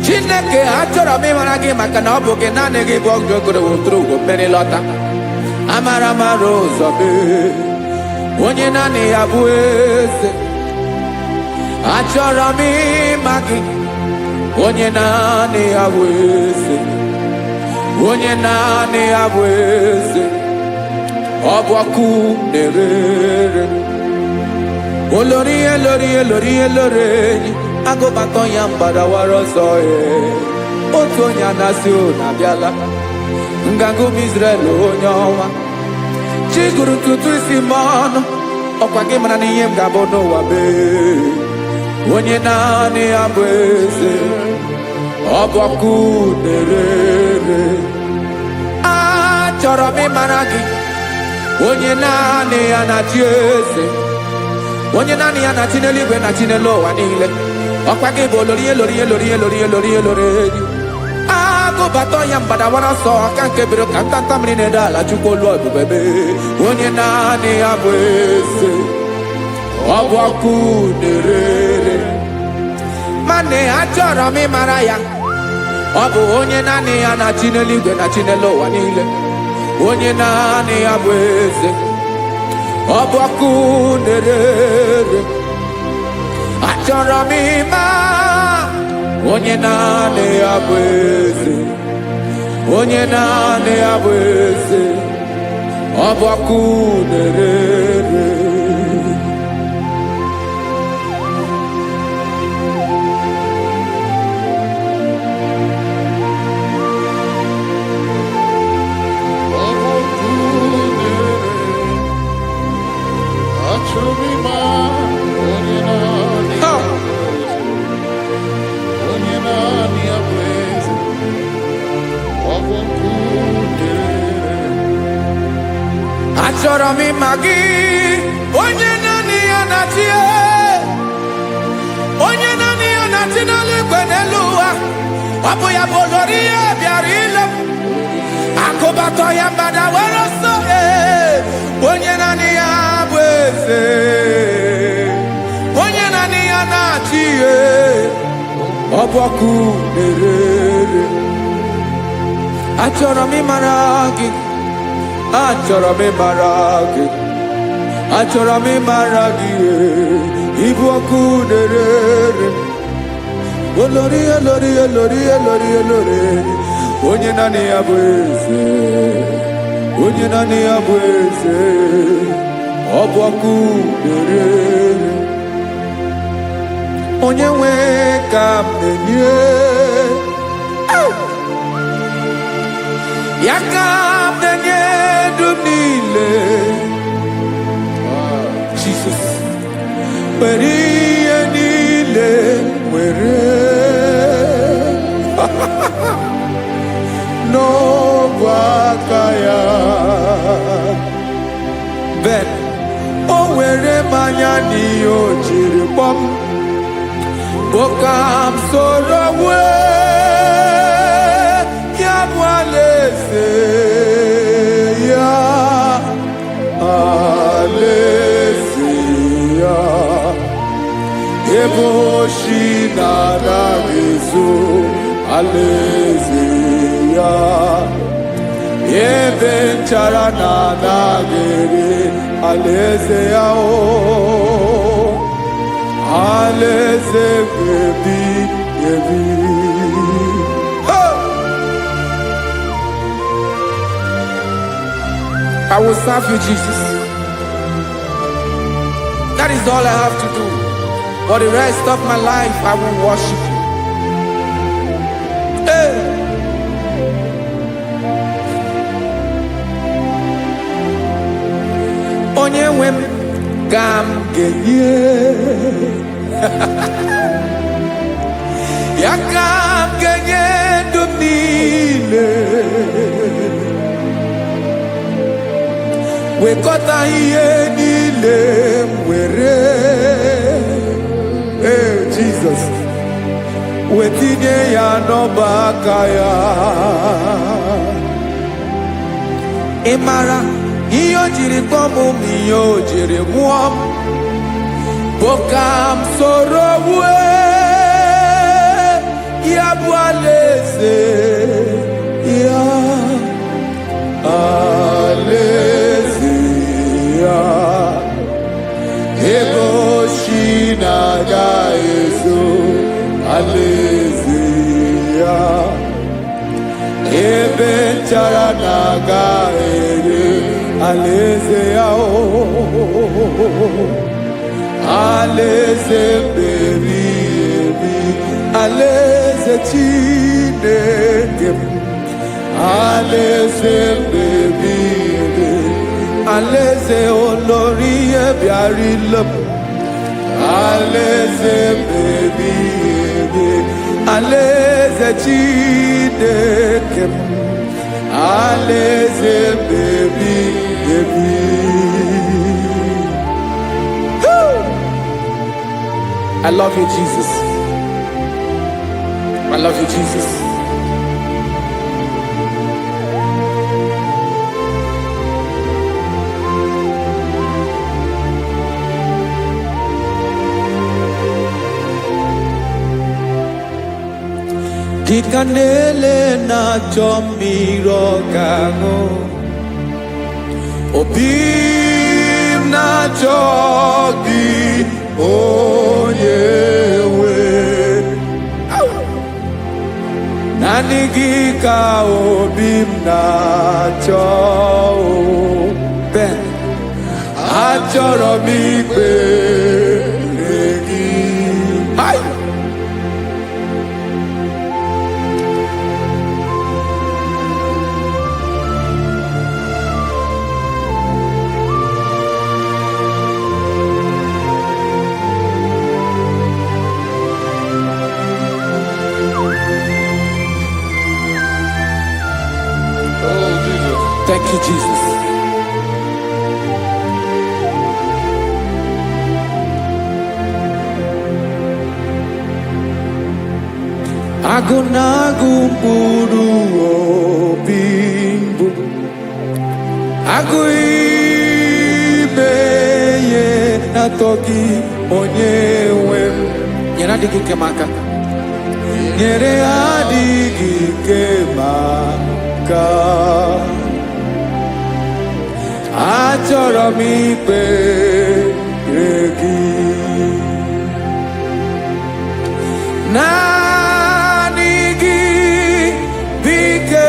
Chineke achọrọ m ịmara gị maka na ọ bụ gị naanị gị bụ ọgụ ogologo tụrụ ụgwọ mmeri lọta. Amara mara ụzọ mee. onye naanị ya bụ eze. Achọrọ m ịma gị, onye naanị ya bụ eze, onye naanị ya bụ eze. Ọ bụ ọkụ na-erere, olori elori elori elori enyi, agụbatọ ya mgbadawara ọsọ ya. Otu onye anasị unu abịala, nganga ụmụ Izrel onye ọnwa. Chi gụrụ tutu isi m ọnụ, ọkwa gị mara na ihe m ga-abụ n'ụwa mee. Onye naanị ya bụ eze, ọ bụ ọkụ na-erere. Achọrọ m ịmara gị, onye naanị ya na-achị eze, onye naanị ya na-achị n'eluigwe na chi n'elu ụwa niile. Ọkwa gị bụ olori elori elori elori elori elori enyi, agụbatọ ya mgbadawara ọsọ aka nke biri ka ntanta mmiri na-edo ala Chukwu olu ebube mee. Onye naanị ya bụ eze, ọ bụ ọkụ na-erere. Mane achọrọ m ịmara ya, ọ bụ onye naanị ya na-achị n'eluigwe na chi n'elu ụwa niile. Onye naanị ya bụ eze, ọ bụ ọkụ na-erere. Achọrọ m ịma onye naanị ya bụ eze, onye naanị ya bụ eze. Ọ bụ ọkụ na-erere. Achọrọ m ịma gị, onye naanị ya na-achị, onye naanị ya na-achị n'eluigwe n'elu ụwa. Ọ bụ ya bụ olori ya bịara ile, akụbatọ ya mgbadawara ọsọ. Onye naanị ya bụ eze, onye naanị ya na-achị, ọ bụ ọkụ na-erere. Achọrọ m ịmara gị, achọrọ m ịmara gị, achọrọ m ịmara gị. Ịbụ ọkụ na-erere, olori elori elori elori elori, onye naanị ya bụ eze, onye naanị ya bụ eze. Ọ bụ ọkụ na-erere. Onye nwe ka m na-enye, ya ka m na-enye ndụ m niile. Jesus, were ihe niile were n'ọbụ aka ya. Ben o were mmanya n'ihe o jiri kpọm, bụ ka m soro wee ya bụ alaeze ya, alaeze ya. Ebe oshi na-anaghị ezo, alaeze ya. Ebe nchara na-anaghị ere, alaeze ya. Alaeze ebi ebi. I will serve you, Jesus. That is all I have to do. For the rest of my life, I will worship you. Hey. Onye nwe m ka m ga-enye, ya ka m ga-enye ndụ m niile. Wekọta ihe niile m were, Jesus, wetinye ya n'ọba aka ya. Ị mara ihe o jiri kpọọ m, ihe o jiri mụọ m, bụ ka m soro wee ya bụ alaeze ya, alaeze ya. alaeze ya ebe nchara na-aga ere alaeze ya alaeze mmebi ebi alaeze Chineke m alaeze mmebi ebi alaeze olórí ebiarila m alaeze mmebi ebi alaeze Chineke m alaeze mmebi ebi. I love you, Jesus. I love you, Jesus. Kikanele na chomiro kago Obim na chogi Onyewe Nanigi ka obim na cho Ben Achoro mi pe Negi Ay Thank you, Jesus. Agunagu buru obimbu Aguibeye natoki onyewe Nyere adigi kemaka Nyere adigi kemaka Achọrọ m ikpere gị naanị gị bike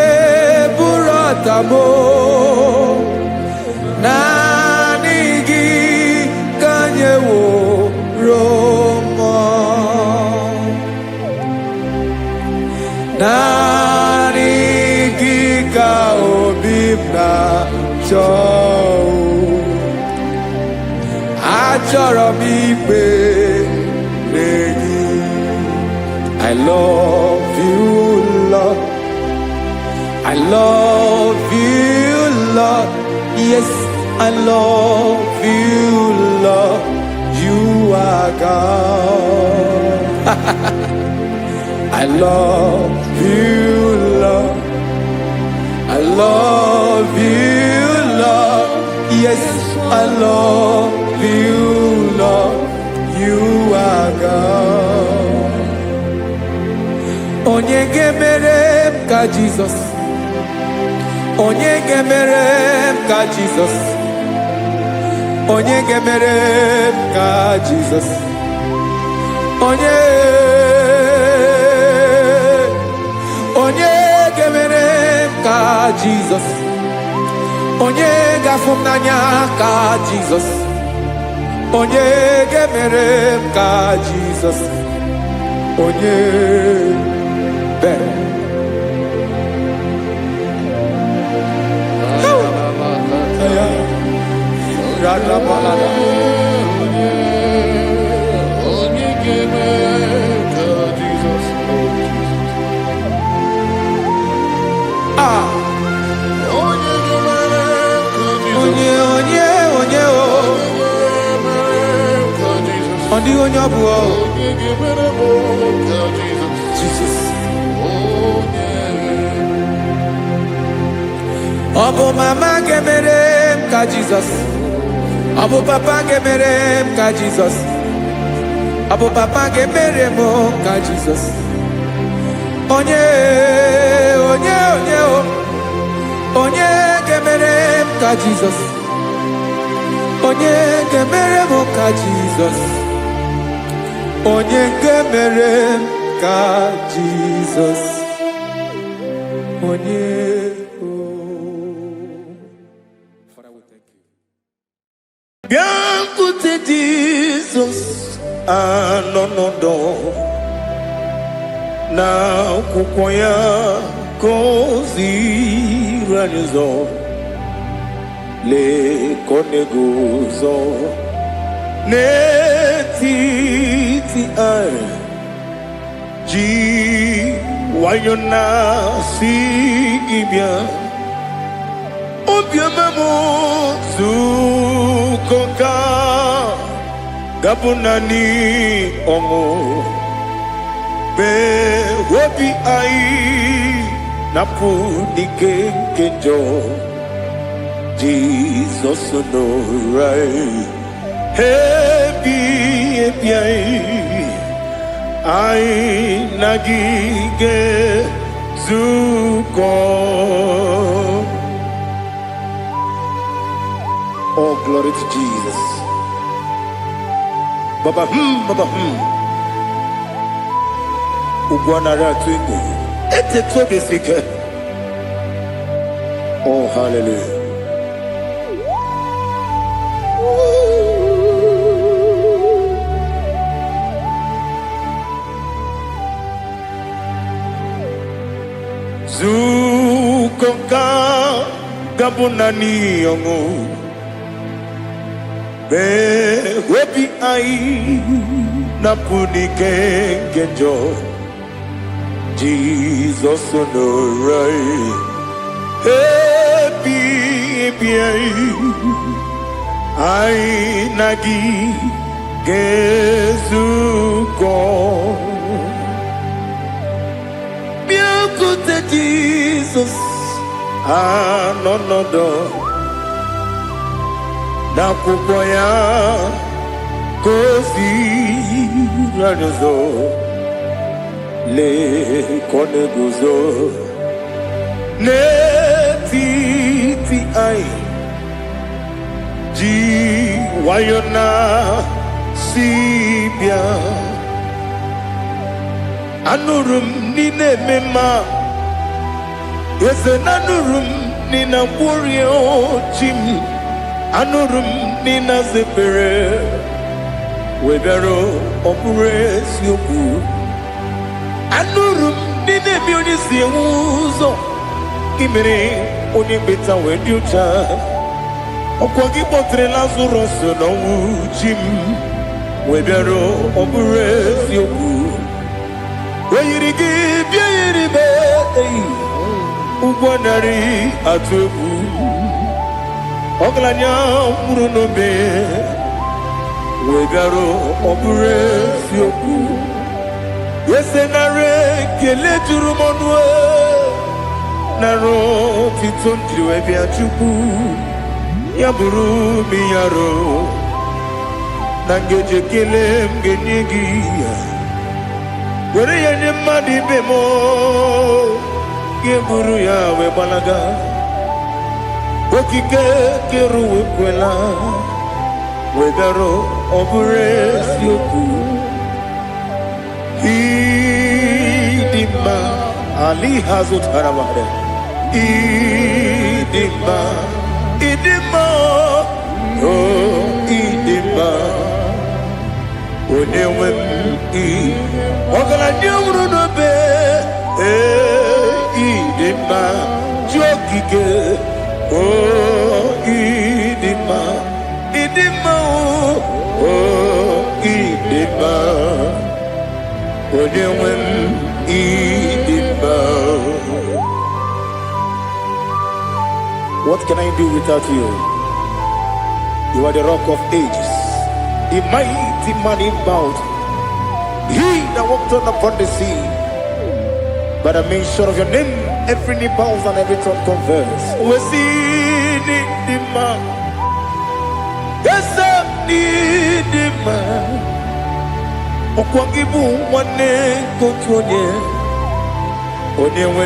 bụrụ ọtabo naanị gị ka nyeworo m naanị gị ka obi m na-achọ Achọrọ m ikpere gị I love you, Lord. I love you, Lord. Yes, I love you, Lord. You are God. I love you, Lord. I love you, Lord. Yes, I love you, Lord. You are God. Onye gemere m ka Jesus. Onye gemere m ka Jesus. Onye gemere m ka Jesus. Onye gemere m ka Jesus. Onye gafum n'anya ka Jesus. Onye gemere m ka Jesus. Onye Ben. Jesus. Obo mama gemere m ka Jesus. Obo papa gemere m ka Jesus. Obo papa gemere m ka Jesus. Onye gemere m ka Jesus. Onye gemere m ka Jesus. Onye gemere m ka Jesus onye. Father, we thank you. Bịakwute Jizọs anọnọdụ n'akwụkwọ ya ka o ziri anyị ụzọ. Lee ka ọ na-eguzo n'etiti anyị, ji nwayọọ na-asị gị bịa. Obiọma m nzukọ ka ga-abụ naanị ọṅụ, mee obi anyị napụ n'ike nke njọ. Jizọs nọrọ anyị ebi ebi anyị na gị ga-ezukọ. Oh, glory to Jesus. Baba, Baba, Ugwanara twingo. Ete tobe sike. Oh, hallelujah. Zukoka gabunani yongo. Be webi ai napuni kenjo. Jesus no right. Happy ai nagi gezuko. Bịakwute Jesus anọnọdụ n'akwụkwọ ya ka o ziri anyị ụzọ. Lee ka ọ na-eguzo n'etiti anyị, ji nwayọọ na-asị bịa. Anụrụ m n'ime ememe a, eze na anụrụ m n'ina mkpụrụ ochi m, anụrụ m n'ina zepere webịara ọ bụrụ eziokwu. Anụrụ m n'ina ebe onye si enwe ụzọ, gị mere onye mkpeta wee dị ụcha. Ọkwa gị kpọtere Lazarọs n'ọnwụ chi m, webịara ọ bụrụ eziokwu. Oyiri gị bịa yiri be ụgwọ narị atụ egwu. Ọgaranya mkpụrụ n'obe wee bịarụ ọ bụrụ eziokwu. Eze nara ekele juru m ọnụ, nara otito njiri wee bịa Chukwu. Ya bụrụ m ya ro na ngeji ekele m ga-enye gị ya. Were ya nye mmadụ ibe m, ga-eburu ya wee gbalaga. Okike kere wekwela wee bịarụ ọ bụrụ eziokwu. Ịdị mma, Ali hazụtara mmadụ. Ịdị mma, ịdị mma, oh ịdị mma. Onye nwe m ọgaranya nwụrụ n'obe, ịdị mma, ji okike, oh ịdị mma, ịdị mma, oh ịdị mma. Onye nwe m ịdị mma. What can I do without you? You are the rock of ages, the mighty man in battle. He that walked upon the sea. By the mention of your name, every knee bows and every tongue confesses. We see the man. Yes, the man. Okwangibu wane kotonye. Onye we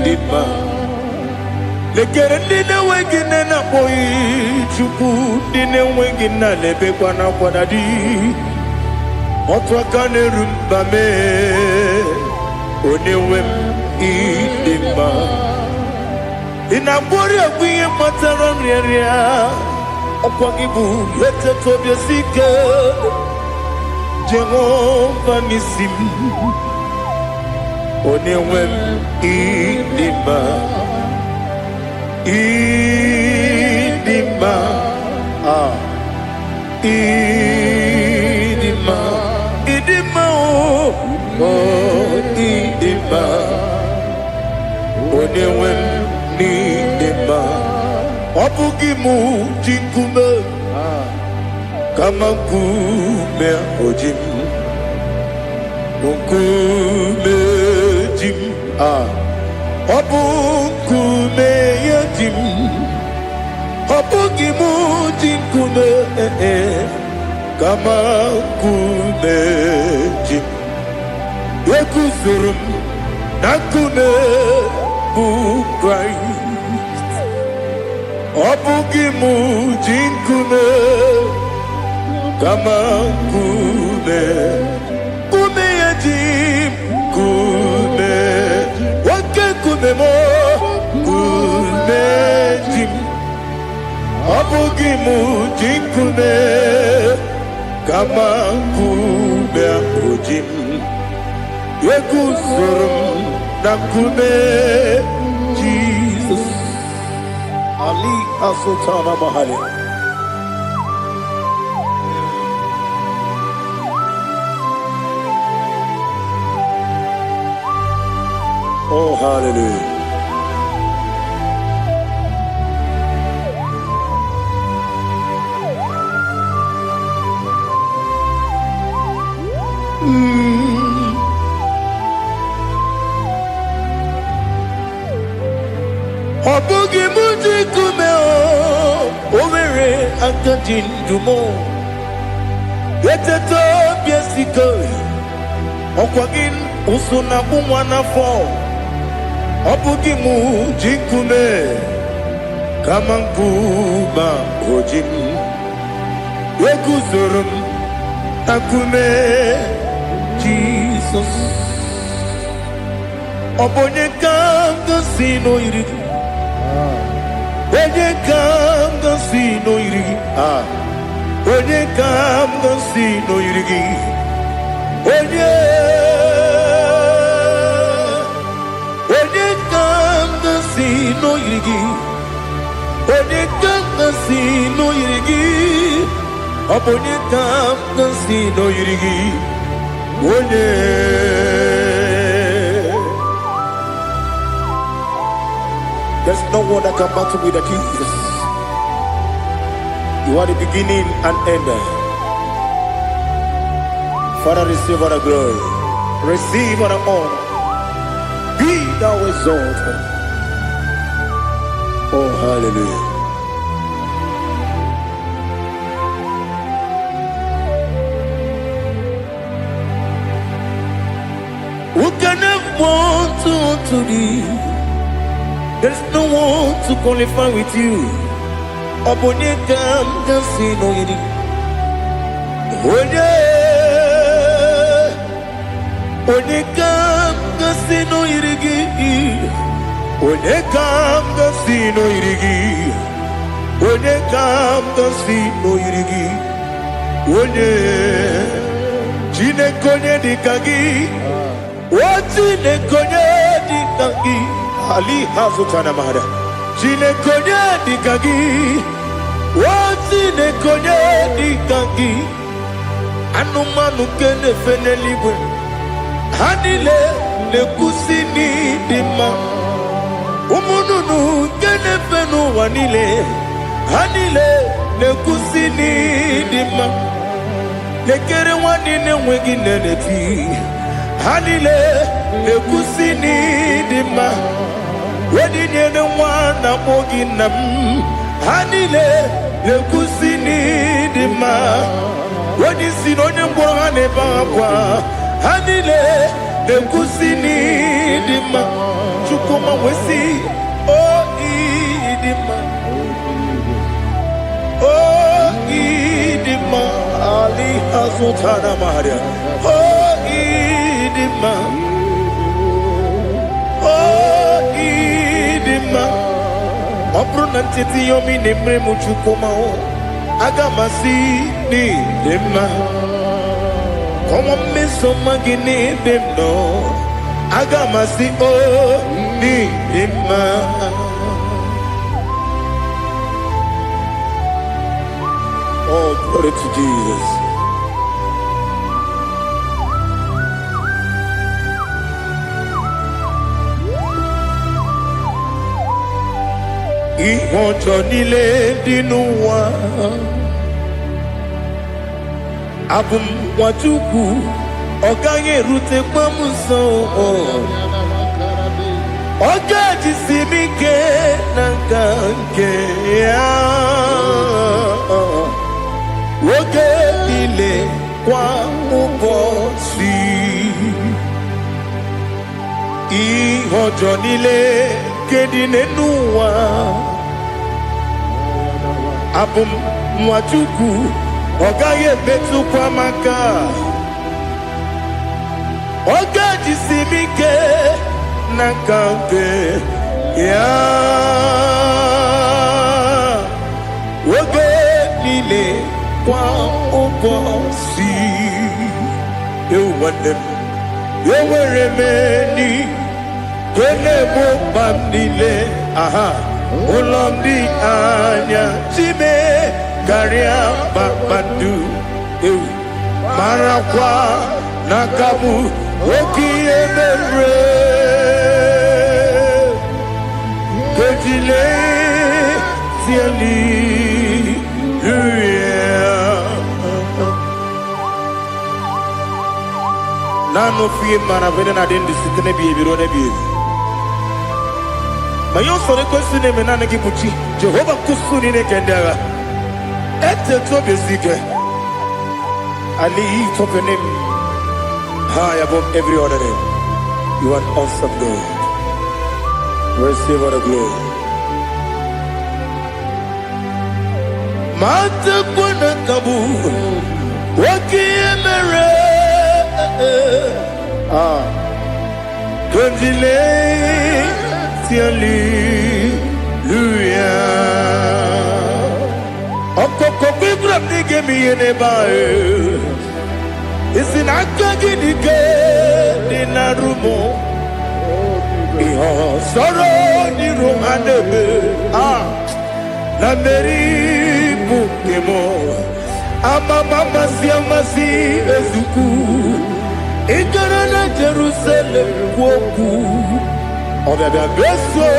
the man. Lekere ndine wengine na boyi Chukwu ndine wengine lebekwa na kwanadi. otu aka na-eru mba mee onye nwe m ịdị mma ị na-agbori egwu ihe matara nrịarịa ọkwa gị bụ eteta obi esi ike Jehova n'isi m onye nwe m ịdị mma ịdị mma ịdị mma ịdị mma ịdị mma onye nwe m n'ịdị mma ọ bụghị mụ ji nkume kama nkume oji m nkume ji m ọ bụ nkume ya ji m ọ bụghị mụ ji nkume kama nkume ji m eguzoro m na nkume bụ Kraịst ọ bụghị mụ ji nkume kama nkume nkume ya ji nkume nwoke nkume m nkume ji m ọ bụghị mụ ji nkume kama nkume ahụ ji m eguzoro m na nkume Jizọs Ali Asotana Mahali. Oh, hallelujah. Ọ bụghị mụ ji nkume o nwere aka ji ndụ m eteta obi esi ike ọkwa gị ụsụ na akpụ nwa n'afọ ọ bụghị mụ ji nkume kama nkume oji m eguzoro m na nkume Jizọs ọ bụ onye ka m gosi n'oyiri gị onye ka m gosi n'oyiri gị onye ka m gosi n'oyiri gị onye ka m gosi n'oyiri gị onye ka m gosi n'oyiri gị ọ bụ onye ka m gosi n'oyiri gị onye There's no one that can battle with Jesus. You are the beginning and end. Father, receive all the glory. Receive all the honor. Be thou exalted. Oh, hallelujah. Who can have one to thee? There's no one to qualify with you. Obonye kam kasi no yiri. Onye kam kasi no yiri. Onye kam kasi no yiri. Onye kam kasi no yiri. Onye jine konye dikagi. Wajine konye dikagi. Ali Hazutana Mahada. Jine konye dikagi. Wajine konye dikagi. Anumanu kene fene libwe. Hanile ne kusini dima. Umununu kene fenu wanile. Hanile ne kusini dima. Lekere wanine wegi neneti. Hanile ne kusini dima. Wedi nyene wana mogi nam. Hanile ne kusini dima. Wedi sinonye mbora ne bakwa. Hanile ne kusini dima. Chukuma wesi oh idima. Oh idima. Ali Azutana Maria. Oh, Idima. Oh, Idima. Opronantiti yomi nemre muchukoma. Agamasi ni dema. Como me somagini demno. Agamasi oh ni dema. Oh, glory to Jesus. Ìwọ̀njọ nílé nínú wa. Abumwajuku ọ̀gá yẹn rute pọ́nmùsọ̀. Ọ̀gá jìsìmíkè nàkànkè yá. Oge niile kwa ụbọchị ihe ọjọọ niile nke dị n'ụwa abụ m nwa Chukwu ọ gaghị emetụkwa m aka ọ ga-ejisi m ike n'aka nke ya oge niile kwa ụbọchị ewere m enyi na-egbu mkpa m niile ụlọ m dị anya chime karịa kpakpando marakwa n'aka m oke ihe mere ejile tieli Nano fie mana vene na dendi sitene biebiro ne biebi. Ma io sono questo ne menane ki buchi. Jehovah kusuni ne kendera. Ete to besike. Ali top your name high above every other name. You are awesome God. Receive all the glory. Mata kuna kabu. Waki emere. Condile hallelujah. Okoko bibram ni gemi ene bae. Isina kagini ke dinarumo. Iho soro ni romanebe. La meri bukemo. Ama mama siamasi ezuku. Ikarana Jerusalem woku Obebe beso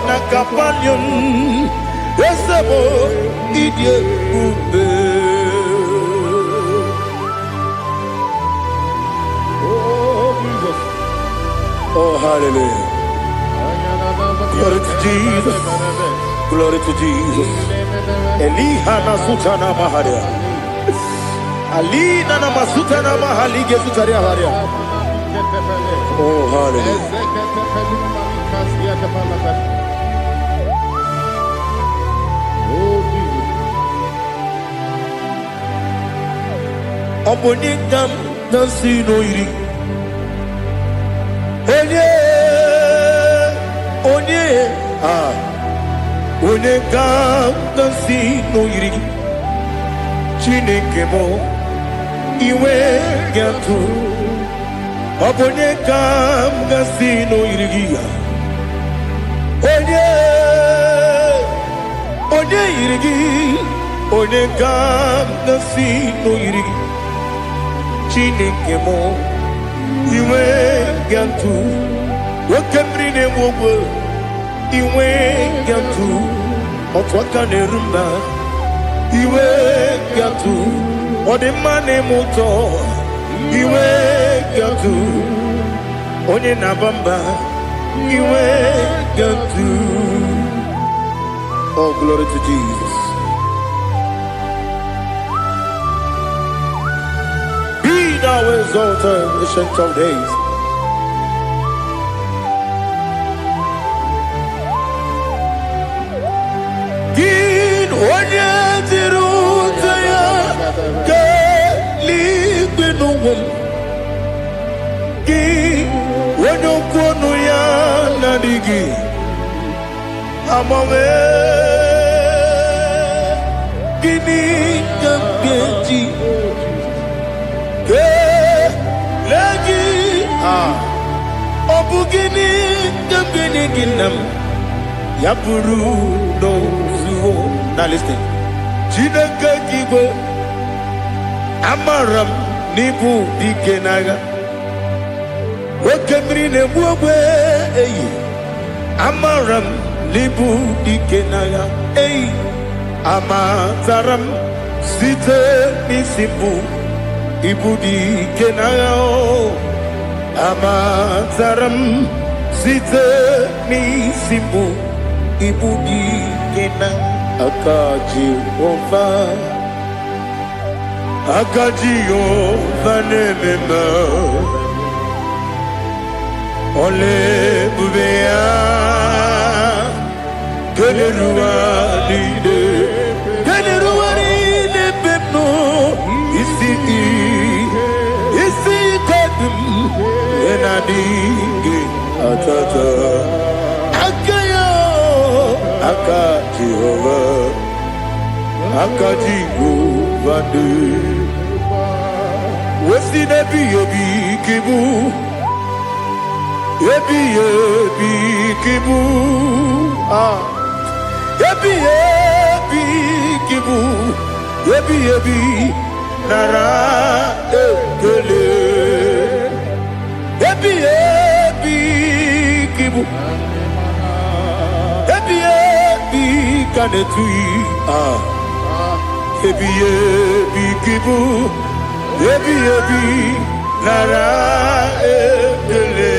na kapanion Esebo idye ube Oh Jesus Oh hallelujah Glory to Jesus Glory to Jesus Elihana sutana maharia Ali nana masuta na mahali gesutaria haria. Oh hallelujah. Oh Jesus. Omoningam nasino iri. Onye oningam nasino iri. Chineke mo. Iwe gatu Obonye kam gasino irigia Onye irigi Onye kam gasino irigi Chineke mo Iwe gatu Wakemrine mwogo Iwe gatu Otwaka nerumba Iwe gatu Ode mane moto Iwe gatu Onye nabamba Iwe gatu Oh glory to Jesus Be thou exalted ancient of days Gin onye tiru taya Ki wenyo kono ya nadigi amame kini kamgeji ke lagi obugini kamgini ginam yapuru do zuo. Now listen. Chineke kibo amaram nibu dikenaga wekemri ne buwe eyi amaram nibu dikenaga eyi amataram site nisibu ibu dikenaga o amataram site nisibu ibu dikenaga akaji ova Akajio nemema ole bubea keneruwa lide pepno isi kadum enadinge atata akayo akajio Akajigo vande Westi nebi ebi kibu Ebi kibu Ebi kibu Ebi nara ekele Ebi kibu Ebi kanetui Ebi kibu Ebi nara ekele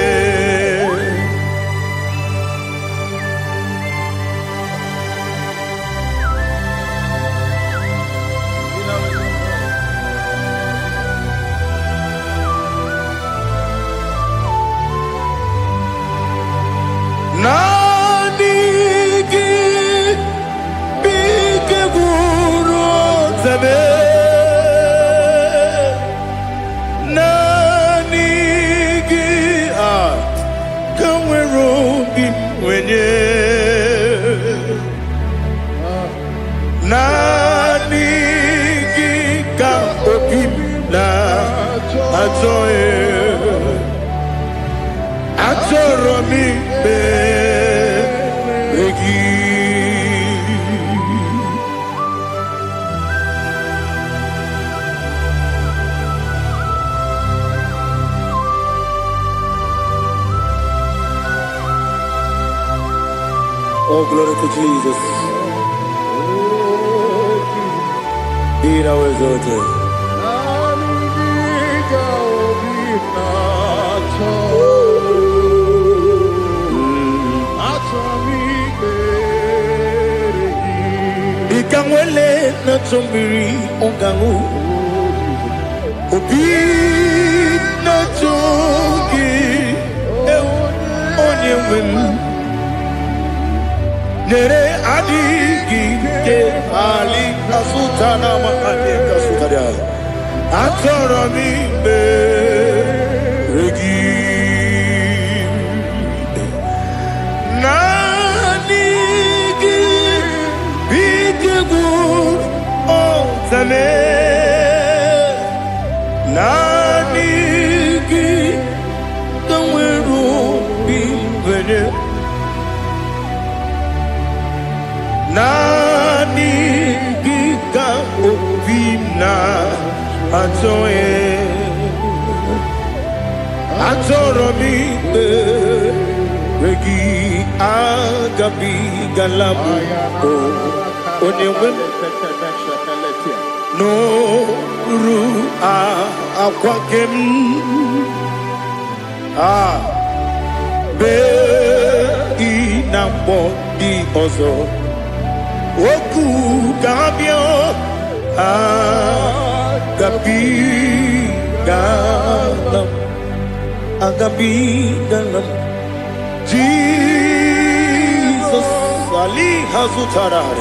Atoromi begi Oh, glory to Jesus. Be thou exalted. Ikamwele na chombiri ongangu Obi na chogi onye wem Nere adigi ke ali kasutana ma ali kasutaria Atoro mi beregi Nanigi bitigu ontame Nanigi kamweru bimvene Nanigi ka obimna atoye Atoro mi regi agabi galabu onyewen no ru akwakem be inambo di ozo oku gabio agabi galam Jesus Ali Hazutarad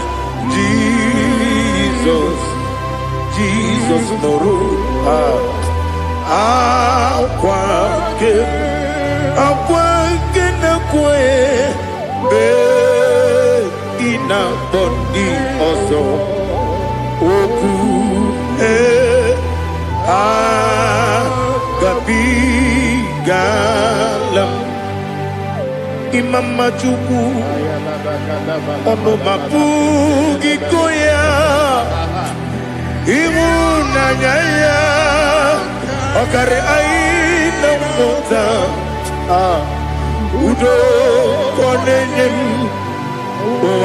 Jesus Noru akwa nke na-ekwe be ina bondi ọzọ okwu agabigalam Imama Chukwu ọnụ mapụghị iko ya ịhụnanya ya ọkarị anyị na mmụta udo ka ọ na-enye m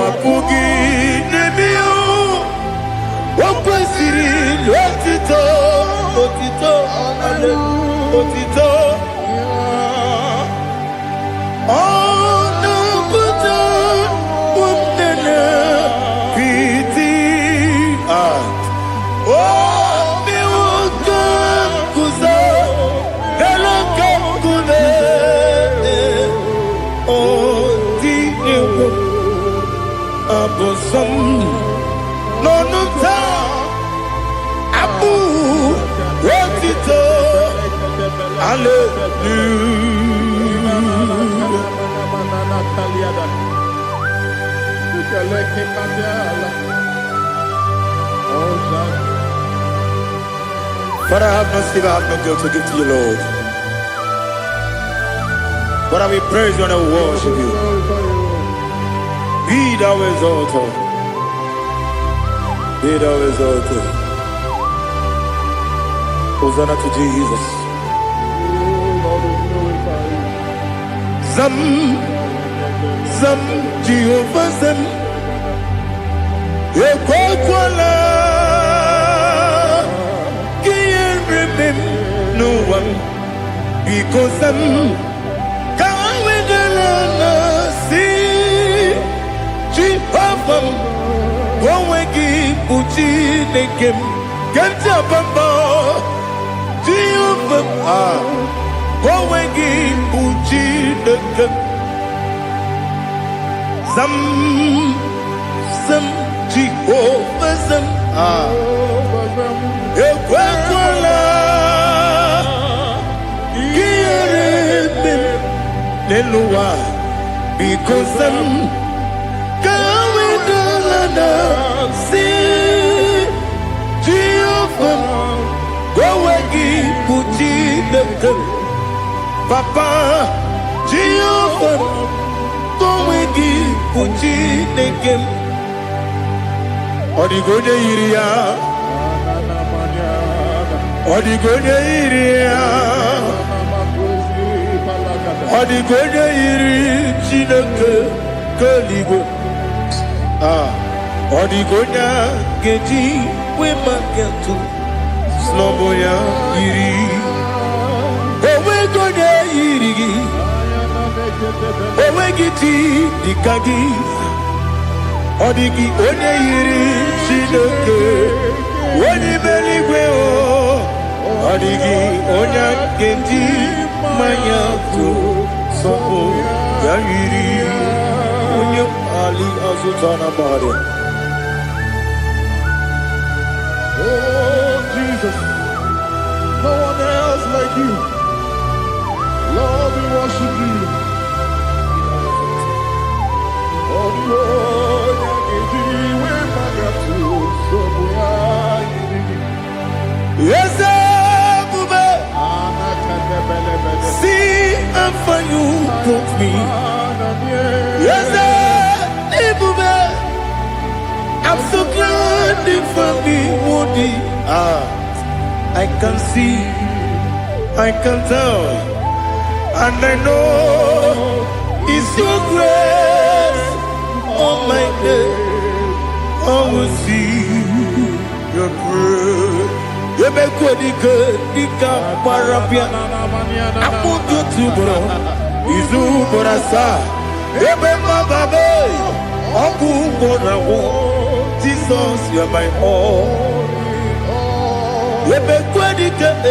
apụghị n'ebe ya o kwesịrị otito otito Abosam nonuta abu otito Father, have mercy, I have no guilt to give to you, Lord. Father, we praise you and we worship you. Be thou exalted. Be thou exalted. Hosanna to Jesus. Zam Jehovah Zam Ekwakwala Can't remember no one because Zam Jehovah, go wegi puchi nekem, kenta bamba. Jehovah, go wegi puchi nekem. Zam Jehovah zam. Ekwakwala, kiyerem neluwa, because zam. See Jehovah, go wegi puchi nekem. Papa Jehovah, go wegi puchi nekem. Odigoje iria, odigoje iria, odigoje iri chineke keligo. Odigonya geji we maketu sloboya iri owe gonya iri owe giti dikagi odigi onye iri chineke woni beligwe o odigi onya geji manya tu sobo ya iri onye ali azutana bare. Oh, Jesus, no one else like you. Lord, we worship you. Oh, Lord, yes, Bube. See how you took me. Yes, Bube. I'm so glad you found me, Woody. I can see, I can tell, and I know it's your grace. Oh my God, I will see your grace. You make what you could, you can't parapia. I put you to bro, Izu Borasa. You make my baby, Oku Borawo. Jesus, you're my all. You make what you could,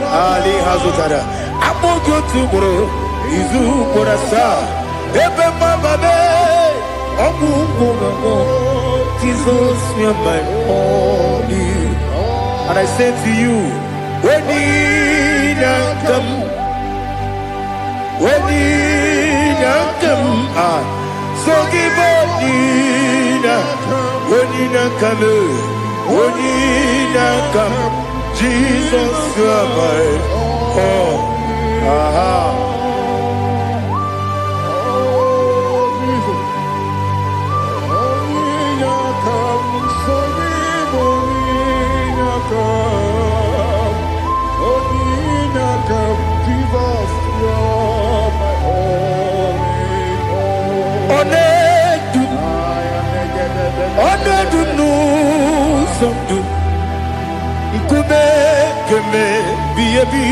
Ali Hazutara. I put you to bro, Izu Borasa. You make my baby, Oku Borawo. Jesus, you're my all. And I say to you, Weninankam, so give Weninankam, Weninankam, Jesus, you are my all. Aha. Onedu no somdu Nkube keme biyebi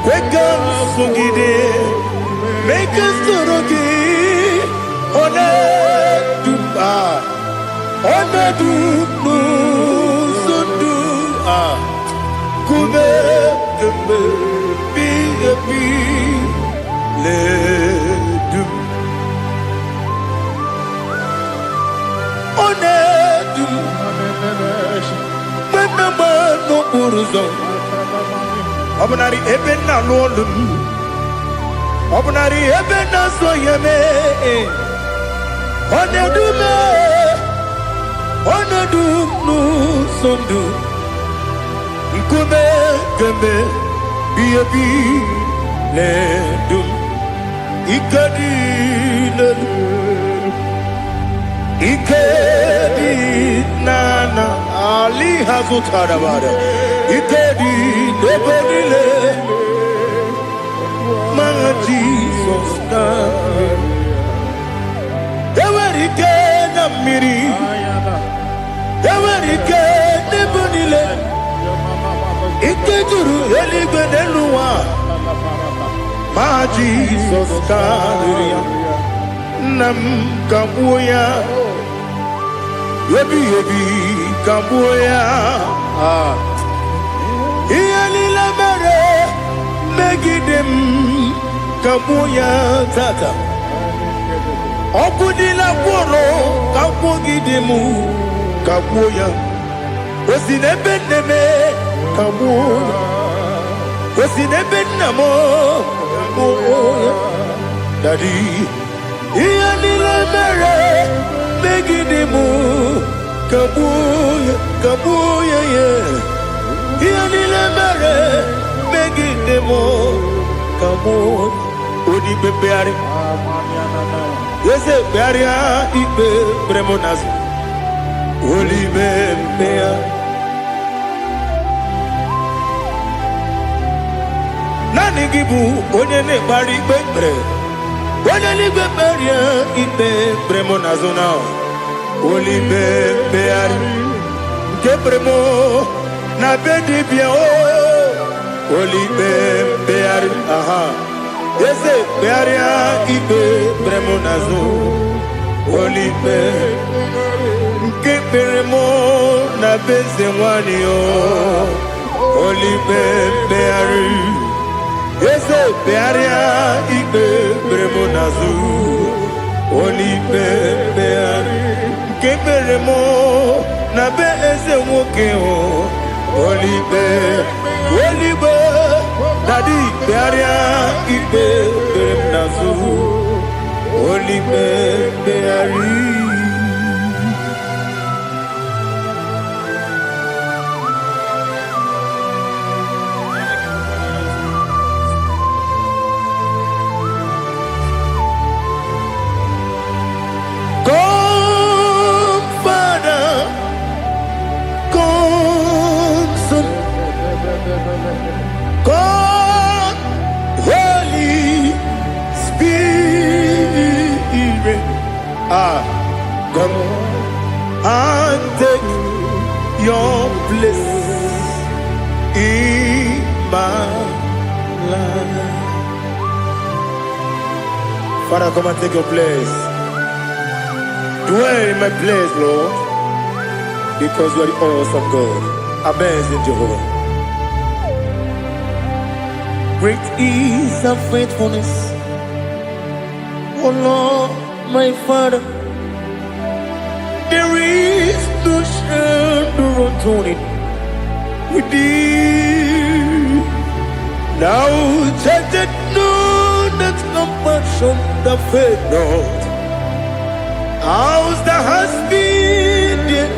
Kwekam sungide Make us torogi Onedu Onedu no somdu Nkube keme biyebi Ledu Onedu Menama no uruzo Obunari ebena lolum Obunari ebena soyeme Onedu me Onedu no sondu Nkume keme biyebi ledum Ikadi lelu Ikedi nana Ali hazutarabara Ikedi debonile My Jesus na Ewerike na miri Ewerike debonile Ikeduru eligwe neluwa My Jesus na Nam kabuya Yebi kabuya Iyalila mere Megidem kabuya tata Okudila kworo Kabugidemu kabuya Osinebeneme kabuya Osinebenamo kabuya Daddy Iyalila mere Megidemu kabuya kabuya yeah Iyalila mere Megidemu kabuya Odi bebeari Yese bearia ibe bremonas Oli bebea Nani gibu onye ne bari bebre Onye ligwe beria ibe bremonazona Oli bebeari Ke bremo na bedi bia o Oli bebeari aha Yese bearia ibe bremonazo Oli bebeari Ke bremo na beze wani o Oli bebeari Yese bearia ibe bremonazo Oli bebeari Ke bremo na beze woke o Oli bearia Daddy bearia ibe bremonazo Oli bebeari God, Holy Spirit, come and take your place in my life. Father, come and take your place. Dwell in my place, Lord, because you are the awesome God. Amazing Jehovah. Great is thy faithfulness, O Lord, my Father. There is no shadow unto it. with thee. Now take it, know that compassion that faith not. Ours that has been there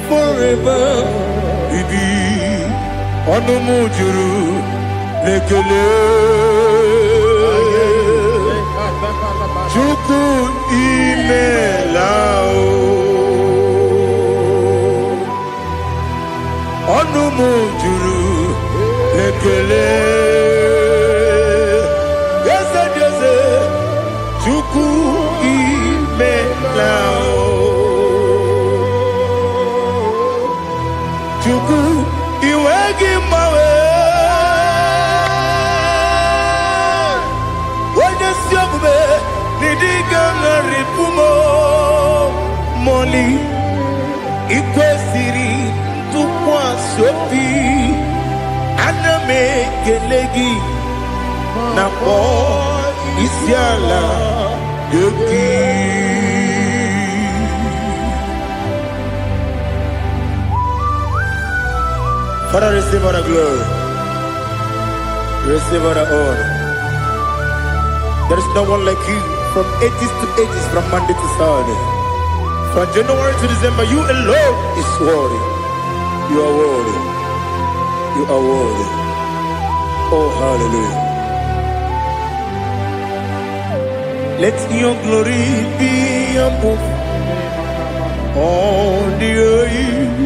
forever with thee. Onumujuru nekele. Chuku imelao. Onumujuru nekele. Yese yese. Chuku imelao. Chuku iwegi mawe. Oye siogube. Nidiga ngaripumo moli ikwesiri tukwa sopi aname kelegi na po isiala yoki. Father, receive all the glory, receive all the honor. There is no one like you. From ages to ages, from Monday to Saturday, from January to December, you alone is worthy. You are worthy. You are worthy. Oh, hallelujah. Let your glory be above all the earth.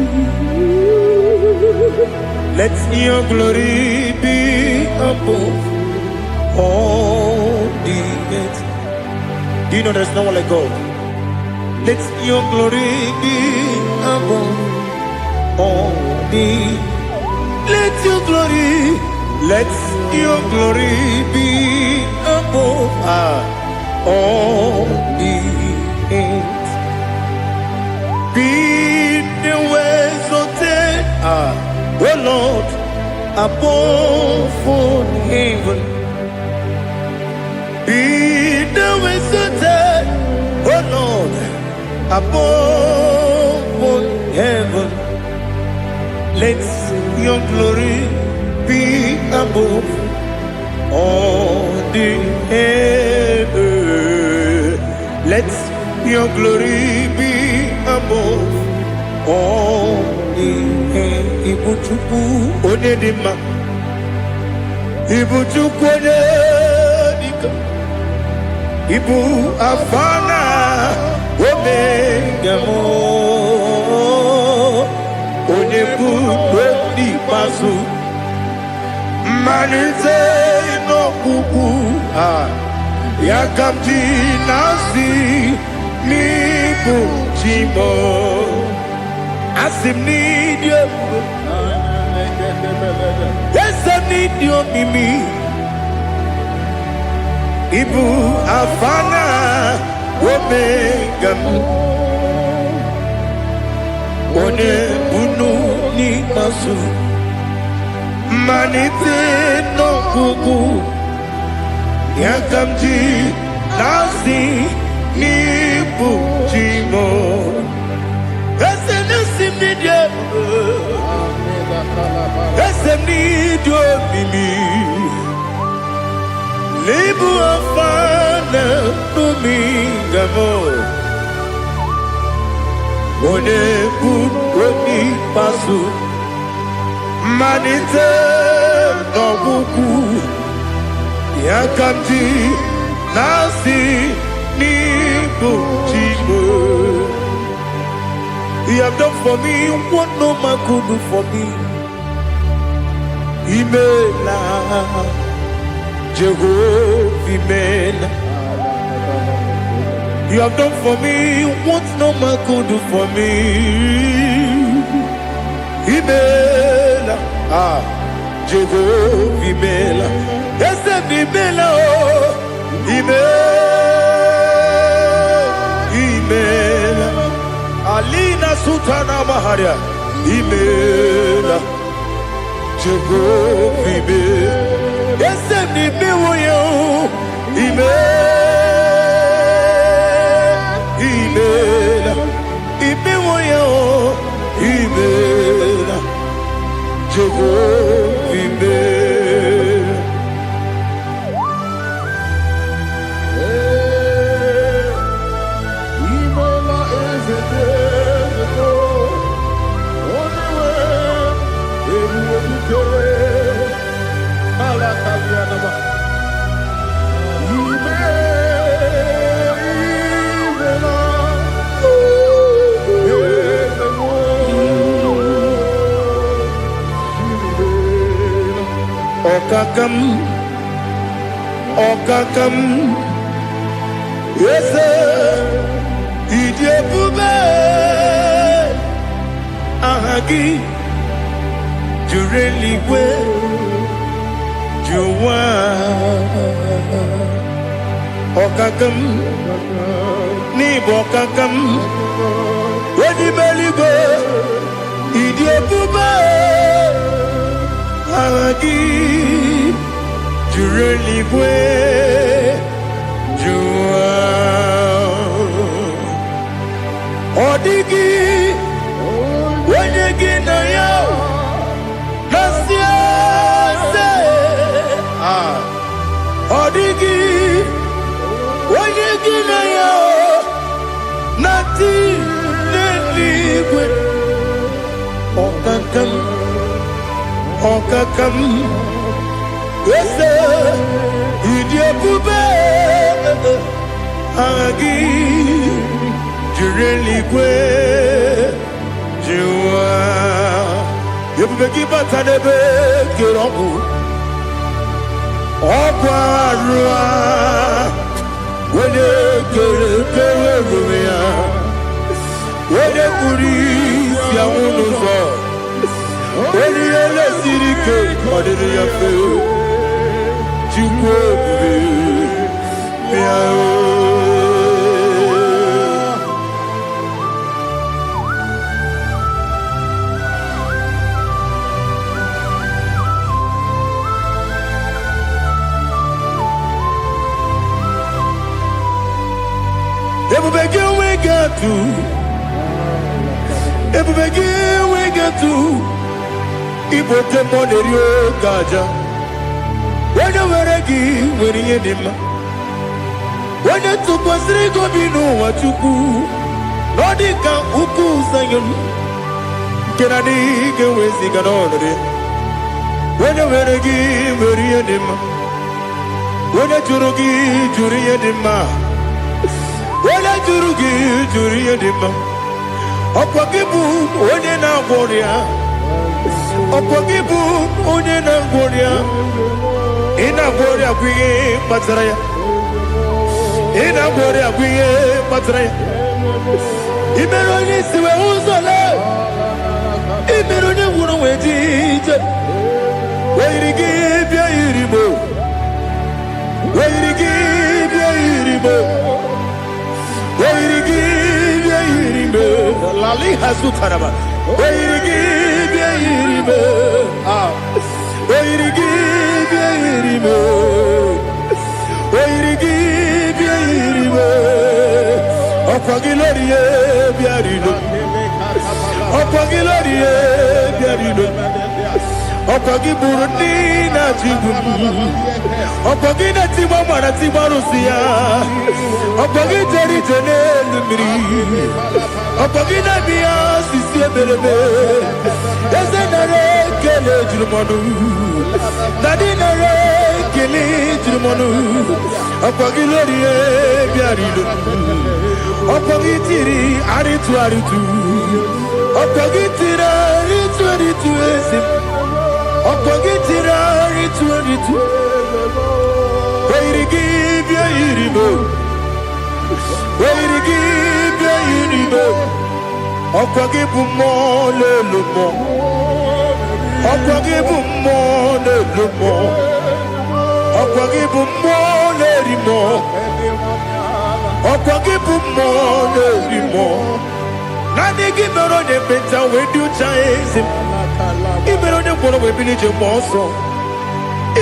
Let your glory be above all the earth. Do you know there's no one like God? Let your glory be above all the. Let your glory be above all the earth. Be the ways of oh Lord, above all heaven. Be the visited, oh Lord, above all heaven. Let your glory be above all the heaven. Let your glory be above all the heaven. Ibuchuku onedima, Ibuchuku onedika. Ibu afana omega mo onebu odi pasu manize no kuku yakamji nasi nibu chimo asim need you. Yes, I need you, Mimi. Ibu afana omega one bunu ni masu manite no kuku yakamji nasi ni bujimo ese nasi media ese nidio mimi Libu afana dominga mo one buni pasu manite no buku yakamji nasi ni bujimo. You have done for me what no man could do for me. Imela Jehovah, Imela. You have done for me what no man could do for me. Imela, Jehovah, Imela. Yes, Imela, Imela. Alina Sutana Maharia, Imela, Jehovah, Imela. Yes, Imela, Imela. Okakam, Okakam, yes, Idiopube, Ahagi, Jureligwe, Juwa, Okakam, Nibo Okakam, Wadibeligwe, Idiopube, Ahagi, Jureligwe, Juwa, Odigi, Wanyegi na yo, Nasia se, Odigi, Wanyegi na yo, Nati Neligwe, Okakam, Okakam, Yese, Idiopube, Agi, Jureligwe, Juwa, Yebeki Batanebe, Kiroku, Okwarua, Wene Kere Rumia, Wene Kuri, Yamunuzo, Wene Yele Sirike, Odiri Yafe, Chukwe, Miao. Everybody we got to. Everybody we got to. Ibo temone rio gaja. Wena weregi weri edima. Wena tukwasiri gobinu wachuku. Nodika uku sayon. Kenadi gewezi ganonore. Wena weregi weri edima. Wena jurugi juri edima. Wala juri edima. Okwagibu onye na gworia. Okwagibu onye na gworia. Ina gworia kwiye matraya. Ina gworia kwiye matraya. Imero ni siwe uzole. Imero ni wuro wejije. Weirigi bia irimo. Weirigi bia irimo. Lali Hazutaraba. Okwagi Burundi na Jibum. Okwagi na Timama na Timarusia. Okwagi Jeri Jene Lumiri. Okwagi na Bia Sisi Belebe. Ezenare Kele Jumanu. Nadinare Kele Jumanu. Okwagi Lorie Biarido. Okwagi Tiri Aritu Aritu. Okwagi Tira Aritu Aritu Esim. Okogitira ritu Weirigi bia iribo Okogibu mo lelumo Okogibu mo lerimo Okogibu mo lerimo Nani gibero ne benta wedu chaizim Ibero ne kworo we bilije monso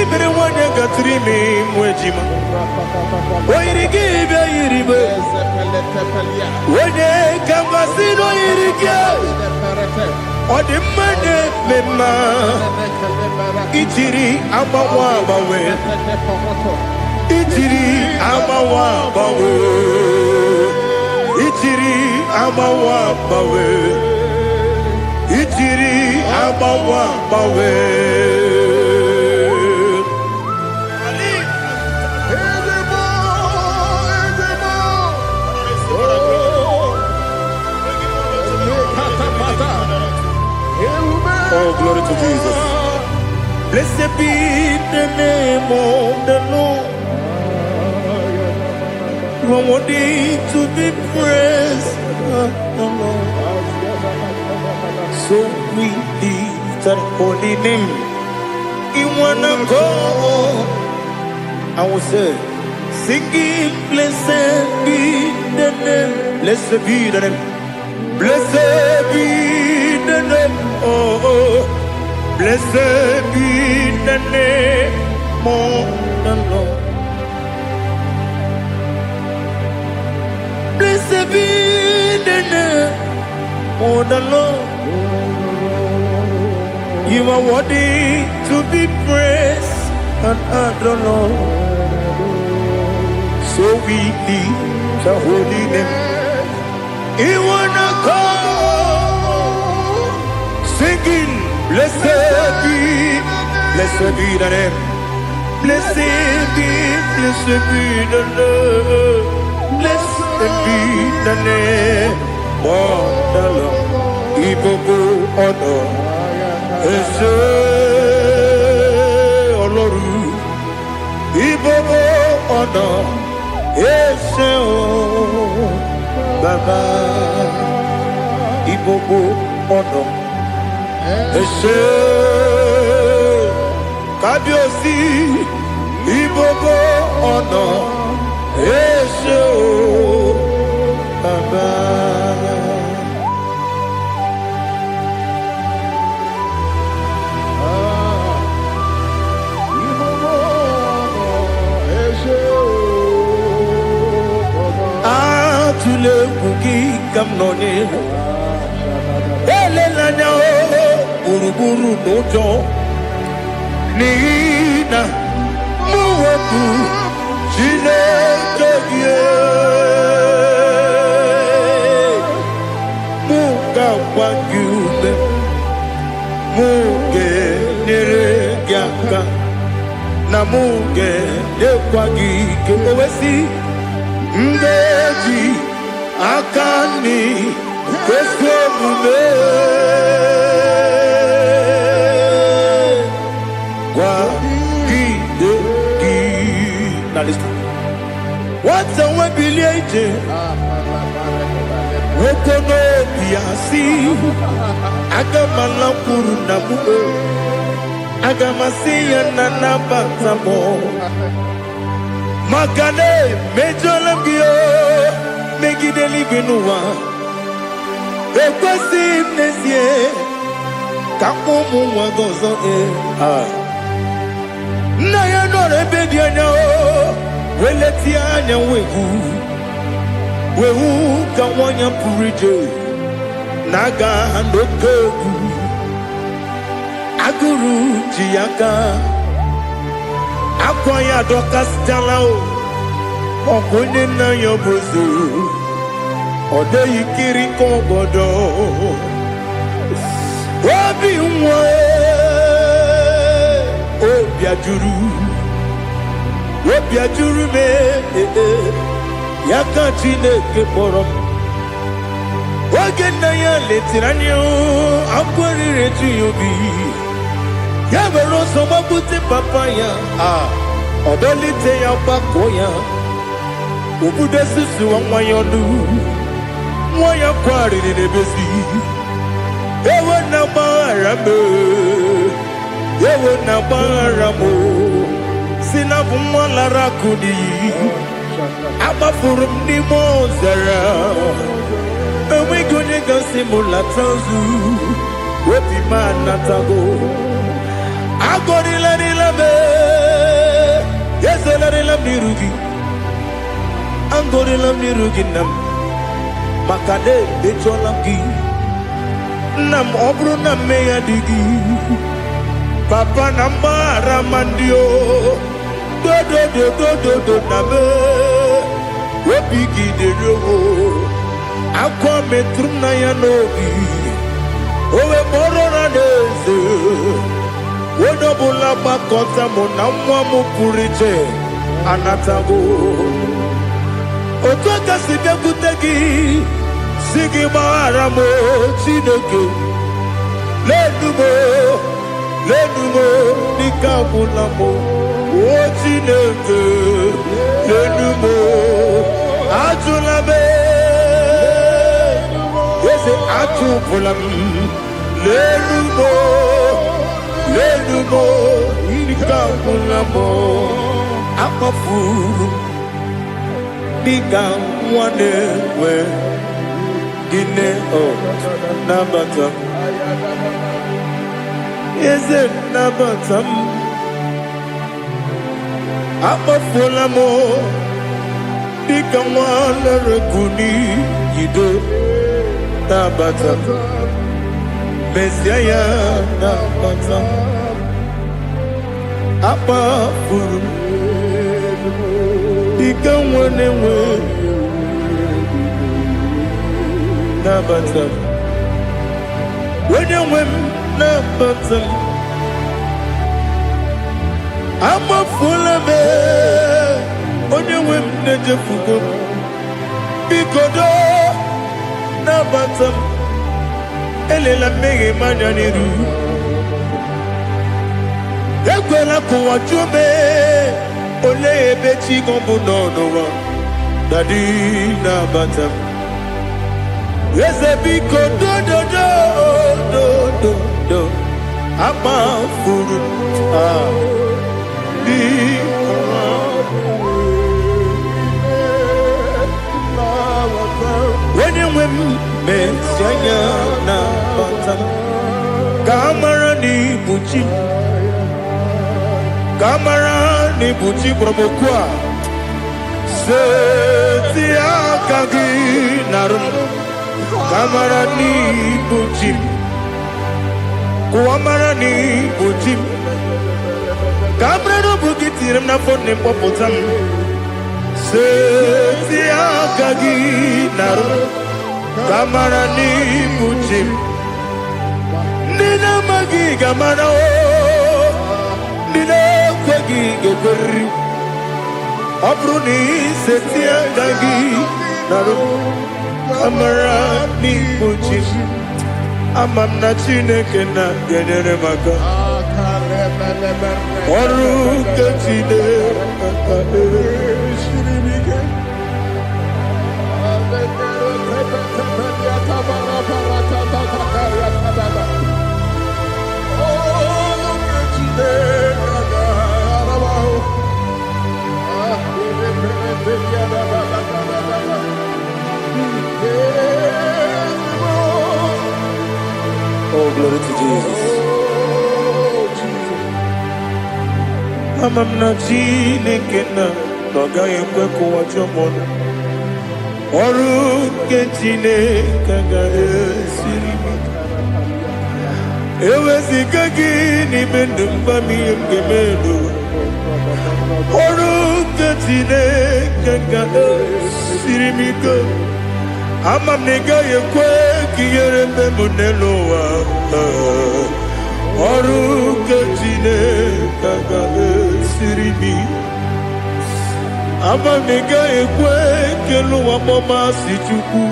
Ibere wane gatrimi mwejima Oirigi bia iribe Wene kambasino irige Odimane mema Itiri amawa bawe Itiri amawa bawe Itiri amawa bawe Itiri amawa bawe Oh, glory to Jesus. Blessed be the name of the Lord. You are worthy to be praised, the Lord. So we lift that holy name. You wanna go? I will say, singing, blessed be the name, blessed be the name, blessed be the name, oh, blessed be the name of the Lord. Blessed be the name of the Lord. You are worthy to be praised and adored, Lord. So we lift the holy name. You wanna call, singing, blessed be the name, blessed be the Lord, blessed be the name of the Lord. Give honor, Lord. Give honor. Ese o Baba Ibobo ono Ese Kabiosi Ibobo ono Ese o Baba Tule kuki kamnoni ele lanya buruburu dojo nina muwetu chine keye muka wagyume muge nere gyaka na muge nekwagi kewesi ngeji akani kwesemume kwa gideki. Now listen. What's a webiliaje? Wokono biasi agamala kurunamu agamasiya nanabazamo Makane mejolamgio megideli genua ekwesi nesie kamumu wagozo na ya nore bedi anya weleti anya wehu kawanya purije naga nokegu aguru jiyaka Akwaya doka stalao Okonye na yobozo Ode yikiri kogodo Obi mwe Obi ajuru me Yaka chineke porom Oge na ya letiranyo Akwari retu yobi Yabero soma puti papaya Odolite ya pakoya Ubude susu wa mwayonu Mwaya kwari ni nebezi Ewe na marame Ewe na maramo Sinabu mwalara kudi Abafurum ni mozara Ewe gone gansi mulatanzu Wepi manatago Agorila nilame Yesela nilamnirugi Angorila nirugi nam Makade becholamgi Nam obru nam meyadigi Papa namara mandio Do name Wepigi de rogo Akwa metrum na yanogi Owe moro na neze Wodobula bakota mona mwamu purije anatago Otoka sibe kutegi Sigi maharamo chineke Ledumo lenumo nikabulamo ochineke lenumo ajulame yese ajubulam lenumo nikabulamo akafuru Diga wane we dine o nabatam Eze nabatam Apafulamo Diga wane rekuni yido nabatam Mesiaya nabatam Apafuru Diga wane we nabatam When you win nabatam I'm a full of it When you win nejefugo Bikodo nabatam Elela mege manyaniru Ekwela kuwa chume Ole ebechi gombo nono Dadi nabatam Eze biko do Ama furu Di Wenye me sianya na batam Kamara ni buchi Kamara ni buchi bromokwa Seti akagi narum Kamara ni buchim Kuamara ni buchim Kamara no bukitirim na fone popotam Seti akagi narum Kamara ni buchim Nina magi kamara o Nina kwagi gekeri Abruni seti akagi narum Kamara ni buchi Amam na chineke na genyere maka Oru ke chineke Shiribike Oh, glory to Jesus. Amam na chineke na Noga yekwe kuwa chomono Oru ke chineke ga esirimi Ewe zikagi ni mendumba miyem gemelo Oru ke chineke ga esirimi Amam nega yekwe kiyere memunelo wa Oru kechine kaga siribi Amam nega yekwe kelu wa mama si chuku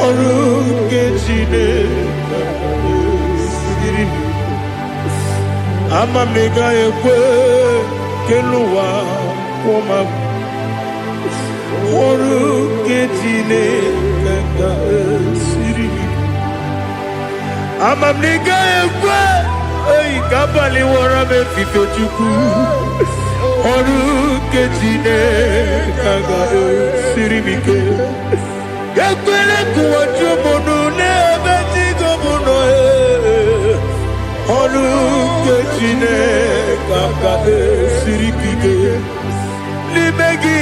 Oru kechine kaga siribi Amam nega yekwe kelu wa mama Oru ketine kaka siribi Amam nega ekwe Ey kabali wara me fifo chuku Oru ketine kaka siribi ke Gekwele kuwa chumono ne abeti gomono Oru ketine kaka siribi ke Limegi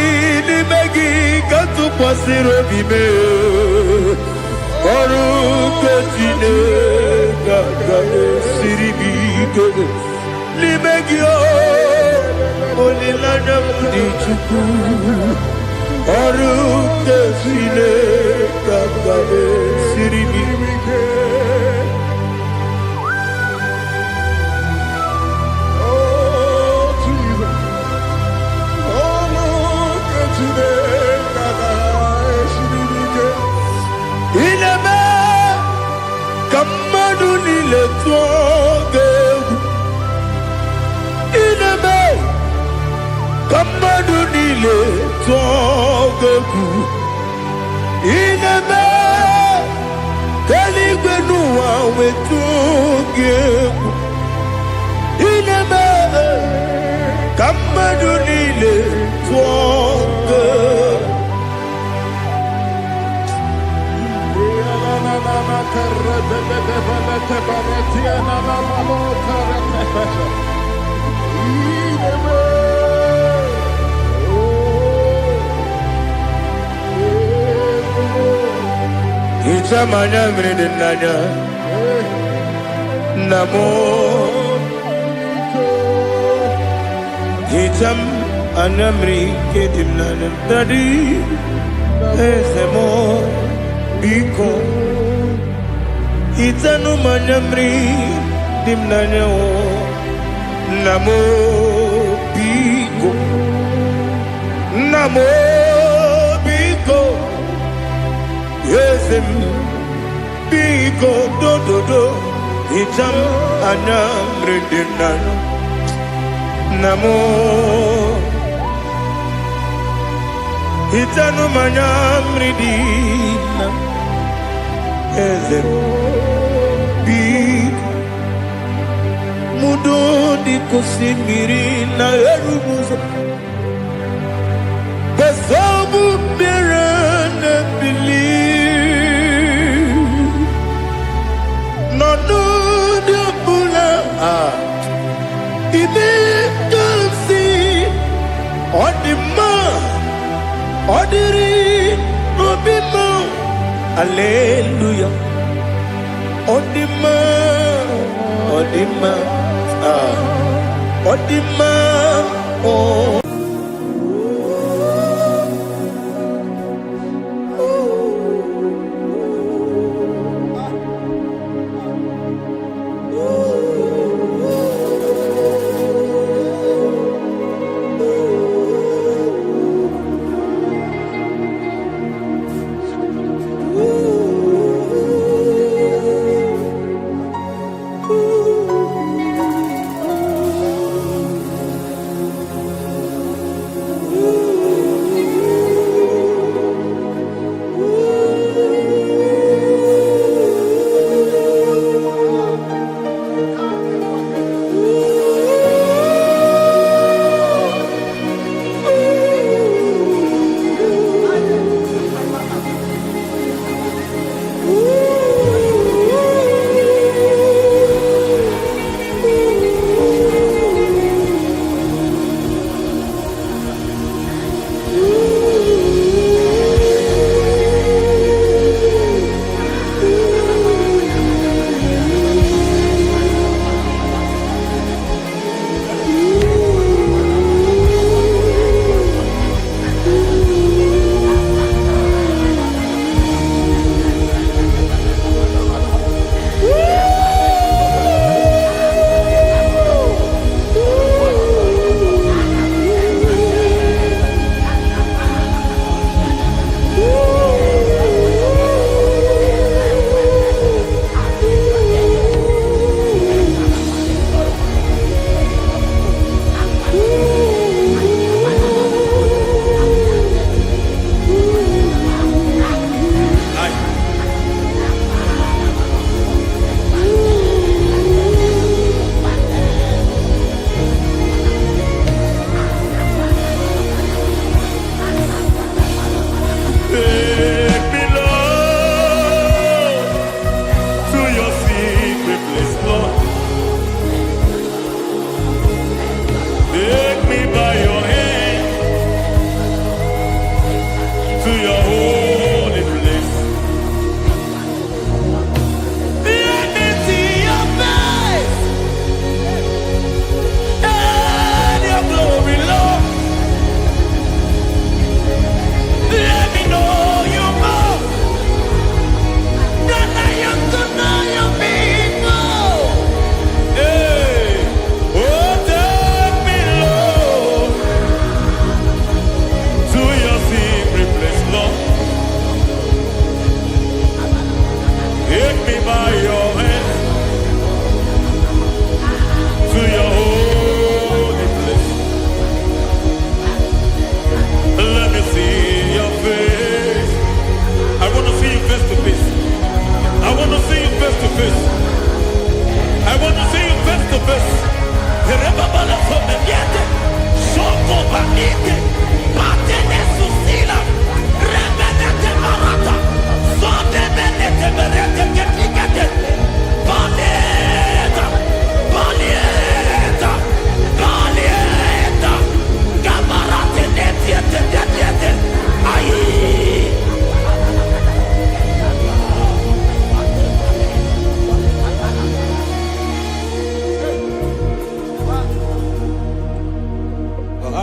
katu pasiro bime Oru ketine kaka siribi ke Limegi olilana mudi chuku Oru ketine kaka siribi ke Ineme kamadu ni le tuoge Kamadu nile togeku ineme keligbenuwa wetugeku ineme kamadu nile togeku. Itamanya mridinanya namo Itam anamri kedimnana tadi esemo biko Itanu manyamri dimnanya o namo biko namo biko Yesem biko do do do Itam anamri dimnanya namo Itanu manyamri dimnanya Yesem Mudo di kusimiri na erubuzo Besobu birane bili Nonu di bula Ibe kansi Odima Odiri Obima Hallelujah Odima Odima Odima oh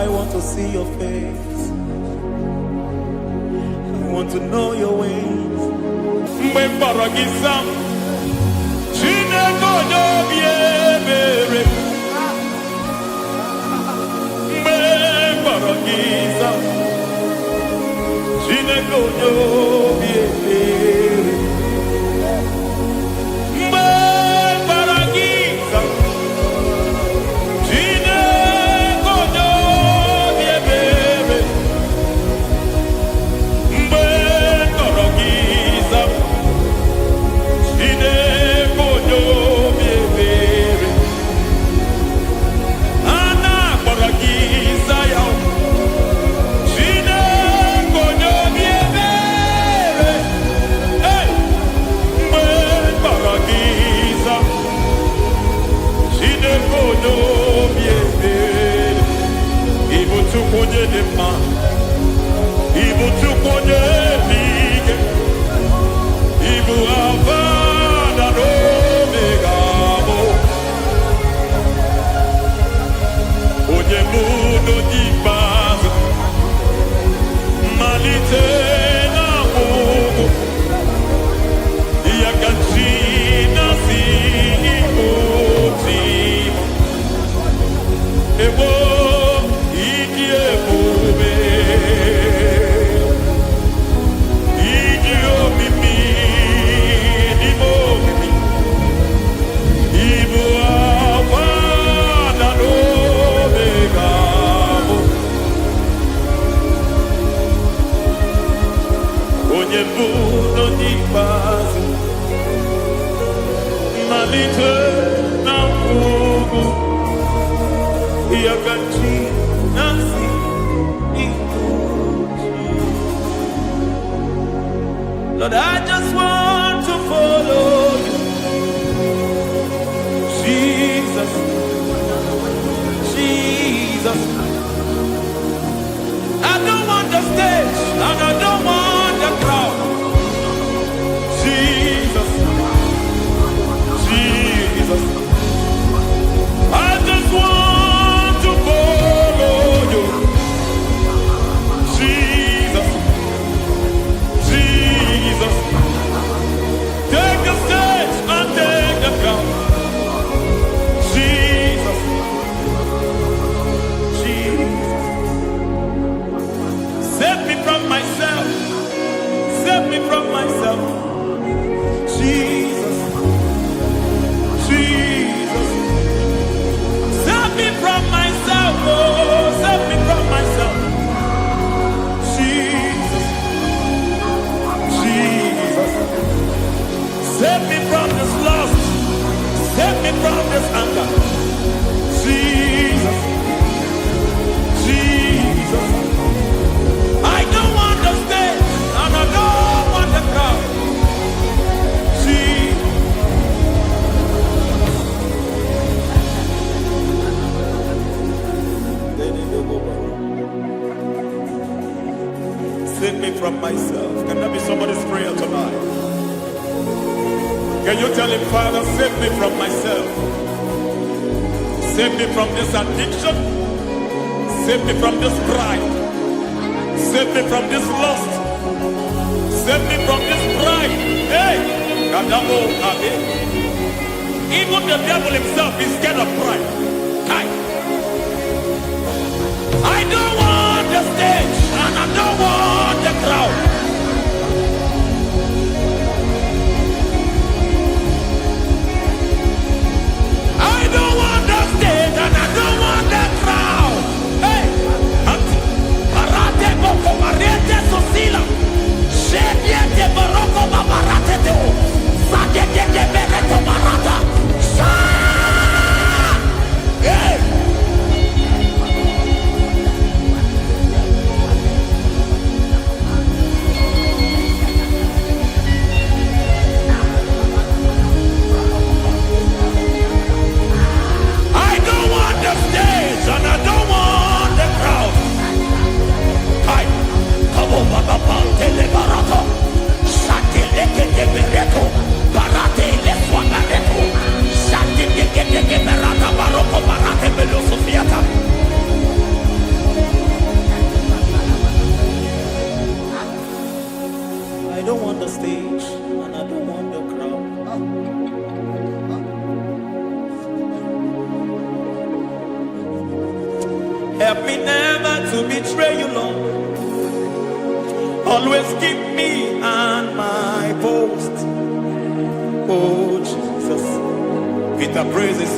I want to see your face. I want to know your ways. Mgbe mkpọrọ gị sam, Chineke onye obi ebere. Mgbe mkpọrọ gị sam, Chineke onye obi ebere. Mgbe mkpọrọ gị sam, Chineke onye obi ebere. Mgbe mkpọrọ gị sam, Chineke onye obi ebere. A na-akpọrọ gị Zion, Chineke onye obi ebere. Hey! Mgbe mkpọrọ gị Zion, Chineke onye obi ebere. Ị bụ Chukwu onye dị mma, ị bụ Chukwu onye dị ike, ị bụ Alfa na Omega bụ onye mbụ n'onye ikpeazụ, mmalite na ọgwụgwụ, ya ka chi na-asị Igbo ji egbo ịdị ebube, ịdị omimi n'ime omimi, ịbụ Alfa na Omega bụ onye mbụ n'onye ikpeazụ, mmalite na ọgwụgwụ, ya ka chi na-asị Igbo ji. Lord, I just want to follow you, Jesus, Jesus. I don't want the stage and I don't want the crowd. Jesus, Jesus. I just want to follow you, Jesus, Jesus. Take the stage and take the crown. Jesus, Jesus. Save me from myself, save me from myself. Jesus, Jesus. Save me from myself, oh, save me from myself. Jesus, Jesus. Save me from this lust, save me from this anger. Jesus, Jesus. I don't want the stage and I don't want the crowd. Jesus. Save me from myself. Can that be somebody's prayer tonight? Can you tell him, Father, save me from myself. Save me from this addiction. Save me from this pride. Save me from this lust. Save me from this pride. Hey! Kadamo Kabe. Even the devil himself is scared of pride. Kai. I don't want the stage and I don't want the crowd. I don't want the stage and I don't want the crowd. Hey, Parate Boko Mariete Sosila, Shediete Baroko Babarate Deo, Sadete Bereto Barata, Hey!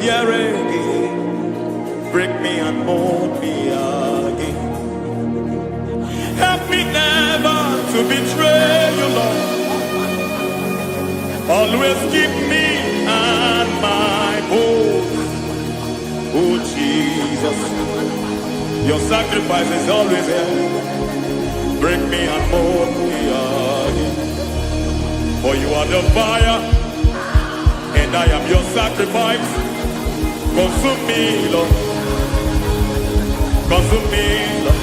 here again. Break me and mold me again. Help me never to betray you, Lord. Always keep me and my bones. Oh Jesus, your sacrifice is always here. Break me and mold me again. For you are the fire, and I am your sacrifice. Consume me, Lord. Consume me, Lord.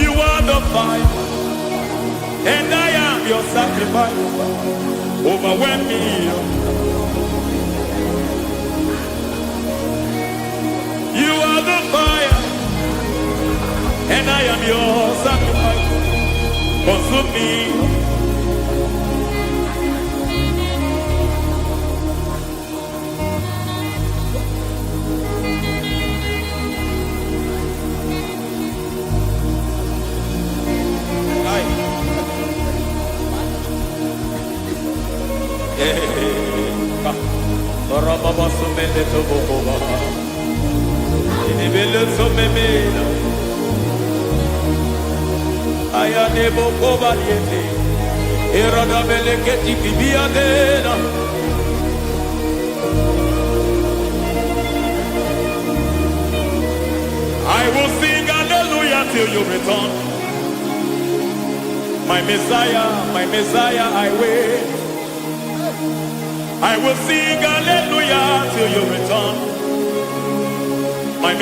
You are the fire, and I am your sacrifice. Overwhelm me, Lord. You are the fire, and I am your sacrifice. Consume me, Lord. I will sing hallelujah till you return. My Messiah, I wait. I will sing hallelujah till you return. My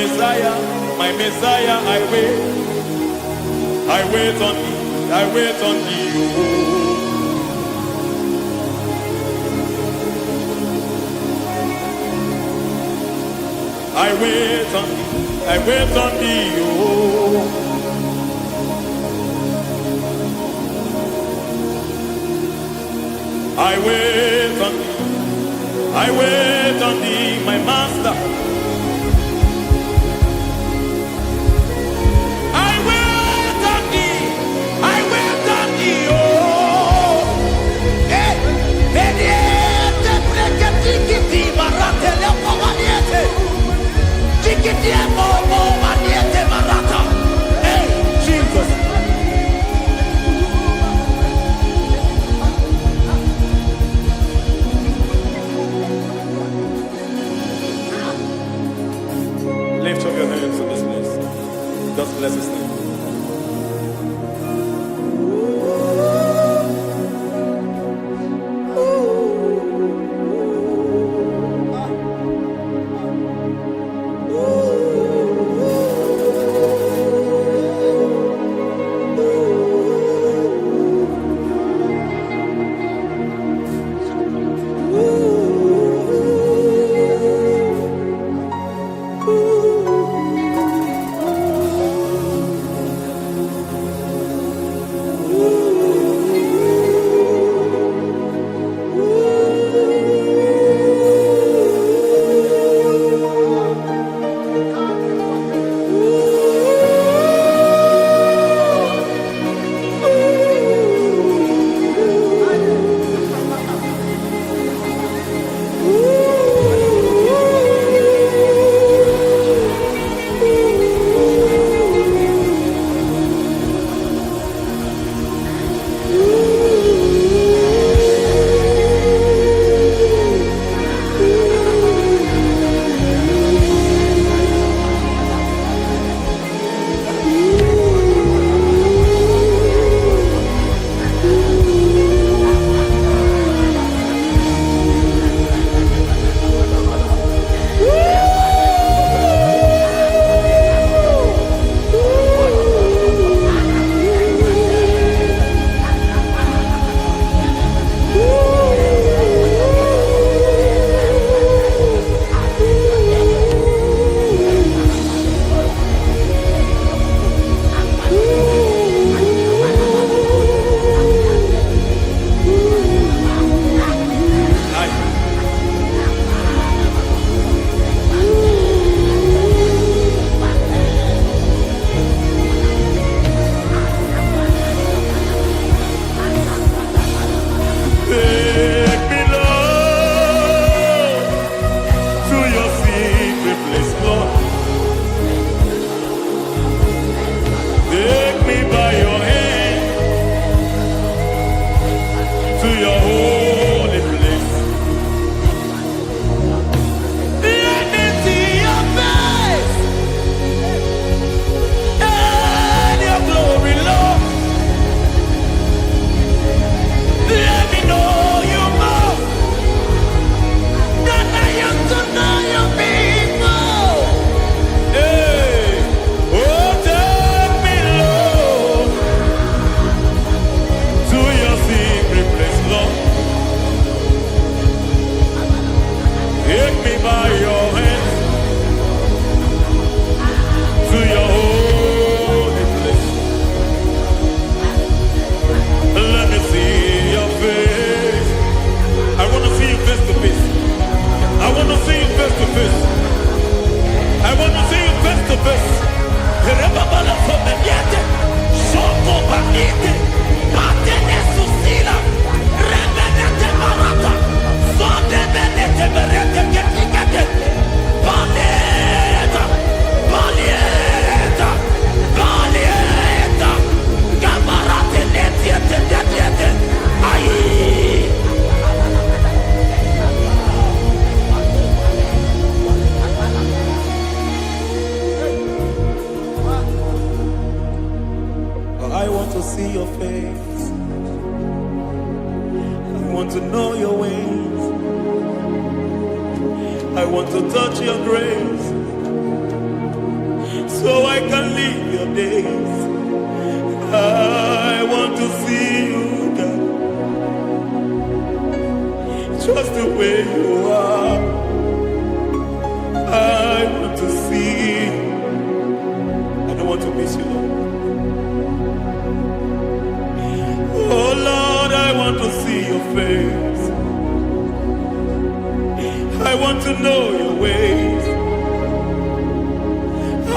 Messiah, I wait. I wait on thee, I wait on thee. I wait on thee, I wait on thee. I wait on thee, I wait on thee, my master. I wait on thee, I wait on thee, oh. Hey, mediete, preke tikiti, marate, lepo maniete. Tikiti, momo, maniete, marata. Hey, Jesus. Lift up your hands in this place. Just bless his name. want to see your face. I want to know your ways. I want to touch your grace, so I can live your days. I want to see you, God, just the way you are. I want to see you. I don't want to miss you, Lord. Oh Lord, I want to see your face. I want to know your ways.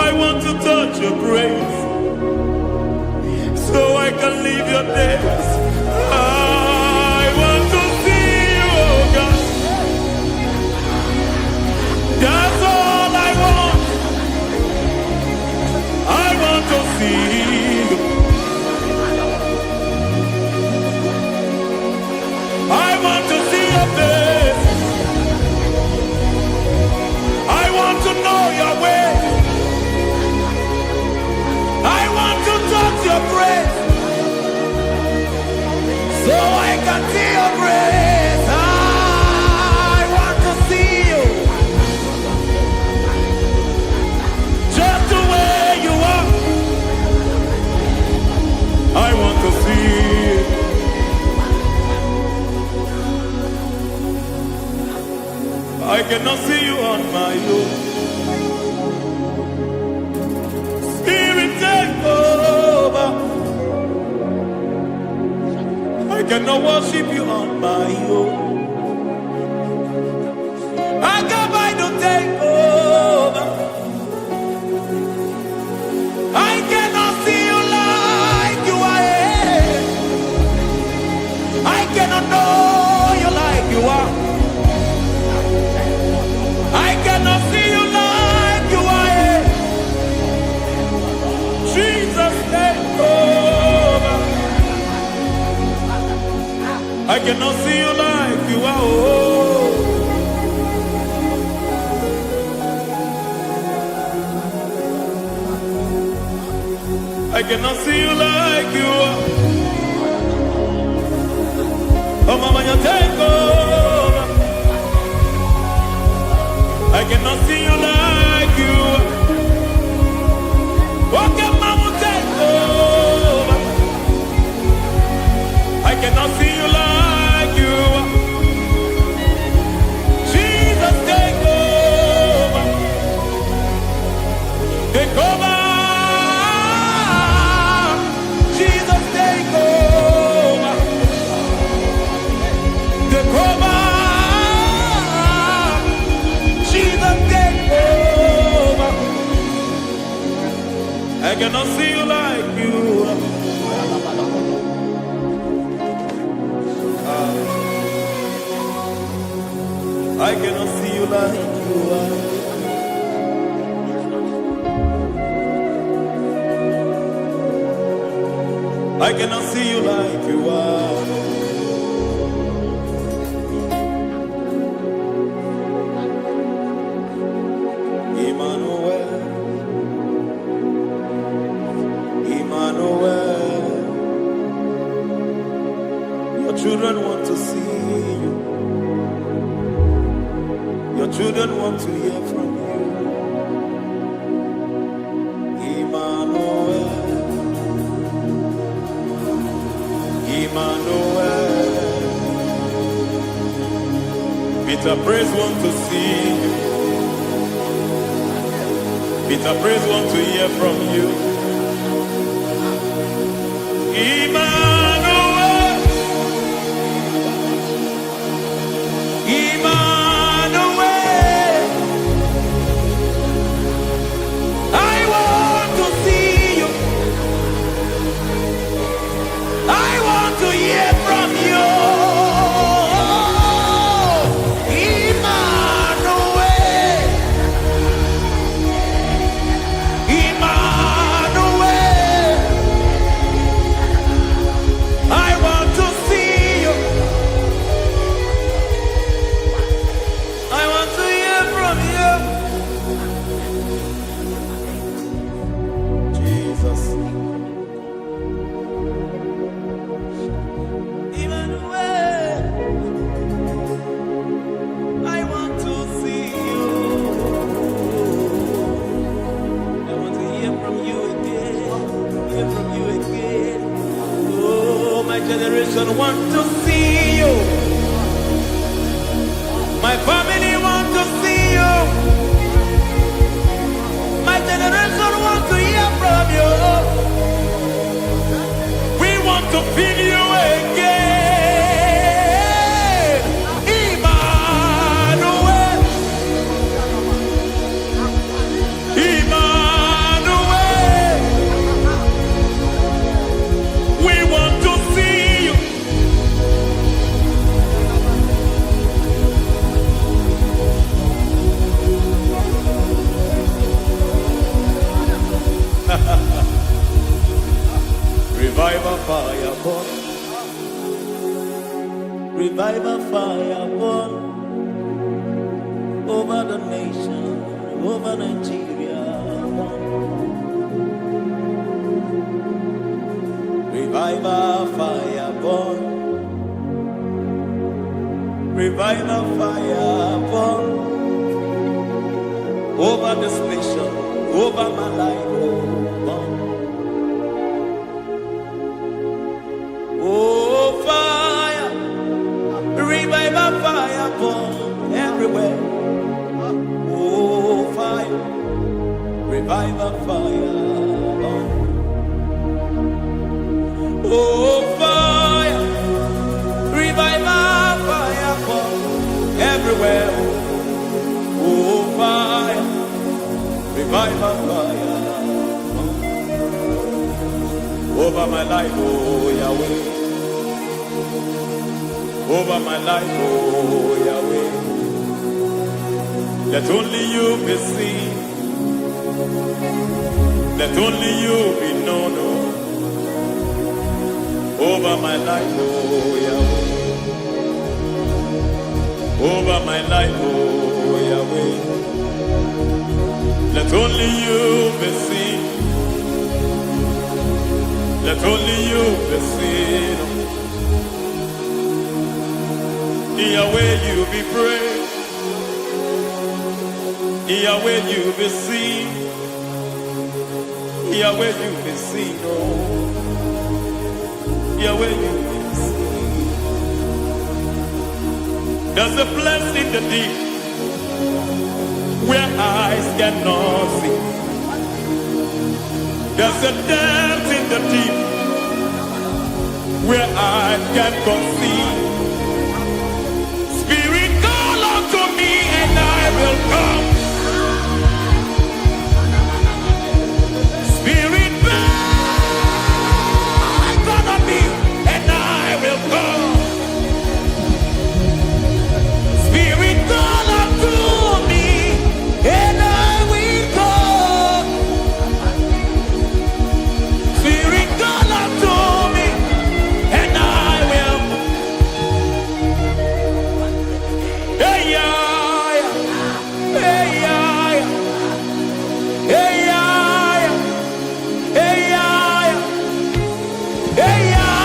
I want to touch your grace, so I can live your days. I want to see you, oh God. That's all I want. I want to see you. I want to see your face. I want to know your way. I want to touch your grace, so I can see your grace. I want to see you, just the way you are. I want to see you. I cannot see you on my own. Spirit, take over. I cannot worship you on my own. I can by to take over. I cannot see you like you are. I cannot know you like you are. I cannot see you like you are. Jesus, take over. I cannot see you like you are. Oh. I cannot see you like you are. Oh, Mama, you take over. I cannot see you like you are. Okay, Mama, take over. I cannot see you like you are. Jesus, take over. Take over. Jesus, take over. Take over. Jesus, take over. I cannot see you like you are. I cannot see you like you are. I cannot see you like you are. Emmanuel, Emmanuel, your children want to see you. Your children want to hear from you. Emmanuel, Emmanuel. Peter Praise want to see you. Peter Praise want to hear from you. Emmanuel, Emmanuel. I want to see you. I want to hear from you. Emmanuel, Emmanuel. generation want to see you. My family want to see you. My generation want to hear from you. We want to feel you again. Emmanuel. Emmanuel. We want to see you. Revival fire burn. Revival fire burn over the nation, over Nigeria. Revival fire burn. Revival fire burn over this nation, over my life. Burn. Oh, fire, revival fire burn everywhere. Oh, fire, revival fire burn. Oh, fire, revival fire burn everywhere. Oh, fire, revival fire burn over my life, oh Yahweh. Over my life, oh Yahweh. Let only you be seen. Let only you be known. Over my life, oh Yahweh. Over my life, oh Yahweh. Let only you be seen. Let only you be seen. Yahweh, you be praised. Yahweh, you be seen. Yahweh, you be seen. Oh, Yahweh, you be seen. There's a place in the deep where eyes cannot see. There's a depth in the deep where eyes can conceive. Spirit, call unto me and I will come. Spirit, beg on me and I will come. Spirit, call unto me and I will come. Spirit, call unto me and I will. Hey, yeah, hey, yeah, hey, yeah, hey, yeah, hey, yeah,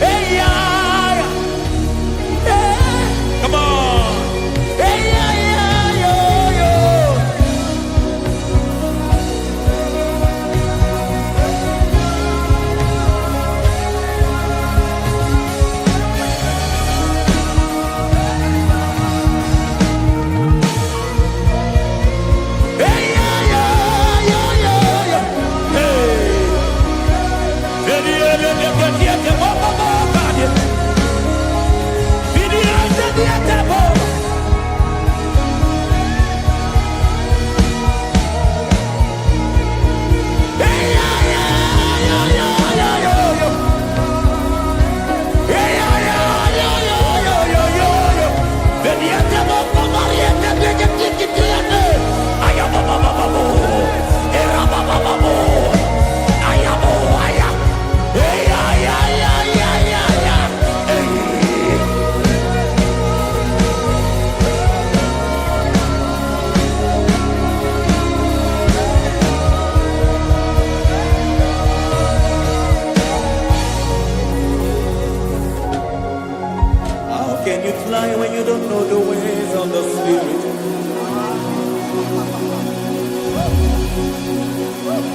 hey, yeah, hey. Come on. Hey, yeah, yo, yo. Hey, yeah, yo, yo, yo. Hey. How can you fly when you don't know the ways of the Spirit?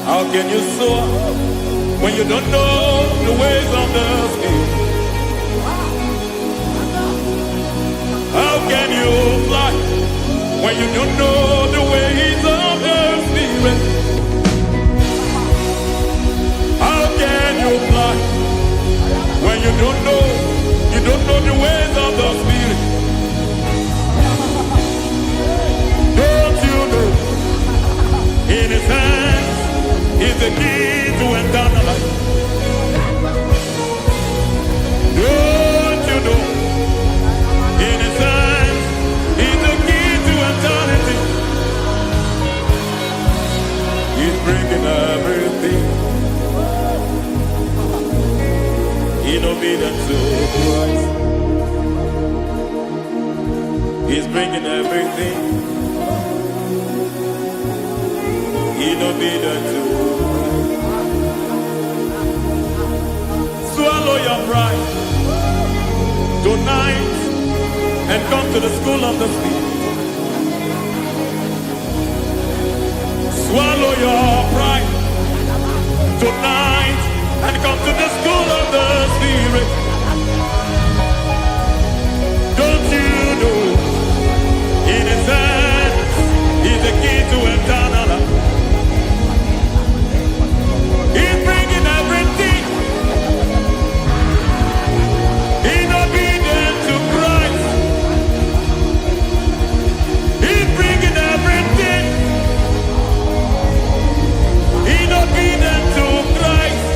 How can you soar when you don't know the ways of the Spirit? How can you fly when you don't know the ways of the Spirit? How can you fly when you don't know the ways of the Spirit? Don't you know in His hands is the key to eternal life? Don't you know in His hands is the key to eternity? He's bringing everything in obedience to Christ. He's bringing everything in obedience to Christ. Swallow your pride tonight and come to the school of the Spirit. Swallow your pride tonight and come to the school of the Spirit. Don't you know in His hands is the key to eternal life? He's bringing everything in obedience to Christ. He's bringing everything in obedience to Christ.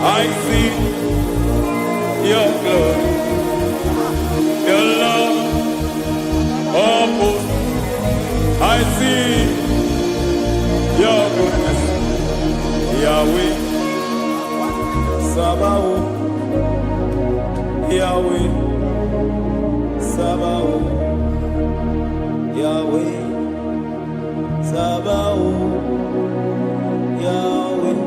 I see your glory, your love, oh host. I see your goodness, Yahweh, Sabaoth, Yahweh, Sabaoth, Yahweh, Sabaoth, Yahweh.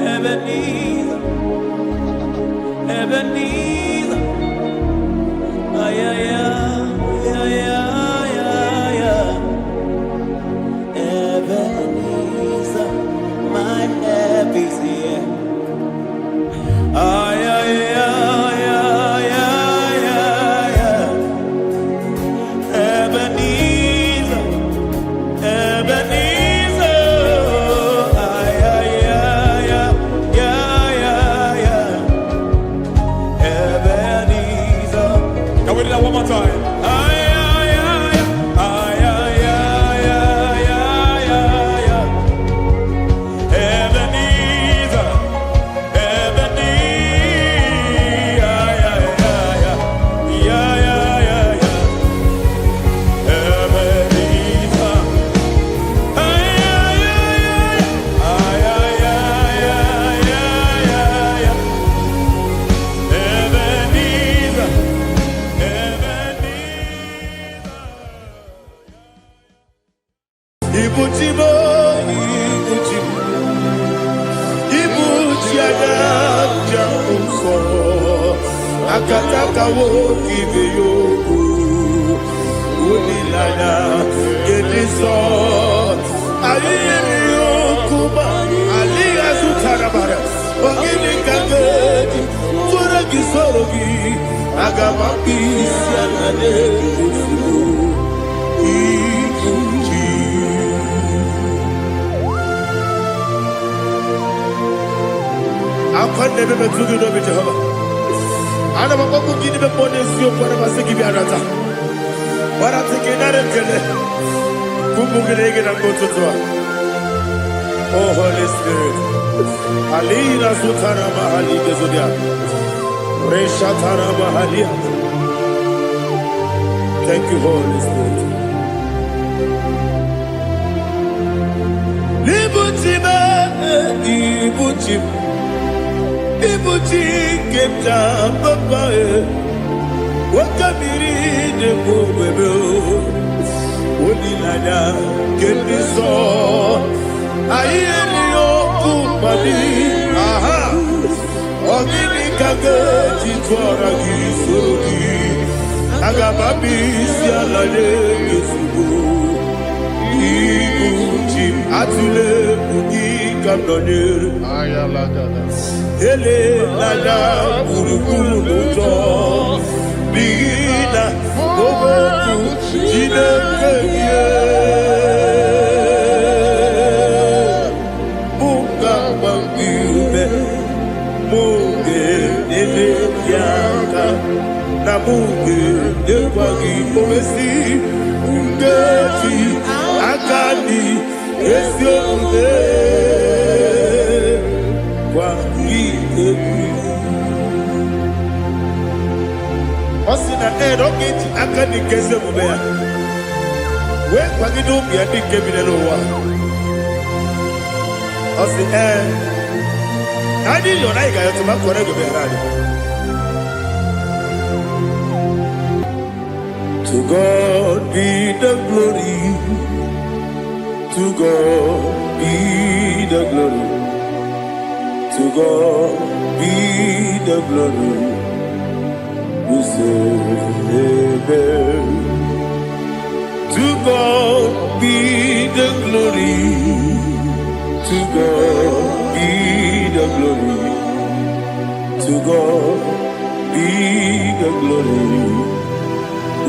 Ebenezer, Ebenezer, Ebenezer, my help is here. Ebenezer, Ebenezer, Ebenezer. Can we do that one more time? Ebenezer, Ibuchibo, Ibuchiaga. Soko Akataka wo give you Unilana Gediso Aliyo Kuba Aliya Sutarabara Ogini Kagedi Turagi Sorogi Agamapi Sianade I'm never to do the Jehovah. I never go to give the bonus you for a Masiki Biarata. What I'm thinking, I don't tell it. Kumugiregan and go to Tua. Oh, Holy Spirit. Alina Sutara Mahali Gezudia. Reshatara Mahalia. Thank you, Holy Spirit. Libutime, Ibutim. Ibuti kemta papa wakamiri de bobebe onilada kemiso ayeni okupali aha ogini kage titwara gisorogi agababi sialale yesugo ibuti atule bugi kamdonere ayalagada Ele lala burukuru luto Bigina Boboku Jine kenye Munga bangiume Munge nele yaka Na munge nekwagi omesi Ngeti akani Esio Osina don't get akani kese mubea. We kwagi do bi adi kebile lo wa. Osi adi yo na iga yo tuma kore go be radi. To God be the glory. To God be the glory. To God be the glory. We say amen. To God be the glory. To God be the glory. To God be the glory.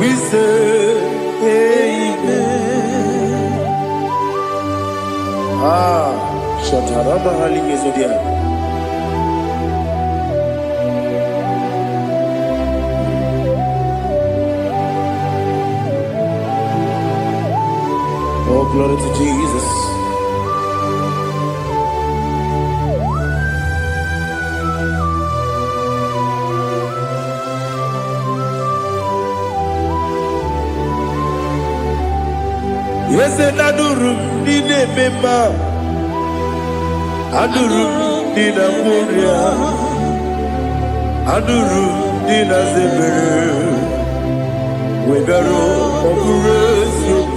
We say amen. Shatarama Halinge Zodiac. Oh, glory to Jesus. Yes, and Adurum Nine Mema Adurum Nina Muria Adurum Nina Zebere Wegaro Operation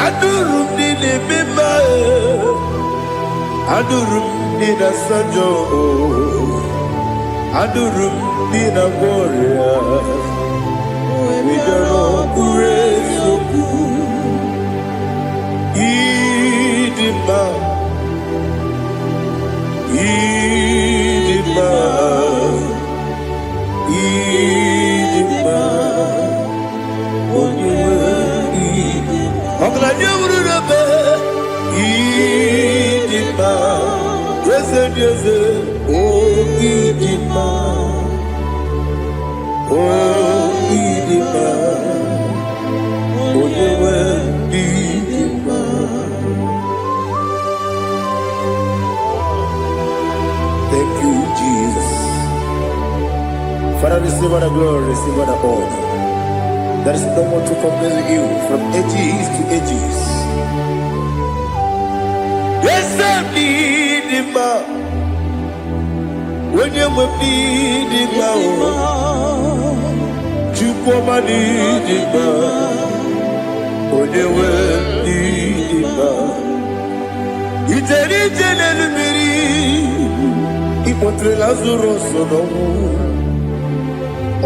Adurum Nine Mema Adurum Nina Sanjo Adurum Nina Muria Wegaro Operation Idima, Idima, Idima, Idima, Idima, yes, oh Idima, oh Idima, Thank you, Jesus. Father, receive all the glory, receive all the honor. There is no one to compare with you from ages to ages. Yes, I need him. When you need him, you come and need him. When you need him, it's a little bit. Otre Lazarus no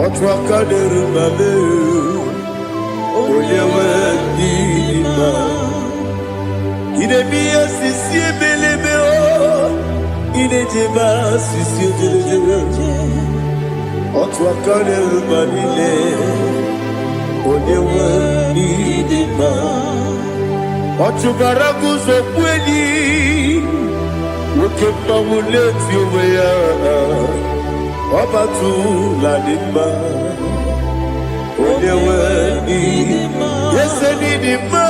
Otra kaderu mame Oyewe dima Ine biya sisi belebe o Ine jeba sisi jelejele Otra kaderu manile Oyewe dima Otra baraku so kweni Ukemba muleti uweya Wabatu la dimba Odewe idima Yese nidima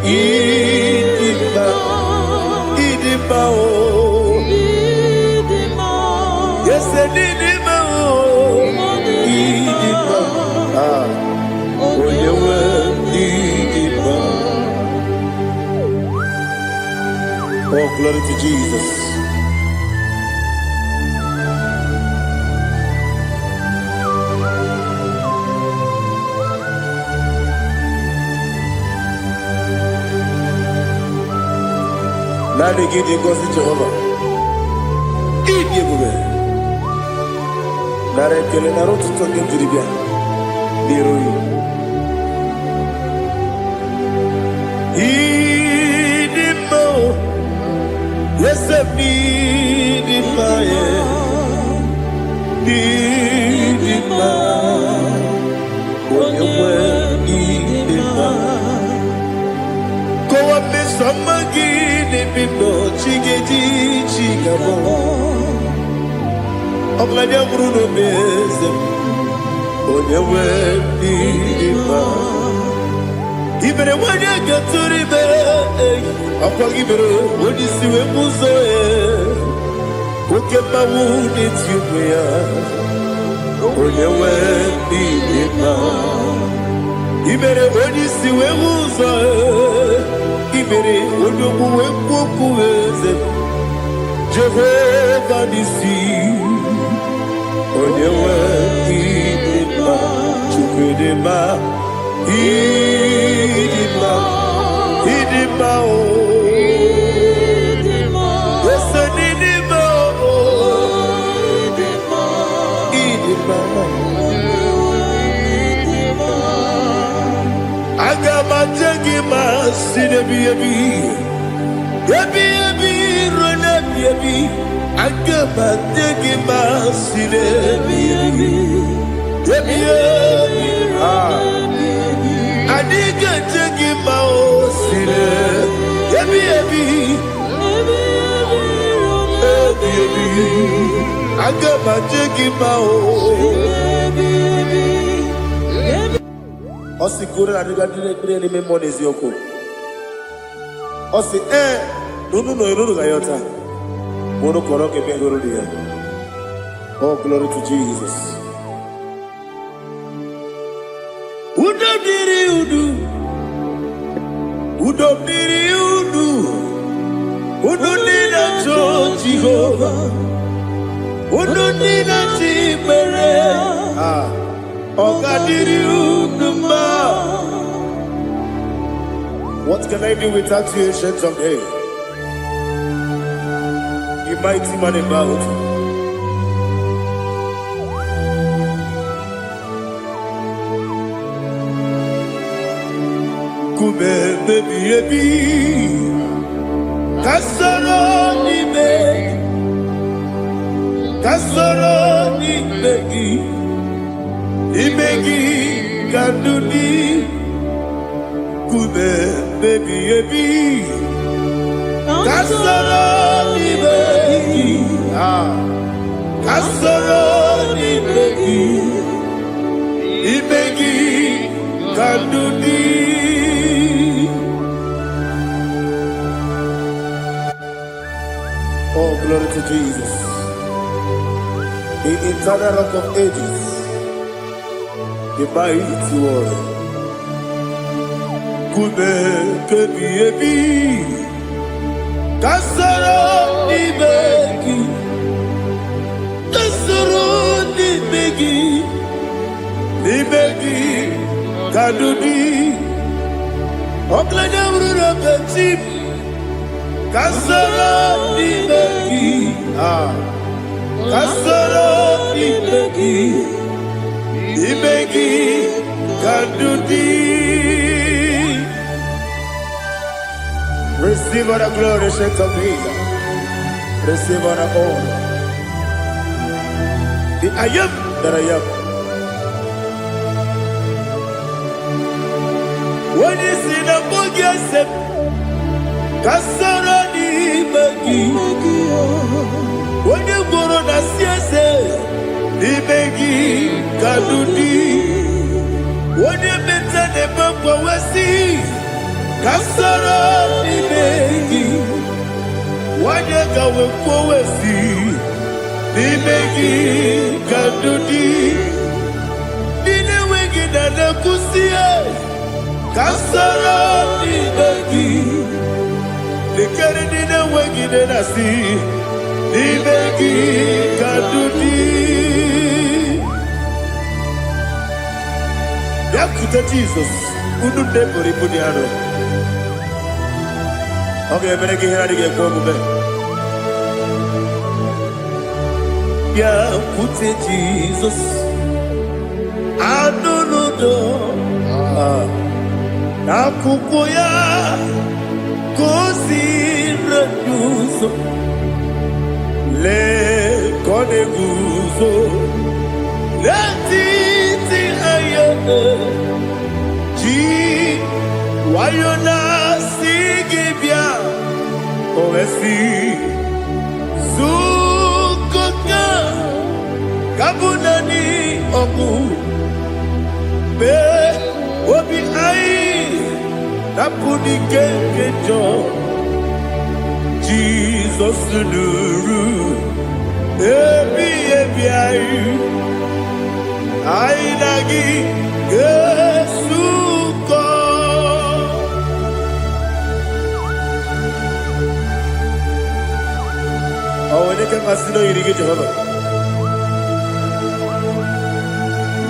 Idima Idima o Yese nidima o Idima Odewe idima. Oh, glory to Jesus. Now they give you God to Jehovah. Eat you go. Now they kill an arrow to talk into the beer. Yes, I need it, need it, when you were need it, go up this summer, get it, no chiggy, chigabo. I'm like a Bruno Bez, when you were need it. Even when you get to the bed, I'm going to when you see a muso, who get my wound into me. When you went in even when you see a muso, even when you walk away, Jehovah, this sea. When you went in Idima, Idima, oh, yes, Idima, oh, Idima, I got my jaggy, my city, baby, run up, baby. I got my jaggy, my city, baby, I dig a jiggy mouse, I got my jiggy mouse. Osi kure na diga dire me money yoko. Osi no gayota. Mono koro ke bengoro dia. Oh, glory to Jesus. Udo nina to Jehovah. Udo nina timere. Ogadiri uduma. What can I do without you, ancient of days? You mighty man about. Baby, Kasoro ni begi, kanduni, kube baby, Kasoro ni begi, kanduni. Oh, glory to Jesus. The eternal rock of ages. The mighty one. Kube kebi Kasoro ni begi. Kasoro ni begi. Ni begi kadudi. Oklanya urura beti. Kasoro ni begi. Kadudi. Receive all the glory, shake of Jesus. Receive all the honor. The I am that I am. When you see the book, yourself, Kasarani Bagi. When you go on the CSA, the Bagi Kadudi. When you meet the Bamba Wasi, Kasarani Bagi. When you go with Wasi, the Bagi Kadudi. Dine Wagi Nana Kusia. Kasarani Bagi. The Canadian Wagi Nasi. The Bagi Kadudi. Yakuta Jesus. Udu Debori Pudiano. Okay, I'm going to get home. Yakuta Jesus. I don't know. Nakukoya Kosira Yuso Le Kone Guzo Le Titi Ayane Ji Wayona Sigibia Oesi Sukoka Kabunani Oku Be Obi Ai Napuni Kenkejo Jesus Nuru Ebi Ai Ainagi Yesuko Aweneke Masino Yirigi Jehovah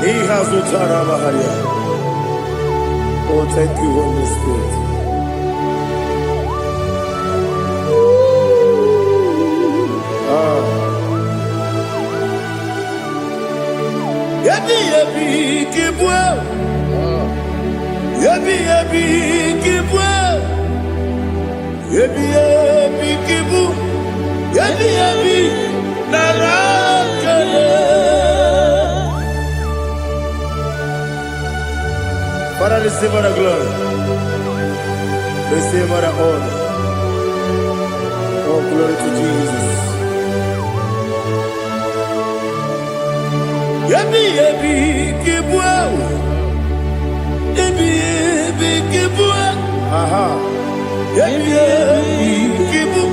He has Utara Maharia. Oh, thank you, Holy Spirit. Yabi yabi kibwa. Yabi yabi kibwa. Yabi yabi kibu. Yabi yabi narakale. Father, receive all the glory. Receive all the honor. Oh, glory to Jesus. Yabi yabi kibwa. Yabi yabi kibwa. Aha. Yabi yabi kibu.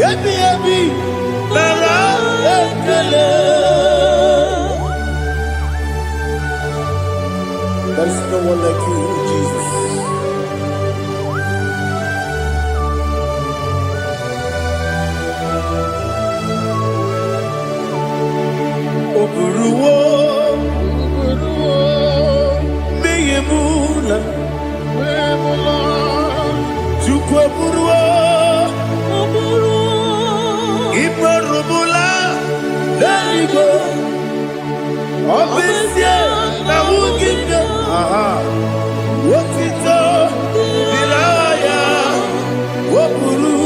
Yabi yabi nara ekele. There is no one like you, Jesus. Oburuwo, Meyemula, Chukwu Oburuwo, Ibarubula, Leligo, Obesia, Nawugide. Wotito Dilaya Woburu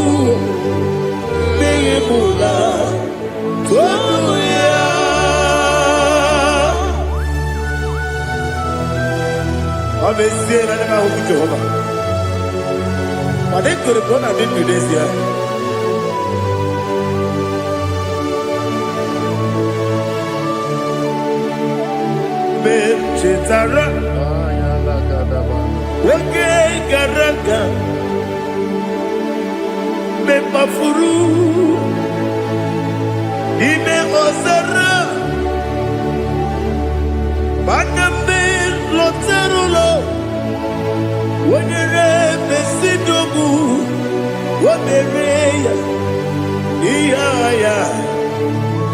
Meyemula Tonuya Obesia na nema huku Jehovah. But they could have gone and did this year. Chetara Wake Garaka Me Mafuru Ine Ozara Baname Loterulo Wenere Mesidogu Wamereya Iyaya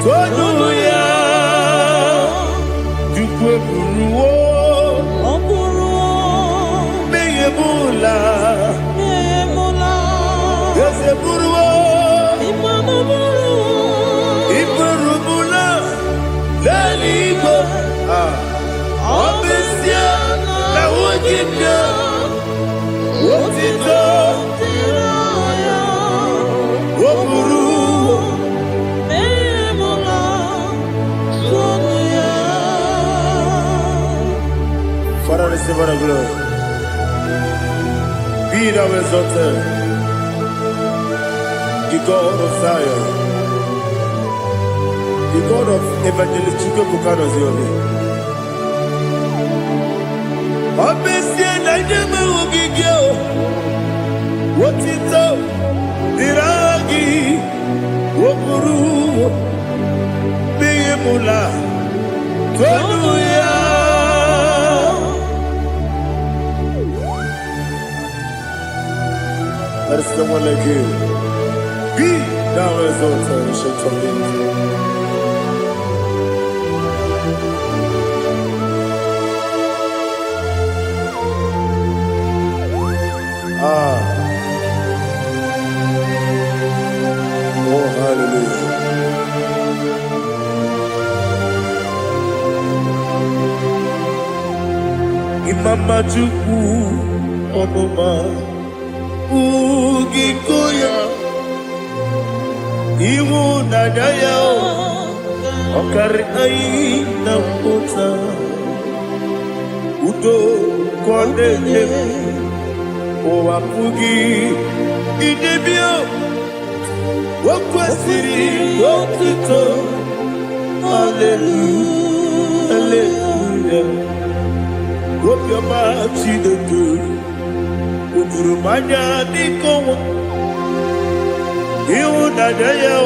Tonuya Jukweburuwo Meyemula Yeseburuwo Iburubula Leligo Obesia na all the glory. Be thou exalted, the God of Zion, the God of Evangelist Chukwu Bukanos Yomi. Obviously, I never will give you what it's up, Diragi, Wokuru, Beyemula, Hallelujah. There is someone like you. Be thou exalted, ancient of days. Oh, hallelujah. Imama Chukwu Omoma Ugikoya Iwu Nadaya Okari Aina Mota Udo Kondele Owapugi Idebio Wakwasiri Wakito Hallelujah Hallelujah Hope your mouth see the good Udurumanya Nikowa Iwu Nadaya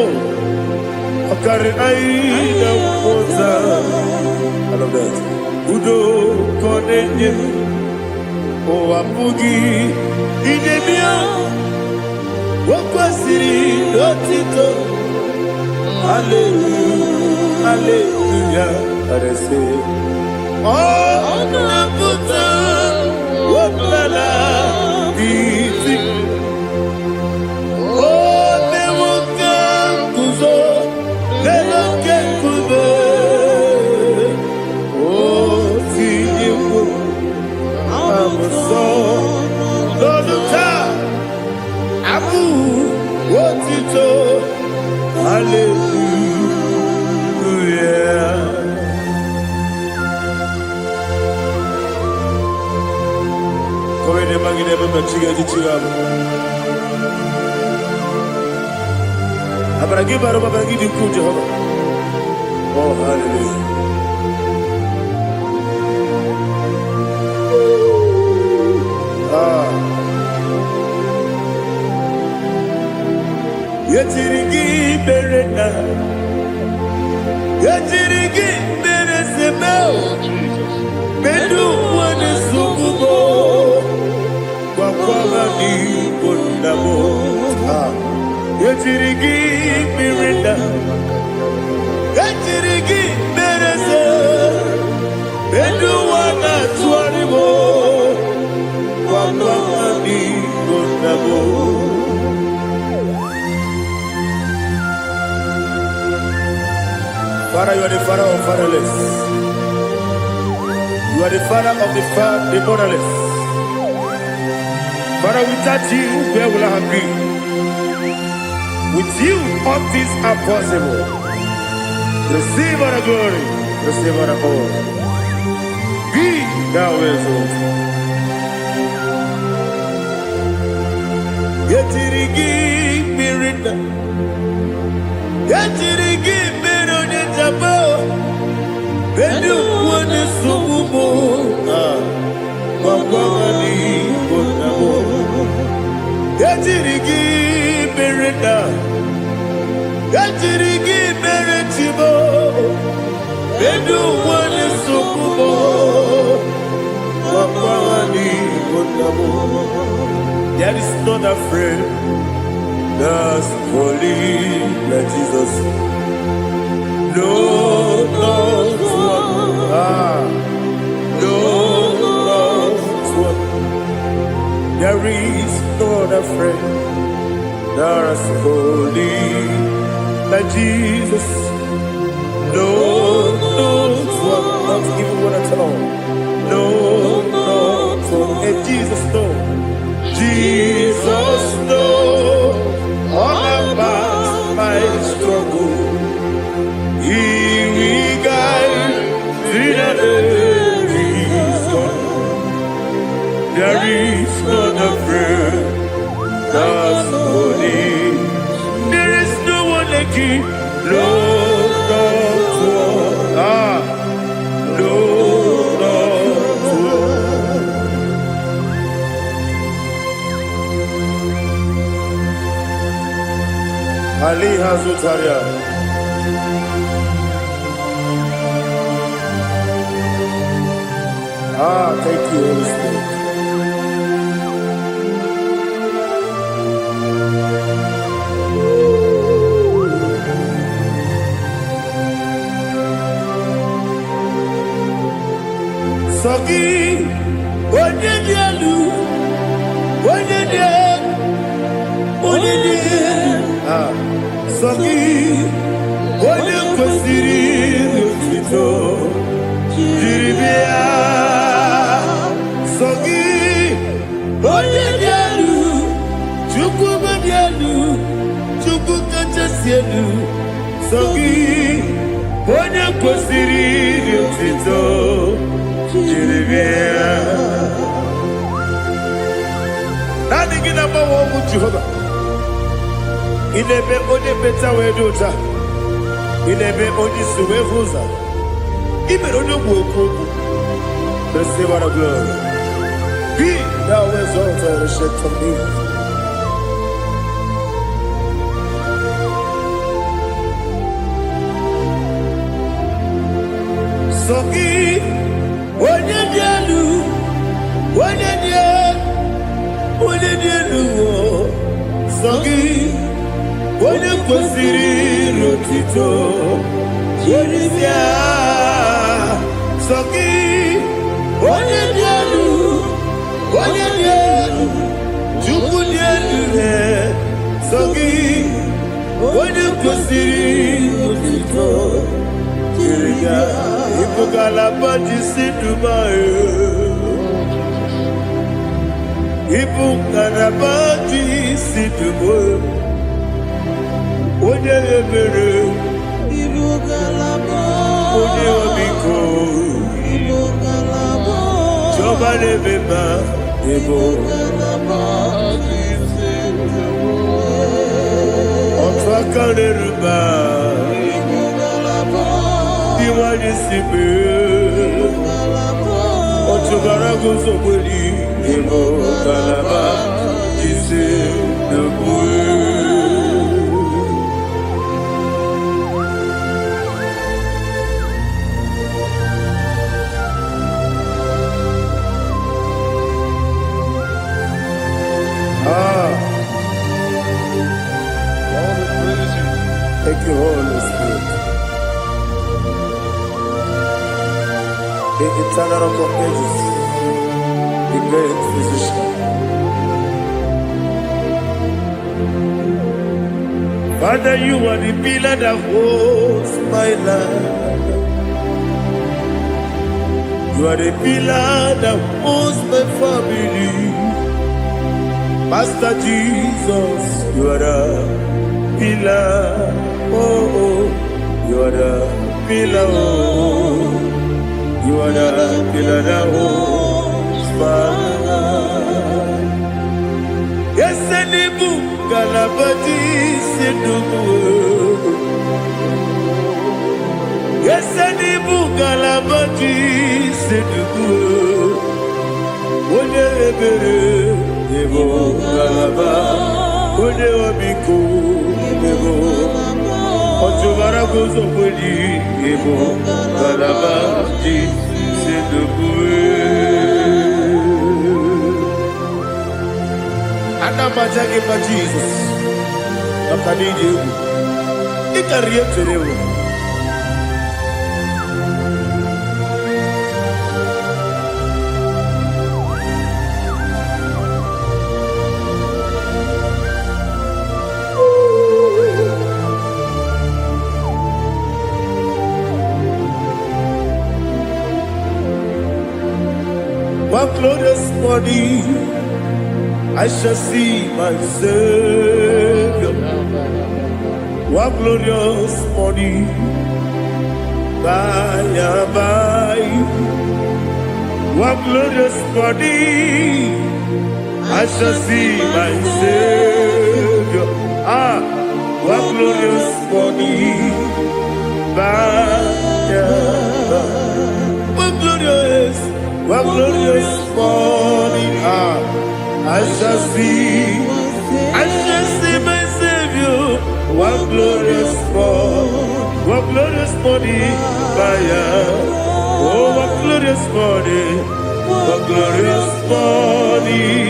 Okari Aina Mota I love that Udo Kondele Owapugi Idebio Wakwasiri Otito Hallelujah Hallelujah I say Oh Nabuta Wapala Biti Oh Nemuka Kuzo Nemuka Kuzo Oh Tiyimu Amuso Loduta Abu Wotito Hallelujah Komene magine baba chiga chichigabo Abaragi baro babaragi diku Jehovah Oh hallelujah Yetirigi berena Yetirigi beresebel Bedu wane sukubo Wakwala ni bondabo Yetirigi berena Yetirigi berese Bedu wana tuaribo Wakwala ni bondabo Father, you are the father of fatherless. You are the father of the fatherless. Father, without you, where will I have been? With you, all things are possible. Receive all the glory. Receive all the honor. Be thou exalted. Yetirigi mirina. Yetirigi Jabo, Bedu wane sugubo, Wawani bonabo. Yatirigi bereda, Yatirigi beretibo, Bedu wane sugubo, Wawani bonabo. There is not a friend that's holy like Jesus. No, not one. No, not one. There is no other friend that's holy like Jesus. No, not one. Not even one at all. No, not one. And Jesus, no. Jesus, no. All about my struggle. He will guide through the days. qui l'honneur toi. Ah, l'honneur toi. Ali Hazutaria. Ah, thank you, Holy Spirit. Sogi, onye dielu, onye dielu, onye dielu. Ah, Sogi, onye kwesịrị otito, jiri bịa. Sogi, onye dielu, Chukwu dielu, Chukwu kachasị elu. Sogi, onye kwesịrị otito. Nani gina mawa omu Jehovah. Inebe onye beta wedota. Inebe onye suwe huza. Ibe onye mwoku. Receive our glory. Be thou exalted and shed from me. Sogi. Onye dielu, onye dielu, Sogi, onye kwesịrị otito, jiri bịa. Sogi, onye dielu, Chukwu dielu, Sogi, onye kwesịrị otito, jiri bịa. Ipugalaba jisi Dubai. Ipugalaba jisi Dubai. Onye ebere. Ipugalaba. Onye obiko. Ipugalaba. Jọba lebeba. Ipugalaba jisi Dubai. Ọtụ aka n'eruba. Iwani sibe, otubara gozobeli, imo kalaba, jise debue. Ah, thank you, Holy Spirit. The eternal rock of ages, the great physician. Father, you are the pillar that holds my life. You are the pillar that holds my family. Master Jesus, you are the pillar. Oh, you are the pillar. Oh. You are the pillar that holds my life. Yes, any book, Galabati, Sidubu. Yes, any book, Galabati, Sidubu. One ebere, Evo Galaba, One Obiku, Evo. Otubara gozo kweli, Evo Galaba, Anamajage pa Jesus. Makanidi ewu. Ikariye terewu. One glorious morning, I shall see my Savior. One glorious morning, by and by. One glorious morning, I shall see my Savior. One glorious morning. What glorious morning. I shall see my Savior. What glorious morning. Oh, what glorious morning. What glorious morning.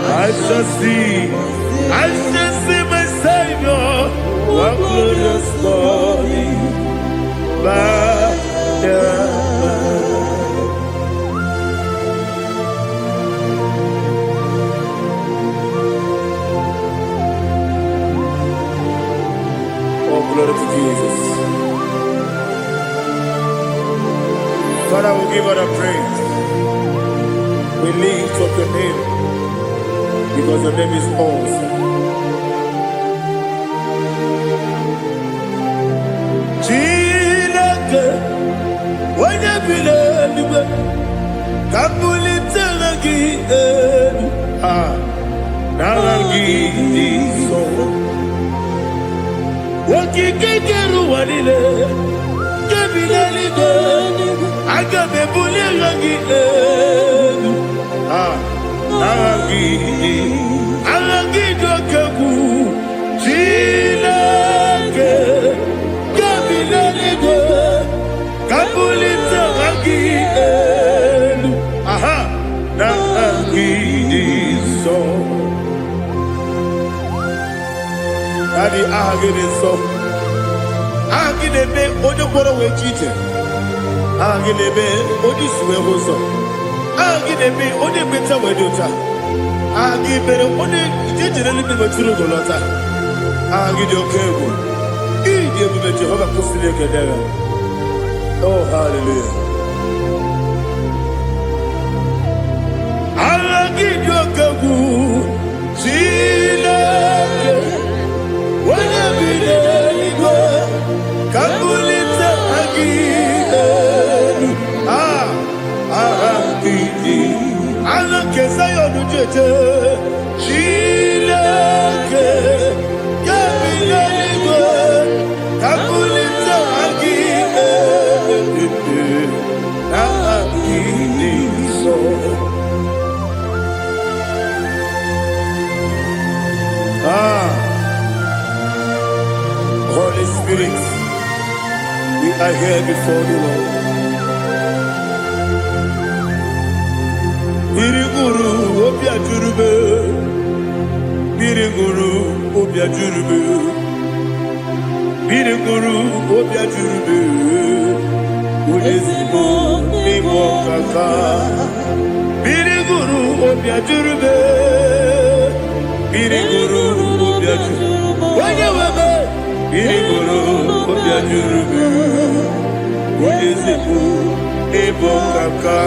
I shall see my Savior. What glorious morning. Oh, glory to Jesus. Father, we give her a praise. We lift up your name because your name is awesome. Chineke, when you believe, kabuli telagi elu, naragi so. Wakikekeru wanile, kebilali go, agabe buli lagi elu, naragi do keku, Chineke. Kabulita agi elu, na agi so. Daddy agi so. Agi nebe ojo koro we chite. Agi nebe oji suwe hoso. Agi nebe oji beta we dota. Agi bere oji jejere libi beturu golota. Agi do kego. Igi ebube Jehovah kusile kedera. Oh, hallelujah. Alagidokagu, Chineke, Wanabideligo, Kabulita Agidelu, Agidi, Alakesayodu Jete, Chineke, Kabideligo, Kabulita Agidelu, Holy Spirit, we are here before you, Lord. Biriguru obia jurube, Biriguru obia jurube, Biriguru obia jurube, Udesibo nibo kaka, Biriguru obia jurube, Biriguru obia jurube, Wanyawebe, Biriguru obia jurube, Udesibo nibo kaka.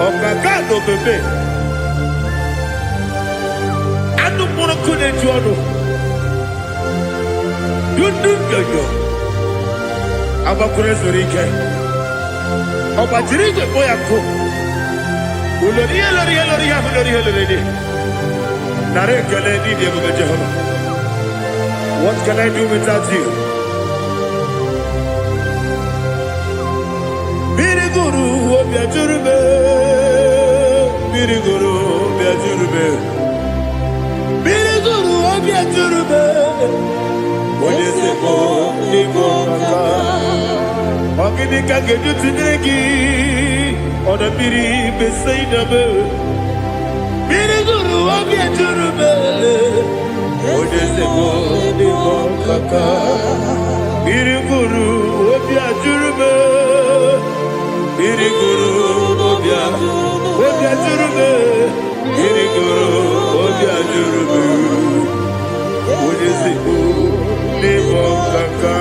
Okaka no bebe. Anu mono kune juano. Yundu yoyo. Aba kure zorike. Oba jirige boya ko. Ulori. Nare kele di dia bebe Jehovah. What can I do without you? Biriguru obia jurube. Biriguru obia jurube. Biriguru obia jurube. Odesibo nibo kaka. Ogini kageju tinegi. Oda biri besaidabe. Biriguru obia jurube. Odesibo nibo kaka. Biriguru obia jurube. Biriguru obia jurube. Biriguru obia jurube. Odesibo nibo kaka.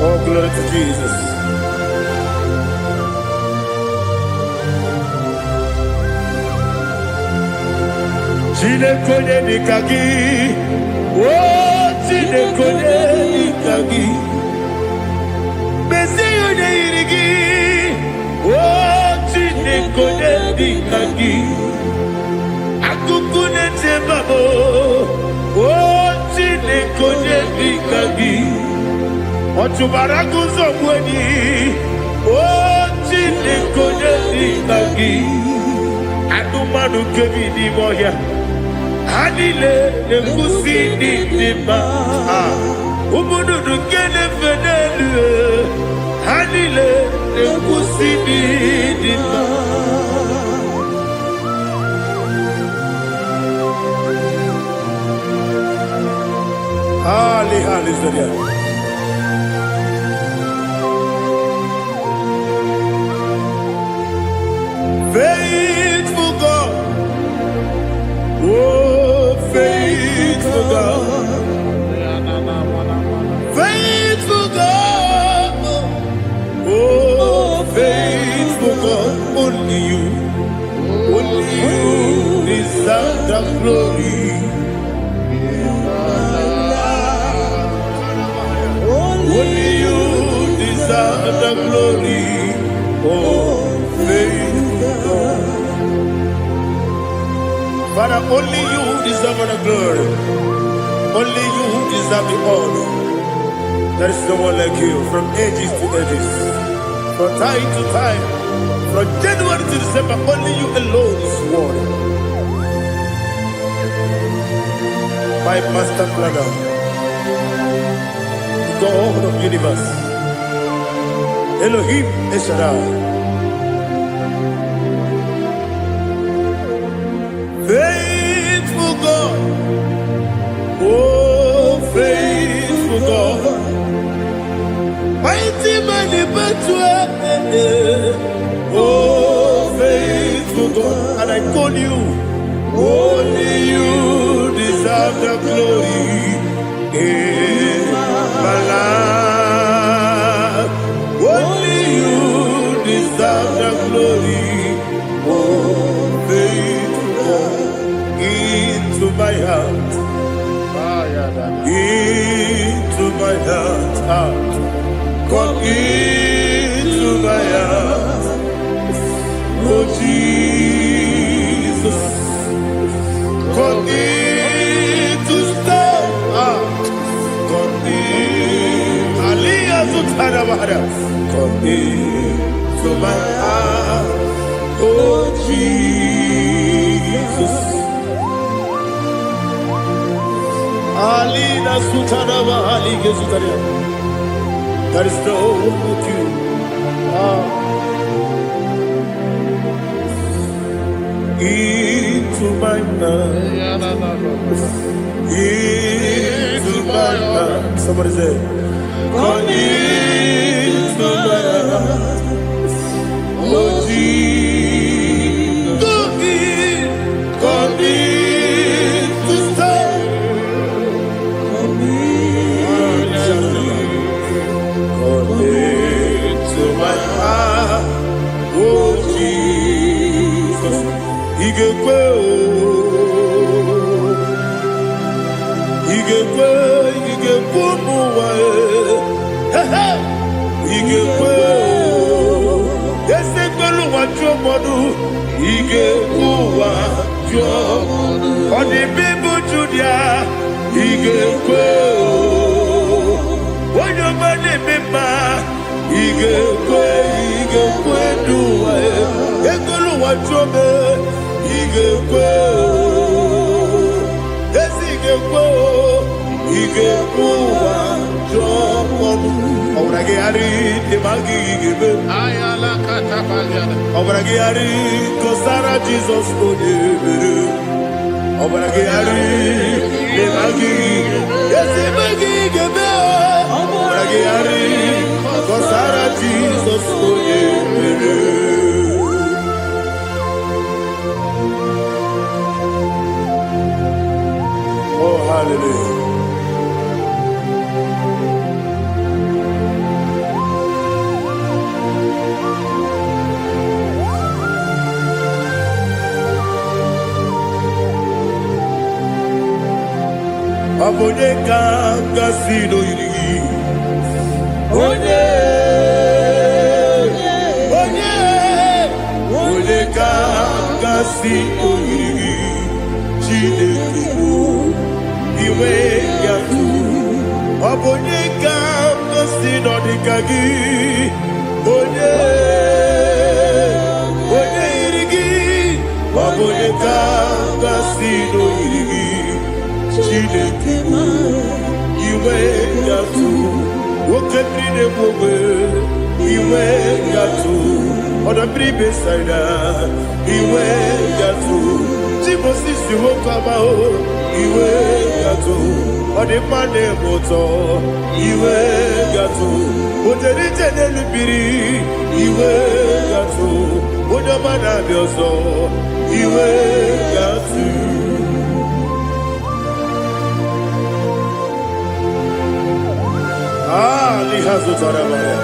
Oh, glory to Jesus. Chinekone nikagi, oh Chinekone nikagi, Mesiyo ne irigi, gị akụkụ na-echeba m o Chineke onye dị ka gị ọ chụbara gị ụzọ gwenyi o Chineke onye dị ka gị anụmanụ nke bi n'ime ọhịa ha niile na-ekwusi dị mma ụmụ nnụnụ nke na-efe n'elu ha niile na-ekwusi dị mma. Hallelujah. Faithful God, oh faithful God, faithful God, oh faithful God, only you deserve the glory. Only you deserve the glory, oh faithful God. Father, only you deserve the glory. Only you deserve the honor. There is no one like you from ages to ages, from time to time, from January to December. Only you alone is worthy. My master brother, God of universe, Elohim Eshadai, faithful God, oh faithful God, mighty man in battle, oh faithful God, and I call you, only you deserve the glory. My life, only you deserve the glory. Oh, faithful God, into my heart, into my heart, come into my heart. Oh Jesus, come in to stay. Come into my heart, oh Jesus. Alina Sutanava, Alige Sutaria. There is no one like you. Into my heart, into my heart. Somebody say, come into my heart, oh Jesus. Come in to stay. Come into my heart, oh Jesus. Igekwe, igekwe muwae. Igekwe, yese kwelu wajomodu. Igekwe wajomodu. Odi bibu judia. Igekwe, wanyomane mema. Igekwe duwae. Ekwelu wajome. Igekwe, yese igekwe wajomodu. Obragiari de magigebe. Ayala katapaliana. Obragiari kosara Jesus odebere. Obragiari de magigebe. Yes, magigebe. Obragiari kosara Jesus odebere. Oh, hallelujah. Abone kanga sino yiri. Onye kanga kasi oyiri Chineke iwe ya tu Obonye ka kasi no dikagi Onye irigi Obonye ka kasi no irigi Chineke iwe ya tu Oketri ne bobe iwe ya tu Oda bribe saida iwe ya tu Timosisi wokaba o iwe ya tu Ode mane moto iwe ya tu Ode rijene lupiri iwe ya tu Ode mana bioso iwe ya tu Lihazu tarabaya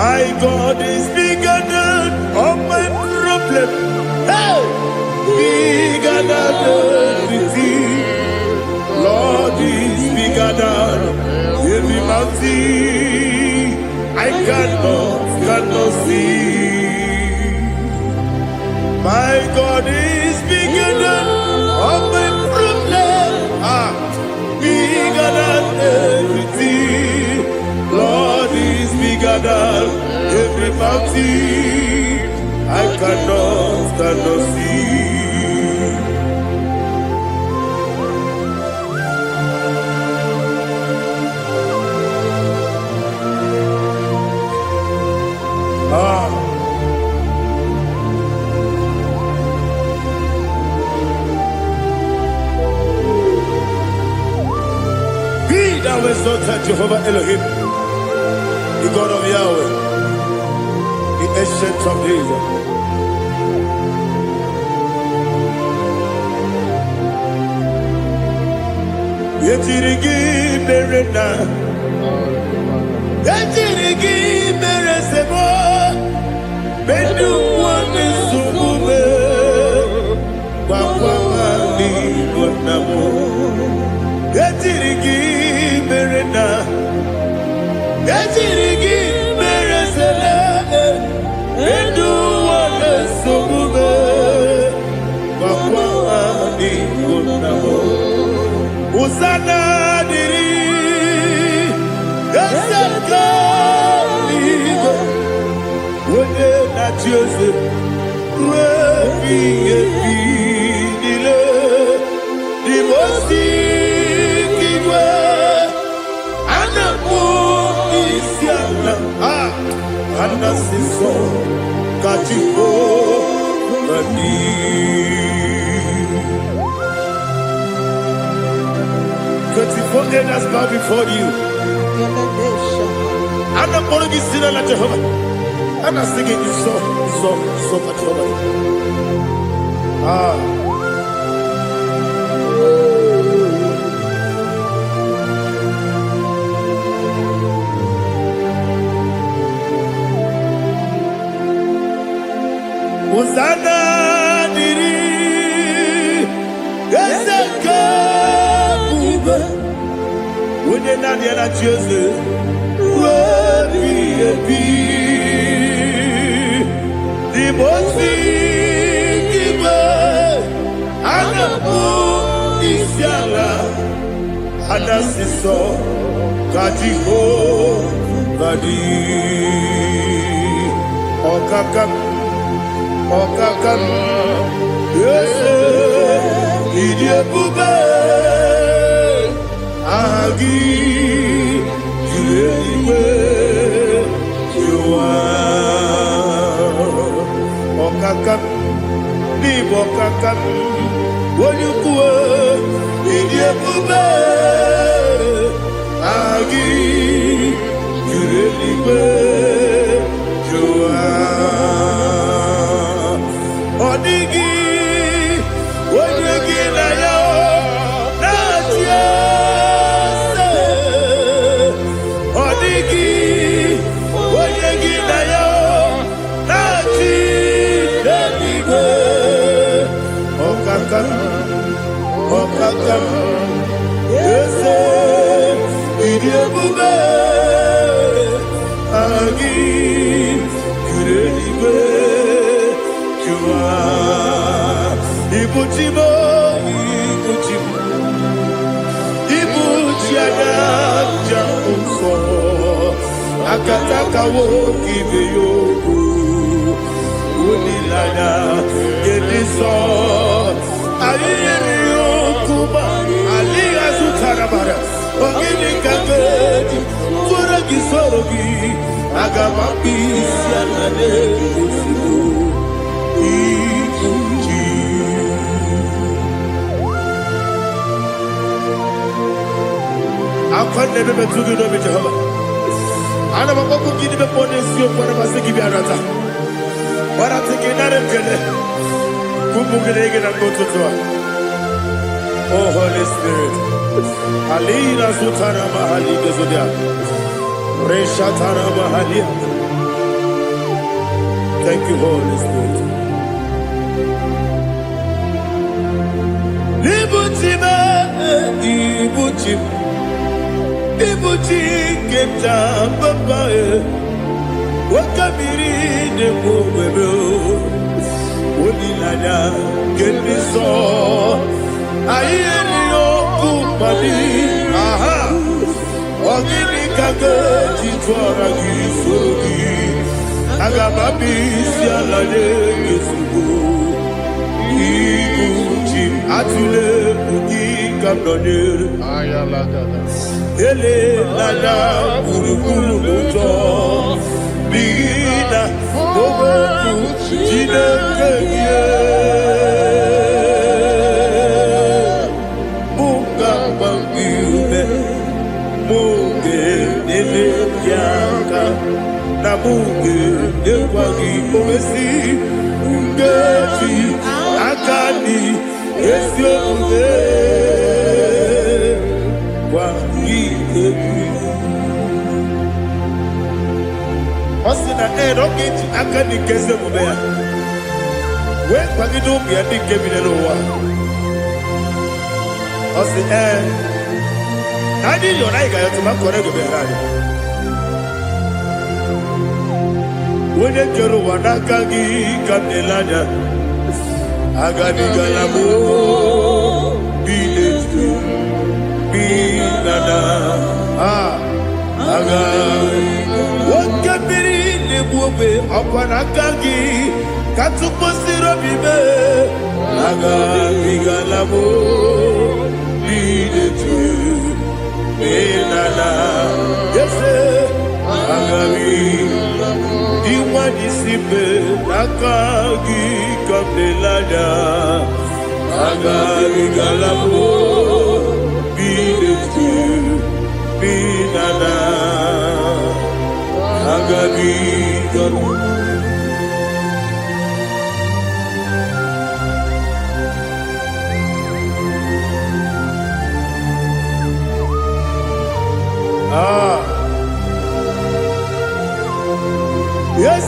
My God is bigger than all my problem. Hey! Bigger than everything. Lord is bigger than every mountain. I cannot see. My God is bigger than all my problem. Bigger than everything. Lord is bigger than every mountain. I cannot see. Be thou exalted, Jehovah Elohim, the God of Yahweh, the ancient of days. Yetirigi berena, yetirigi beresemo, bendu wane sumube, bakwani wanamo. Yetirigi berena, yetirigi beresele, bendu wane sumube, bakwani wanamo. Usana diri, esaka ligo, wone na Jose, wepi dile, dimosi kiwe, anamu isiana, anasiso katiko mani. 24 elders bow before you. I'm not going to be singing like Jehovah. I'm not singing this song for Jehovah. Hosanna diri, Ezeka. When you're not here at Joseph, the most big Anabu is Yala, Anasiso, Katiho, Badi, Okakam, yes, Idia Bube. Agi, Juliwe, Jua, Okakam, Nibokakam, Woyukue, Idiakube, Agi, Juliwe, Jua, Odigi, Woyugi na yo, Natia. Okakam, yes, Idiabube. Ibuchimo, Ibuchimo, Ibuchiana, Jamuso, Akataka woki beyoku, Unilana, Yediso, Ayeriyokuba, Aliya Zutarabara, Ogini Kagedi, Furagi Sorogi, Agamapi, Sianade, I never met you with Jehovah. I never want to give you a bonus for what I was thinking about. What I'm thinking, I don't get it. Oh, Holy Spirit. Alina Sutara Mahali Gazodia. Reshatara Mahali. Thank you, Holy Spirit. Ibuchima, Ibuchim. Ibuchi keta papa wakabiri de mwebe Unilana keniso ayeni okupali aha ogini kage jitwara gisogi agababi sialade gesugo Ibuchi atule ugi kamdonere ayalagada Ele lada burukuru luto Bigina Bobo Jine Keye Munga Mangiume Munge Nele Yaka Na Munge Newagi Omesi Ungeji Akani Esyo Munge Osina rocket akani keze mubea. We kwagido bia dike binelo wa. Osi nadi yo na igayo tuma kore go bia radi. Wene kero wanakagi kandelanya. Agani galamo biletu. Binana aga wakabiri nebuobe akwanakagi katuposiro bibe aga bigalamo bidetu binana yese aga iwani sibe akagi kabdelada aga bigalamo Binana Agabi Yes,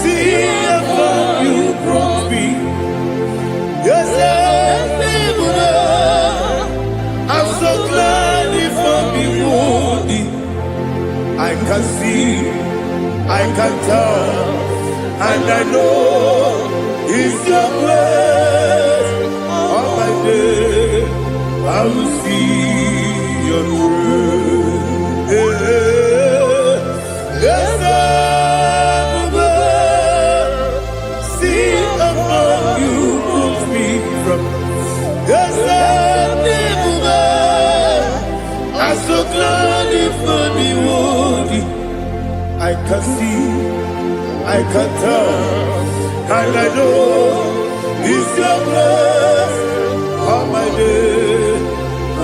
see how you brought me. Yes, I'm so glad for me, Woody. I can see, I can tell, and I know it's your grace. All my day, I will see your grace. Yes, see how you put me from. Yes, I'm so glad for me, Woody. I can see, I can tell, and I know it's your grace. All my day,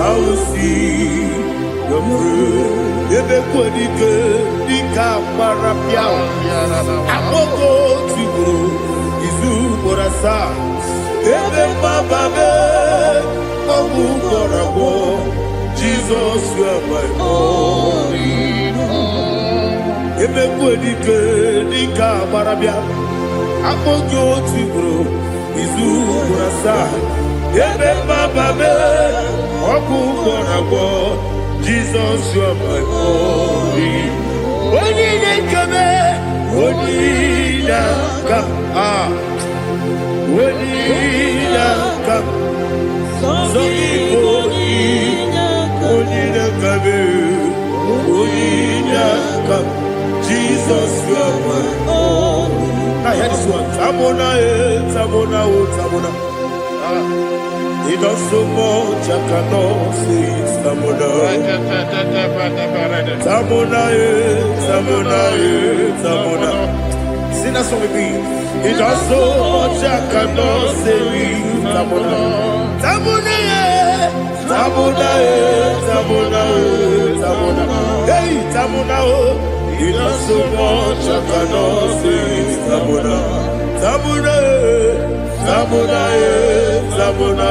I will see your grace. Ebe kodike, dika marapiao. Amoko tigo, izu borasa. Ebe mababe, obu borabo. Jesus, you are my only home. Ebe kodike, dika marabia. Amoko tigo, izu borasa. Ebe mababe, obu borabo. Jesus, you are my only. Only come, only come. Onyinaka, Zogibo, Onyinaka, Onyinaka, Jesus, you are my own. I hear this one. Tabona, Tabona, Tabona. He does so much, I cannot say it's Tabona. Tabona, Tabona, Tabona. Sing that song with me. He does so much, I cannot say it's Tabona. Tabona, Tabona, Tabona, Tabona. Hey, Tabona, he does so much, I cannot say it's Tabona. Tabona, Tabona, Tabona,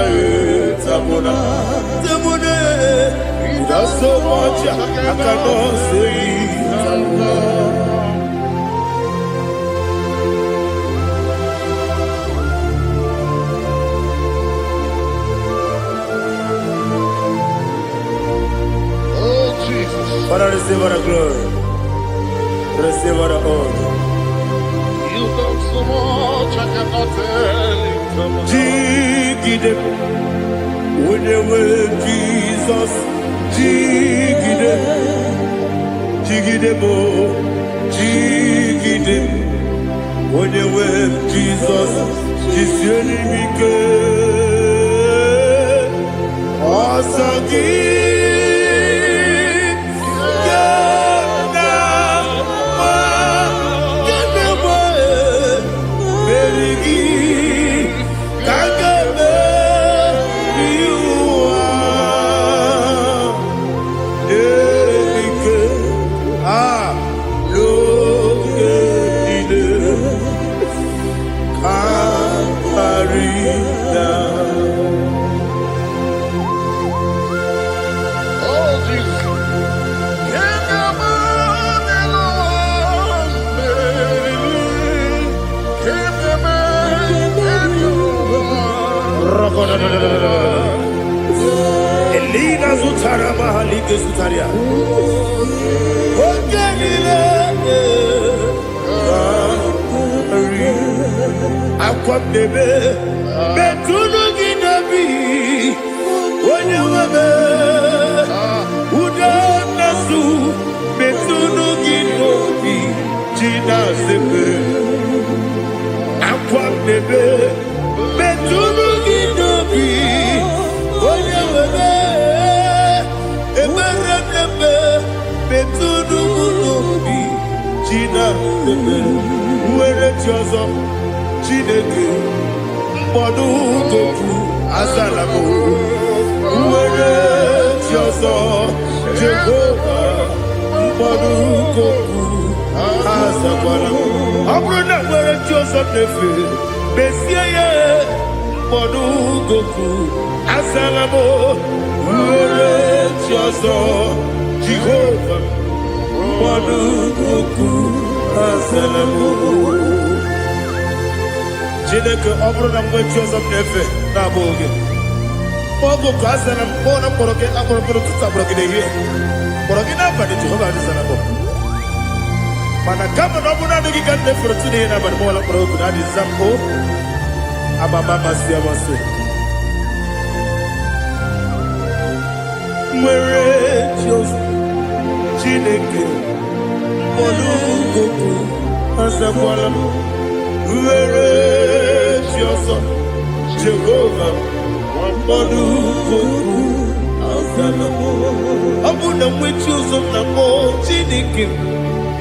Tabona, Tabona. He does so much, I cannot say it's Tabona. Father, receive all the glory. Receive all the honor. You done so much, I cannot tell it. Jigide, when you were Jesus, Jigide, Jigide bo, Jigide, when you were Jesus, Jisienimike, Asagi. Elina Zutara Mahalike Zutaria. Akwabebe Betunu Ginabi Wanyawebe Udanasu Betunu Ginobi Jina Sepe Akwabebe Betunu Ginobi Wanyawebe Eberekebe Betunu Ginobi Jina Sepe Uwere Chozo Chineke mkpọdụ goku azalamo uwere chi ọzọ Jehova mkpọdụ goku azakwala ọ bụrụ na nwere chi ọzọ na-efe mesie ya mkpọdụ goku azalamo uwere chi ọzọ Jehova mkpọdụ goku azalamo Chineke ọ bụrụ na mgbe chi ọzọ m na-efe na-abụ oge ogo ka a zara m kpọọ na mkpọrọ gị akpọrọ ụtụtụ akpọrọ gị n'ehihie mkpọrọ gị n'abalị Jehova adịzara m mana kama na ọ bụ naanị gị ka m na-efere otu n'ihe n'abalị mọwala mkpọrọ ogu na adịza m amama amasị amasị nwere chi ọzọ Chineke mkpọrọ ogu azakwala m Uwere chi ọzọ Jehova mkpọdụ goku azalamo ọ bụ na nwechi ụzọ na mbọ Chineke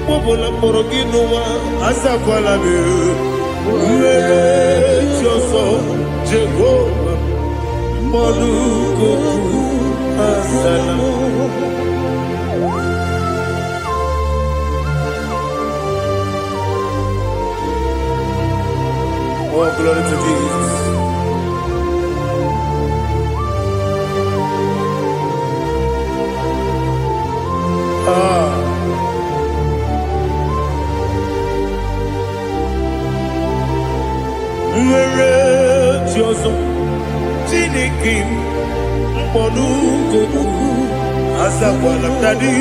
kpọbụla mkpọrọ gị n'ụwa azakwala m uwere chi ọzọ Jehova mkpọdụ goku azalamo Oh, glory to Jesus. Nwere chi ọzọ Chineke mkpọdụ goku azakwala m dadi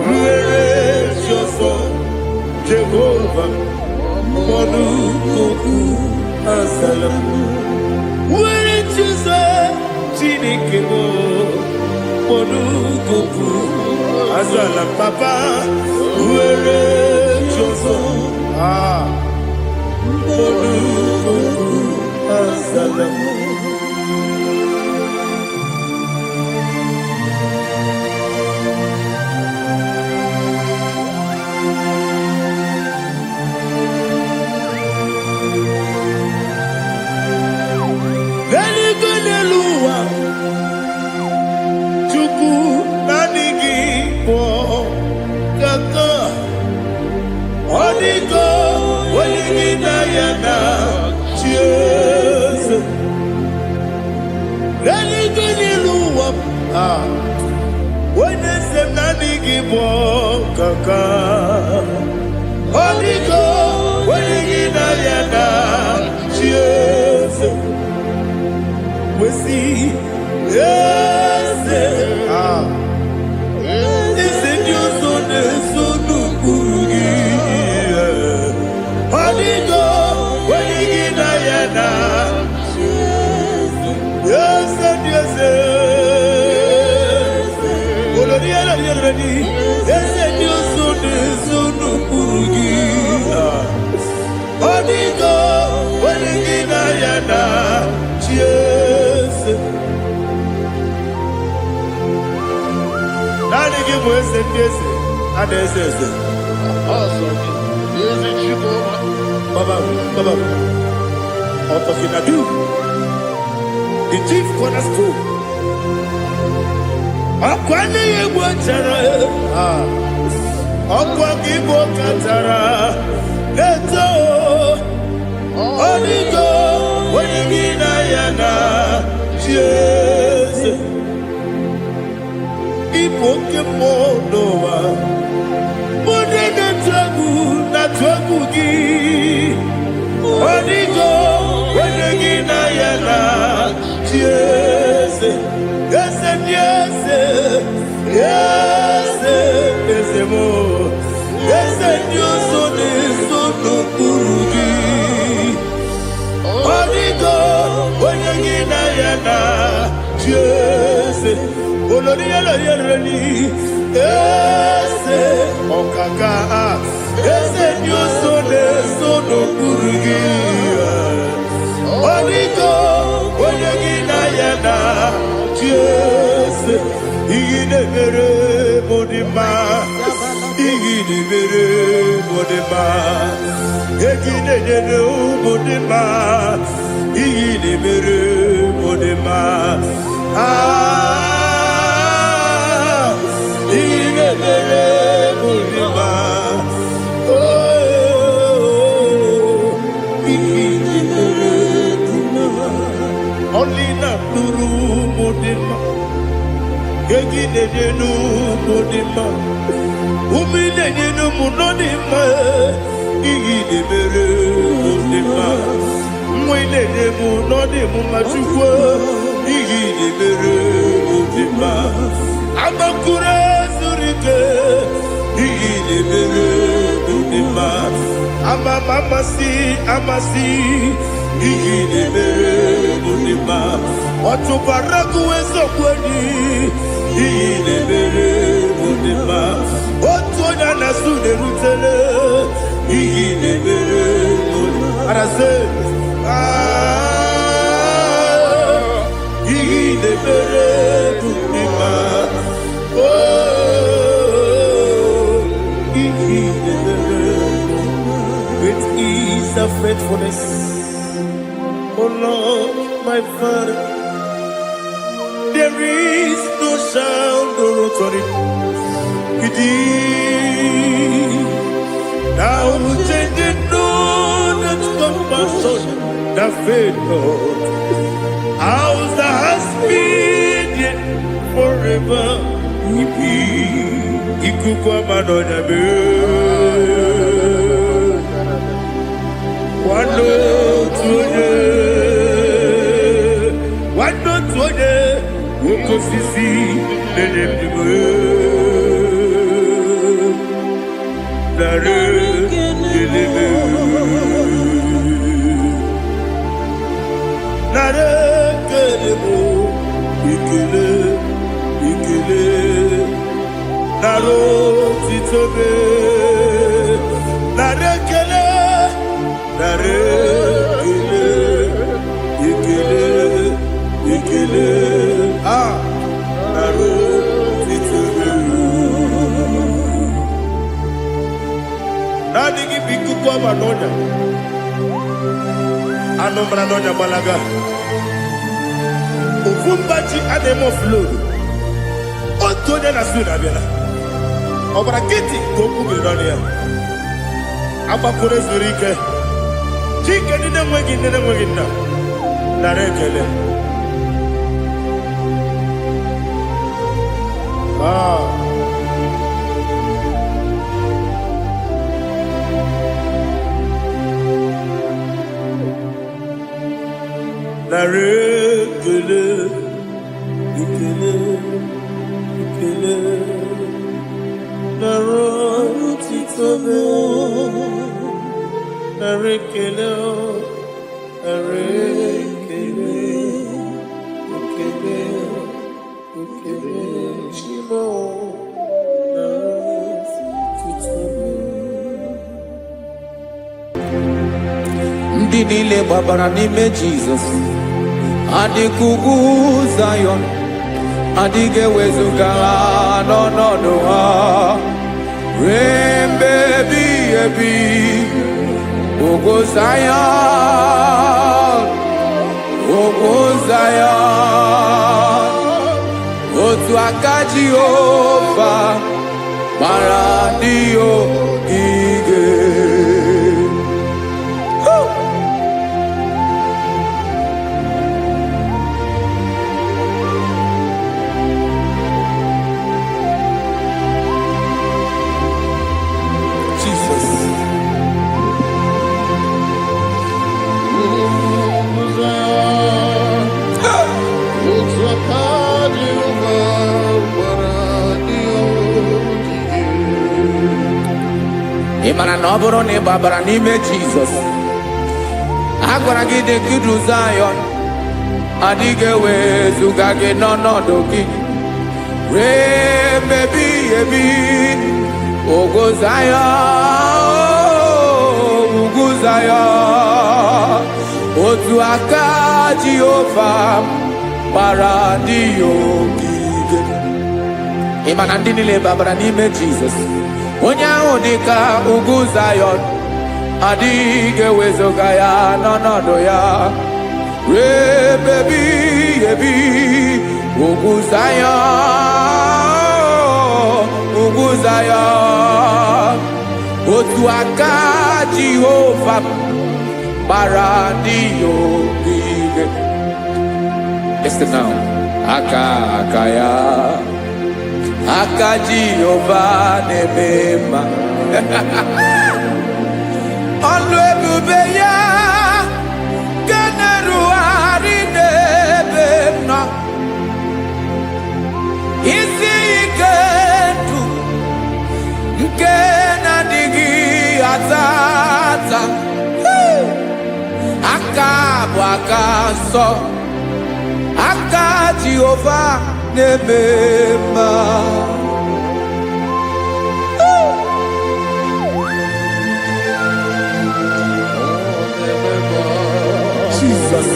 nwere chi ọzọ Jehova mkpọdụ goku asalam. Where Jesus, Chinikemo, Monukuku, asalam papa. Where Jesus, Monukuku, asalam. The chief cornerstone. Akwani yebo chara, akwani yebo katara. Leto, onigo, wenigina yana. Jesus, ipoke monowa. Mone na tragu gi. Onigo, wenigina yana. Yes, yes, yes, yes, yes, more. Yes, Dios, so no kurugi. Onigo, wenigina yana. Yes, Oloria Lori. Yes, Okaka. Yes, Dios, so no kurugi. Onigo, wenigina yana. Yes, igine mere modima, igine mere modima, igine mere modima, igine mere modima. Igine mere modima. Oh, igine mere modima. Only na duru modima. Egine denu modima. Umine denu munodima. Igine mere modima. Mwine demu nodimu machukwa. Igine mere modima. Amakure surike. Igine mere modima. Amasi. Igine mere modima. Otubaraku weso kweni. Igine mere modima. Otuonya nasude rutele. Igine mere modima. Arase. Igine mere modima. Oh, igine mere modima. Great is the faithfulness. Oh Lord, my Father, there is no sound or authority. Now changing know that compassion, the faith, Lord. How's the husband forever? Ikukwa madonya be. Wando tuone, woko sisi, lelebwe. Dare, lelebwe. nare ekele mo, ekele, ekele, naro titobe, nare ekele, nare ekele, ekele, naro titobe. Nadi ki biku kwa manonya. Ano manonya balaga. Ufumbaji ademo flow. Otonya na suna biela. Obra kiti koku bilonia. Aba kure zurike. Chike nene mwegi na. Narekele. Narekele, ekele, ekele, naro titobe, narekele, narekele, ekele, ekele, shimo, naro titobe. Ndị niile gbabara n'ime Jizọs adịghị ugwu Zayọn, adịghị ewezuga ha n'ọnọdụ ha ruo mgbe ebighị ebi. Ugwu Zayọn, ugwu Zayọn, otu aka Jehova gbara ndị ogige. Ị mara na ọ bụrụ na ị gbabara n'ime Jizọs, a gwara gị dị kudu Zayọn, adịghị ewezuga gị n'ọnọdụ gị ruo mgbe ebighị ebi. Ugwu Zayọn, ugwu Zayọn, otu aka Jehova gbara ndị ogige. Ị ma na ndị niile gbabara n'ime Jizọs, onye ahụ dị ka ugwu Zayọn, adịghị ewezuga ya n'ọnọdụ ya ruo mgbe ebighị ebi. Ugwu Zayọn, ugwu Zayọn, otu aka Jehova gbara ndị ogige. Listen now. Aka ya, aka Jehova na-eme mma. Ọlụ ebube ya ga na-erugharị n'ebe m nọ. Isi ike ndụ nke na-adịghị ata ata. Aka bụ aka nsọ, aka Jehova na-eme mma. Jesus.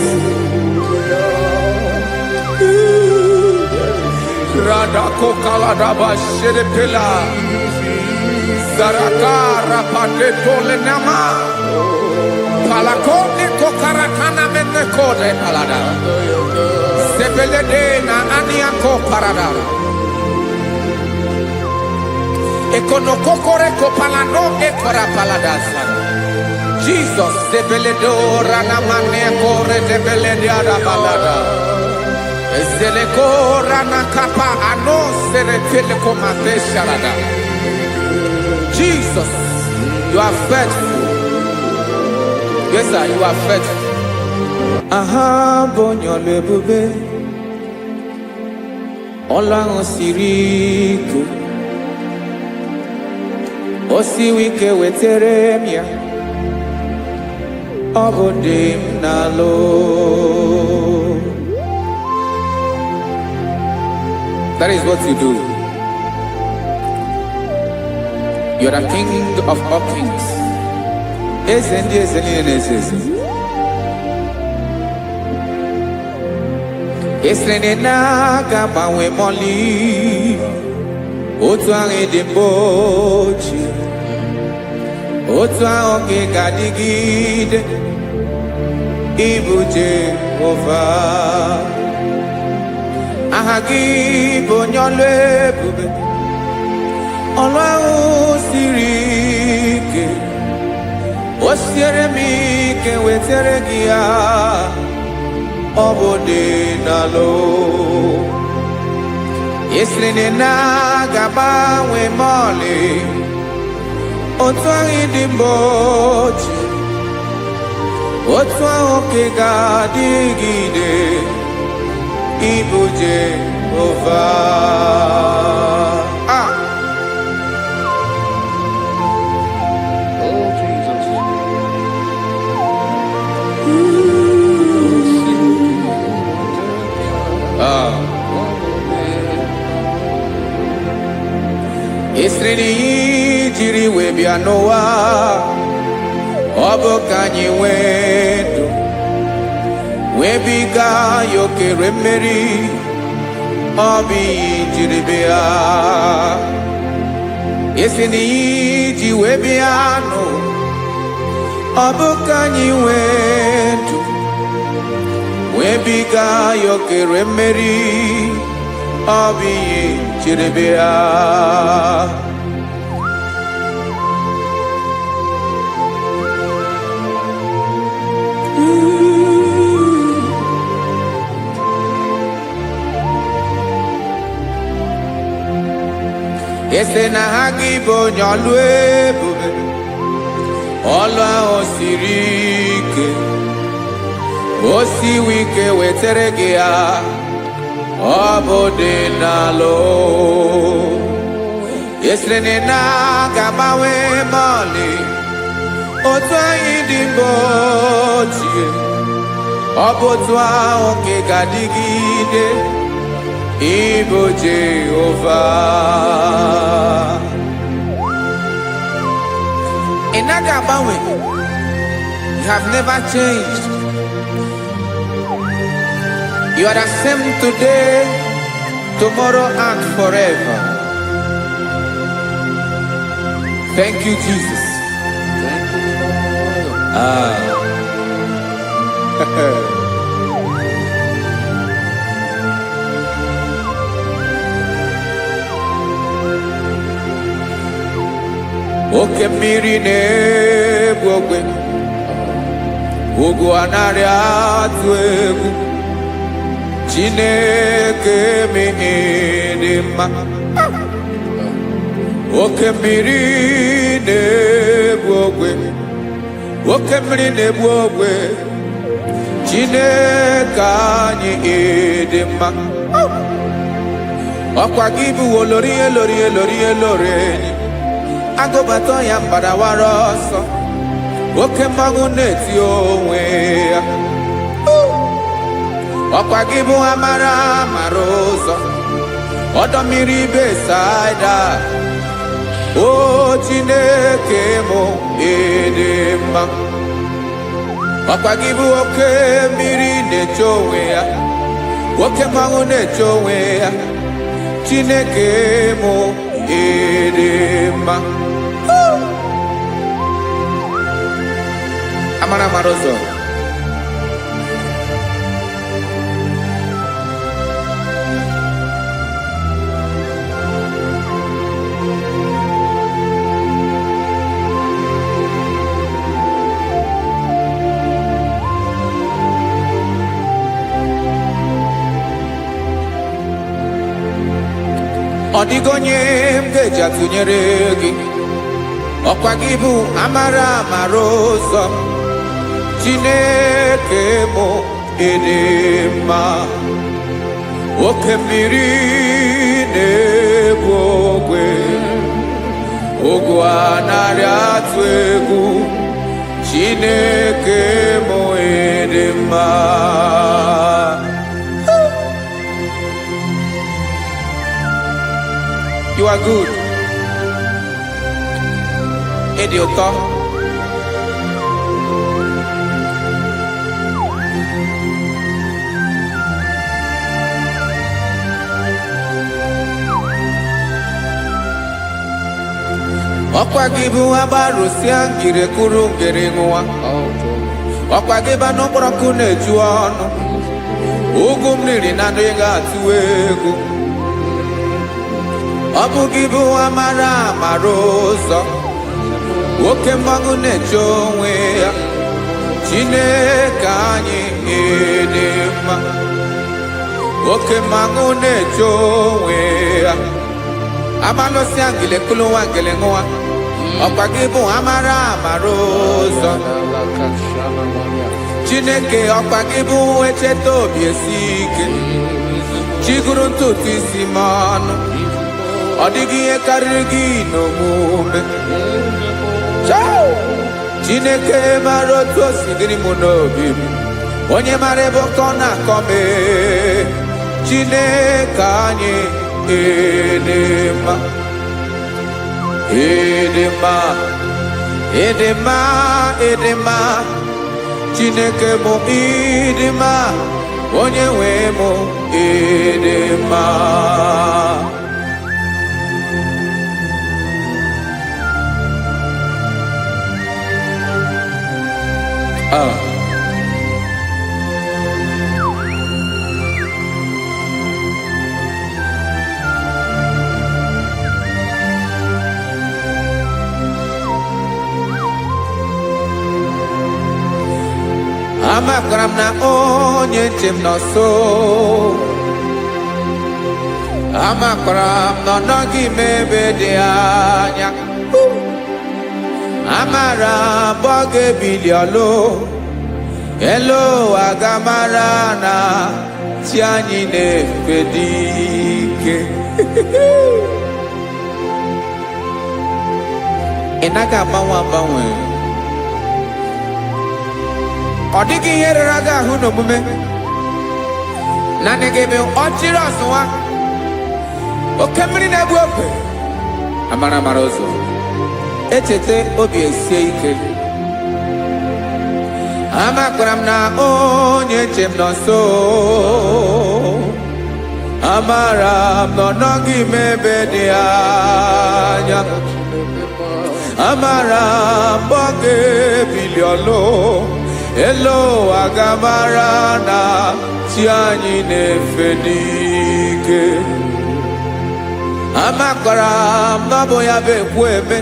Radako kaladaba sherepela, zarakara pateto lenama, palakone kokarakana menekode palada, sebelede na aniako parada, ekonokokore kopalano ekora paladasa. Jesus, sebeledo ranamane kore debelede arabalada. Zeleko ranakapa ano serepele komate sharada. Jesus, you are faithful. Yes, sir, you are faithful. Aha, bonyo lebube. Olang siriku. Osi wike weteremia. Obodim nalo. That is what you do. You are the King of all kings. Esrene na gabanwe moli otu ahụ dị mgbochi otu ahụ ka ị ga-adịgide ịbụ Jehova. Aha gị bụ onye ọlụ ebube, ọlụ ahụ siri ike, o siere m ike wetara gị ya. Obodinalo Esrene na gabanwe moli otu ahụ dị mgbochi otu ahụ ka ị ga-adịgide ịbụ Jehova. Oh, Jesus. Esrene jiri wee bịa n'ụwa, ọ bụ ka anyị nwee ndụ, wee biga ya okere mmeri, ọ bụ ihe jiri bịa. Esrene ji wee bịa n'ụwa, ọ bụ ka anyị nwee ndụ, wee biga ya okere mmeri, ọ bụ ihe jiri bịa. Ese na ha gị bụ onye ọlụ ebube, ọlụ ahụ siri ike, o siwe ike wetara gị ya. Obodinalo Esrene na gabanwe moli otu ahụ dị mgbochi ọ bụ otu ahụ ka ị ga-adịgide ịbụ Jehova. Ị naghị agbanwe. You have never changed. You are the same today, tomorrow, and forever. Thank you, Jesus. Thank you, Father. Oke mmiri na-egbu ogwe, ugwu anaghị atụ egwu. Chineke m dị mma. Oke mmiri na-egbu ogwe, oke mmiri na-egbu ogwe. Chineke anyị dị mma. Ọkwa gị bụ olori elori elori elori, agụbata ya mbadawara ọsọ, oke mmanwụ na-eti onwe ya. Ọkwa gị bụ amara amara ụzọ, ọdọ mmiri Besaida. O Chineke m dị mma. Ọkwa gị bụ oke mmiri na-eche onwe ya, oke mmanwụ na-eche onwe ya. Chineke m dị mma. Amara amara ụzọ. Ọ dịghị onye m ga-eji atụnyere gị. Ọkwa gị bụ amara amara ụzọ. Chineke m dị mma. Oke mmiri na-egbu ogwe, ugwu anaghị atụ egwu. Chineke m dị mma. You are good. Ịdị ụtọ. Ọkwa gị bụ agbarụsịa ngiri kụrụ ngiri nwa. Ọkwa gị ba n'okporoko na-eju ọnụ. Ugwu mmiri na ndị ga-atụ egwu. Ọ bụ gị bụ amara amara ụzọ. Nwoke mmanwụ na-eche onwe ya. Chineke anyị ịdị mma. Nwoke mmanwụ na-eche onwe ya. Abalụsịa ngili kụrụ nwa ngili nwa. Ọkwa gị bụ amara amara ụzọ. Chineke ọkwa gị bụ echeta obi esi ike. Chigụrụ ntutu isi m ọnụ. Ọ dịghị ihe karịrị gị n'omume. Chineke mara otu o si dịrị m n'obi m. Onye mara ebe ọkọ na-akọ m. Chineke anyị ịdị mma. Ịdị mma. Ịdị mma. Ịdị mma. Chineke mụ ịdị mma. Onye nwe mụ ịdị mma. Amakwara m na onye nche m nọ nso. Amakwara m na ọ nọghị m ebe dị anya. Amara m ọ ga-ebili ọlụ. Elu ụwa ga-amara na chi anyị na-efe dị ike. Ị naghị agbanwe agbanwe. Ọ dịghị ihe rere gị ahụ n'omume. Naanị gị bụ ọchịrị ọsụwa. Oke mmiri na-egbu ogwe. Amara amara ụzọ. Echeta obi esie ike. Amakwara m na onye nche m nọ nso. Amara m na ọ nọghị m ebe dị anya. Amara m ọ ga-ebili ọlụ. Elu ụwa ga-amara na chi anyị na-efe n'ike. Amakwara m na ọ bụ ya bụ ekwu eme.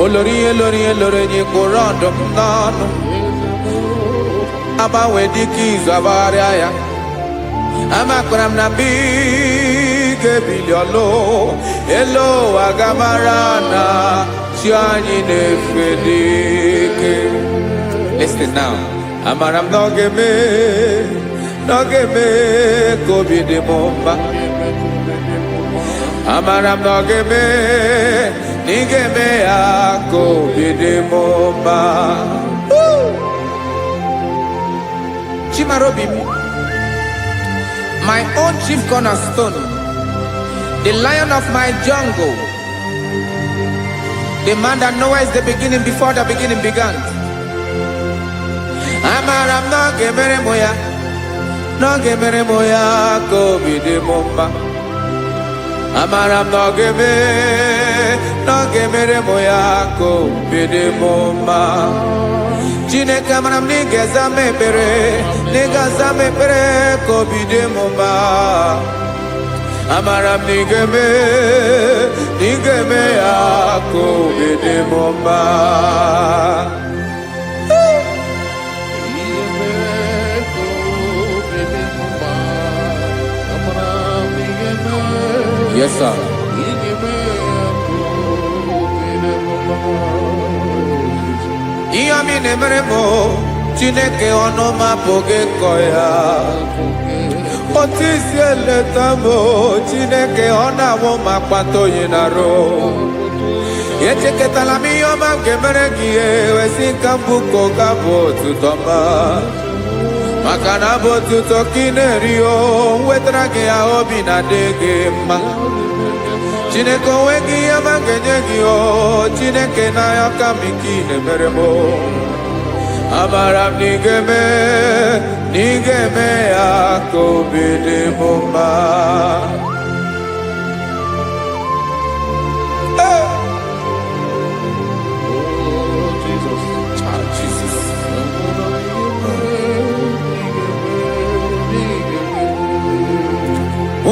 Olori ihe lori ihe lori enyi kwụrụ ọdụm n'ọnụ. Agbanwe dịka izu agbagharịa ya. Amakwara m na mgbe ị ga-ebili ọlụ. Elu ụwa ga-amara na chi anyị na-efe n'ike. Listen now. Amara m na ọ ga-eme ka obi dị m mma. Amara m na ọ ga-eme na ị ga-eme ya ka obi dị m mma. Chimara obi m. My own chief cornerstone. The lion of my jungle. The man that knows the beginning before the beginning began. Amara m na ọ ga-emere m ya. Na ọ ga-emere m ya ka obi dị m mma. Amara m na ọ ga-emere m ya ka obi dị m mma. Chineke amara m na ị ga-aza m ekpere. Na ị ga-aza m ekpere ka obi dị m mma. Amara m na ị ga-eme ya ka obi dị m mma. Yes, sir. Ihe ọmị na-emere m Chineke ọnụ m apụghị ịkọ ya. Otu isi eleta m Chineke ọ na-awụ m akpata oyi n'arụ. Echeketala m ihe ọma m ga-emere gị wesị ka m bụkọ ga bụ otuto ọma. maka na bụ otuto ka ị na-eri o wetara gị ya obi na-adị gị mma. Chineke onwe gị ya ma ga-enye gị o Chineke n'anya ka m ike ị na-emere m. Amara m na ị ga-eme ya ka obi dị m mma.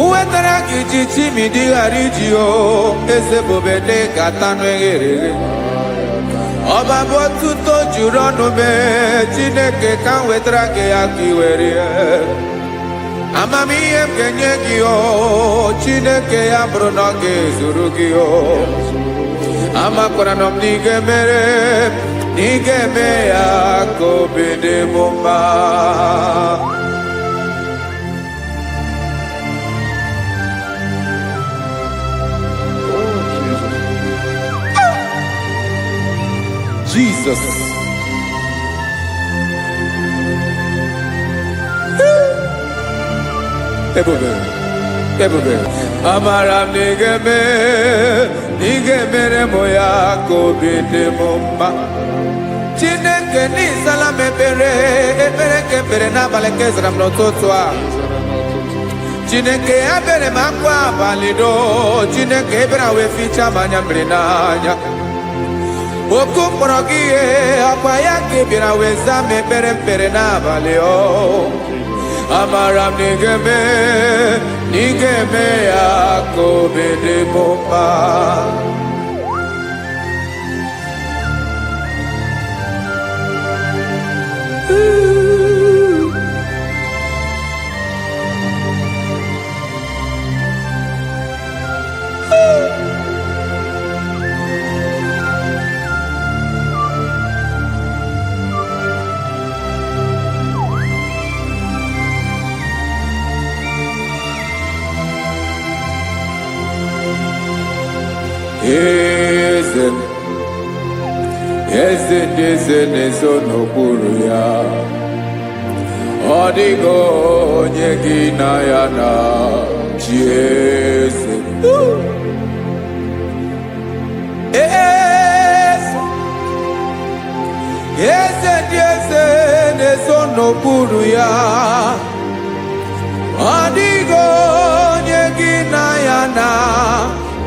Uwetara gị ji chimidi ghara iji o eze bobede ga-atanụ eghere. Ọba bụ otuto juru ọnụ mee Chineke ka m wetara gị ya ka i were. Amamihe m ga-enye gị o Chineke ya bụrụ na ọ ga-ezuru gị o. Amakwara na m na ị ga-emere na ị ga-eme ya ka obi dị m mma. Jesus. Ebube. Amara m na ị ga-emere m ya ka obi dị m mma. Chineke n'ịzala m ekpere ka ekpere n'abalị ka ezara m n'ụtụtụ a. Chineke ya bere m akwa abalị do. Chineke ebere wee ficha m anya mmiri n'anya. Oku mkpọrọ gị ihe akwa ya ka ị bịara wee zaa m ekpere n'abalị o. Amara m na ị ga-eme ya ka obi dị m mma. Eze ndị eze na-ezo n'okpuru ya. Ọ dịghị onye gị na ya na chi eze. Eze ndị eze na-ezo n'okpuru ya. Ọ dịghị onye gị na ya na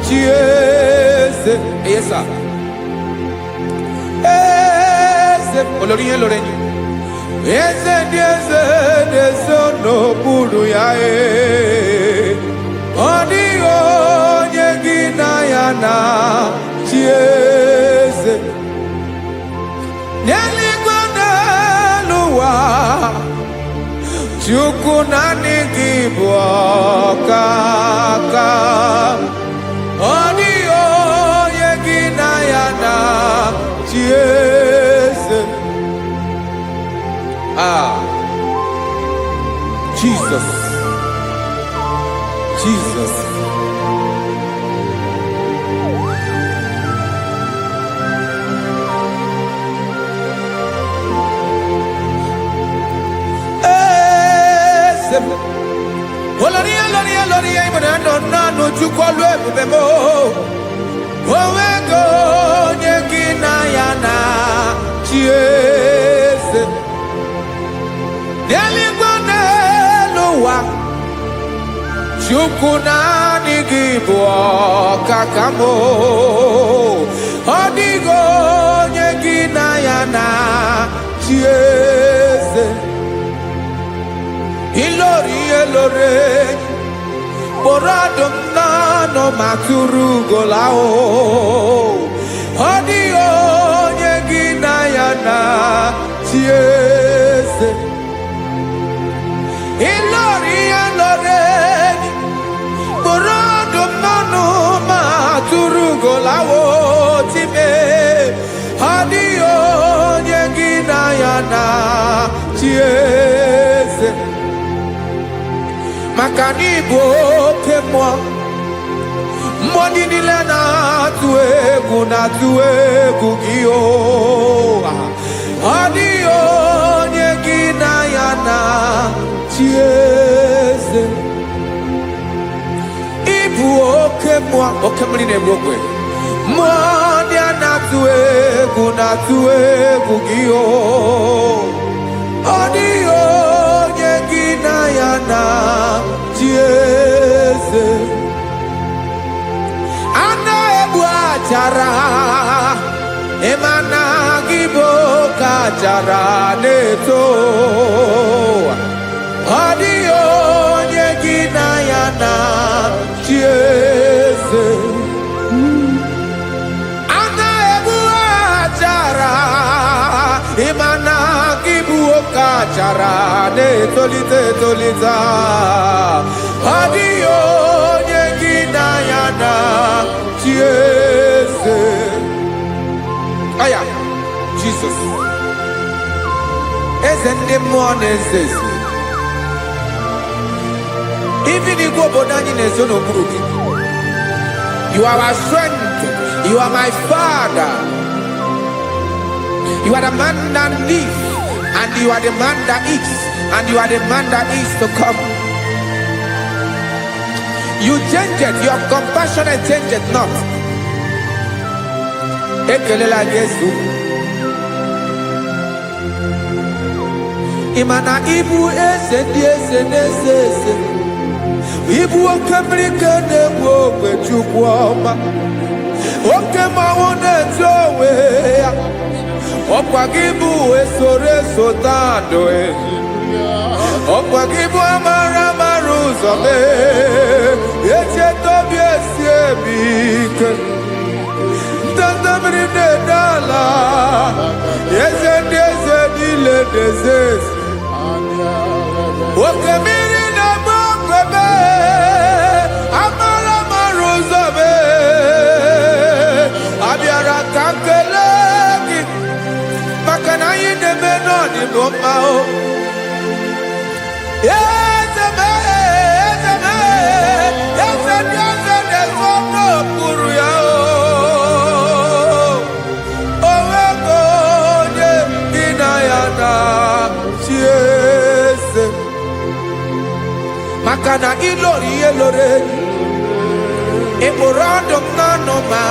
chi eze. Yes, sir. Olórí yẹn lórí yẹn. Eze ndị eze na-ezo n'okpuru ya. Ọ dịghị onye gị na ya na chi eze. N'eluigwe n'elu ụwa Chukwu naanị gị bụ ọkaka. Ọ dịghị onye gị na ya na chi eze. Jesus. Olórí ibùdó nánú Chukwu lu ebube mo. Onwego onye gị na ya na chi eze. N'eluigwe n'elu ụwa Chukwu naanị gị bụ ọkaka m. Ọ dịghị onye gị na ya na chi eze. Ilori kpọrọ ọdụm n'ọnụ ma tụrụ ugo laa. Ọ dịghị onye gị na ya na chi eze. Ilori kpọrọ ọdụm n'ọnụ ma tụrụ ugo laa. Time ọ dịghị onye gị na ya na chi eze. Maka na ị bụ oke mmụọ. Mmụọ ndị niile na-atụ egwu gị o. Ọ dịghị onye gị na ya na chieze ibu oke mmụọ oke mmiri na-egbu okwe mmụọ ndị a na-atụ egwu gị o ọ dịghị onye gị na ya na chieze a na-egbu achara ịmana gị bụ ka achara na-eto ọ dịghị onye gị na ya na chieze a na-egbu achara ịmana gị bụ ka achara na-etolite etolite ọ dịghị onye gị na ya na chieze. Aya, Jesus. Eze ndị mmụọ na-eze eze. Even if you go down in a zone of group, you are our strength. You are my Father. You are the man that lives, and you are the man that eats, and you are the man that is to come. You change it. Your compassionate change it not. Ekelela Yesu imana ibu eze ndị eze na-eze eze ibu oke mmiri ka na-egbu ogbe Chukwu ọma oke mmanwụ na-eto onwe ya ọkwa gị bụ esoro eso tando ọkwa gị bụ amara ụzọ mee echeta obi esi ebi ike ndandamiri na-edala eze ndị eze niile na-eze oke mmiri na-agba okwebe amara ụzọ mee abịara ka nkele gị maka na anyị na-eme n'ọdịbụ mma o eze mee eze ndị eze na-eso n'okpuru ya o maka na ilori elore ekporo ọdụ m n'ọnụ ma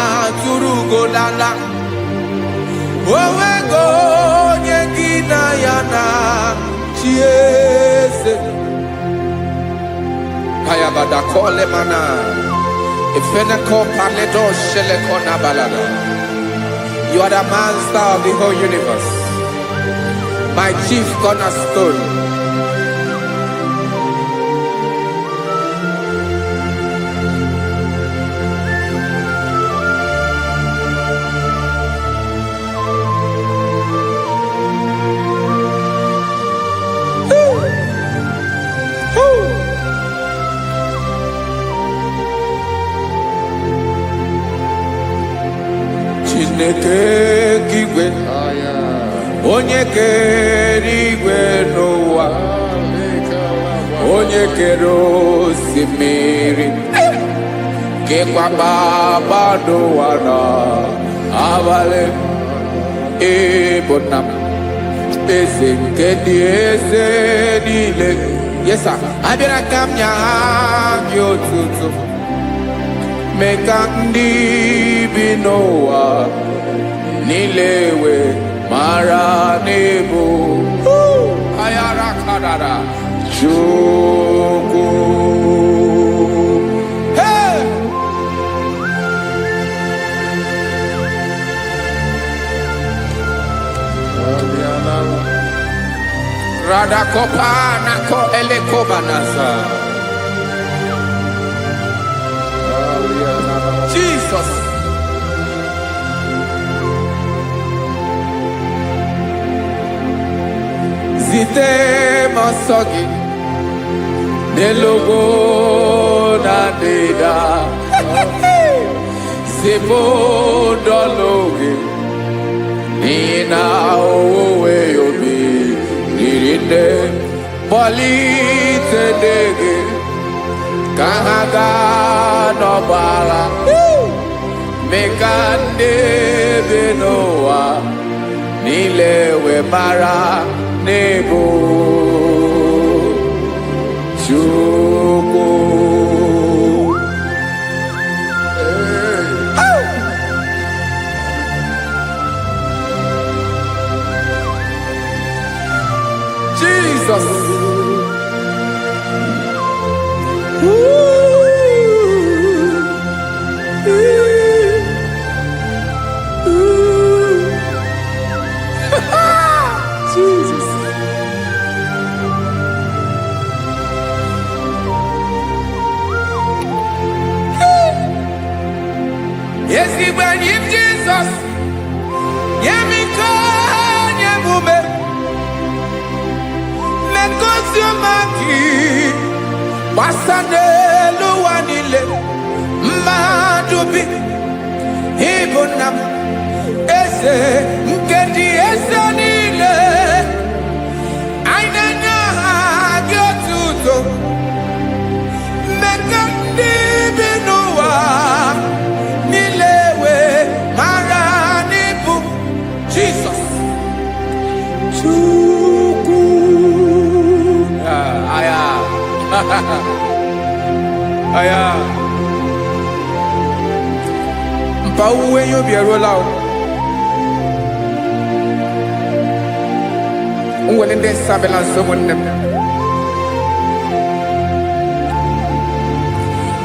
tụrụ ugolala onwego onye gị na ya na chieze ayabada kole mana efeneko paledo sheleko na balada. You are the master of the whole universe, my chief cornerstone. Chineke kigwe onye kere igwe n'ụwa onye kere osimiri kekwa kpakpando ụwa na abalị ịbụ nna m eze nke ndị eze niile. Yes sir, abịara ka m nye gị otuto mee ka ndị bi n'ụwa niile wee mara n'ebu ayara kadara Chukwu. Hey! Radakopa nako elekobanasa. Jesus. Zite masogi nelogo na deda Zibo dologe nina owe yobi nirinde polite dege kahaga no bala mekande benoa nilewe mara nebo Chukwu. Jesus. Jesus. Yes, he when him Jesus. Yemiko nyemume. Mekosiomaki. Wasande luwanile. Madubi. Ibunam. Ese mkendi ese nile. Ainanya agyotuto. Mekandi binuwa. Nilewe maranibu. Jesus. Chukwu. Aya. Aya. Mpa uwe yo bierola o. When they sabelance someone them.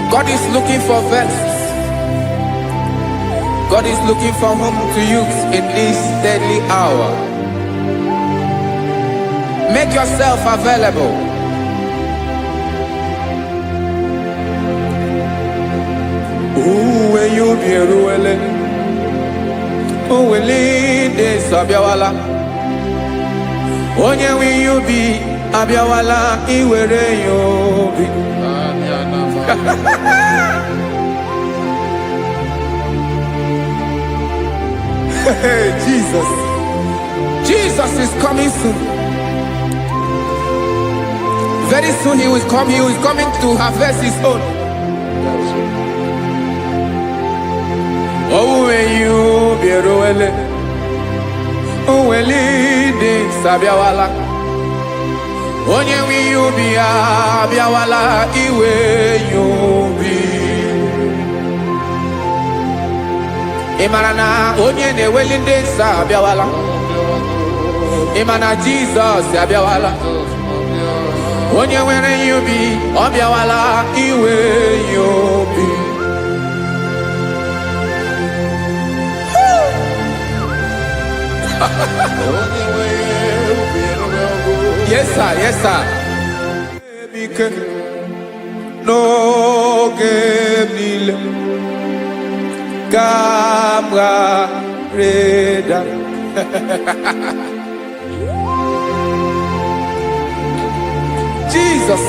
God is looking for vessels. God is looking for whom to use in this deadly hour. Make yourself available. When you be ruling, who will lead this Abiawala? Onye will you be Abiawala? Iwere you be. Jesus. Jesus is coming soon. Very soon he will come. He is coming to harvest his own. Oh, when you be ruling, oh, when leading Sabiawala. Onye will you be Abiawala? Iwe you be. Imarana onye ne welinde Sabiawala. Imana Jesus Sabiawala. Onye were you be Abiawala? Iwe you be. Yes, sir. Yes, sir. No game Camarada. Jesus.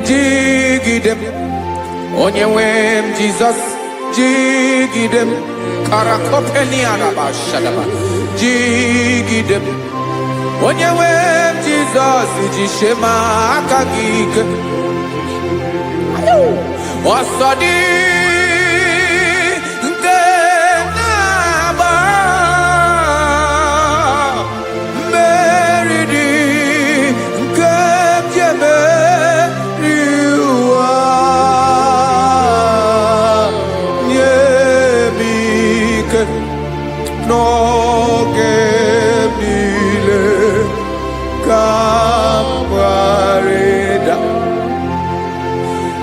Jigidem. Onyewem Jesus. Jigidem. Karakopeniana bashadaba. Jigidem. Onyewem Jesus. Jishema akagik. Osodi.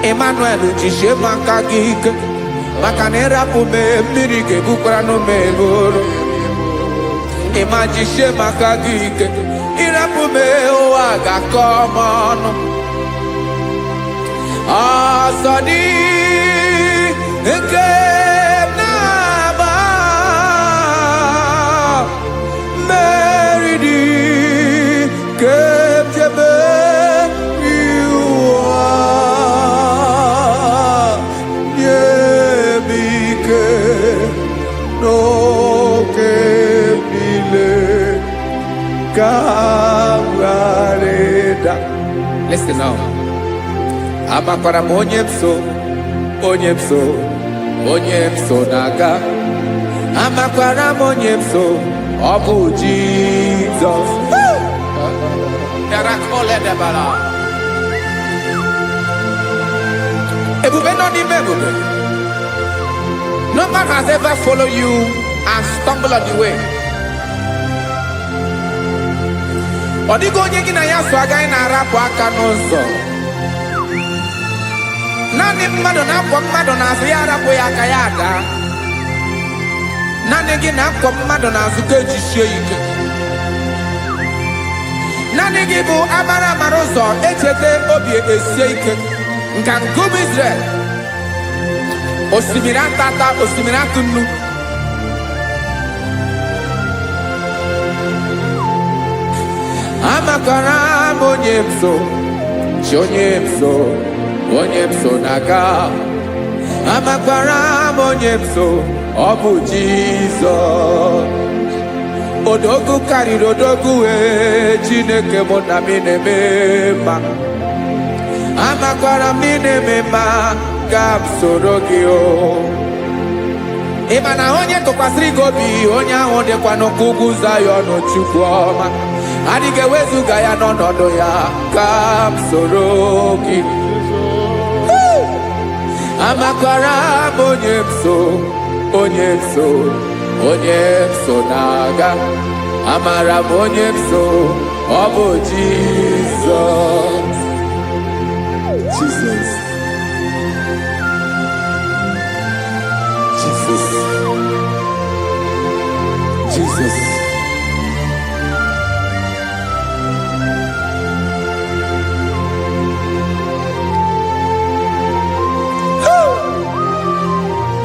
Emmanuel jishe makagik makanera pume mirike bukrano meloro emajishe makagik irapume oaga komono asadi nke naba meridi kepjebe Listen now. Amakara onyemso naga. amakwara m onye m so, ọ bụ Jizọs. Yarakoledebara. Ebube nọ n'ime ebube. No man has ever followed you and stumbled on the way. Ọ dịghị onye gị na ya so agaghị na-arapụ aka n'ụzọ. Naanị mmadụ na-akwọ mmadụ n'azụ ya arapụ ya aka ya ada. Naanị gị na-akwọ mmadụ n'azụ ka ejisie ike. Naanị gị bụ amara amara ụzọ echete obi esie ike. Nka nkụm Israel. Osimiri atata, osimiri atụ nnu. Amakwara m onye m so, chi onye m so, onye m so na-aga. Amakwara m onye m so, ọ bụ Jizọs. Odogwu karịrị odogwu Chineke mụ na mi na-eme mma. Amakwara m na-eme mma ka m soro gị o. Ị ma na onye tụkwasịrị gị obi, onye ahụ dịkwa n'ugwu Zayọn Chukwu ọma. Adịghị ewezuga ya n'ọnọdụ ya ka m soro gị. Amakwara m onye m so, onye m so, onye m so na-aga. Amara m onye m so, ọ bụ Jizọs. Jesus. Jesus. Jesus.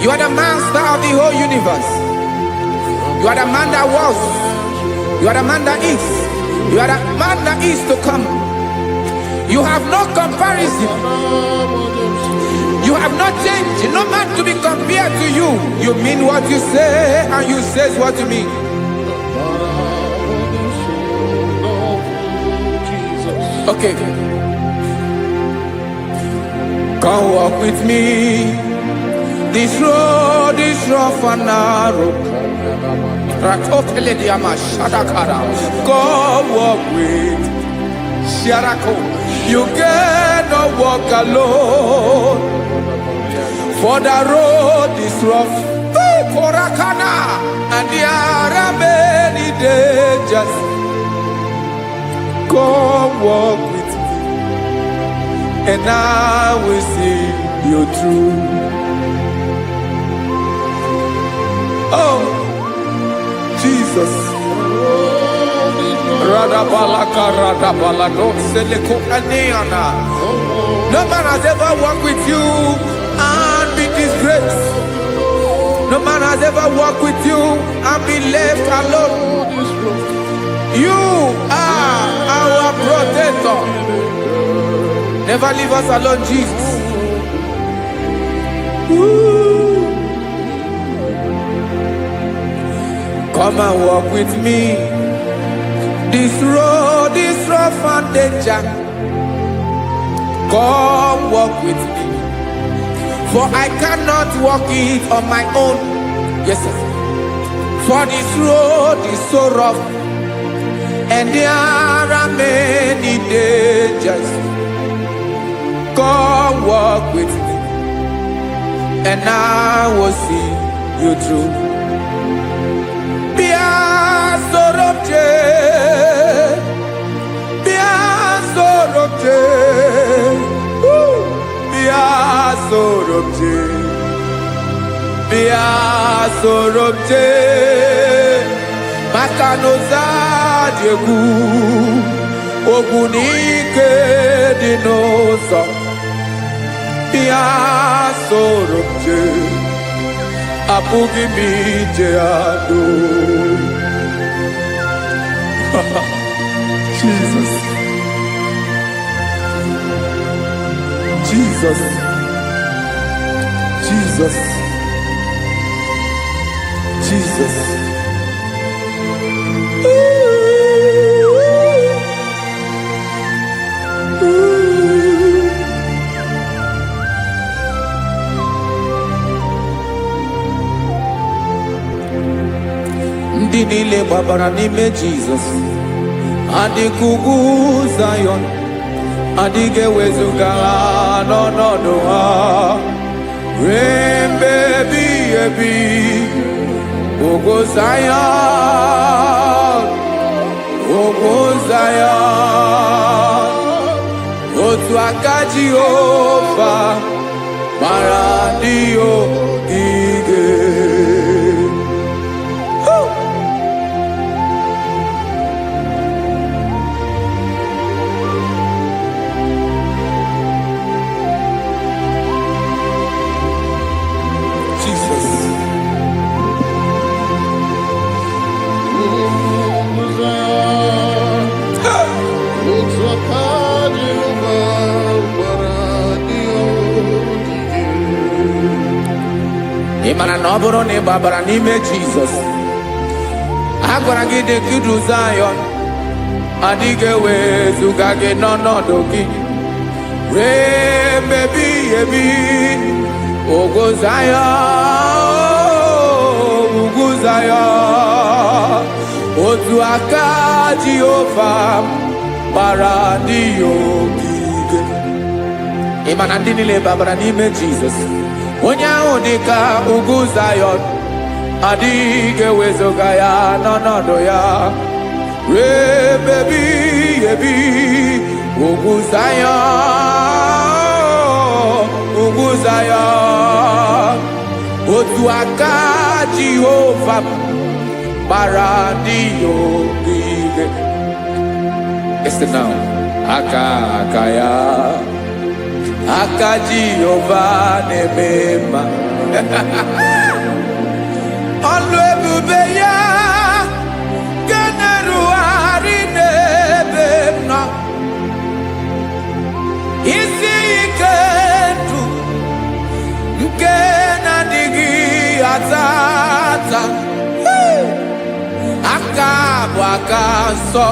You are the master of the whole universe. You are the man that was. You are the man that is. You are the man that is to come. You have no comparison. You have not changed. No man to be compared to you. You mean what you say and you say what you mean. Okay. Come walk with me. This road is rough and narrow. Come walk with Sharako. You cannot walk alone. For the road is rough. Korakana. And there are many dangers. Come walk with me. And I will see you through. Oh, Jesus. No man has ever walked with you and be disgraced. No man has ever walked with you and be left alone. You are our protector. Never leave us alone, Jesus. Ooh. Come and walk with me. This road is rough and danger. Come walk with me. For I cannot walk it on my own. Yes, sir. For this road is so rough. And there are many dangers. Come walk with me. And I will see you through. Sorobje Makanoza Diegu Ogunike Dinosa Bia Sorobje Apugi Mijeado. Jesus. Jesus. Jesus. Jesus. ndị niile gbabara n'ime Jizọs adịghị ugwu Zayọn, adịghị ewezuga ha n'ọnọdụ ha ruo mgbe ebighị ebi. Ugwu Zayọn, ugwu Zayọn, otu aka Jehova mara ndị ogige. Ị mara na ọ bụrụ na ị gbabara n'ime Jizọs, a gwara gị dị ka ugwu Zayọn, adịghị ewezuga gị n'ọnọdụ gị ruo mgbe ebighị ebi. Ugwu Zayọn, ugwu Zayọn, otu aka Jehova gbara ndị ogige. Ị ma na ndị niile gbabara n'ime Jizọs, onye ahụ dị ka ugwu Zayọn, adịghị ewezuga ya n'ọnọdụ ya ruo mgbe ebighị ebi. Ugwu Zayọn, ugwu Zayọn, otu aka Jehova gbara ndị ogige. Listen now, aka ya, aka Jehova na-eme mma. Ọlụ ebube ya ga na-erugharị n'ebe m nọ. Isi ike ndụ nke na-adịghị ata ata, aka bụ aka nsọ,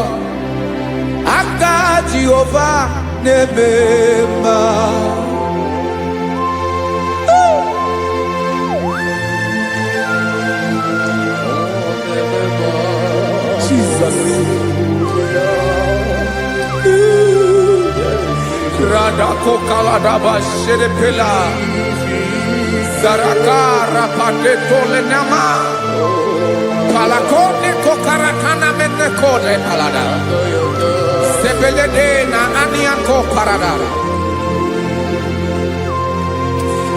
aka Jehova na-eme mma. Jesus. Radako kaladaba sherepela zarakara padeto lenama palakone kokarakana mene kode palada sebelede na aniako paradara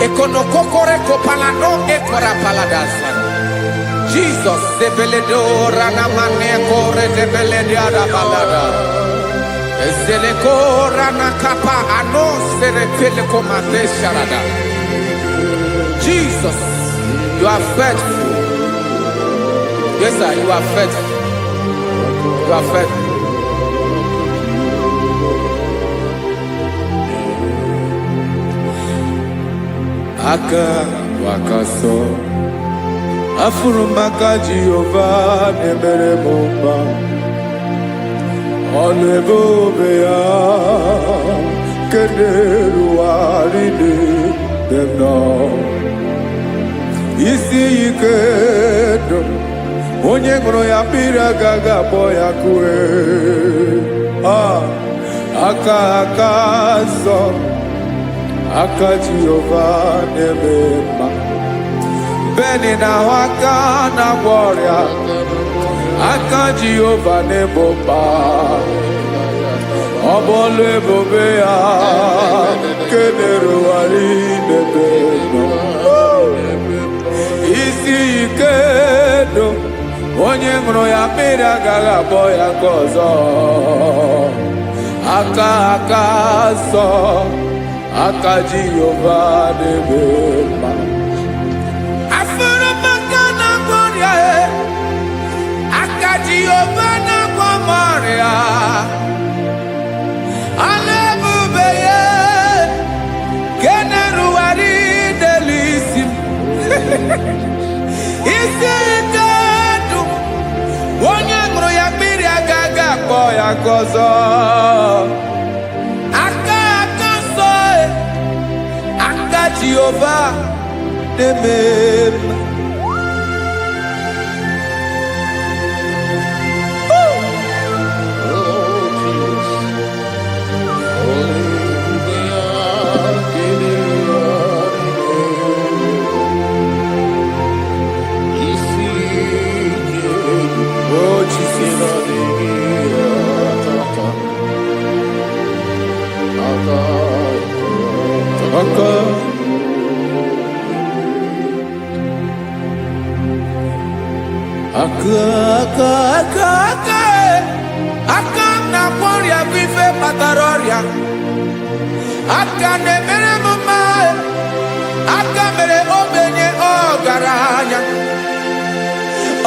ekonokokore kopalano ekora paladasa. Jesus, sebeledo ranamane kore sebelede arabalada. Zeleko ranakapa ano serepele komate sharada. Jesus, you are faithful. Yes, sir, you are faithful. You are faithful. Aka wakaso. Afurumaka Jehova nebere mumba. Ọlụ ebube ya kederu arịdị dem nọ. Isi ike dụ onye ṅụrụ ya mmiri agaghị akpọ ya kue. Aka nsọ, aka Jehova na-eme mma. Beni na aka na-agwọ ọrịa, aka Jehova na-egbo mkpa. Ọ bụ ọlụ ebube ya kederugharị n'ebe nọ. Isi ike dụ onye ṅụrụ ya mmiri agaghị akpọ ya ka ọzọ. Aka nsọ, aka Jehova na-eme mma. Jehova na-agwọ m ọrịa, ọlụ ebube ya ka na-erugharị n'elu isi m. Isi ike dụ onye ṅụrụ ya mmiri agaghị akpọ ya ka ọzọ. Aka nsọ, aka Jehova na-eme mma. aka na-emere m mma, aka mere ogbenye ọgaranya.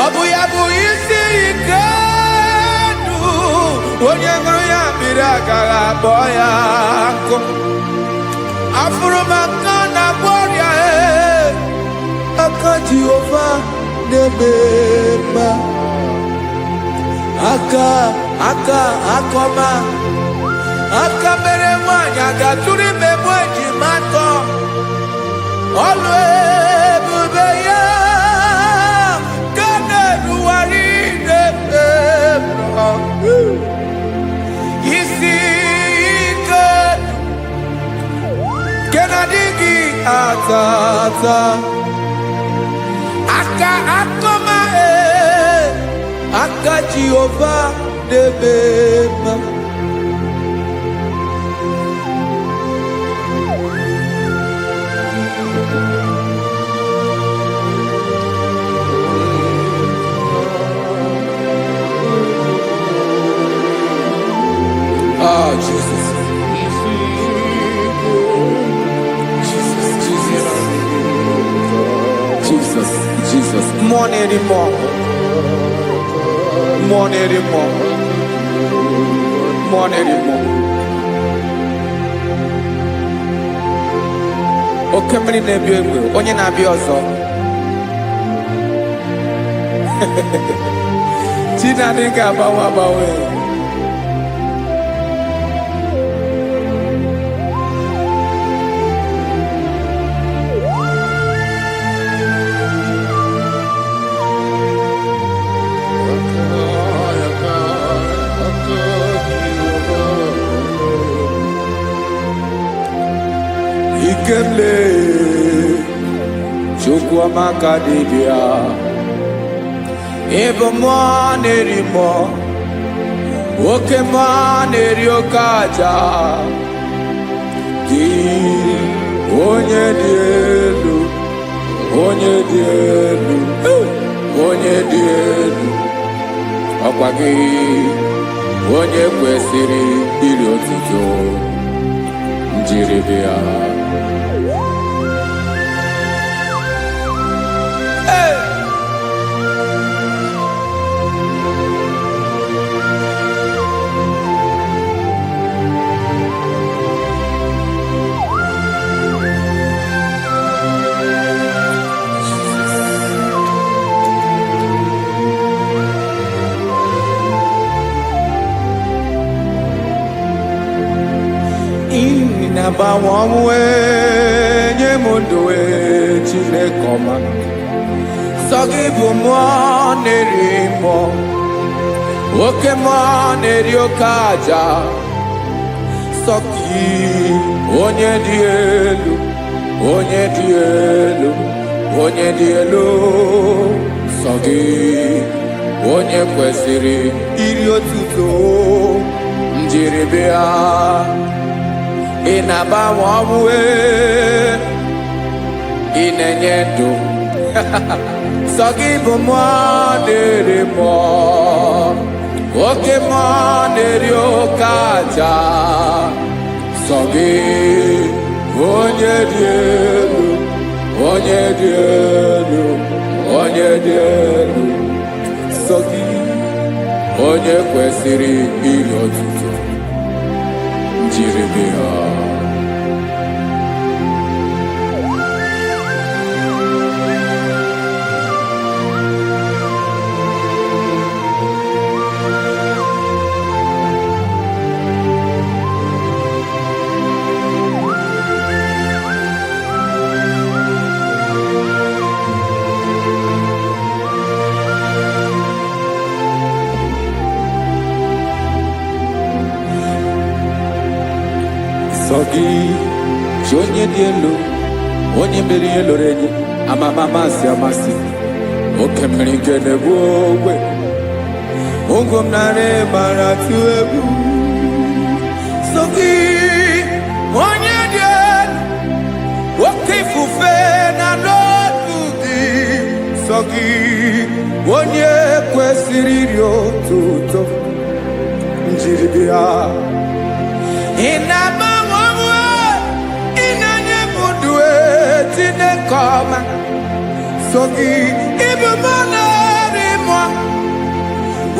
Ọ bụ ya bụ isi ike ndụ, onye ṅụrụ ya mmiri agaghị akpọ ya nkụ. Afụrụ m aka na-agwọ ọrịa, aka Jehova na-eme mma. Aka ọma, aka mere nwanyị ga-atụrụ ime mụ ejima atọ. Ọlụ ebube ya ka na-erugharị n'ebe isi ike nke na-adịghị ata ata. Aka ọma, aka Jehova na-eme mma. Ah, Jesus. Jesus. More anymore. Oke mmiri na-ebi egbe, onye na-abịa ọzọ. Chinadị ga-agbanwe. Ikemle Chukwuamaka dibịa, ịbụ mmụọ na-eri mmụọ, oke mmụọ na-eri oke aja. Gị onye dị elu, onye dị elu, onye dị elu, ọkwa gị onye kwesịrị iri otuto. Njiri bịa. Na-agbanwe ọnwụ nye m ndụ Chineke ọma. Sọ gị bụ mmụọ na-eri mmụọ, oke mmụọ na-eri oke aja. Sọ gị onye dị elu, onye dị elu, onye dị elu. Sọ gị onye kwesịrị iri otuto. Njiri bịa. Ị na-agbanwe ọnwụ, ị na-enye ndụ. Sọ gị bụ mmụọ na-eri mmụọ, oke mmụọ na-eri oke aja. Sọ gị onye dị elu, onye dị elu, onye dị elu. Sọ gị onye kwesịrị iri otuto. Njiri bịa. Sọ gị chi onye dị elu, onye mere ihe loro enyi, amama amasị amasị. Oke mmiri nke na-egbu ogwe, ụgwọ m narị mara tụ egwu. Sọ gị onye dị elu, oke ifufe na n'otu gị. Sọ gị onye kwesịrị iri otuto. Njiri bịa. Ị na-agbanwe Chineke ọma so gị ịbụ mmụọ na-eri mmụọ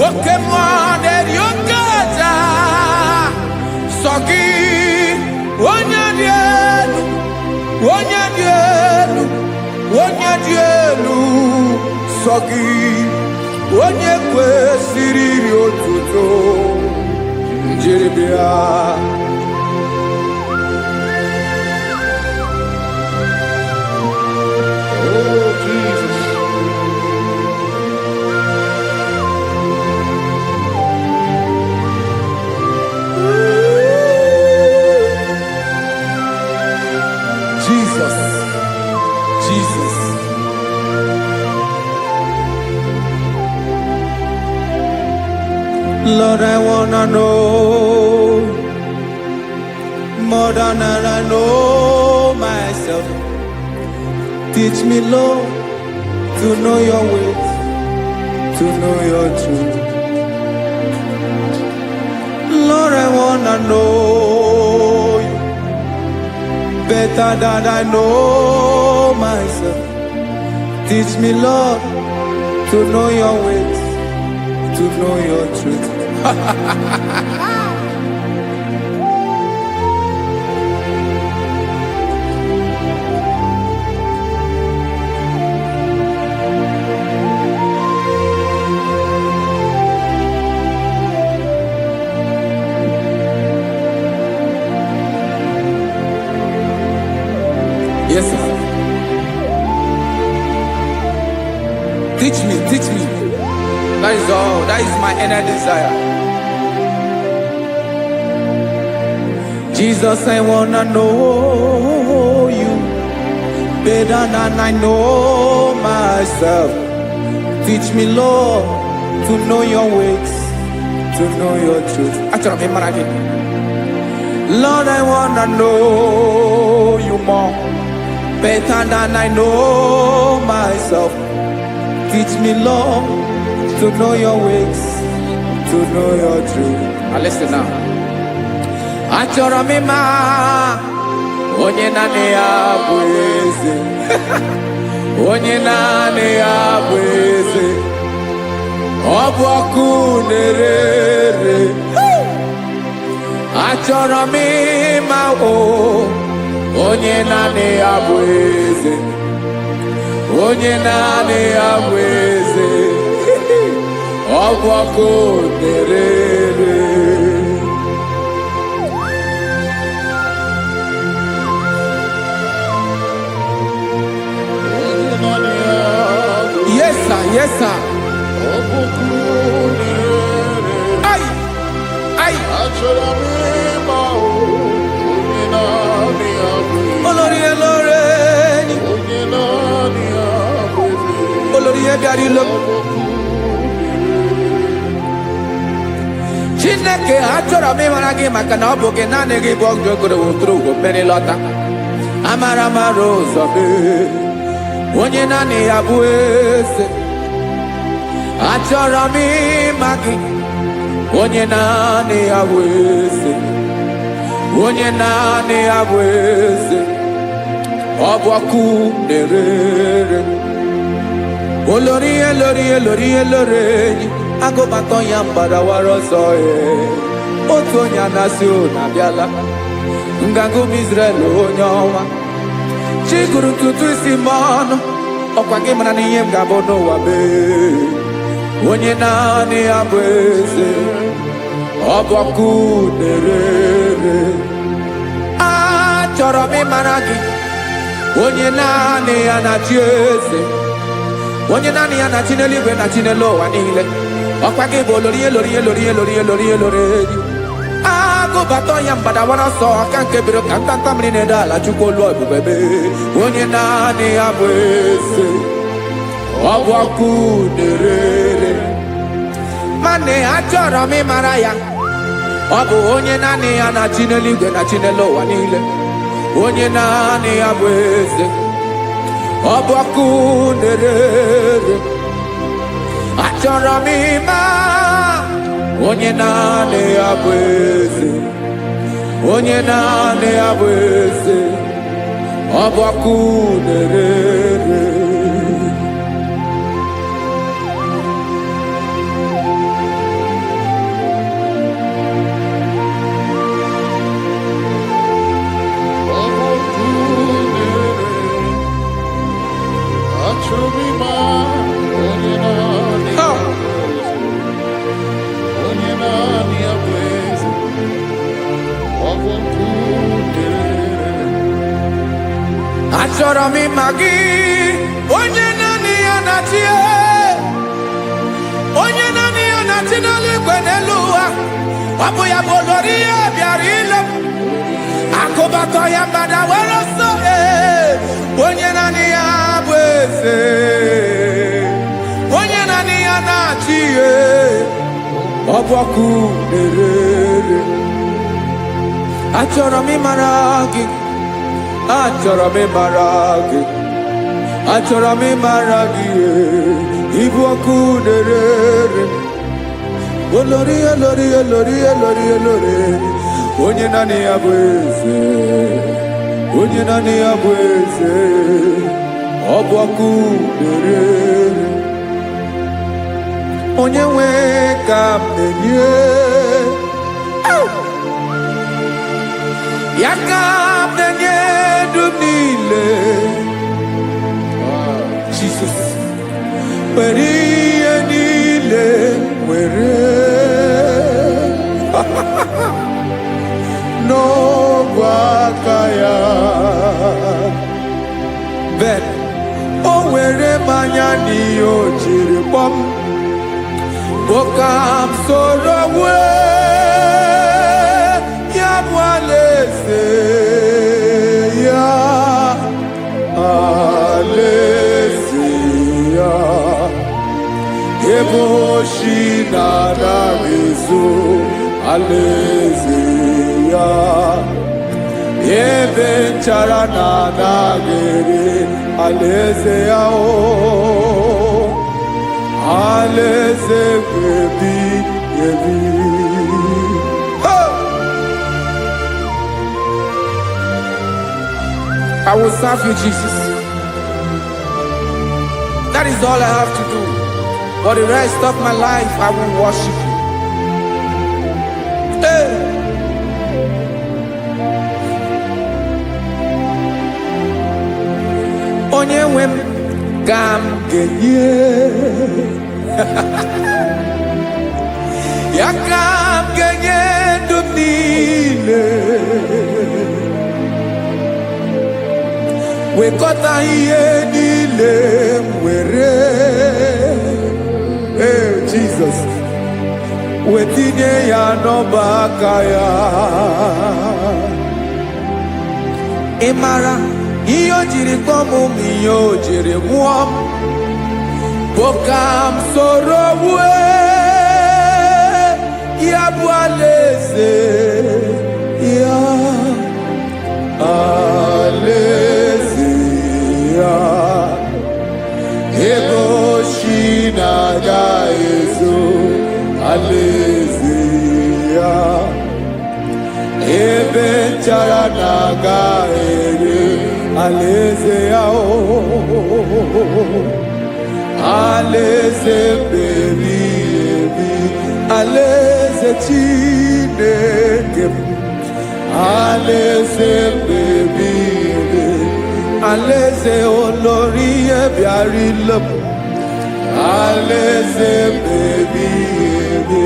oke mmụọ na-eri oke aja so gị onye dị elu onye dị elu onye dị elu so gị onye kwesịrị iri otuto njiri bịa. Oh, Jesus. Jesus, Jesus. Lord, I wanna know more than I know myself. Teach me, Lord, to know your ways, to know your truth. Lord, I wanna know you better than I know myself. Teach me, Lord, to know your ways, to know your truth. Yes, sir. Teach me, teach me. That is all. That is my inner desire. Jesus, I wanna know you better than I know myself. Teach me, Lord, to know your ways, to know your truth. Lord, I wanna know you more better than I know myself. Teach me, Lord, to know your ways, to know your truth. Now listen now. Achọrọ m ịma onye naanị ya bụ eze. Onye naanị ya bụ eze. Ọ bụ ọkụ na-ere. Achọrọ m ịma onye naanị ya bụ eze. Onye naanị ya bụ eze. Ọ bụ ọkụ na-ere. Yes, sir. Yes, sir. Ay, ay. Olórí elóore ni. Olórí ebiari lo. Chineke achọrọ m ịmara gị maka na ọ bụ gị naanị gị bụ ọgụ ogoro wotoro ugo mmeri lọta. Amara mara ụzọ mee. Onye naanị ya bụ eze. Achọrọ m ịma gị. Onye naanị ya bụ eze. Onye naanị ya bụ eze. Ọ bụ ọkụ na-ere. Olórí elórí elórí elóore enyi. Agụbatọ ya mgbadawara ọsọ ya. Otu onye anasị unu abịala. Nganga ụmụ Izrel onye ọma. Chi gụrụ ntutu isi m ọnụ. Ọkwa gị mara na ihe m ga-abụ n'ụwa mee. Onye naanị ya bụ eze. Ọ bụ ọkụ na-ere. Achọrọ m ịmara gị. Onye naanị ya na-achị eze. Onye naanị ya na-achị n'eluigwe na-achị n'elu ụwa niile. Ọkwa gị bụ olórí elórí elórí elórí elórí elóore enyi. Agụbatọ ya mgbadawara ọsọ aka nke biri ka ntanta mmiri na-edo ala Chukwu olu ebube mee. Onye naanị ya bụ eze. Ọ bụ ọkụ na-ere. Nwanne achọrọ m ịmara ya. Ọ bụ onye naanị ya na-achị n'eluigwe na-achị n'elu ụwa niile. Onye naanị ya bụ eze. Ọ bụ ọkụ na-ere. Achọrọ m ịma onye naanị ya bụ eze. Onye naanị ya bụ eze. ọbọkụ na-ere. Achọrọ m ịma gị, onye naanị ya na-achị, onye naanị ya na-achị n'eluigwe n'elu ụwa. Ọ bụ ya bụ olori ihe bịara ile m, akụbatọ ya mgbada were ọsọ. Onye naanị ya bụ eze, onye naanị ya na-achị ihe. Ọ bụ ọkụ na-ere. Achọrọ m ịmara gị, achọrọ m ịmara gị, achọrọ m ịmara gị. Ibu ọkụ na-ere. Olori olori olori olori olori, onye naanị ya bụ eze, onye naanị ya bụ eze. Ọ bụ ọkụ na-ere. Onye nwe ka m na-enye, ya ka m na-enye dum niile. Jesus, were ihe niile were n'ọbụ aka ya. Ben o were mmanya n'ihe o jiri kpọm, bụ ka m soro wee ya bụ alaeze ya, alaeze ya. Ebe oshi na-anaghị ezo, alaeze ya. Ebe nchara na-anaghị ere, alaeze ya. Alaeze ebi ebi. I will serve you, Jesus. That is all I have to do. For the rest of my life, I will worship you. Hey. Onye nwe m ka m ga-enye, ya ka m ga-enye ndụ m niile. Wekọta ihe niile m were, Jesus, wetinye ya n'ọba aka ya. Ị mara ihe o jiri kpọọ m, ihe o jiri mụọ m, bụ ka m soro wee ya bụ alaeze ya, alaeze ya. Ebe oshi na-agaghị ezo, alaeze ya. Ebe nchara na-agaghị ere, alaeze ya. Alaeze ebi ebi, alaeze Chineke m. Alaeze ebi ebi, alaeze olori ihe bịara ile m. Alaeze ebi ebi,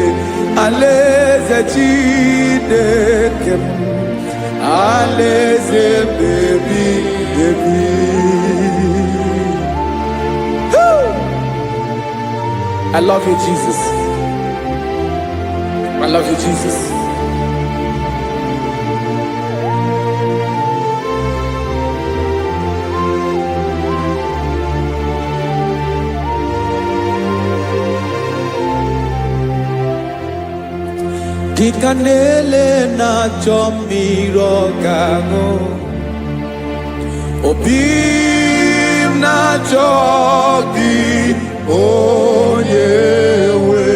alaeze Chineke m. Alaeze ebi ebi. I love you, Jesus. I love you, Jesus. Dịka na-ele na-achọ mmiri ọ ga-aṅụ, obi m na-achọ gị, onye nwe.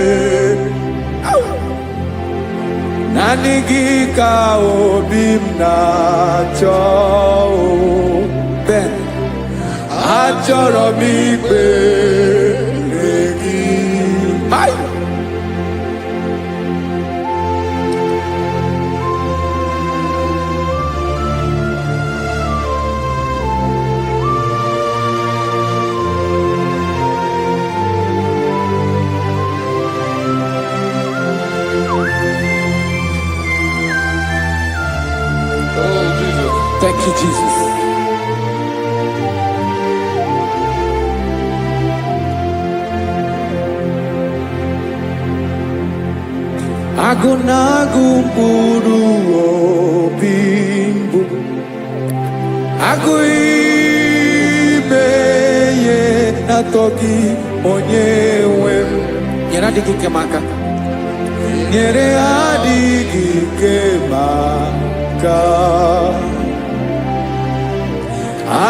Naanị gị ka obi m na-achọ. Ben, achọrọ m ikpere gị. Thank you, Jesus. Agụ na-agụ mkpụrụ obi mbụ, agụ ime ihe na-atọ gị onye nwe m. Nyere adịghị ike m aka, nyere adịghị ike m aka.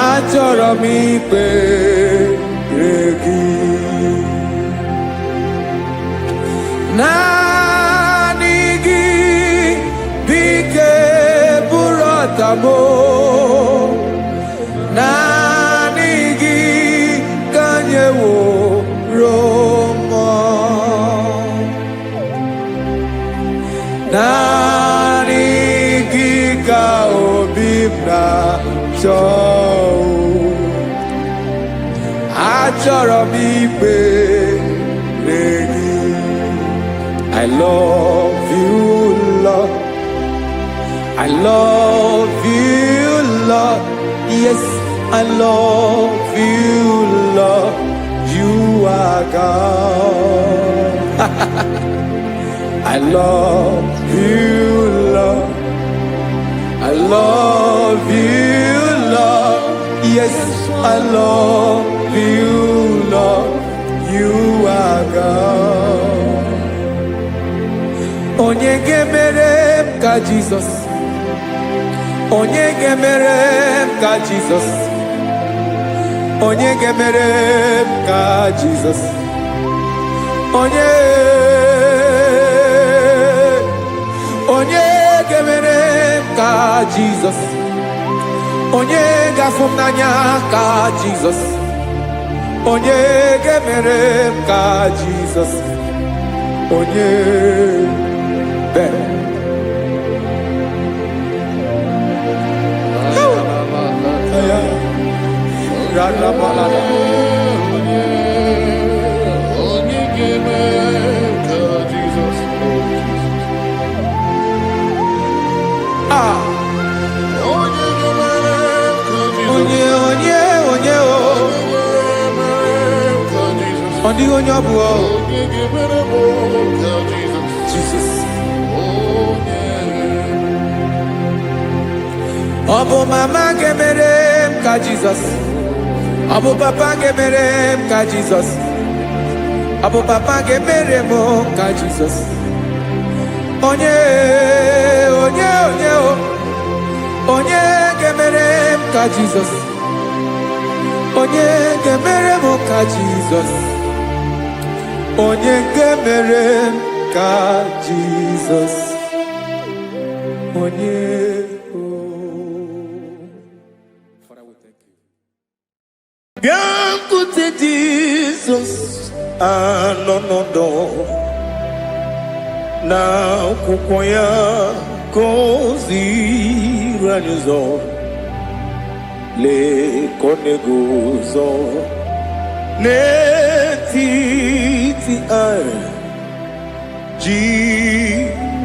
Achọrọ m ikpere gị. Naanị gị bike bụrụ ọtamo. Naanị gị ka nyeworo m. Naanị gị ka obi m na-achọ. Achọrọ m ikpere gị. I love you, Lord. I love you, Lord. Yes, I love you, Lord. You are God. I love you, Lord. I love you, Lord. Yes, I love you, Lord. You are God. Onye ga-emere m ka Jizọs. Onye ga-emere m ka Jizọs. Onye ga-emere m ka Jizọs. Onye ga-emere m ka Jizọs. Onye ga-afụ m n'anya ka Jizọs. Onye ga-emere m ka Jizọs. Onye Ben. Onye ọ bụ Jesus. Ọ bụ mama ga-emere m ka Jizọs. Ọ bụ papa ga-emere m ka Jizọs. Ọ bụ papa ga-emere m ka Jizọs. Onye ga-emere m ka Jizọs. Onye ga-emere m ka Jizọs. Onye ga-emere m ka Jizọs. Onye Bịakwute Jizọs anọ n'ọdụ n'akwụkwọ ya ka o ziri anyị ụzọ. Lee ka ọ na-eguzo n'etiti anyị, ji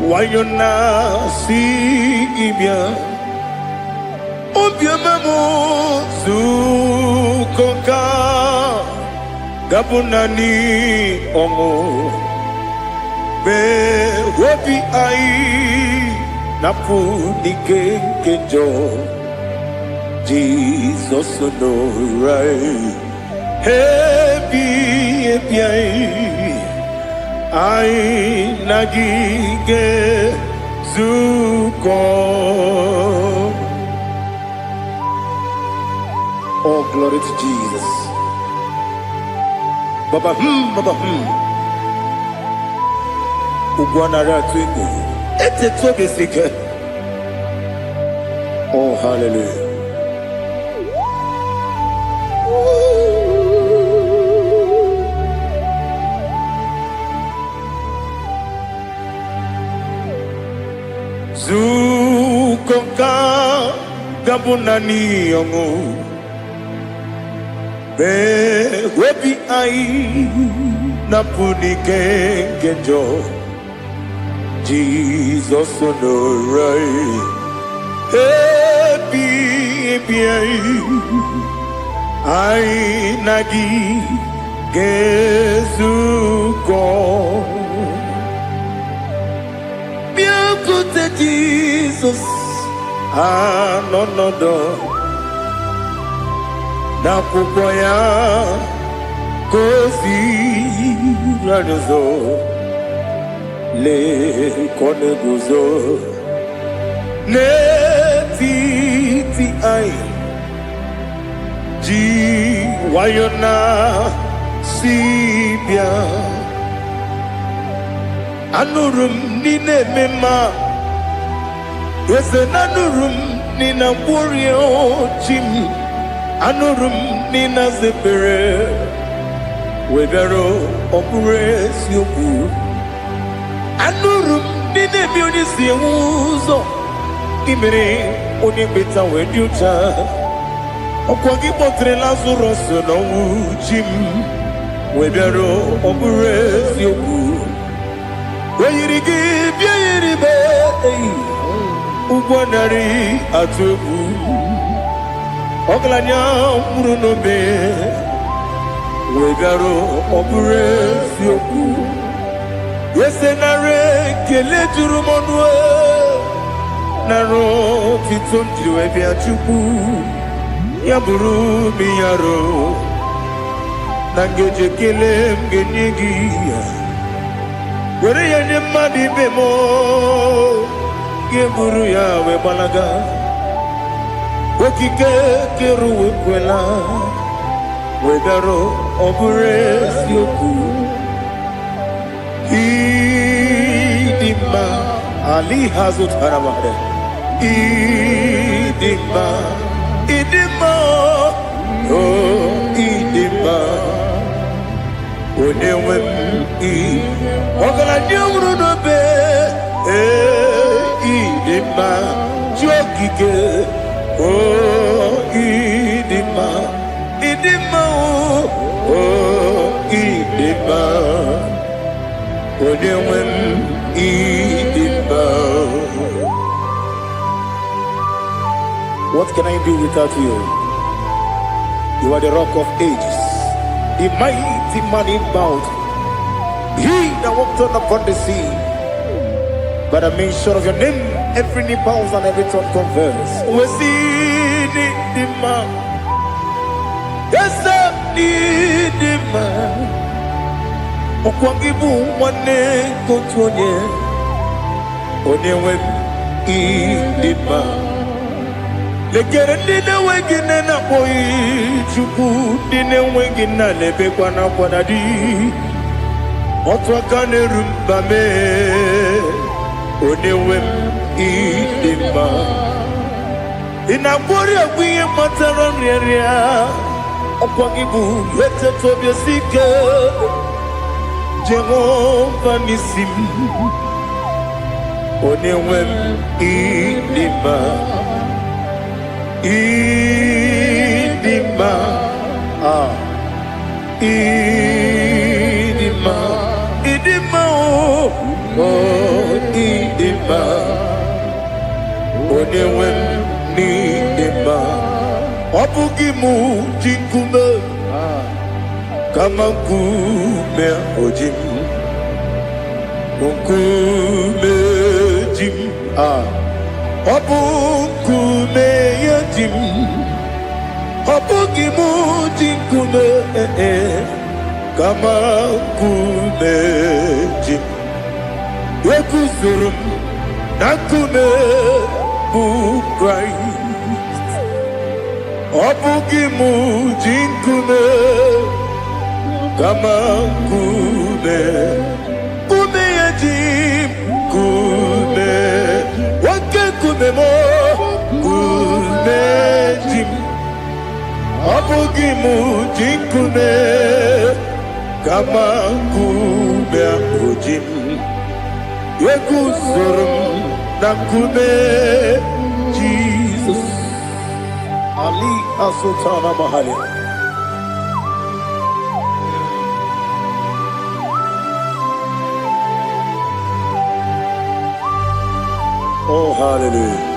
nwayọọ na-asị gị bịa. Obiọma m zukọ ka gabụ naanị ọṅụ. Mee obi anyị napụ n'ike nke njọ. Jizọs nọrọ anyị ebi anyị na gị ga-ezukọ. Oh, glory to Jesus. Baba, Baba, Ugwanara Twingo. Oh, hallelujah. Zukonka gabunani yongo be webi ai napuni kenjo Jesus onorai ebi ai nagi gezuko Jesus, no, na kupoya kozi ranozo le koneguzo ne ti ai ji wayona sibia anurum nine mema Wese nanurum nina burio chim anurum nina zepere webero opures yoku anurum nina bioni siuzo imere oni beta weducha okwagi potre Lazarus no chim webero opures yoku weyirigi biiribe Ugwanari atubu Oglanya murunobe Wegaro opure sioku Yesenare kele jurumonwe Naro titonjiwe biachuku Yaburu miyaro Nangeje kele mgenyigia Were yanye madi bemo Geburu ya we balaga Okike keru we kwela Wegaro obure sioku Idima Ali hazut haramade Idima Oh idima Onewem Ogala nyumru no be Idima Jokike Oh Idima Oh Idima Onewem Idima. What can I do without you? You are the rock of ages, the mighty man in battle. He that walked on upon the sea. By the mention of your name, every knee bows and every tongue confess. We see the man. Yes, the man. Okwangibu wane kotonye. Onewe the man. Legere dine wengine na boy chuku dine wengine lebe kwa na kwanadi. Otwa kane rumbame. Onewem idima Inabori agwiye matara nriaria Okwangibu yete tobye sike Jehova nisim Onewem idima Idima Idima Idima Oh idima Onewem idima Obugimu jinkume Kama kume ojim Kume jim Obukume yajim Obugimu jinkume Kama kume jim Yekuzurum Nakune Bu Christ Obugimu jinkune Kama kune Kume yajim Kume bugi mujikume kama kume ujim Yekuzurum nakume Jesus Ali Asultana Mahali. Oh, hallelujah.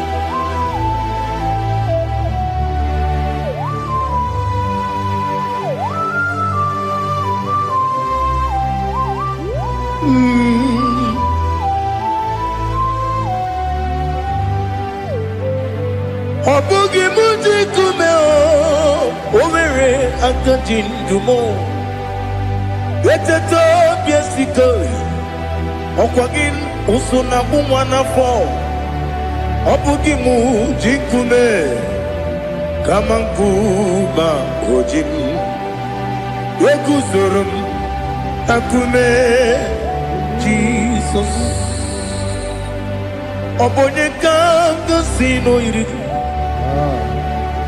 Obugi muji kumeo Omere akajin dumo Weteto biesiko Okwagin usuna mwana fo Obugi muji kume Kamankuma ojim Wekuzurum akume Jesus Obonye kanga sino irigi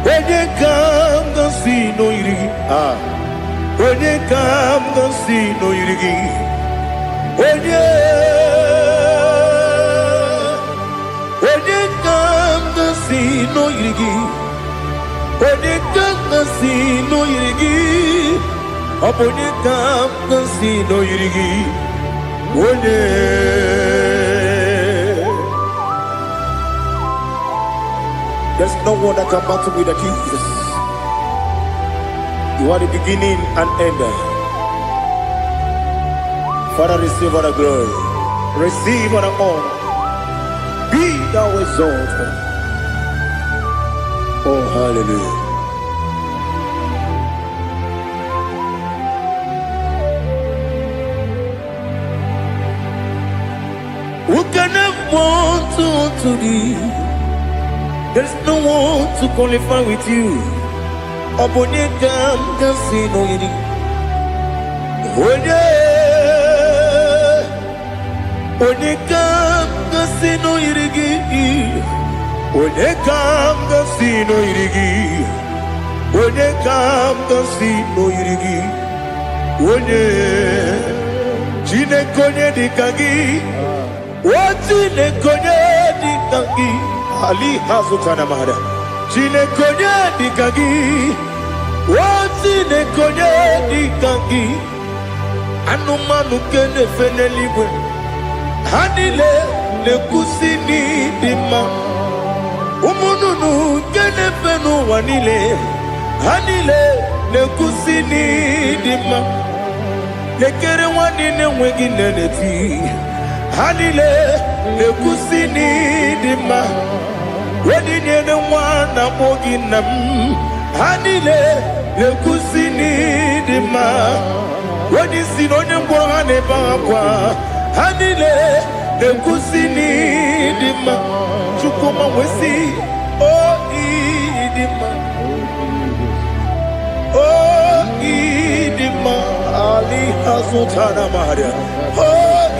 Onye kanga sino irigi Onye kanga sino irigi Onye kanga sino irigi Onye kanga sino irigi Onye kanga sino irigi There's no one that can battle with Jesus. You are the beginning and end. Father, receive all the glory. Receive all the honor. Be thou exalted. Oh, hallelujah. Who can have one to thee? There's no one to qualify with you. Obonye kanga sino iri. Onye kanga sino irigi. Onye kanga sino irigi. Onye kanga sino irigi. Onye chine konye dikagi. Wachine konye dikagi. Ali Hazutana Mahada. Chine konye dikagi. Wachine konye dikagi. Anumanu kene fene libwe. Hanile le kusini dima. Umununu kene fenu wanile. Hanile le kusini dima. Lekere wanine wengi neneti. Hanile le kusini dima. Wedine ne wana moginam. Hanile le kusini dima. Wedi sinonye mbwangane bakwa. Hanile le kusini dima. Chukuma wesi o idima. O idima. Ali Hazutana Maria. O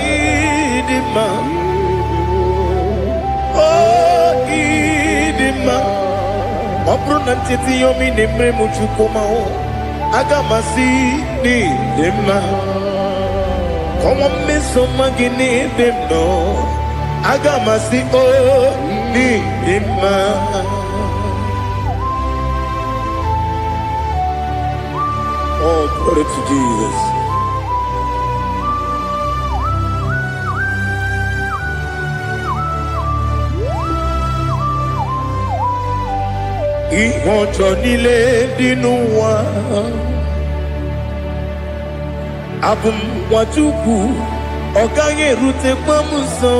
idima. O idima. Opro nantiti yomi nemre muchukuma o. Agamasi ni dima. Como me soma gini demno. Agamasi o ni dima. Oh, glory to Jesus. Ihojo nile dinuwa. Abum wajuku oganye rute pamuso.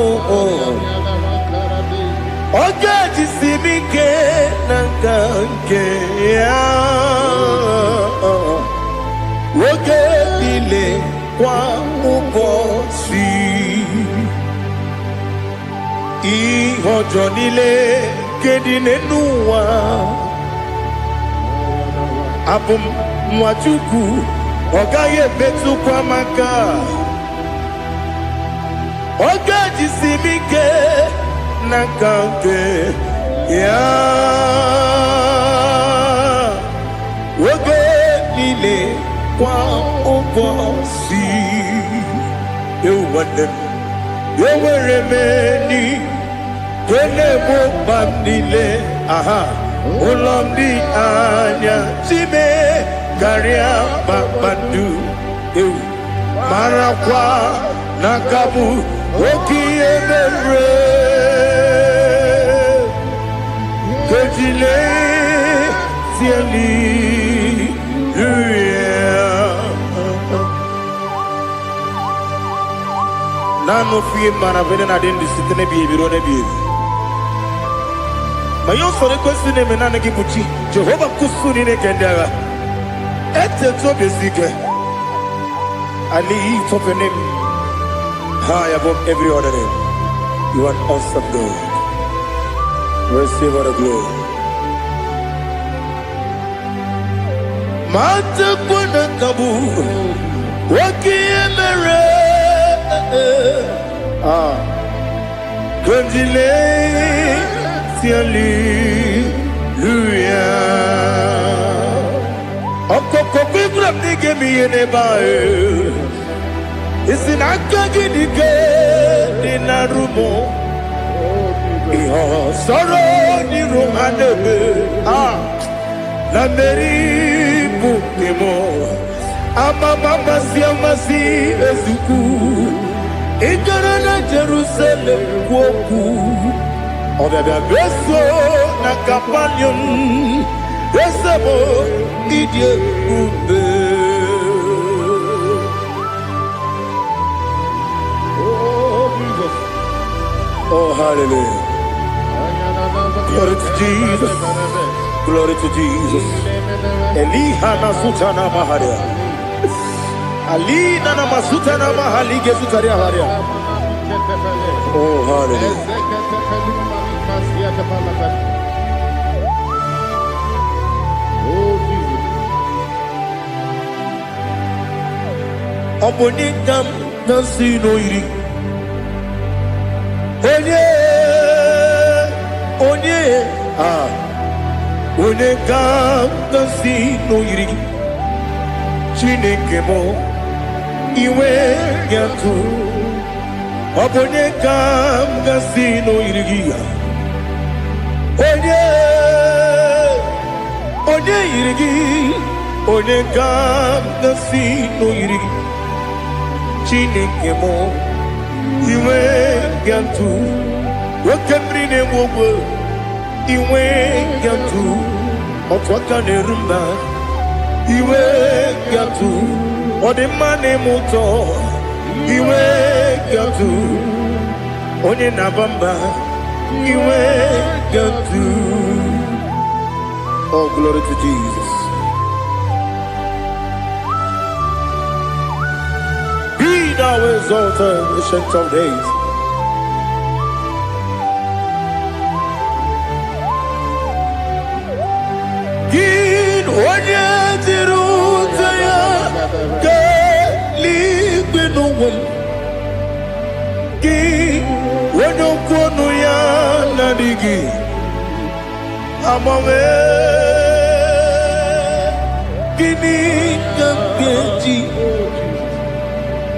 Oga jisimike nankanke ya. Woge dile kwa ubosi. Ihojo nile kedine nuwa. Abum wajuku Ogaye betu kwa maka. Oga jisimike nakanke ya. Woge kwa ụbọchị ewuwadem ewere meni kele mụkpa m niile aha ụlọ m dị anya chime karịa kpakpando ewu marakwa n'aka m oke ihe mere kejile tieli nano fie mana vene na den disitene bi ebiro na bi mayo sore kwesi ne mena na gibuchi Jehova kusuni ne kendaga ete to besike Ali top your name high above every other name. You are an awesome God. Receive all the glory. Mata kuna kabu waki emere Kandile tiali luya Okoko bibram nige miye nebae Isinaka ginike dinarumo Iho soro ni romanebe La meri bukemo Ama mama siamasi ezuku Ikarana Jerusalem woku Obebe beso na kapanion Besebo idye ube Oh, hallelujah. Glory to Jesus. Glory to Jesus. Elihana sutana maharia. Alina na masutana mahali gesutaria haria. Oh, hallelujah. Oh, Jesus. Obonikam nasino iri. Onye ga-agọzi n'oyiri Chineke mụ iwe ya tụ ọ bụ onye ga-agọzi n'oyiri gị ya onye yiri gị onye ga-agọzi n'oyiri gị Chineke mụ iwe ya tụ nwoke mmiri na-egbu ogbe iwe gatu otwaka nerumba iwe gatu odimane muto iwe gatu onye nabamba iwe gatu. Oh, glory to Jesus. Be thou exalted, ancient of days. Onye dịrị ụzọ ya ka eluigwe n'ụwa gị onye okwu ọnụ ya na-adịghị agbanwe gịnị ka m ga-eji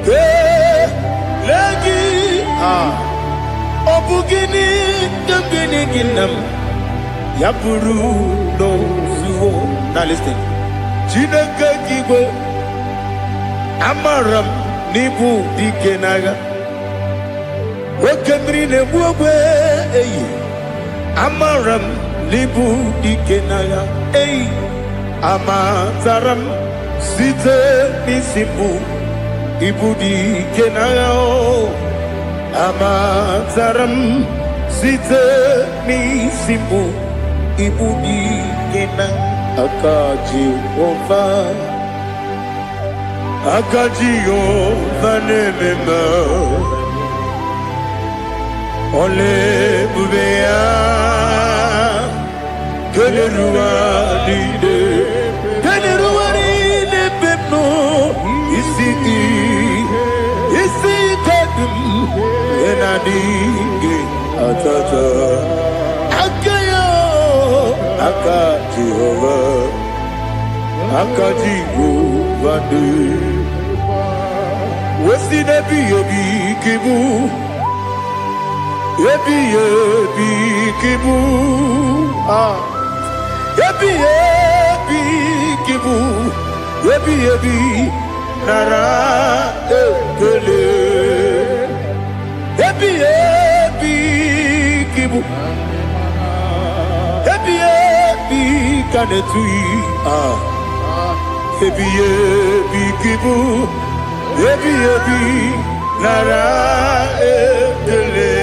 kelee gị ọ bụ gịnị ka m ga-enye gị nna m ya bụrụ n'ozuo. Now listen. Chineke kigwe amaram n'ibu dike n'agha nwoke mmiri na-egbu ogbe eyi amaram n'ibu dike n'agha eyi amatara m site n'isi mbụ ibu dike n'agha amatara m site n'isi mbụ ibu dike n'agha Aka Jehovah nemema Ole bubea Keleruwa nide pepno Isi kadum Enadinge atata Aka Jehovah bande. Wesi nebi ebi kibu. Ebi ebi kibu. Ebi ebi kibu. Ebi ebi nara ekele. Ebi ebi kibu. Ebi ebi kanetui. Ebi ebi kibu. Ebi ebi nara ekele.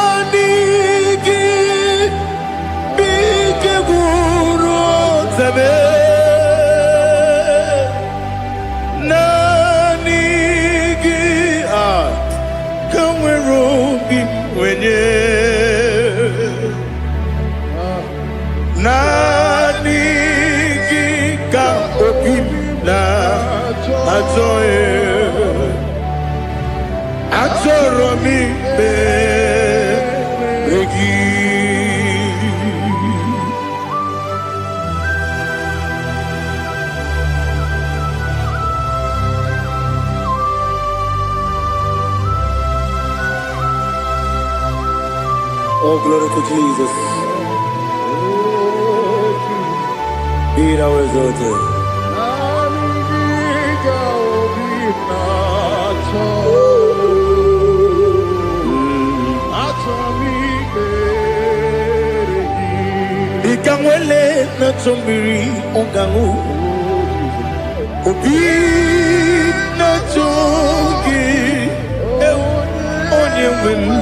Nanigi bike guru tabe. Nanigi kamweru bimwenye. Nanigi ka opim na atoe. Atoro mi begi. Oh, glory to Jesus. Be thou exalted. Ikangwele na chombiri ongangu. Obi na chogi onye wenu.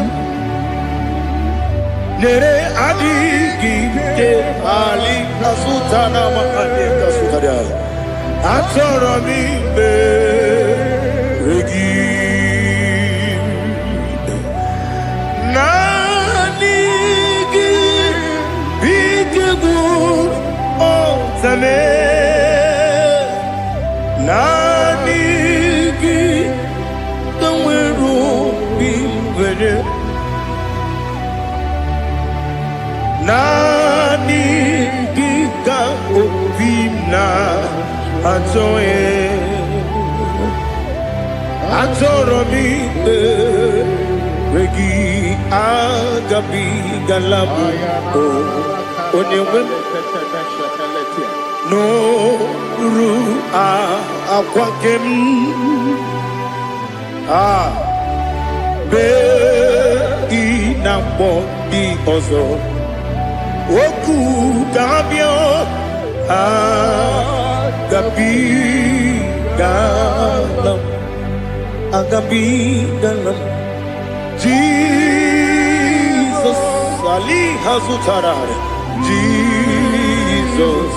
Nere adigi ke ali kasutana makane kasutaria. Atoro mi beregi. Nanigi bitigu otame. Nanigi kamweru bimwenye. Nanigi ka opimna atoe. Atoro mi regi agabi galabu onyewe no ru akwakem be inambo di ozo oku gabio agabi galam agabi galam. Jesus Ali Hazutarare. Jesus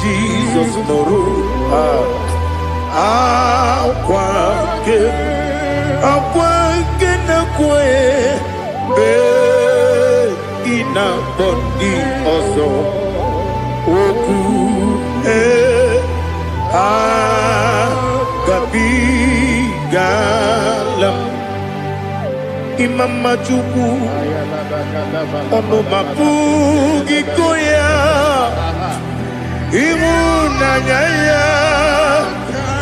Jesus Noru Akwake na kwe be ina bondi ozo oku gabi galam. Imam Majuku ono mapugi koya imunanyaya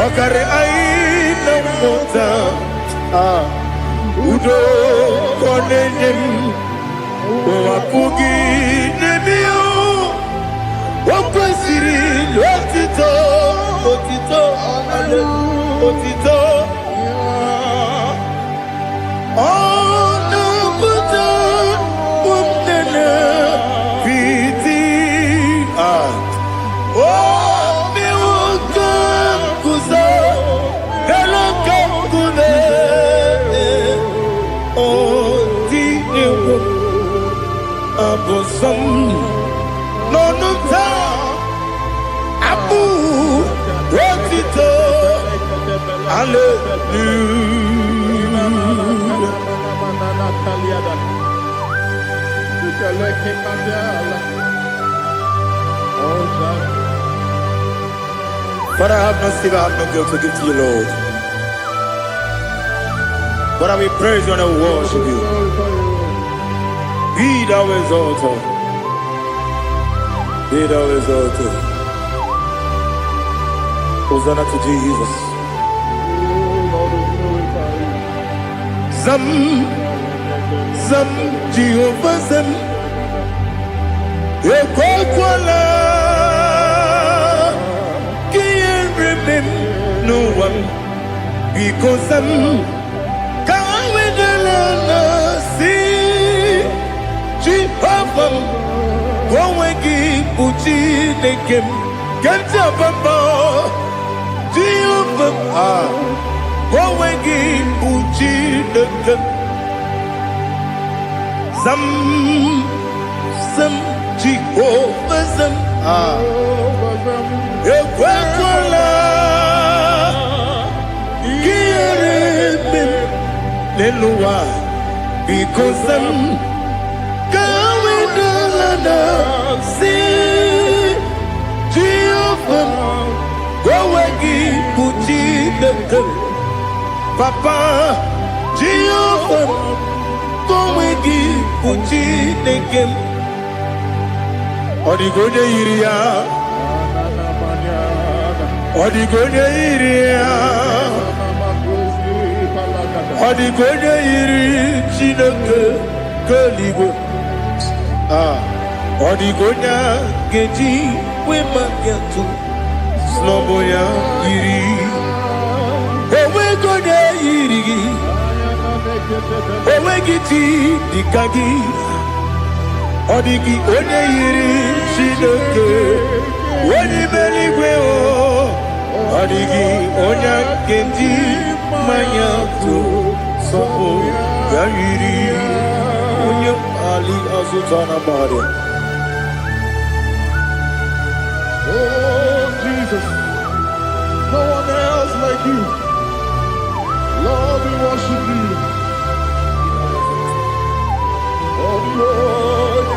okare aina mota udo konenyem wapugi nemio wakwesiri otito otito ale otito. Oh, no, but oh, me welcome, Kuzo, hello, Kuzo. Oh, Dino, Abosom, no, no, Abu, Rotito, Hallelujah. Father, I have no sin, I have no guilt to give to you, Lord. But I will praise you and I will worship you. Be thou exalted. Be thou exalted. Hosanna to Jesus. Zam, Zam, Jehovah Zam. Ekwakwala, can't remember no one because I'm can't wait to see Jehovah. Go and give Puchi Nekem, get up above Jehovah. Go and give Puchi Nekem. Zam, Zam. Jehovah Zam, Ekwakwala, Kiyarebe, Leluwa, because I'm going to see Jehovah, go away, Puchi the Papa, Jehovah, go away, Puchi the Odigonya iria, Odigonya iria, Odigonya iri chineke keligo. Odigonya geji we magetu, sloboya iri. Owe gonya iri, owe giti dikagi. Odigi onye yiri Chineke onye meligwe o Odigi onye kendi manya tu sopo ya yiri onye ali azutana bari. Oh Jesus, no one else like you. Lord, we worship you. Oh Lord,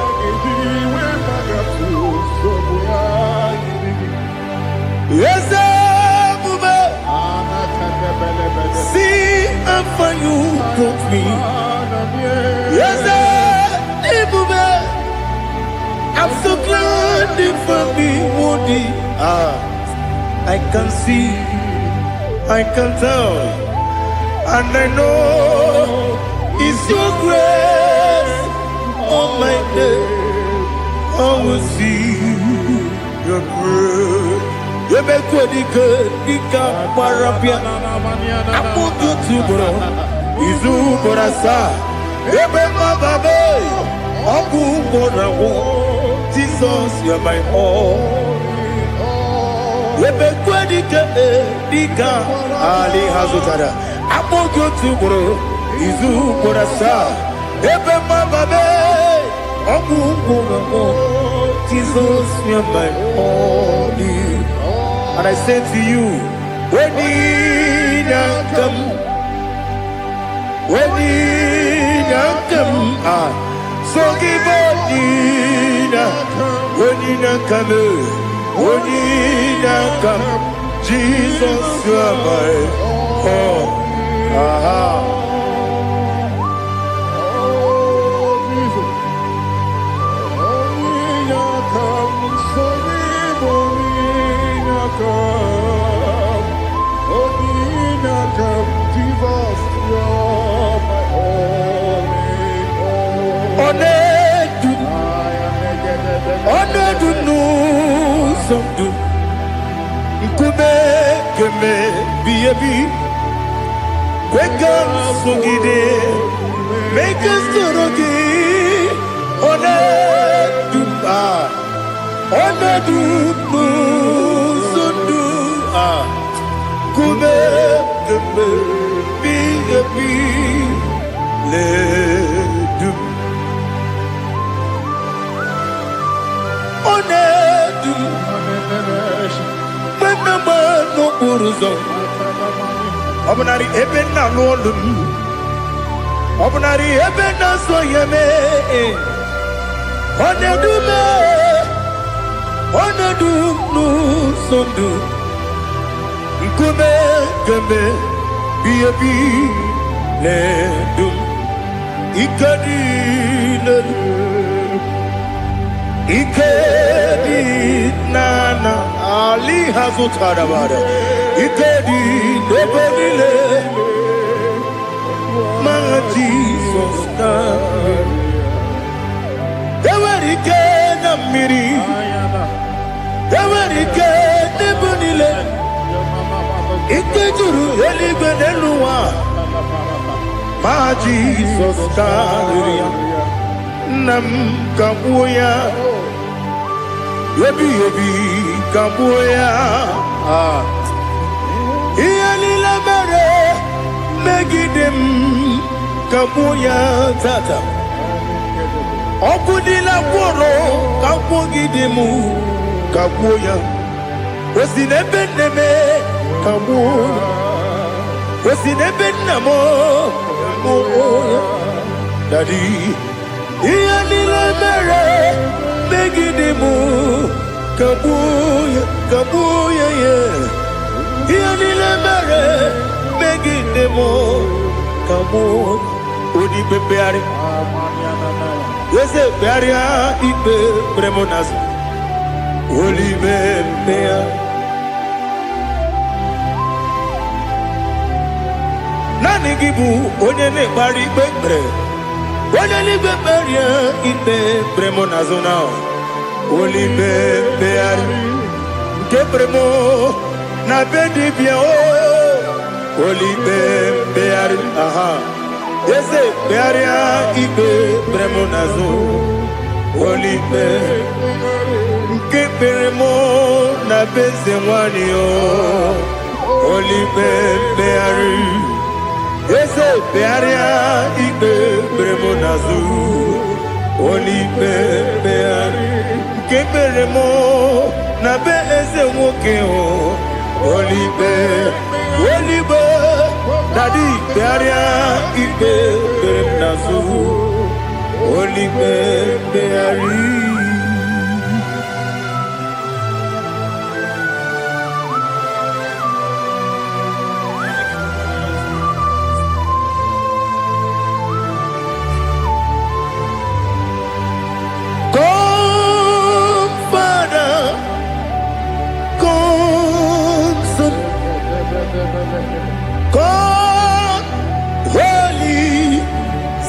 yes, see how far you brought me. Yes, I'm so glad you found me worthy. I can see, I can tell, and I know it's your grace on my day. I will see your grace. You make what you could, you can't parapia. I put you to bro. Izu Borasa. You make my baby. Oku Borawo. Jesus, you're my all. You make what you could, you can't. Ali Hazutara. I put you to bro. Izu Borasa. You make my baby. Jesus, you're my only. And I say to you, when you come, so give when you come, Jesus, you're my all. Make us Obunari ebena lolum, Obunari ebena soyeme, Onedu no sondu, nkume keme biebi nedum ikedi nana ali hazutarabara ikedi nebelile ma Jesus na ewerike na mmiri ewerike nebelile ikejuru eligwe n'eluwa ma Jesus karịrị ya nna m ka gbuo ya ebi ka gbuo ya ihe niile mere megide m ka gbuo ya tata ọkụ niile gwụrụ ka gwụgide m ka gbuo ya o si n'ebe nne m ka gbuo ya o si n'ebe nna m gbuo ya Daddy ihe niile mere megide m ka gbuo ya ya ihe niile mere megide m ka gbuo odi kpekpegharị eze kpegharịa ikpe kpere m n'azụ olibe mmegharị naanị gị bụ onye na-ekpegharị ikpe kpere onye n'igwe kperie ikpe kpere m n'azụ na olibe mmegharị nke kpere m na be dibịa olibe mmegharị aha eze kpegharịa ikpe kpere m n'azụ olibe nke kpere m na be eze nwanyị olibe mmegharị eze kpegharịa ikpe kpere m n'azụ olibe mmegharị nke kpere m na be eze nwoke olibe Daddy kpegharịa ikpe kpere m n'azụ olibe mmegharị God, Holy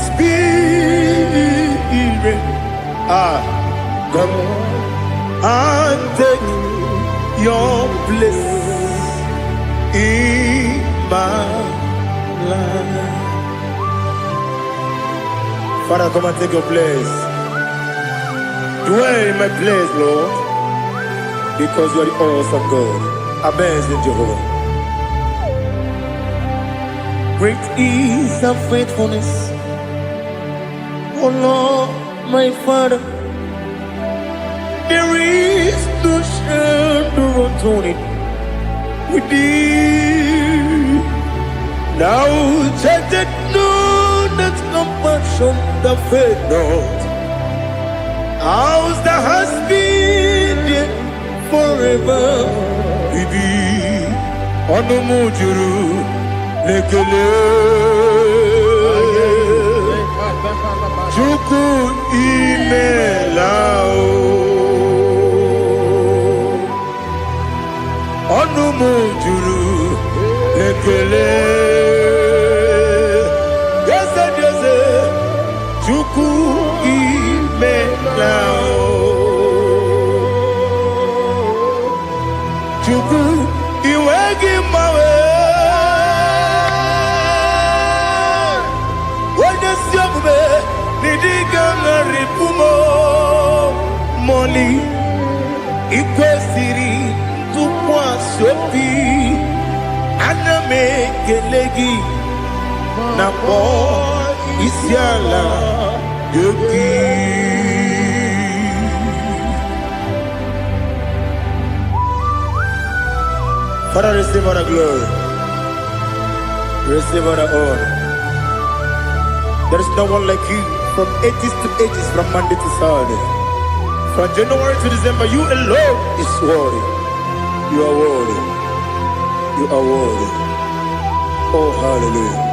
Spirit, come and take your place in my life. Father, come and take your place. Dwell in my place, Lord, because you are the awesome God. Amazing Jehovah. Great is thy faithfulness, O Lord, my Father. There is no shadow unto it with thee. Now judgeth know that compassion that faith not. Ours that has been there forever with thee. Onomujuru lekele Chukwu imelao ọnụ m juru lekele eze Chukwu imelao Chukwu iwe gị mmawe Moli ikwesịrị tụkwasị obi ana m ekele gị na kpọ isi ala gị Father, receive all the glory, receive all the honor. There is no one like you. From ages to ages, from Monday to Saturday, from January to December, you alone is worthy. You are worthy. You are worthy. Oh, hallelujah.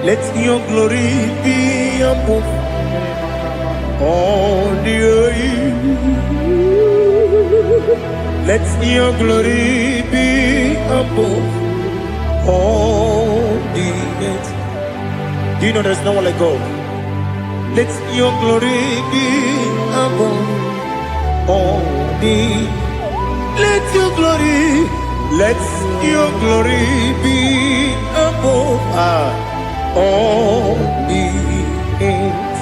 Let your glory be above all the earth. Let your glory be above all the earth. Do you know there's no one like God? Let your glory be above all the earth. Let your glory be above all the earth.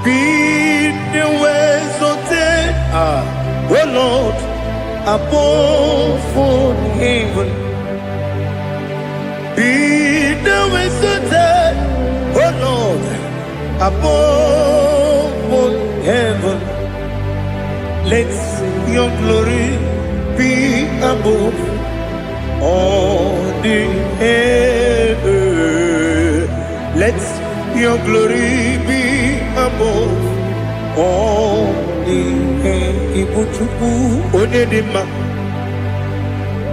Be the exalted, oh Lord, above all heaven. Be the exalted, oh Lord, above all heaven. Let your glory be above all the earth. Let your glory be above all the earth. Ibuchukwu onedima,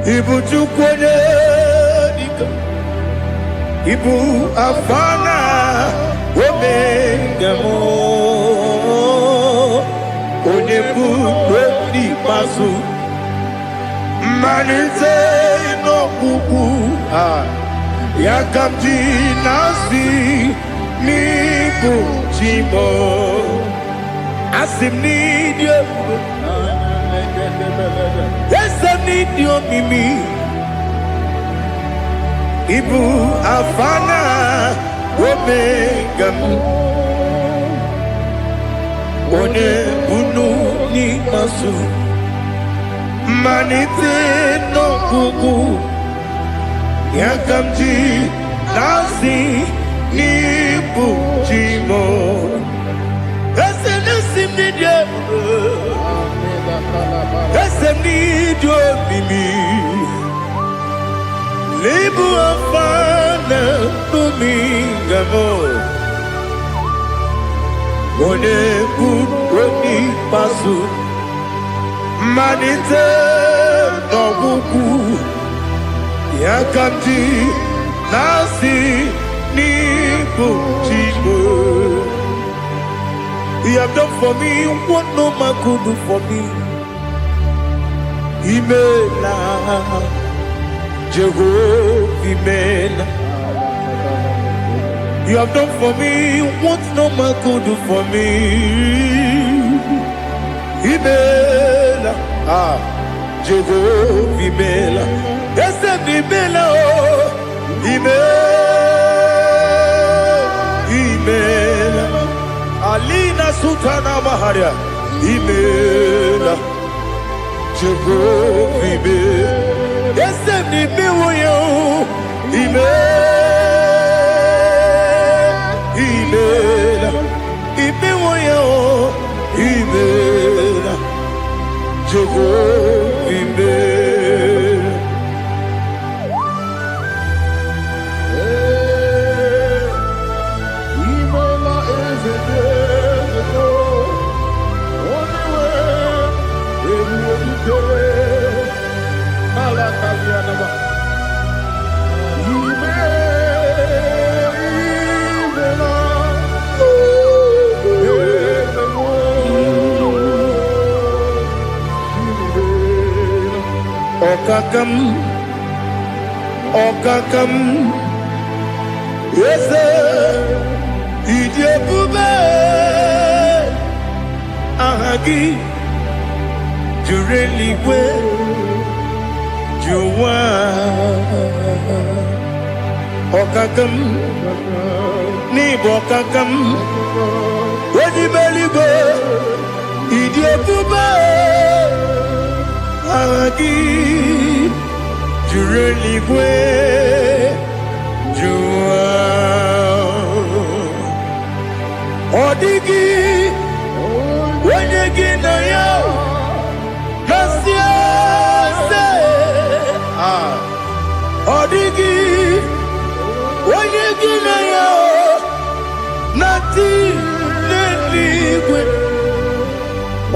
Ibuchukwu onedika, Ibu afana omega mo. Onebu di pasu manite no kuku yakamji nasi ni buchimo asim ni dio esem ni dio mimi ibu afana omega mu one bunu ni masu manite no kuku yakamji nasi ni buchimo esem ni dio esem ni dio mimi libu afana tumingamo one buoni pasu manite no buku yakamji nasi ni buchimo. You have done for me what no man could do for me. Imela Jehovah Imela. You have done for me what no man could do for me. Imela, Jehovah Imela. Yes, Imela, Imela. Alina Sutana Maharia. Imela, Jehovah Imela. Yes, Imela, Imela, Imewoyo, Imela, Jehovah Imela. Imela is a day, only way, every day, Malakavianaba. Okakam, yes, Idiabube, Ahagi, Jureliwe, Juwa, Okakam, Nibokakam, Wadibeligo, Idiabube, Ahagi. Jureliwe, Jua, Odigi, Wenegi na yo, Nasia se, Odigi, Wenegi na yo, Nati leligwe,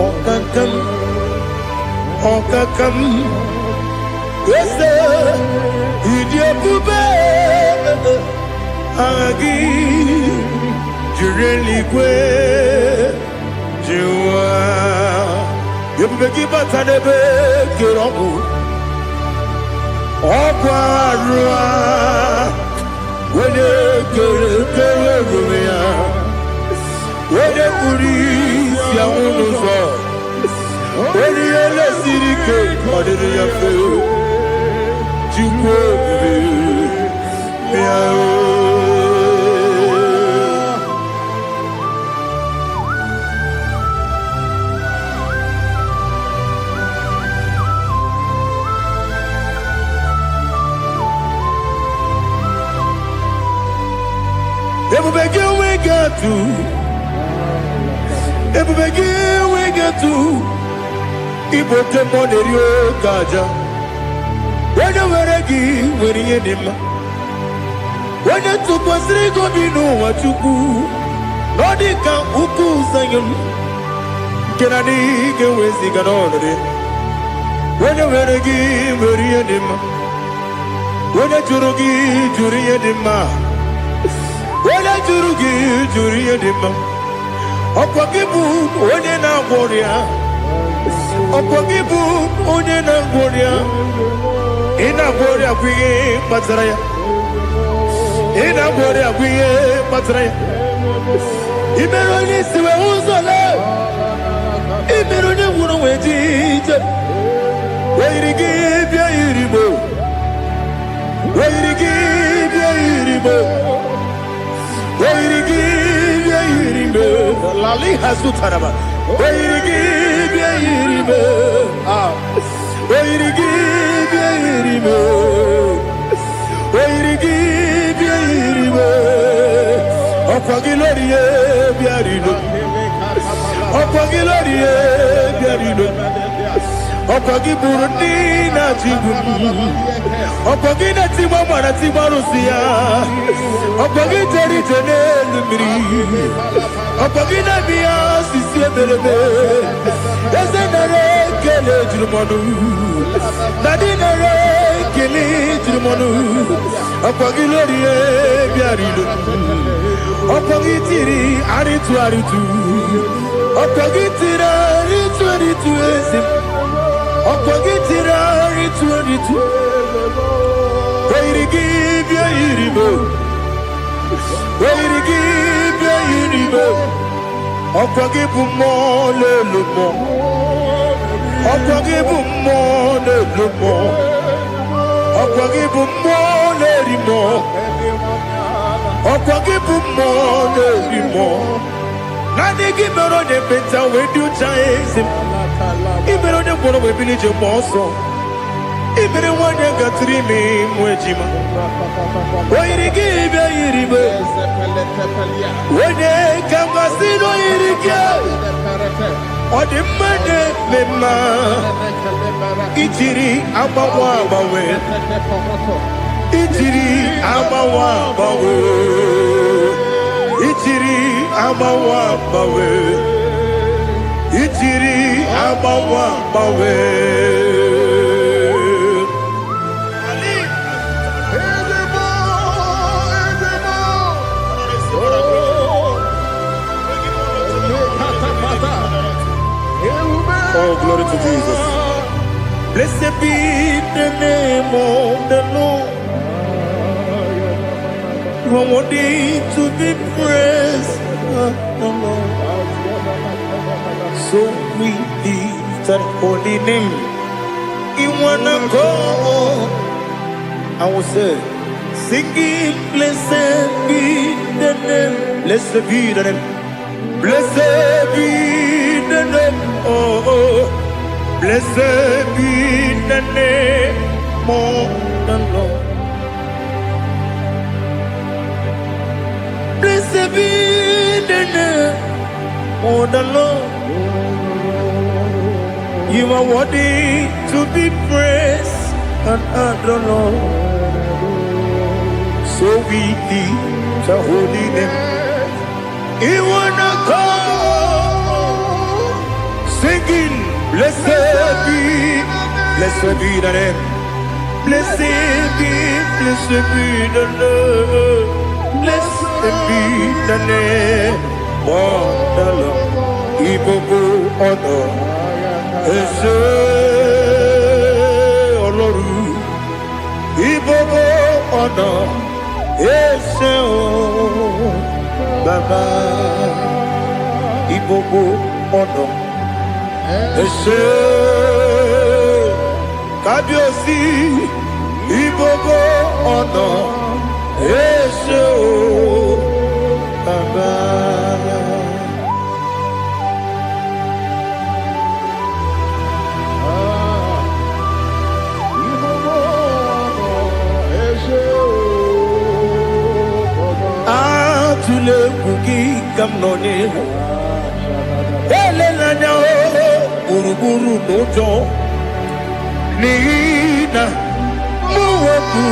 Okakam, Okakam, yes, Idia Bube, Agi, Jureligwe, Jua, Yubeki Batanebe, Kirobu, Okwarua, when you when you police, Yamunuzo. When you are the city cake, what did you feel? You Every begin we got to. Every begin we got to. Ibo te monerio kaja. When you were a gay, when you had him. When you took us, they go be no what you do. Nodika uku sayum. Can I dig away sick on it? When you were a gay, when you had him. When you took him. When I do give Juria Dimma, Opagibu, Odena Warrior, Opagibu, Odena Warrior, in a warrior, we Patraya, in a warrior, we Patraya. Imeronis were also alive. Imeronia would wait it. Where you give your Iribo, where you give your Iribo. Lali has to Taraba. Where you give your Iribo. Where you give your Iribo. Where you give your Iribo. Opagiloria Biarino. Opagiloria Biarino. Opagiburina Tibu. Opagina Timamana Timarusia. Opagiteri Tenelmi. Opagina Bia Sisiabelebe. Ezenare Kele Jumanu. Nadinare Kele Jumanu. Opagiloria Biarino. Opagitiri Aritu Aritu. Opagitira Aritu Aritu Esim. Opagitira Aritu Aritu. Where you give your Iribo. Where you give your Iribo. Opagibu more, little more. Opagibu more, little more. Opagibu more, little more. Opagibu more, little more. Nani give me on the better when you chase him. Even on the one of a village of Boston. Even one that got 3 men, Mojima. Why did you give your Iribo? When they come, I see no Irigo. Or the money, Lema. Itiri, Abawa, Bawe. Itiri, Abawa, Bawe. Itiri, Abawa, Bawe. Itiri, Abawa, Bawe. Oh, glory to Jesus. Blessed be the name of the Lord. You are worthy to be praised. So we lift that holy name. You wanna go? I will say, singing, blessed be the name. Blessed be the name. Blessed be the name. Oh, blessed be the name of the Lord. Blessed be the name of the Lord. You are worthy to be praised and adored. So we lift the holy name. You wanna go singing. Blessed be the name. Blessed be the Lord. Blessed be the name of the Lord. Ibogo honor. Ese Oloru. Ibogo honor. Ese o Baba. Ibogo honor. Ese Kábíyèsí Ibogo honor. Ese o Baba. Atule kuki kamnoni. Ele nanya uruburu nojo. Nina muwaku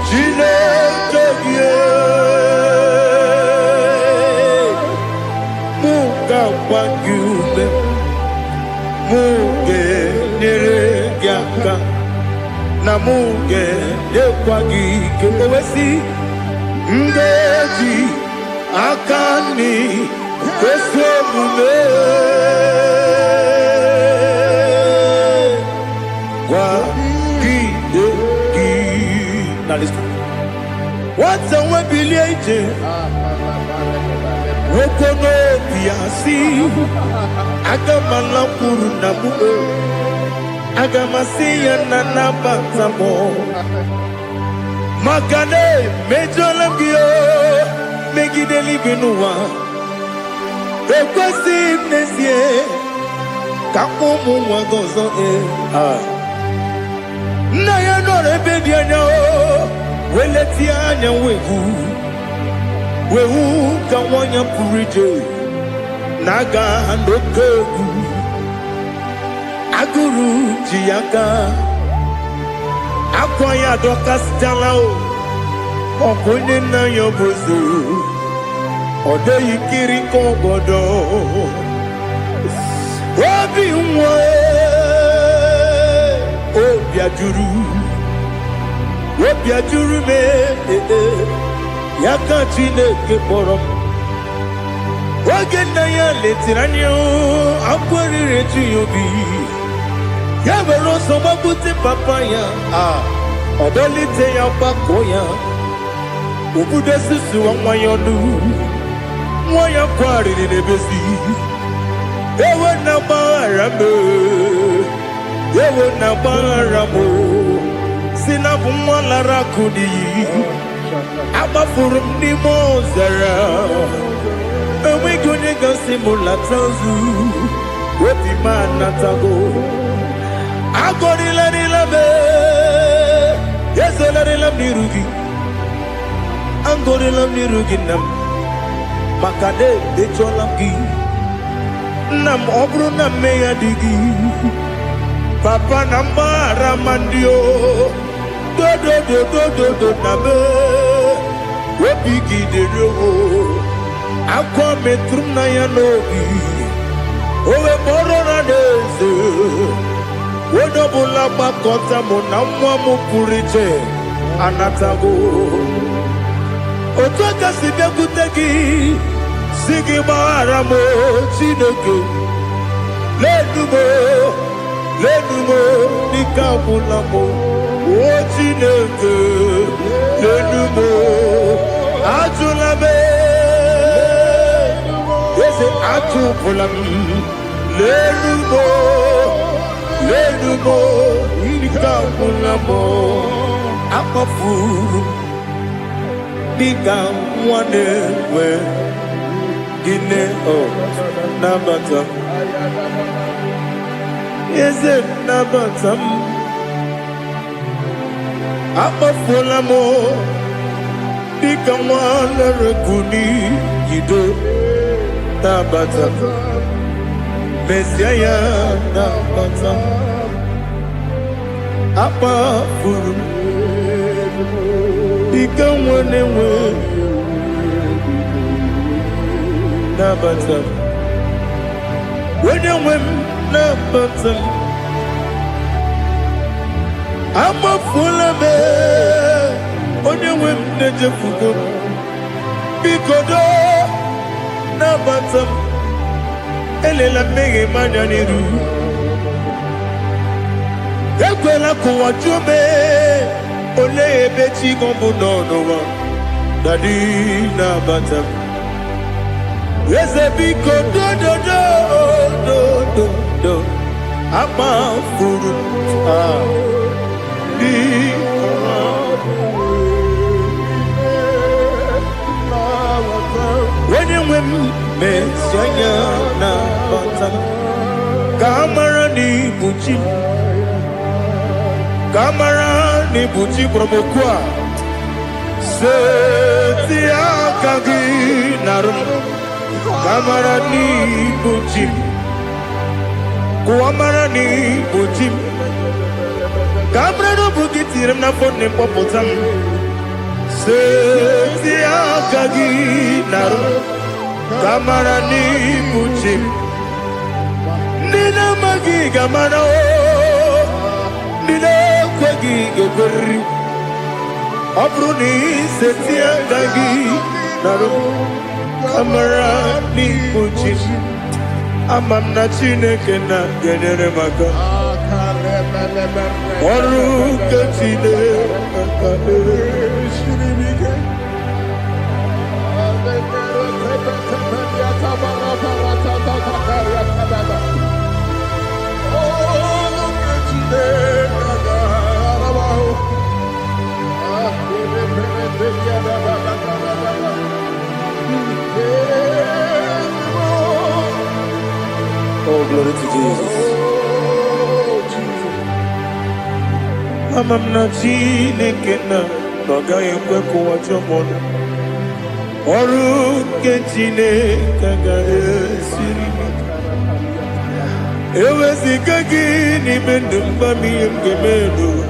chine togie. Muga wagyume. Muge nere gyaka. Na muge nekwagi kewesi. Ngeji akani kwesemume kwa kideki. Now listen. What's a webiliate? Wokono biasi agamala kuru nabu agamasiya nanabatamo. Makane mejolamgio megideli genua ekwesi nesie kakomu wagozo na ya nore bedi anya weleti anya wehu kawanya purije naga nokegu aguru jiyaka akwaya dokas jalao okunye na yobozo ode yikiri kogodo obi nwa obi ajuru me yaka Chineke kpọrọ oge na ya letiranya akwarire tuyobi ya were ọsọ gbapute papa ya ọdọlite ya gbakọ ya obodo susu nwa ya ọnụ nwa ya kwariri n'ebezi ewe na gbaghara m si na bụ nwa lara akụ n'iyi agbafuru m n'ime ọzara enweghị onye gasị m lata ozu obi m anatago agọrịlarịla m ezolarịla m n'iru gị agọrịla m n'iru gị nna m maka na echọla m gị nna m ọ bụrụ na mmehie adịghị papa na mgbaghara ma ndị o dodododododo na be obi gị dịrị owo akwa metụrụ m na ya n'obi o wekpọrọ na n'eze onye ọbụla gbakọta mụ na nwa m pụrụ iche anatago otu aka si bịakwute gị si gị gbaghara m Chineke lenumo dịka agwụla m o Chineke lenumo ajụla m eze atụpụla m lenumo dịka agwụla m akpafuru dịka nwa na-enwe gịnị nabata m eze nabata m akpafuola m dịka nwa na-erekwu n'iyido nabata m mesia ya nabata m akpafuru m dịka nwa na-enwe nabata m onye nwe m nabatam amafula me onye nwe m na-ejefugo biko do nabatam elela mmehie m anya n'iru ekwela ka ụwa jụọ m olee ebe chi gị bụ n'ụwa dadi nabatam eze biko do amafuru onye nwe m mesi anya nabatam ka amara n'ibu chi ka amara n'ibu chi gwara m okwu a seti aka gị narụ ka amara n'ibu chi amara n'ibu chi ka amara n'obu gị tiri m n'afọ na mkpọpụta m seti aka gị narụ ka amara n'ibu chi ndị na-amaghị ga-amara ndị na-ekweghị ga-ekweriri ọ bụrụ na iseti aka gị narụ ka amara n'ibu chi ama m na Chineke na-enyere m aka ọrụ nke Chineke Oh, glory to Jesus. Ama m na Chineke na-agaghị ekwe ka ụwa jụọ m ọnụ ọrụ nke Chineke ga-esiri m eweziga gị n'ime ndụ mba m ihe m ga-eme n'ụwa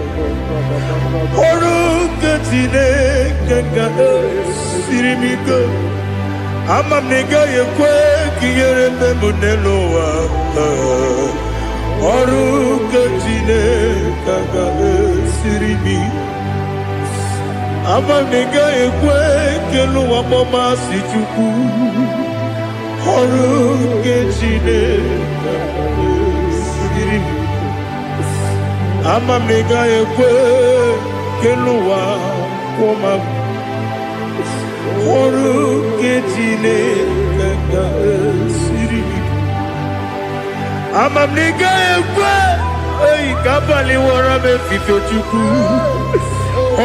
ọrụ nke Chineke ga-esiri m ike ama m na ị gaghị ekwe ka ihere eme m n'elu ụwa ọrụ nke Chineke ga-esiri m ama m na ị gaghị ekwe ka elu ụwa gbamasị Chukwu ọrụ nke Chineke ga-esiri m ama m na ị gaghị ekwe ka elu ụwa kwụma m ọrụ nke Chineke ga-esiri m ama m na ị gaghị ekwe ka abalị wara m efife Chukwu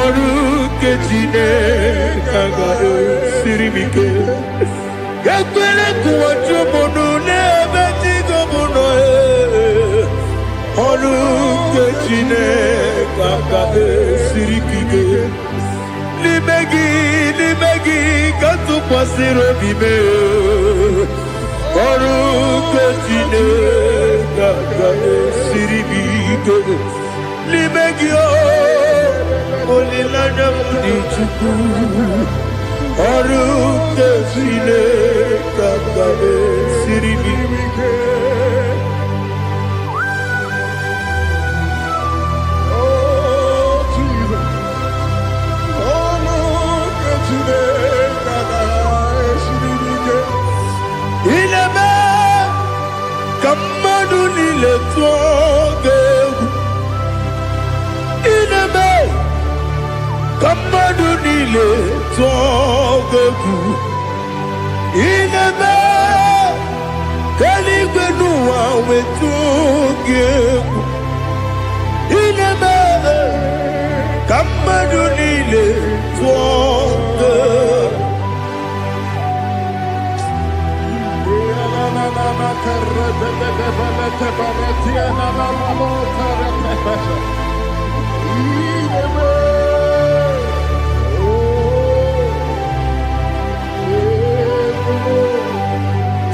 ọrụ nke Chineke ga-esiri m ike ekwela ka ụwa jụọ m n'ebe chi gị bụ nọ ọrụ nke Chineke ga-esiri gị ike n'ime gị ka tụkwasịrị obi m ọrụ nke Chineke ga-esiri m ike n'ime gị olileanya m dị Chukwu ọrụ nke Chineke ga-esiri m ike ka mmadụ niile tụọ gị egwu ineme ka mmadụ niile tụọ gị egwu ineme ka eluigwe n'ụwa wee tụọ gị egwu ineme ka mmadụ niile tụọ gị egwu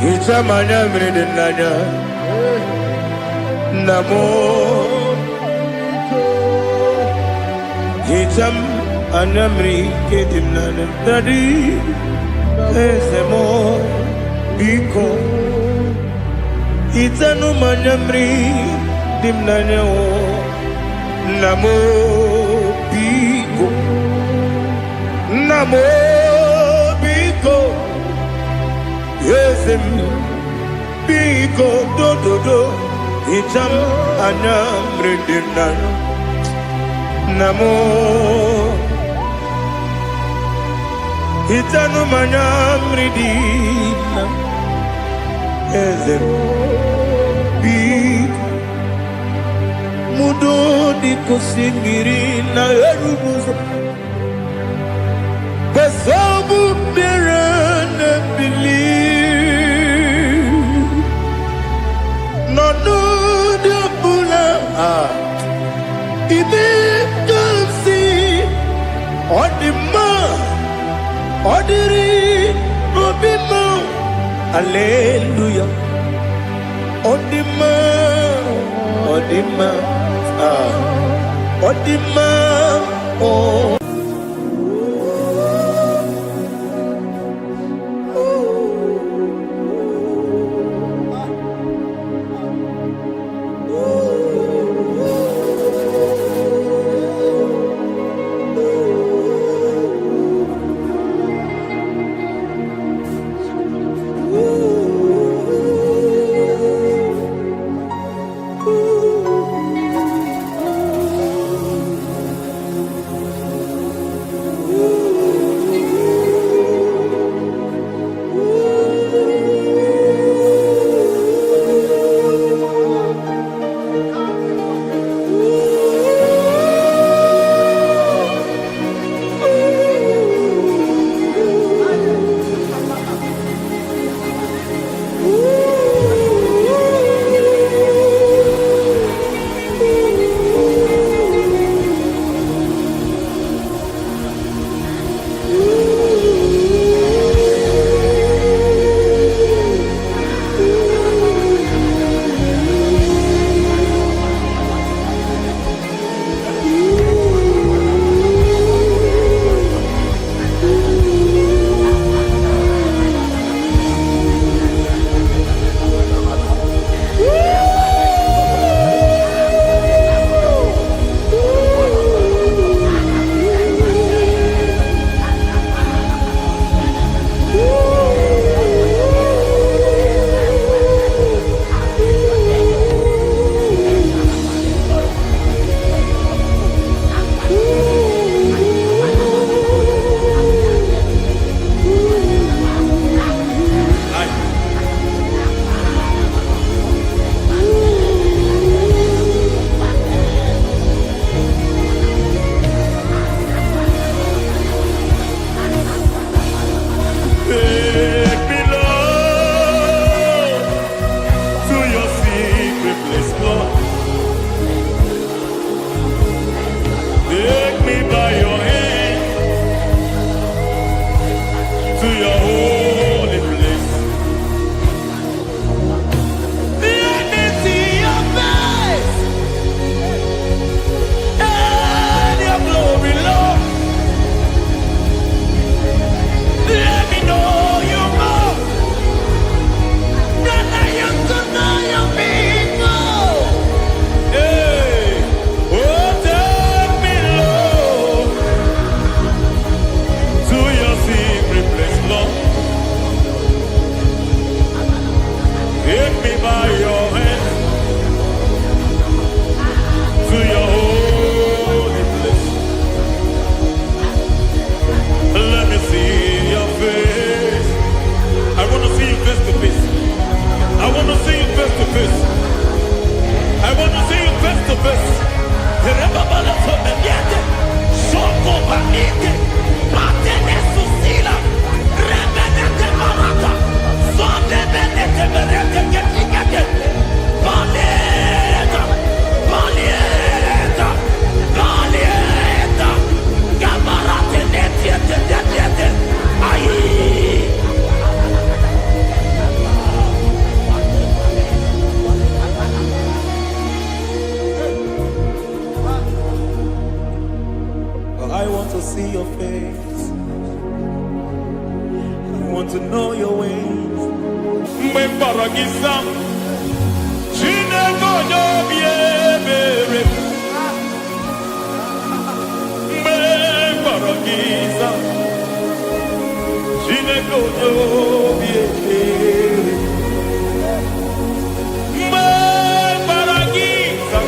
Itamanya mmiri n'anya namo Itam anya mmiri nke n'anya Daddy eze mo biko Itanu manyamri dimnanya namo biko yesem biko do itam anyamri dimnanya namo itanu manyamri dimnanya yesem mudo di kusingiri na erubuzo besobu berana believe no de bula ibe kansi odima odiri obimo hallelujah odima oh. see your face. I want to know your ways. Chineke onye obi ebere. Mgbe gbara gị nza,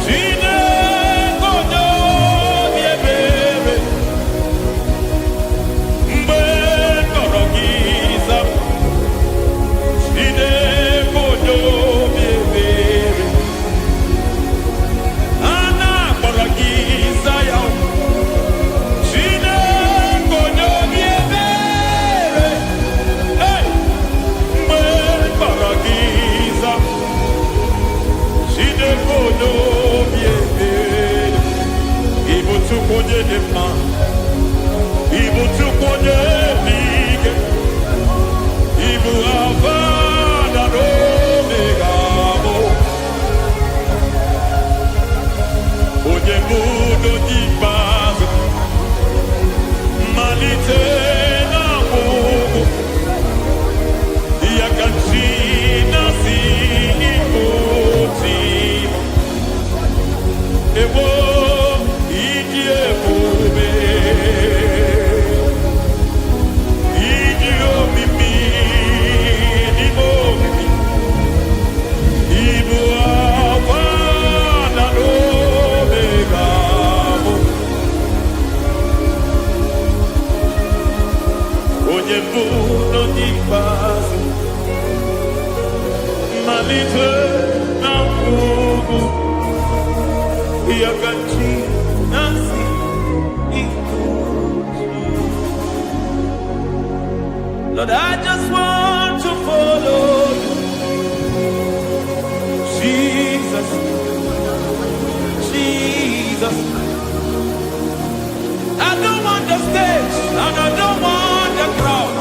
Chineke onye obi ebere. Mgbe kọrọ gị nza, Chineke onye obi ebere. A na-akpọrọ gị nza ya, Chineke onye obi ebere. Hey! Mgbe kpọrọ gị nza, Chineke onye obi ebere. Ị bụ Chukwu onye dị mma, ị bụ Chukwu onye dị ike, ị bụ Alfa na Omega bụ onye bụ onye ikpeazụ, mmalite na ọgwụgwụ, ya ka chi na-asị ịbụ chi. Ewo ịdị ebube, ịdị omimi n'ime omimi, ịbụ Alfa na Omega bụ onye mbụ na onye ikpeazụ, mmalite na ọgwụgwụ, ya ka chi na-asị ịbụ chi. Lord, I just want to follow you, Jesus, Jesus. I don't want the stage and I don't want the crowd.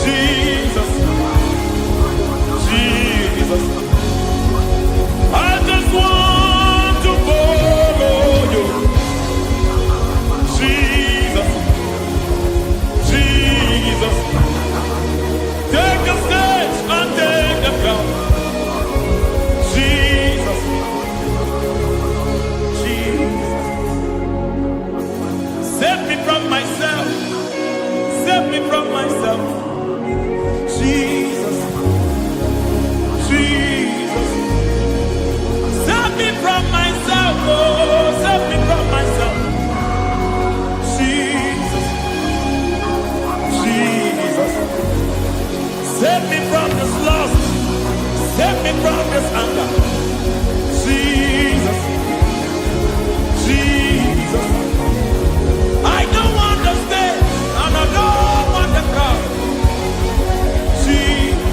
Jesus, Jesus. I just want to follow you, Jesus, Jesus. Take the stage and take the crown, Jesus, Jesus. Save me from myself, save me from myself, Jesus, Jesus. Save me from myself, oh, save me from myself, Jesus, Jesus. Save me from this lust, save me from this anger, Jesus, Jesus. I don't want the stage and I don't want the crowd, Jesus.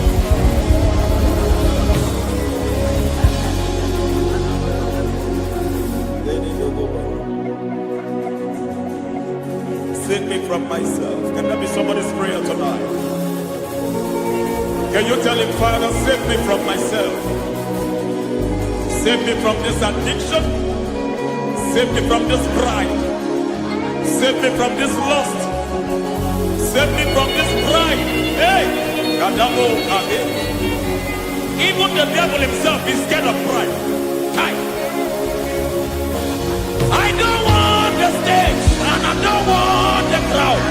Save me from myself. Can that be somebody's prayer tonight? Can you tell him, Father, save me from myself? Save me from this addiction. Save me from this pride. Save me from this lust. Save me from this pride. Hey! Kadamo Kade. Even the devil himself is scared of pride. Hi. I don't want the stage and I don't want the crowd.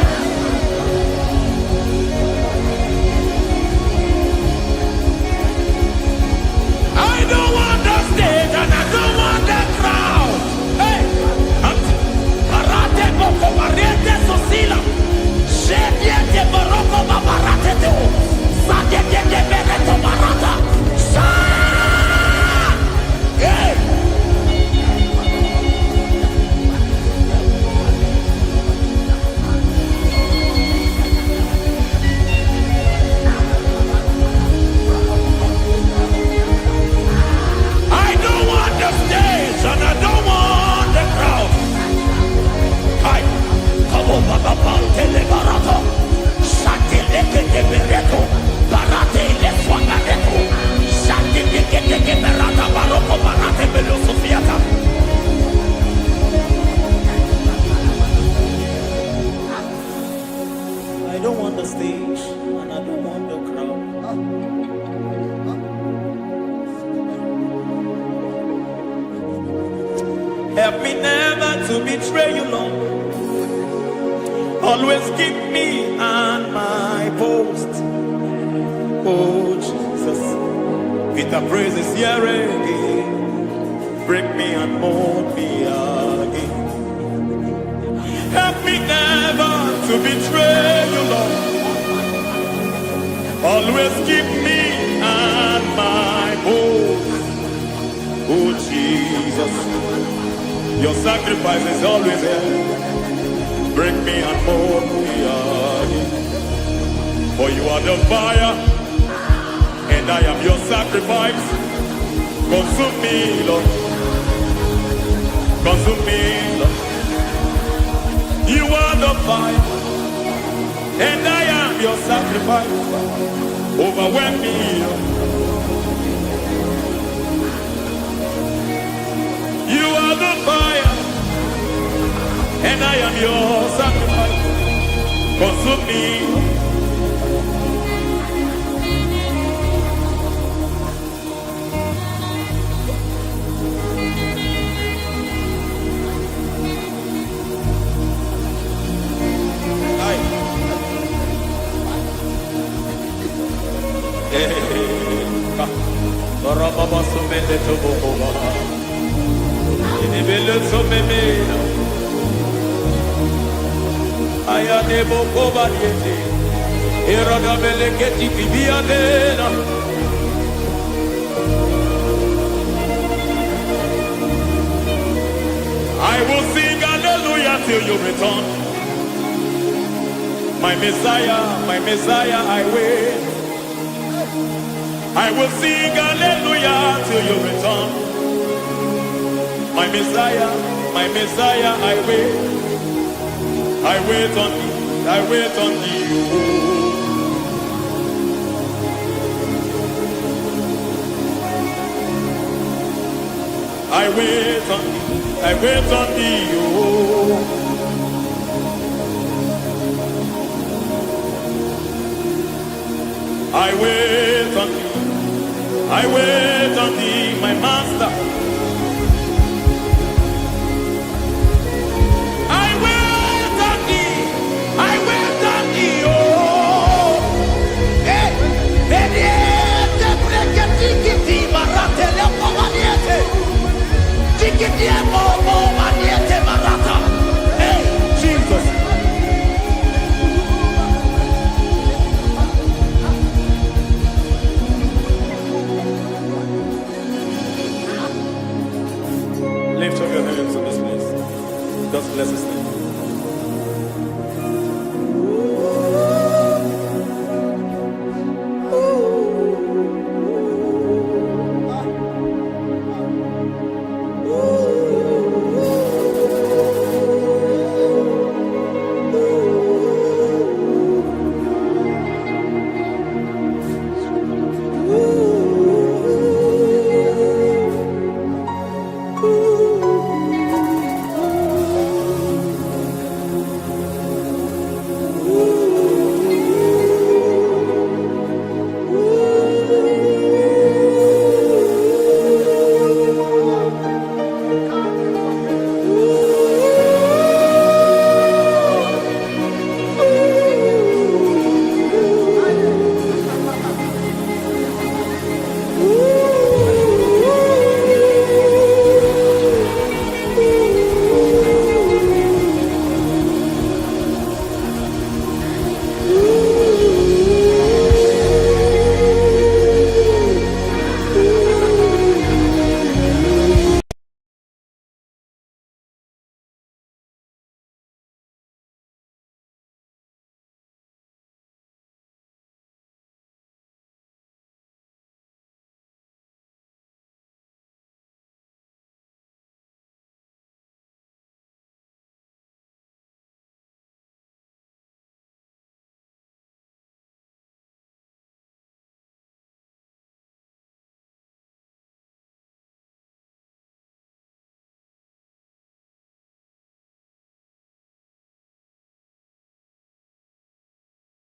I don't want the stage and I don't want the crowd. Hey, Parate Boko Barete Sosila. Shediete Baroko Babarate Teo. Sadete Bereto Barata. Hey! Help me never to betray you, Lord. Always keep me on my post. Oh, Jesus. With the praises here again. Break me and mold me again. Help me never to betray you, Lord. Always keep me on my post. Oh, Jesus. Your sacrifice is always there. Break me and mold me again. For you are the fire, and I am your sacrifice. Consume me, Lord. Consume me, Lord. You are the fire, and I am your sacrifice. Overwhelm me, Lord. You are the fire, and I am your sacrifice. Consume me. I will sing hallelujah till you return. My Messiah, I wait. I will sing hallelujah till you return. My Messiah, I wait. I wait on thee, I wait on thee. I wait on thee, I wait on thee. I wait on thee, I wait on thee, my master.